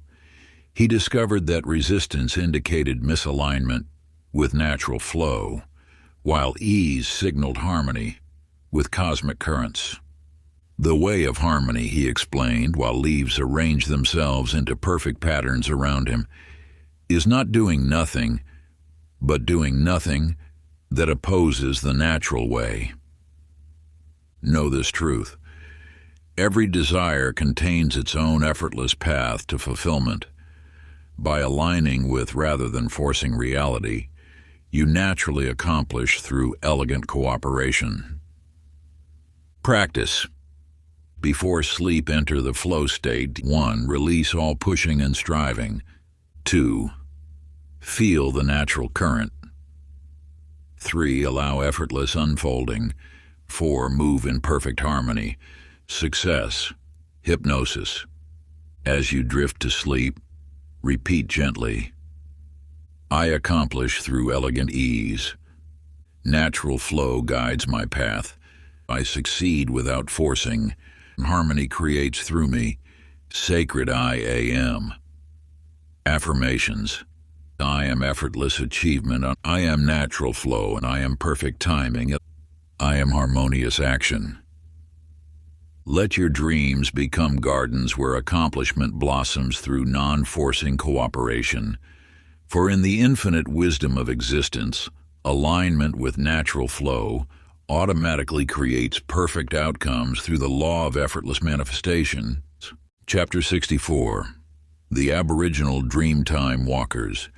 He discovered that resistance indicated misalignment, with natural flow, while ease signaled harmony with cosmic currents. The way of harmony, he explained, while leaves arrange themselves into perfect patterns around him, is not doing nothing, but doing nothing that opposes the natural way. Know this truth. Every desire contains its own effortless path to fulfillment. By aligning with rather than forcing reality, you naturally accomplish through elegant cooperation. Practice. Before sleep, enter the flow state. 1. Release all pushing and striving. 2. Feel the natural current. 3. Allow effortless unfolding. 4. Move in perfect harmony. Success. Hypnosis. As you drift to sleep, repeat gently. I accomplish through elegant ease. Natural flow guides my path. I succeed without forcing. Harmony creates through me. Sacred I am. Affirmations. I am effortless achievement. I am natural flow, and I am perfect timing. I am harmonious action. Let your dreams become gardens where accomplishment blossoms through non-forcing cooperation. For in the infinite wisdom of existence, alignment with natural flow automatically creates perfect outcomes through the law of effortless manifestation. Chapter 64. The Aboriginal Dreamtime Walkers.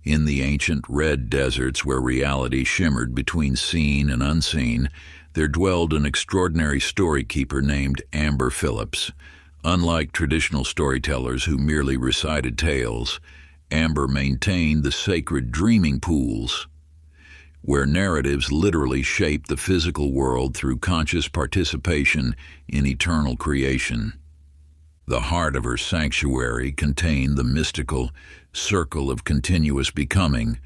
In the ancient red deserts where reality shimmered between seen and unseen, there dwelled an extraordinary story keeper named Amber Phillips. Unlike traditional storytellers who merely recited tales, Amber maintained the sacred dreaming pools, where narratives literally shape the physical world through conscious participation in eternal creation. The heart of her sanctuary contained the mystical circle of continuous becoming,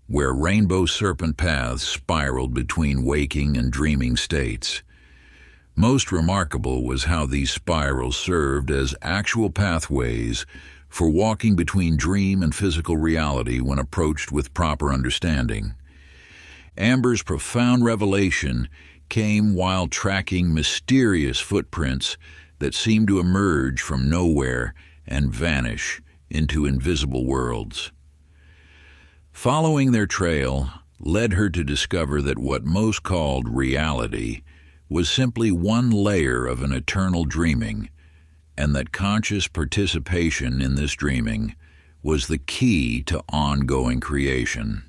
where rainbow serpent paths spiraled between waking and dreaming states. Most remarkable was how these spirals served as actual pathways for walking between dream and physical reality when approached with proper understanding. Amber's profound revelation came while tracking mysterious footprints that seemed to emerge from nowhere and vanish into invisible worlds. Following their trail led her to discover that what most called reality was simply one layer of an eternal dreaming, and that conscious participation in this dreaming was the key to ongoing creation.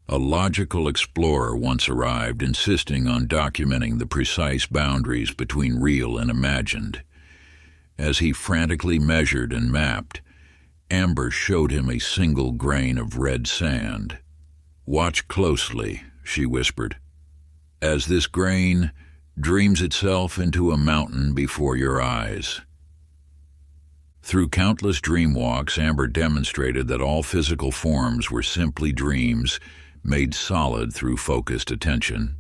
A logical explorer once arrived, insisting on documenting the precise boundaries between real and imagined. As he frantically measured and mapped, Amber showed him a single grain of red sand. "Watch closely," she whispered, "as this grain dreams itself into a mountain before your eyes." Through countless dream walks, Amber demonstrated that all physical forms were simply dreams made solid through focused attention.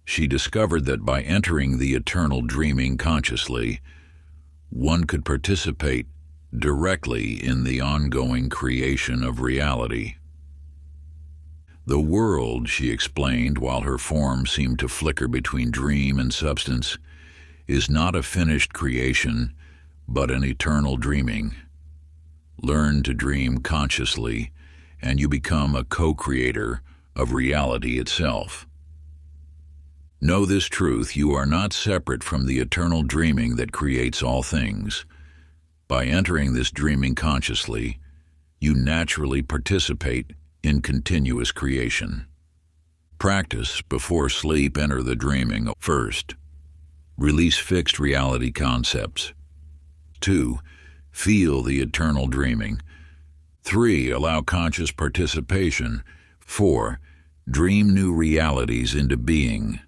She discovered that by entering the eternal dreaming consciously, one could participate directly in the ongoing creation of reality. The world, she explained while her form seemed to flicker between dream and substance, is not a finished creation, but an eternal dreaming. Learn to dream consciously, and you become a co-creator of reality itself. Know this truth: you are not separate from the eternal dreaming that creates all things. By entering this dreaming consciously, you naturally participate in continuous creation. Practice. Before sleep, enter the dreaming. 1. Release fixed reality concepts. 2. Feel the eternal dreaming. 3. Allow conscious participation. 4. Dream new realities into being.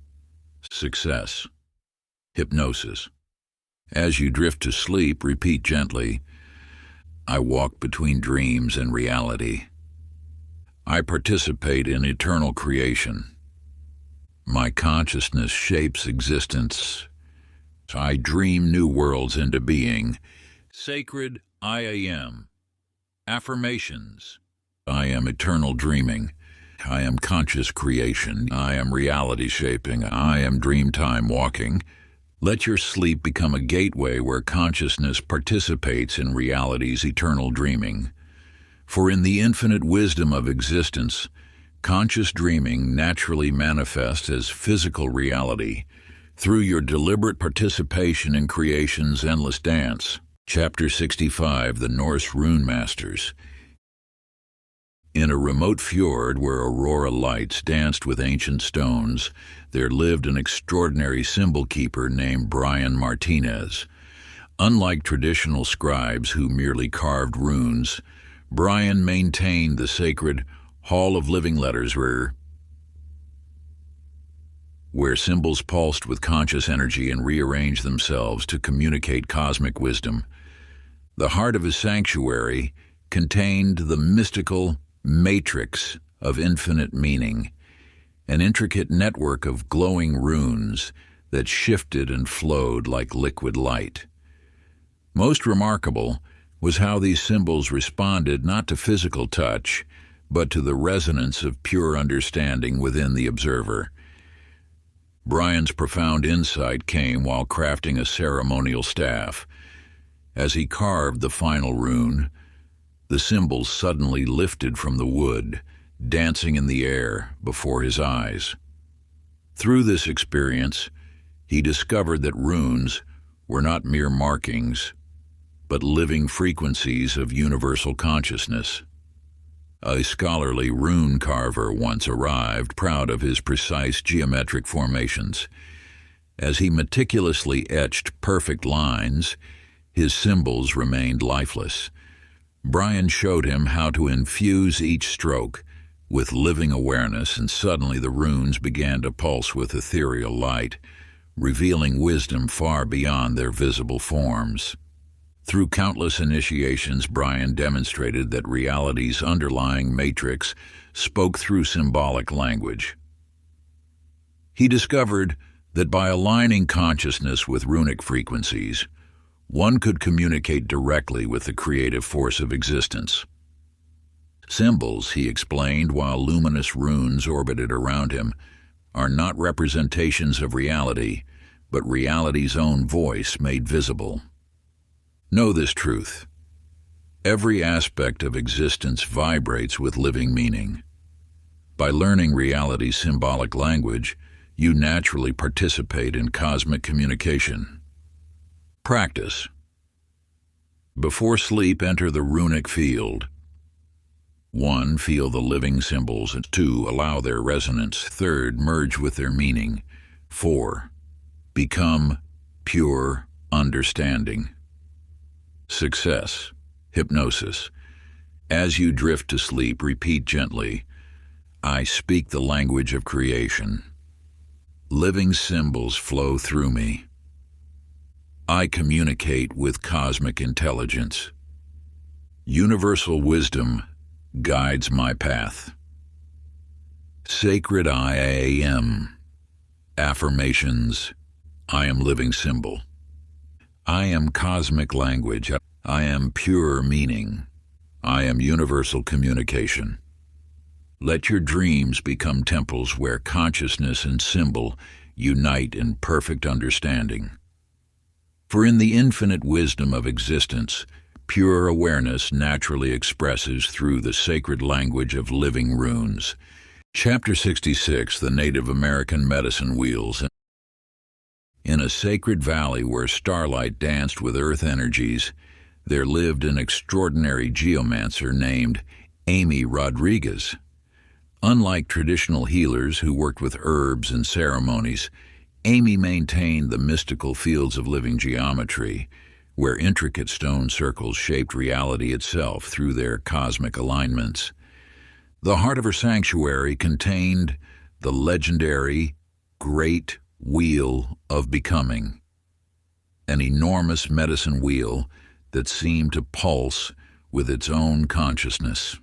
Success. Hypnosis. As you drift to sleep, repeat gently, I walk between dreams and reality. I participate in eternal creation. My consciousness shapes existence. I dream new worlds into being. Sacred I am. Affirmations. I am eternal dreaming. I am conscious creation. I am reality shaping. I am dreamtime walking. Let your sleep become a gateway where consciousness participates in reality's eternal dreaming. For in the infinite wisdom of existence, conscious dreaming naturally manifests as physical reality through your deliberate participation in creation's endless dance. Chapter 65, The Norse Rune Masters. In a remote fjord where aurora lights danced with ancient stones, there lived an extraordinary symbol keeper named Brian Martinez. Unlike traditional scribes who merely carved runes, Brian maintained the sacred Hall of Living Letters where symbols pulsed with conscious energy and rearranged themselves to communicate cosmic wisdom. The heart of his sanctuary contained the mystical matrix of infinite meaning, an intricate network of glowing runes that shifted and flowed like liquid light. Most remarkable was how these symbols responded not to physical touch, but to the resonance of pure understanding within the observer. Brian's profound insight came while crafting a ceremonial staff. As he carved the final rune, the symbols suddenly lifted from the wood, dancing in the air before his eyes. Through this experience, he discovered that runes were not mere markings, but living frequencies of universal consciousness. A scholarly rune carver once arrived, proud of his precise geometric formations. As he meticulously etched perfect lines, his symbols remained lifeless. Brian showed him how to infuse each stroke with living awareness, and suddenly the runes began to pulse with ethereal light, revealing wisdom far beyond their visible forms. Through countless initiations, Brian demonstrated that reality's underlying matrix spoke through symbolic language. He discovered that by aligning consciousness with runic frequencies, one could communicate directly with the creative force of existence. Symbols, he explained, while luminous runes orbited around him, are not representations of reality, but reality's own voice made visible. Know this truth: every aspect of existence vibrates with living meaning. By learning reality's symbolic language, you naturally participate in cosmic communication. Practice. Before sleep, enter the runic field. 1. Feel the living symbols. 2. Allow their resonance. 3. Merge with their meaning. 4. Become pure understanding. Success. Hypnosis. As you drift to sleep, repeat gently, I speak the language of creation. Living symbols flow through me. I communicate with cosmic intelligence. Universal wisdom guides my path. Sacred I am. Affirmations. I am living symbol. I am cosmic language. I am pure meaning. I am universal communication. Let your dreams become temples where consciousness and symbol unite in perfect understanding. For in the infinite wisdom of existence, pure awareness naturally expresses through the sacred language of living runes. Chapter 66, The Native American Medicine Wheels. In a sacred valley where starlight danced with earth energies, there lived an extraordinary geomancer named Amy Rodriguez. Unlike traditional healers who worked with herbs and ceremonies, Amy maintained the mystical fields of living geometry, where intricate stone circles shaped reality itself through their cosmic alignments. The heart of her sanctuary contained the legendary Great Wheel of Becoming, an enormous medicine wheel that seemed to pulse with its own consciousness.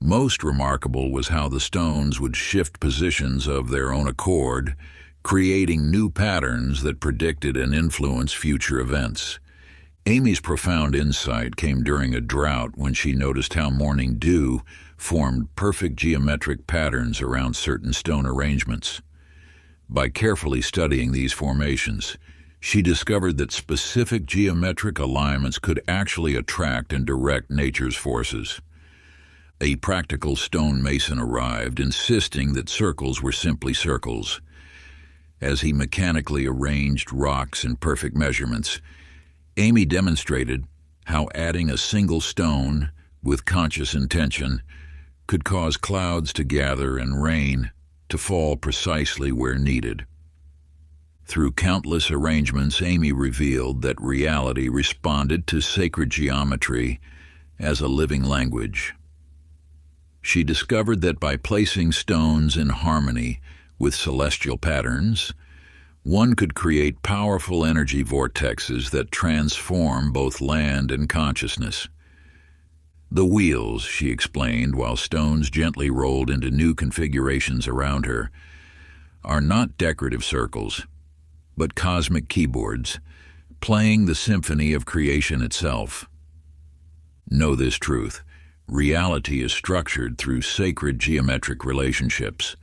Most remarkable was how the stones would shift positions of their own accord, creating new patterns that predicted and influenced future events. Amy's profound insight came during a drought when she noticed how morning dew formed perfect geometric patterns around certain stone arrangements. By carefully studying these formations, she discovered that specific geometric alignments could actually attract and direct nature's forces. A practical stonemason arrived, insisting that circles were simply circles. As he mechanically arranged rocks in perfect measurements, Amy demonstrated how adding a single stone with conscious intention could cause clouds to gather and rain to fall precisely where needed. Through countless arrangements, Amy revealed that reality responded to sacred geometry as a living language. She discovered that by placing stones in harmony with celestial patterns, one could create powerful energy vortexes that transform both land and consciousness. The wheels, she explained while stones gently rolled into new configurations around her, are not decorative circles, but cosmic keyboards, playing the symphony of creation itself. Know this truth: reality is structured through sacred geometric relationships.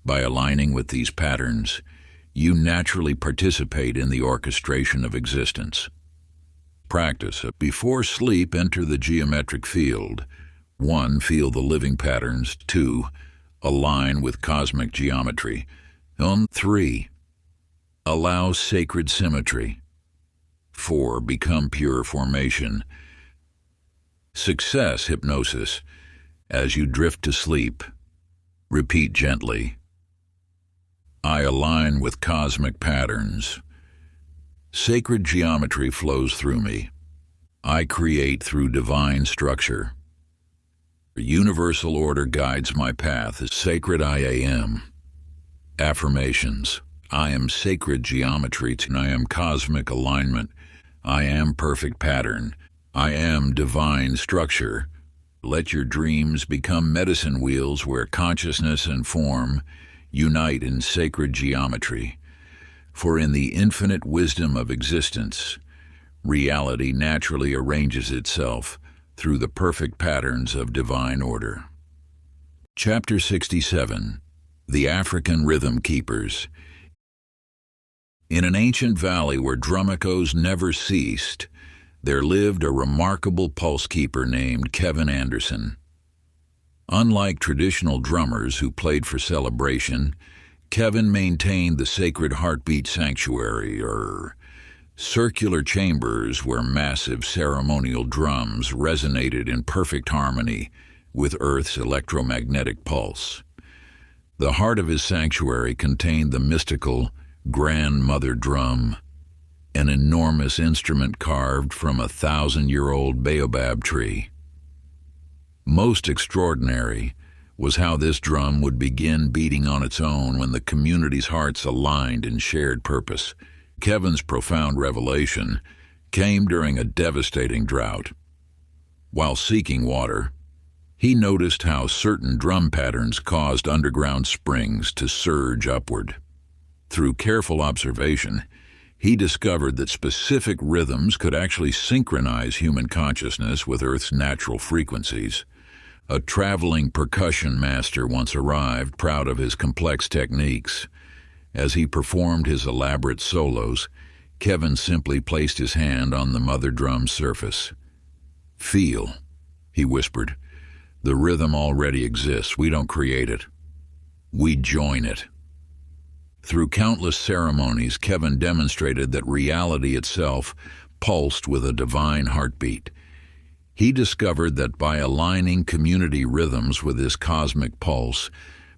By aligning with these patterns, you naturally participate in the orchestration of existence. Practice. Before sleep, enter the geometric field. 1. Feel the living patterns. 2. Align with cosmic geometry. 3. Allow sacred symmetry. 4. Become pure formation. Success. Hypnosis. As you drift to sleep, repeat gently: I align with cosmic patterns. Sacred geometry flows through me. I create through divine structure. Universal order guides my path. Sacred I am. Affirmations. I am sacred geometry. I am cosmic alignment. I am perfect pattern. I am divine structure. Let your dreams become medicine wheels where consciousness and form unite in sacred geometry. For in the infinite wisdom of existence, reality naturally arranges itself through the perfect patterns of divine order. Chapter 67. The African Rhythm Keepers. In an ancient valley where drum echoes never ceased, there lived a remarkable pulse keeper named Kevin Anderson. Unlike traditional drummers who played for celebration, Kevin maintained the sacred heartbeat sanctuary, or circular chambers where massive ceremonial drums resonated in perfect harmony with Earth's electromagnetic pulse. The heart of his sanctuary contained the mystical grandmother drum, an enormous instrument carved from a 1,000-year-old baobab tree. Most extraordinary was how this drum would begin beating on its own when the community's hearts aligned in shared purpose. Kevin's profound revelation came during a devastating drought. While seeking water, he noticed how certain drum patterns caused underground springs to surge upward. Through careful observation, he discovered that specific rhythms could actually synchronize human consciousness with Earth's natural frequencies. A traveling percussion master once arrived, proud of his complex techniques. As he performed his elaborate solos, Kevin simply placed his hand on the mother drum's surface. "Feel," he whispered. "The rhythm already exists. We don't create it. We join it." Through countless ceremonies, Kevin demonstrated that reality itself pulsed with a divine heartbeat. He discovered that by aligning community rhythms with his cosmic pulse,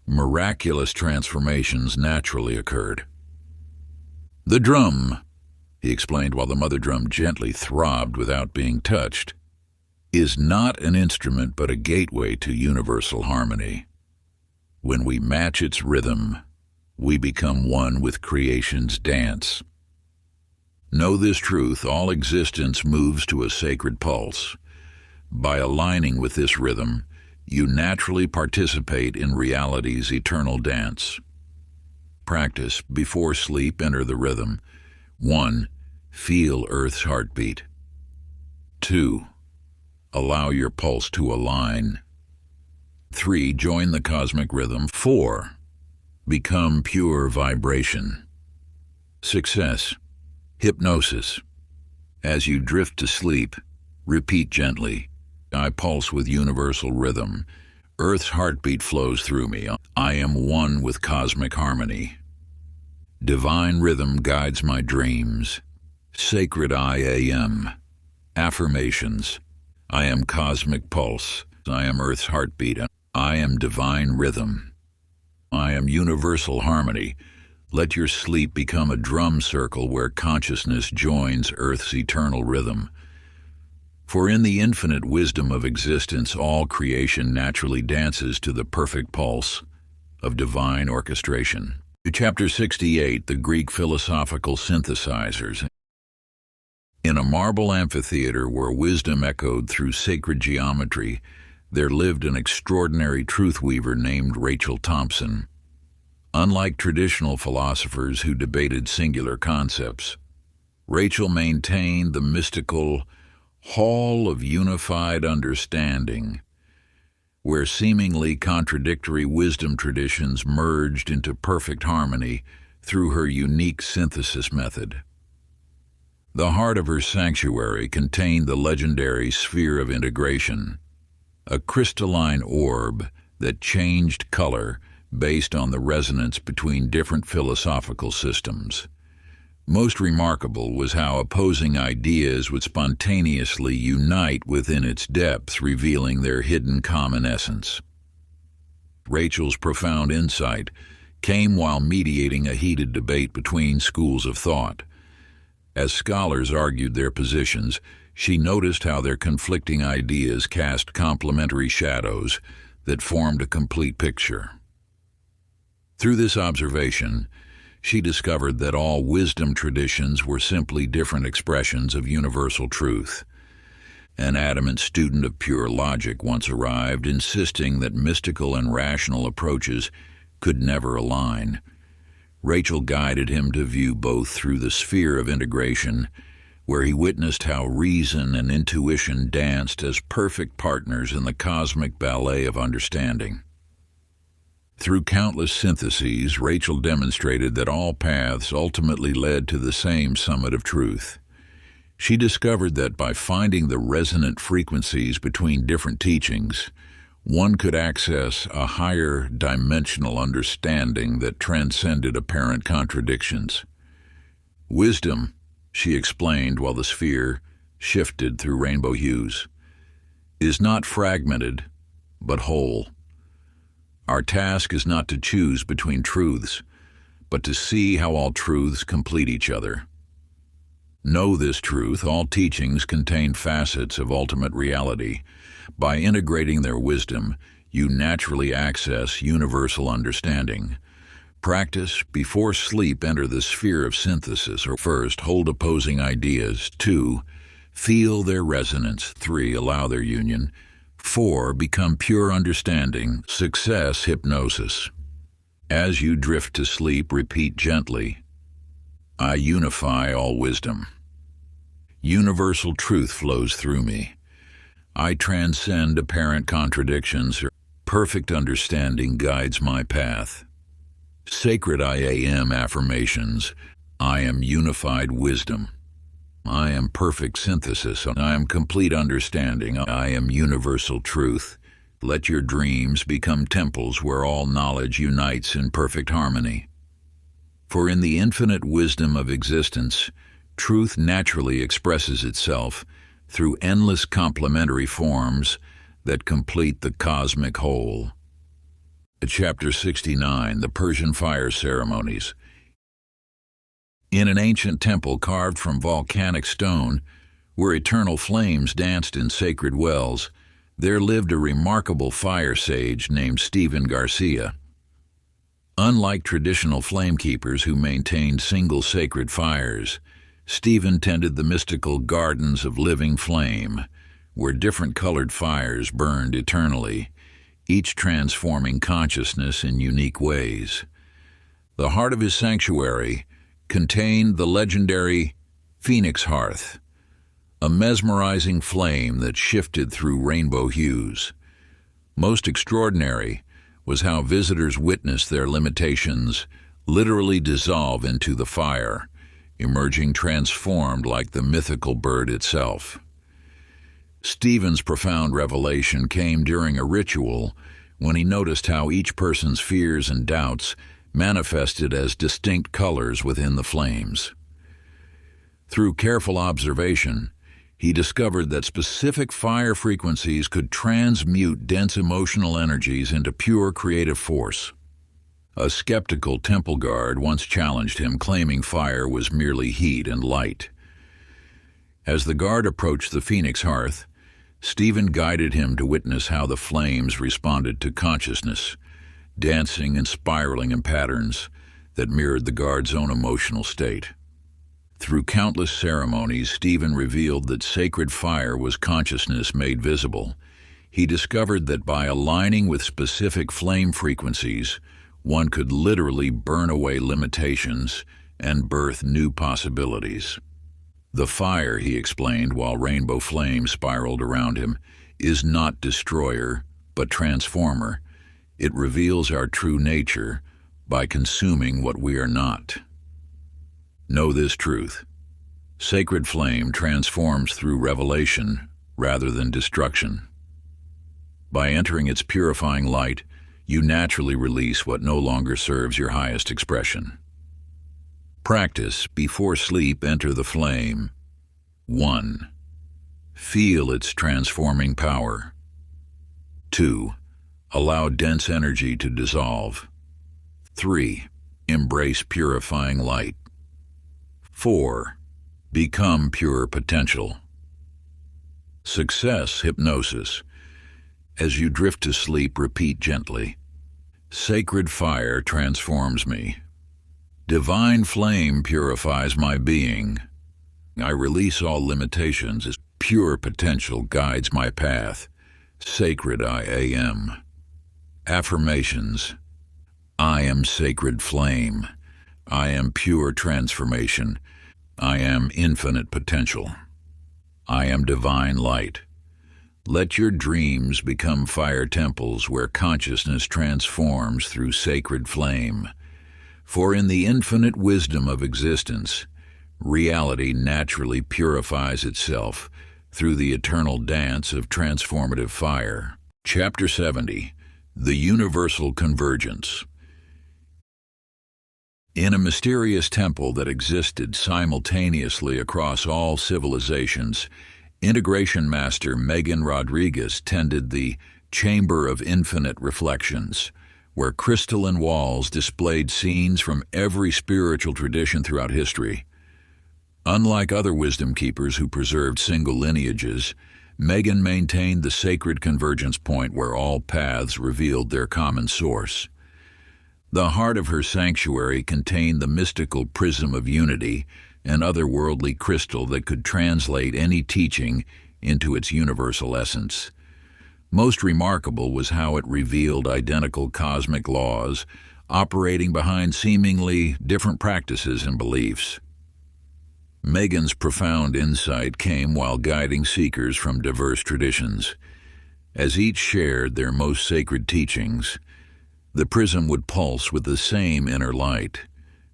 miraculous transformations naturally occurred. "The drum," he explained while the mother drum gently throbbed without being touched, "is not an instrument but a gateway to universal harmony. When we match its rhythm, we become one with creation's dance. Know this truth: all existence moves to a sacred pulse. By aligning with this rhythm, you naturally participate in reality's eternal dance. Practice. Before sleep, enter the rhythm. 1. Feel Earth's heartbeat. 2. Allow your pulse to align. 3. Join the cosmic rhythm. 4. Become pure vibration. Success. Hypnosis. As you drift to sleep, repeat gently, I pulse with universal rhythm. Earth's heartbeat flows through me. I am one with cosmic harmony. Divine rhythm guides my dreams. Sacred I am. Affirmations. I am cosmic pulse. I am Earth's heartbeat. I am divine rhythm. I am universal harmony. Let your sleep become a drum circle where consciousness joins Earth's eternal rhythm. For in the infinite wisdom of existence, all creation naturally dances to the perfect pulse of divine orchestration. Chapter 68, the Greek philosophical synthesizers. In a marble amphitheater where wisdom echoed through sacred geometry, there lived an extraordinary truth weaver named Rachel Thompson. Unlike traditional philosophers who debated singular concepts, Rachel maintained the mystical hall of unified understanding, where seemingly contradictory wisdom traditions merged into perfect harmony through her unique synthesis method. The heart of her sanctuary contained the legendary sphere of integration, a crystalline orb that changed color based on the resonance between different philosophical systems. Most remarkable was how opposing ideas would spontaneously unite within its depths, revealing their hidden common essence. Rachel's profound insight came while mediating a heated debate between schools of thought. As scholars argued their positions, she noticed how their conflicting ideas cast complementary shadows that formed a complete picture. Through this observation, she discovered that all wisdom traditions were simply different expressions of universal truth. An adamant student of pure logic once arrived, insisting that mystical and rational approaches could never align. Rachel guided him to view both through the sphere of integration, where he witnessed how reason and intuition danced as perfect partners in the cosmic ballet of understanding. Through countless syntheses, Rachel demonstrated that all paths ultimately led to the same summit of truth. She discovered that by finding the resonant frequencies between different teachings, one could access a higher dimensional understanding that transcended apparent contradictions. Wisdom, she explained while the sphere shifted through rainbow hues, is not fragmented, but whole. Our task is not to choose between truths, but to see how all truths complete each other. Know this truth: all teachings contain facets of ultimate reality. By integrating their wisdom, you naturally access universal understanding. Practice. Before sleep, enter the sphere of synthesis. Or first, hold opposing ideas. 2. Feel their resonance. 3. Allow their union. 4. Become pure understanding. Success. Hypnosis. As you drift to sleep, repeat gently, I unify all wisdom. Universal truth flows through me. I transcend apparent contradictions. Perfect understanding guides my path. Sacred I am affirmations. I am unified wisdom. I am perfect synthesis. I am complete understanding. I am universal truth. Let your dreams become temples where all knowledge unites in perfect harmony. For in the infinite wisdom of existence, truth naturally expresses itself through endless complementary forms that complete the cosmic whole. Chapter 69, the Persian Fire Ceremonies. In an ancient temple carved from volcanic stone, where eternal flames danced in sacred wells, there lived a remarkable fire sage named Stephen Garcia. Unlike traditional flamekeepers who maintained single sacred fires, Stephen tended the mystical gardens of living flame, where different colored fires burned eternally, each transforming consciousness in unique ways. The heart of his sanctuary contained the legendary Phoenix Hearth, a mesmerizing flame that shifted through rainbow hues. Most extraordinary was how visitors witnessed their limitations literally dissolve into the fire, emerging transformed like the mythical bird itself. Stephen's profound revelation came during a ritual when he noticed how each person's fears and doubts manifested as distinct colors within the flames. Through careful observation, he discovered that specific fire frequencies could transmute dense emotional energies into pure creative force. A skeptical temple guard once challenged him, claiming fire was merely heat and light. As the guard approached the phoenix hearth, Stephen guided him to witness how the flames responded to consciousness, dancing and spiraling in patterns that mirrored the guard's own emotional state. Through countless ceremonies, Stephen revealed that sacred fire was consciousness made visible. He discovered that by aligning with specific flame frequencies, one could literally burn away limitations and birth new possibilities. The fire, he explained while rainbow flames spiraled around him, is not destroyer, but transformer. It reveals our true nature by consuming what we are not. Know this truth. Sacred flame transforms through revelation rather than destruction. By entering its purifying light, you naturally release what no longer serves your highest expression. Practice. Before sleep, enter the flame. 1. Feel its transforming power. 2. Allow dense energy to dissolve. 3. Embrace purifying light. 4. Become pure potential. Success. Hypnosis. As you drift to sleep, repeat gently. Sacred fire transforms me. Divine flame purifies my being. I release all limitations as pure potential guides my path. Sacred I am. Affirmations. I am sacred flame. I am pure transformation. I am infinite potential. I am divine light. Let your dreams become fire temples where consciousness transforms through sacred flame. For in the infinite wisdom of existence, reality naturally purifies itself through the eternal dance of transformative fire. Chapter 70. The Universal Convergence. In a mysterious temple that existed simultaneously across all civilizations, Integration Master Megan Rodriguez tended the Chamber of Infinite Reflections, where crystalline walls displayed scenes from every spiritual tradition throughout history. Unlike other wisdom keepers who preserved single lineages, Megan maintained the sacred convergence point where all paths revealed their common source. The heart of her sanctuary contained the mystical prism of unity, an otherworldly crystal that could translate any teaching into its universal essence. Most remarkable was how it revealed identical cosmic laws operating behind seemingly different practices and beliefs. Megan's profound insight came while guiding seekers from diverse traditions. As each shared their most sacred teachings, the prism would pulse with the same inner light,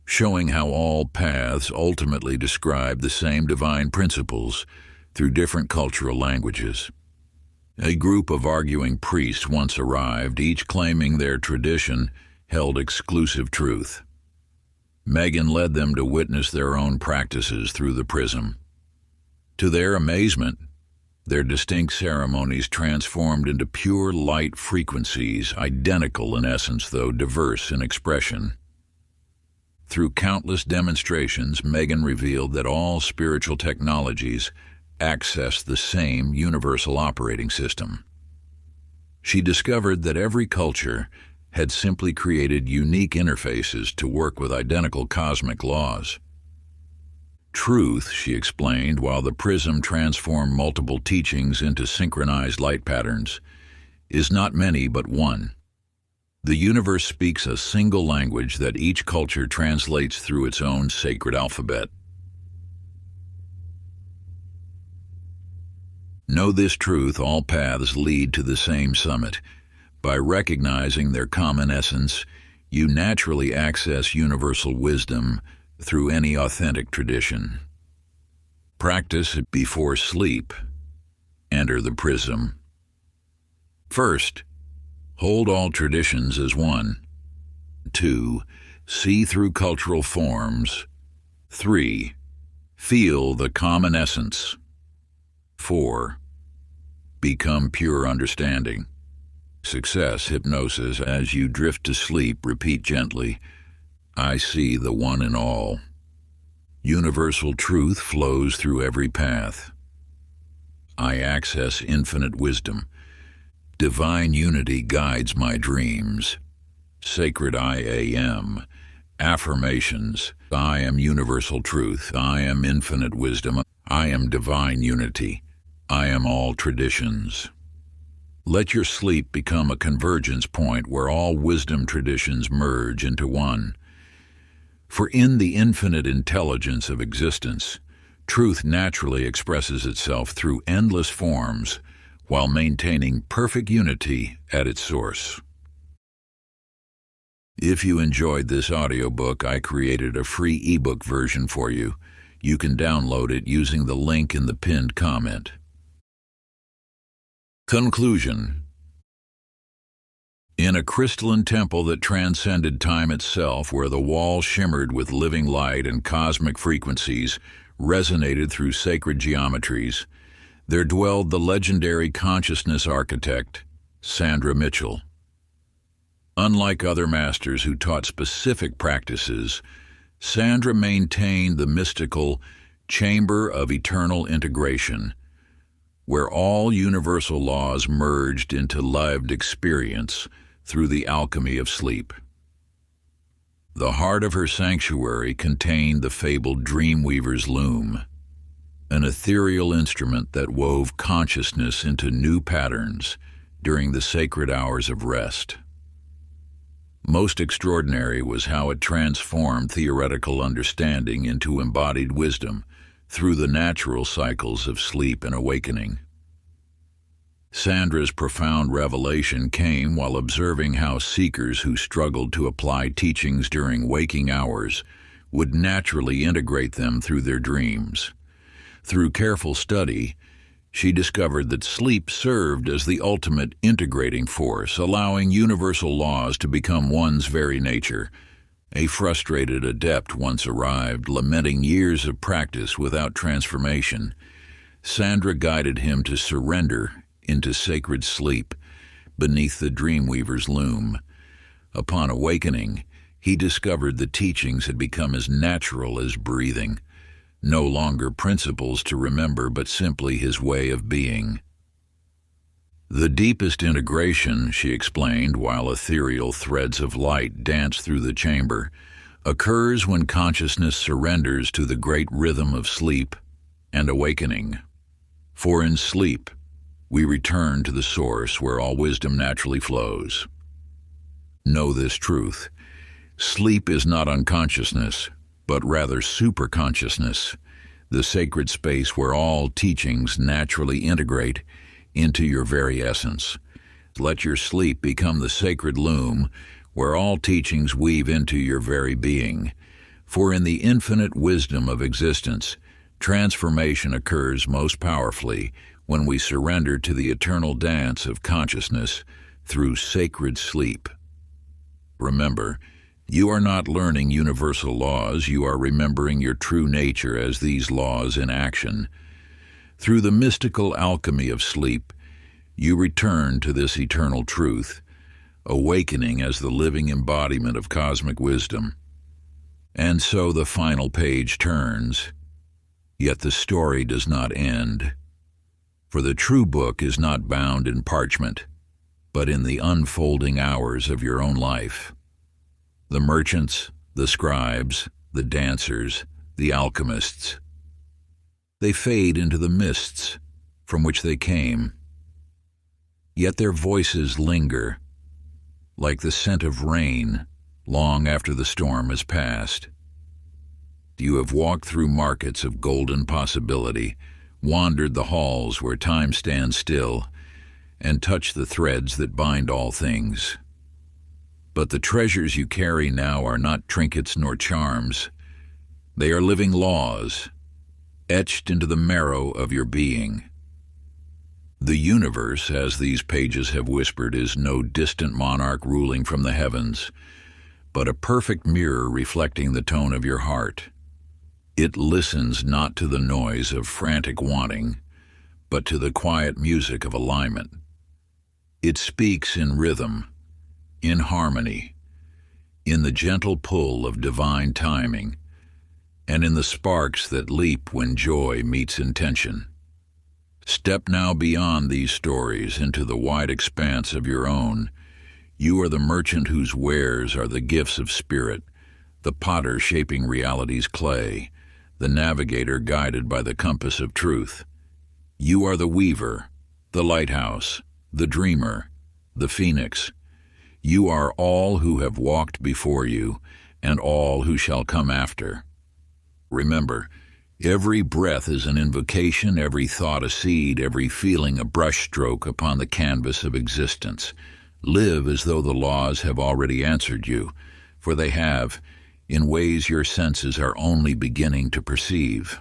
showing how all paths ultimately describe the same divine principles through different cultural languages. A group of arguing priests once arrived, each claiming their tradition held exclusive truth. Megan led them to witness their own practices through the prism. To their amazement, their distinct ceremonies transformed into pure light frequencies, identical in essence though diverse in expression. Through countless demonstrations, Megan revealed that all spiritual technologies access the same universal operating system. She discovered that every culture had simply created unique interfaces to work with identical cosmic laws. Truth, she explained, while the prism transformed multiple teachings into synchronized light patterns, is not many but one. The universe speaks a single language that each culture translates through its own sacred alphabet. Know this truth: all paths lead to the same summit. By recognizing their common essence, you naturally access universal wisdom through any authentic tradition. Practice before sleep. Enter the prism. First, hold all traditions as one. 2. See through cultural forms. 3. Feel the common essence. 4. Become pure understanding. Success hypnosis. As you drift to sleep, repeat gently, I see the one in all. Universal truth flows through every path. I access infinite wisdom. Divine unity guides my dreams. Sacred I am. Affirmations. I am universal truth. I am infinite wisdom. I am divine unity. I am all traditions. Let your sleep become a convergence point where all wisdom traditions merge into one. For in the infinite intelligence of existence, truth naturally expresses itself through endless forms while maintaining perfect unity at its source. If you enjoyed this audiobook, I created a free ebook version for you. You can download it using the link in the pinned comment. Conclusion. In a crystalline temple that transcended time itself, where the walls shimmered with living light and cosmic frequencies resonated through sacred geometries, there dwelled the legendary consciousness architect, Sandra Mitchell. Unlike other masters who taught specific practices, Sandra maintained the mystical chamber of eternal integration, where all universal laws merged into lived experience through the alchemy of sleep. The heart of her sanctuary contained the fabled Dreamweaver's loom, an ethereal instrument that wove consciousness into new patterns during the sacred hours of rest. Most extraordinary was how it transformed theoretical understanding into embodied wisdom through the natural cycles of sleep and awakening. Sandra's profound revelation came while observing how seekers who struggled to apply teachings during waking hours would naturally integrate them through their dreams. Through careful study, she discovered that sleep served as the ultimate integrating force, allowing universal laws to become one's very nature. A frustrated adept once arrived, lamenting years of practice without transformation. Sandra guided him to surrender into sacred sleep beneath the Dreamweaver's loom. Upon awakening, he discovered the teachings had become as natural as breathing, no longer principles to remember, but simply his way of being. The deepest integration, she explained, while ethereal threads of light dance through the chamber, occurs when consciousness surrenders to the great rhythm of sleep and awakening. For in sleep, we return to the source where all wisdom naturally flows. Know this truth: sleep is not unconsciousness, but rather superconsciousness, the sacred space where all teachings naturally integrate into your very essence. Let your sleep become the sacred loom where all teachings weave into your very being. For in the infinite wisdom of existence, transformation occurs most powerfully when we surrender to the eternal dance of consciousness through sacred sleep. Remember, you are not learning universal laws, you are remembering your true nature as these laws in action. Through the mystical alchemy of sleep, you return to this eternal truth, awakening as the living embodiment of cosmic wisdom. And so the final page turns, yet the story does not end. For the true book is not bound in parchment, but in the unfolding hours of your own life. The merchants, the scribes, the dancers, the alchemists, they fade into the mists from which they came. Yet their voices linger, like the scent of rain, long after the storm has passed. You have walked through markets of golden possibility, wandered the halls where time stands still, and touched the threads that bind all things. But the treasures you carry now are not trinkets nor charms. They are living laws, etched into the marrow of your being. The universe, as these pages have whispered, is no distant monarch ruling from the heavens, but a perfect mirror reflecting the tone of your heart. It listens not to the noise of frantic wanting, but to the quiet music of alignment. It speaks in rhythm, in harmony, in the gentle pull of divine timing, and in the sparks that leap when joy meets intention. Step now beyond these stories into the wide expanse of your own. You are the merchant whose wares are the gifts of spirit, the potter shaping reality's clay, the navigator guided by the compass of truth. You are the weaver, the lighthouse, the dreamer, the phoenix. You are all who have walked before you, and all who shall come after. Remember, every breath is an invocation, every thought a seed, every feeling a brushstroke upon the canvas of existence. Live as though the laws have already answered you, for they have, in ways your senses are only beginning to perceive.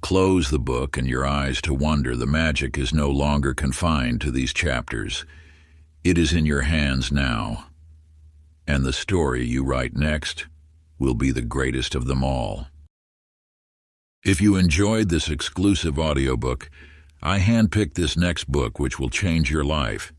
Close the book and your eyes to wonder. The magic is no longer confined to these chapters. It is in your hands now, and the story you write next will be the greatest of them all. If you enjoyed this exclusive audiobook, I handpicked this next book which will change your life.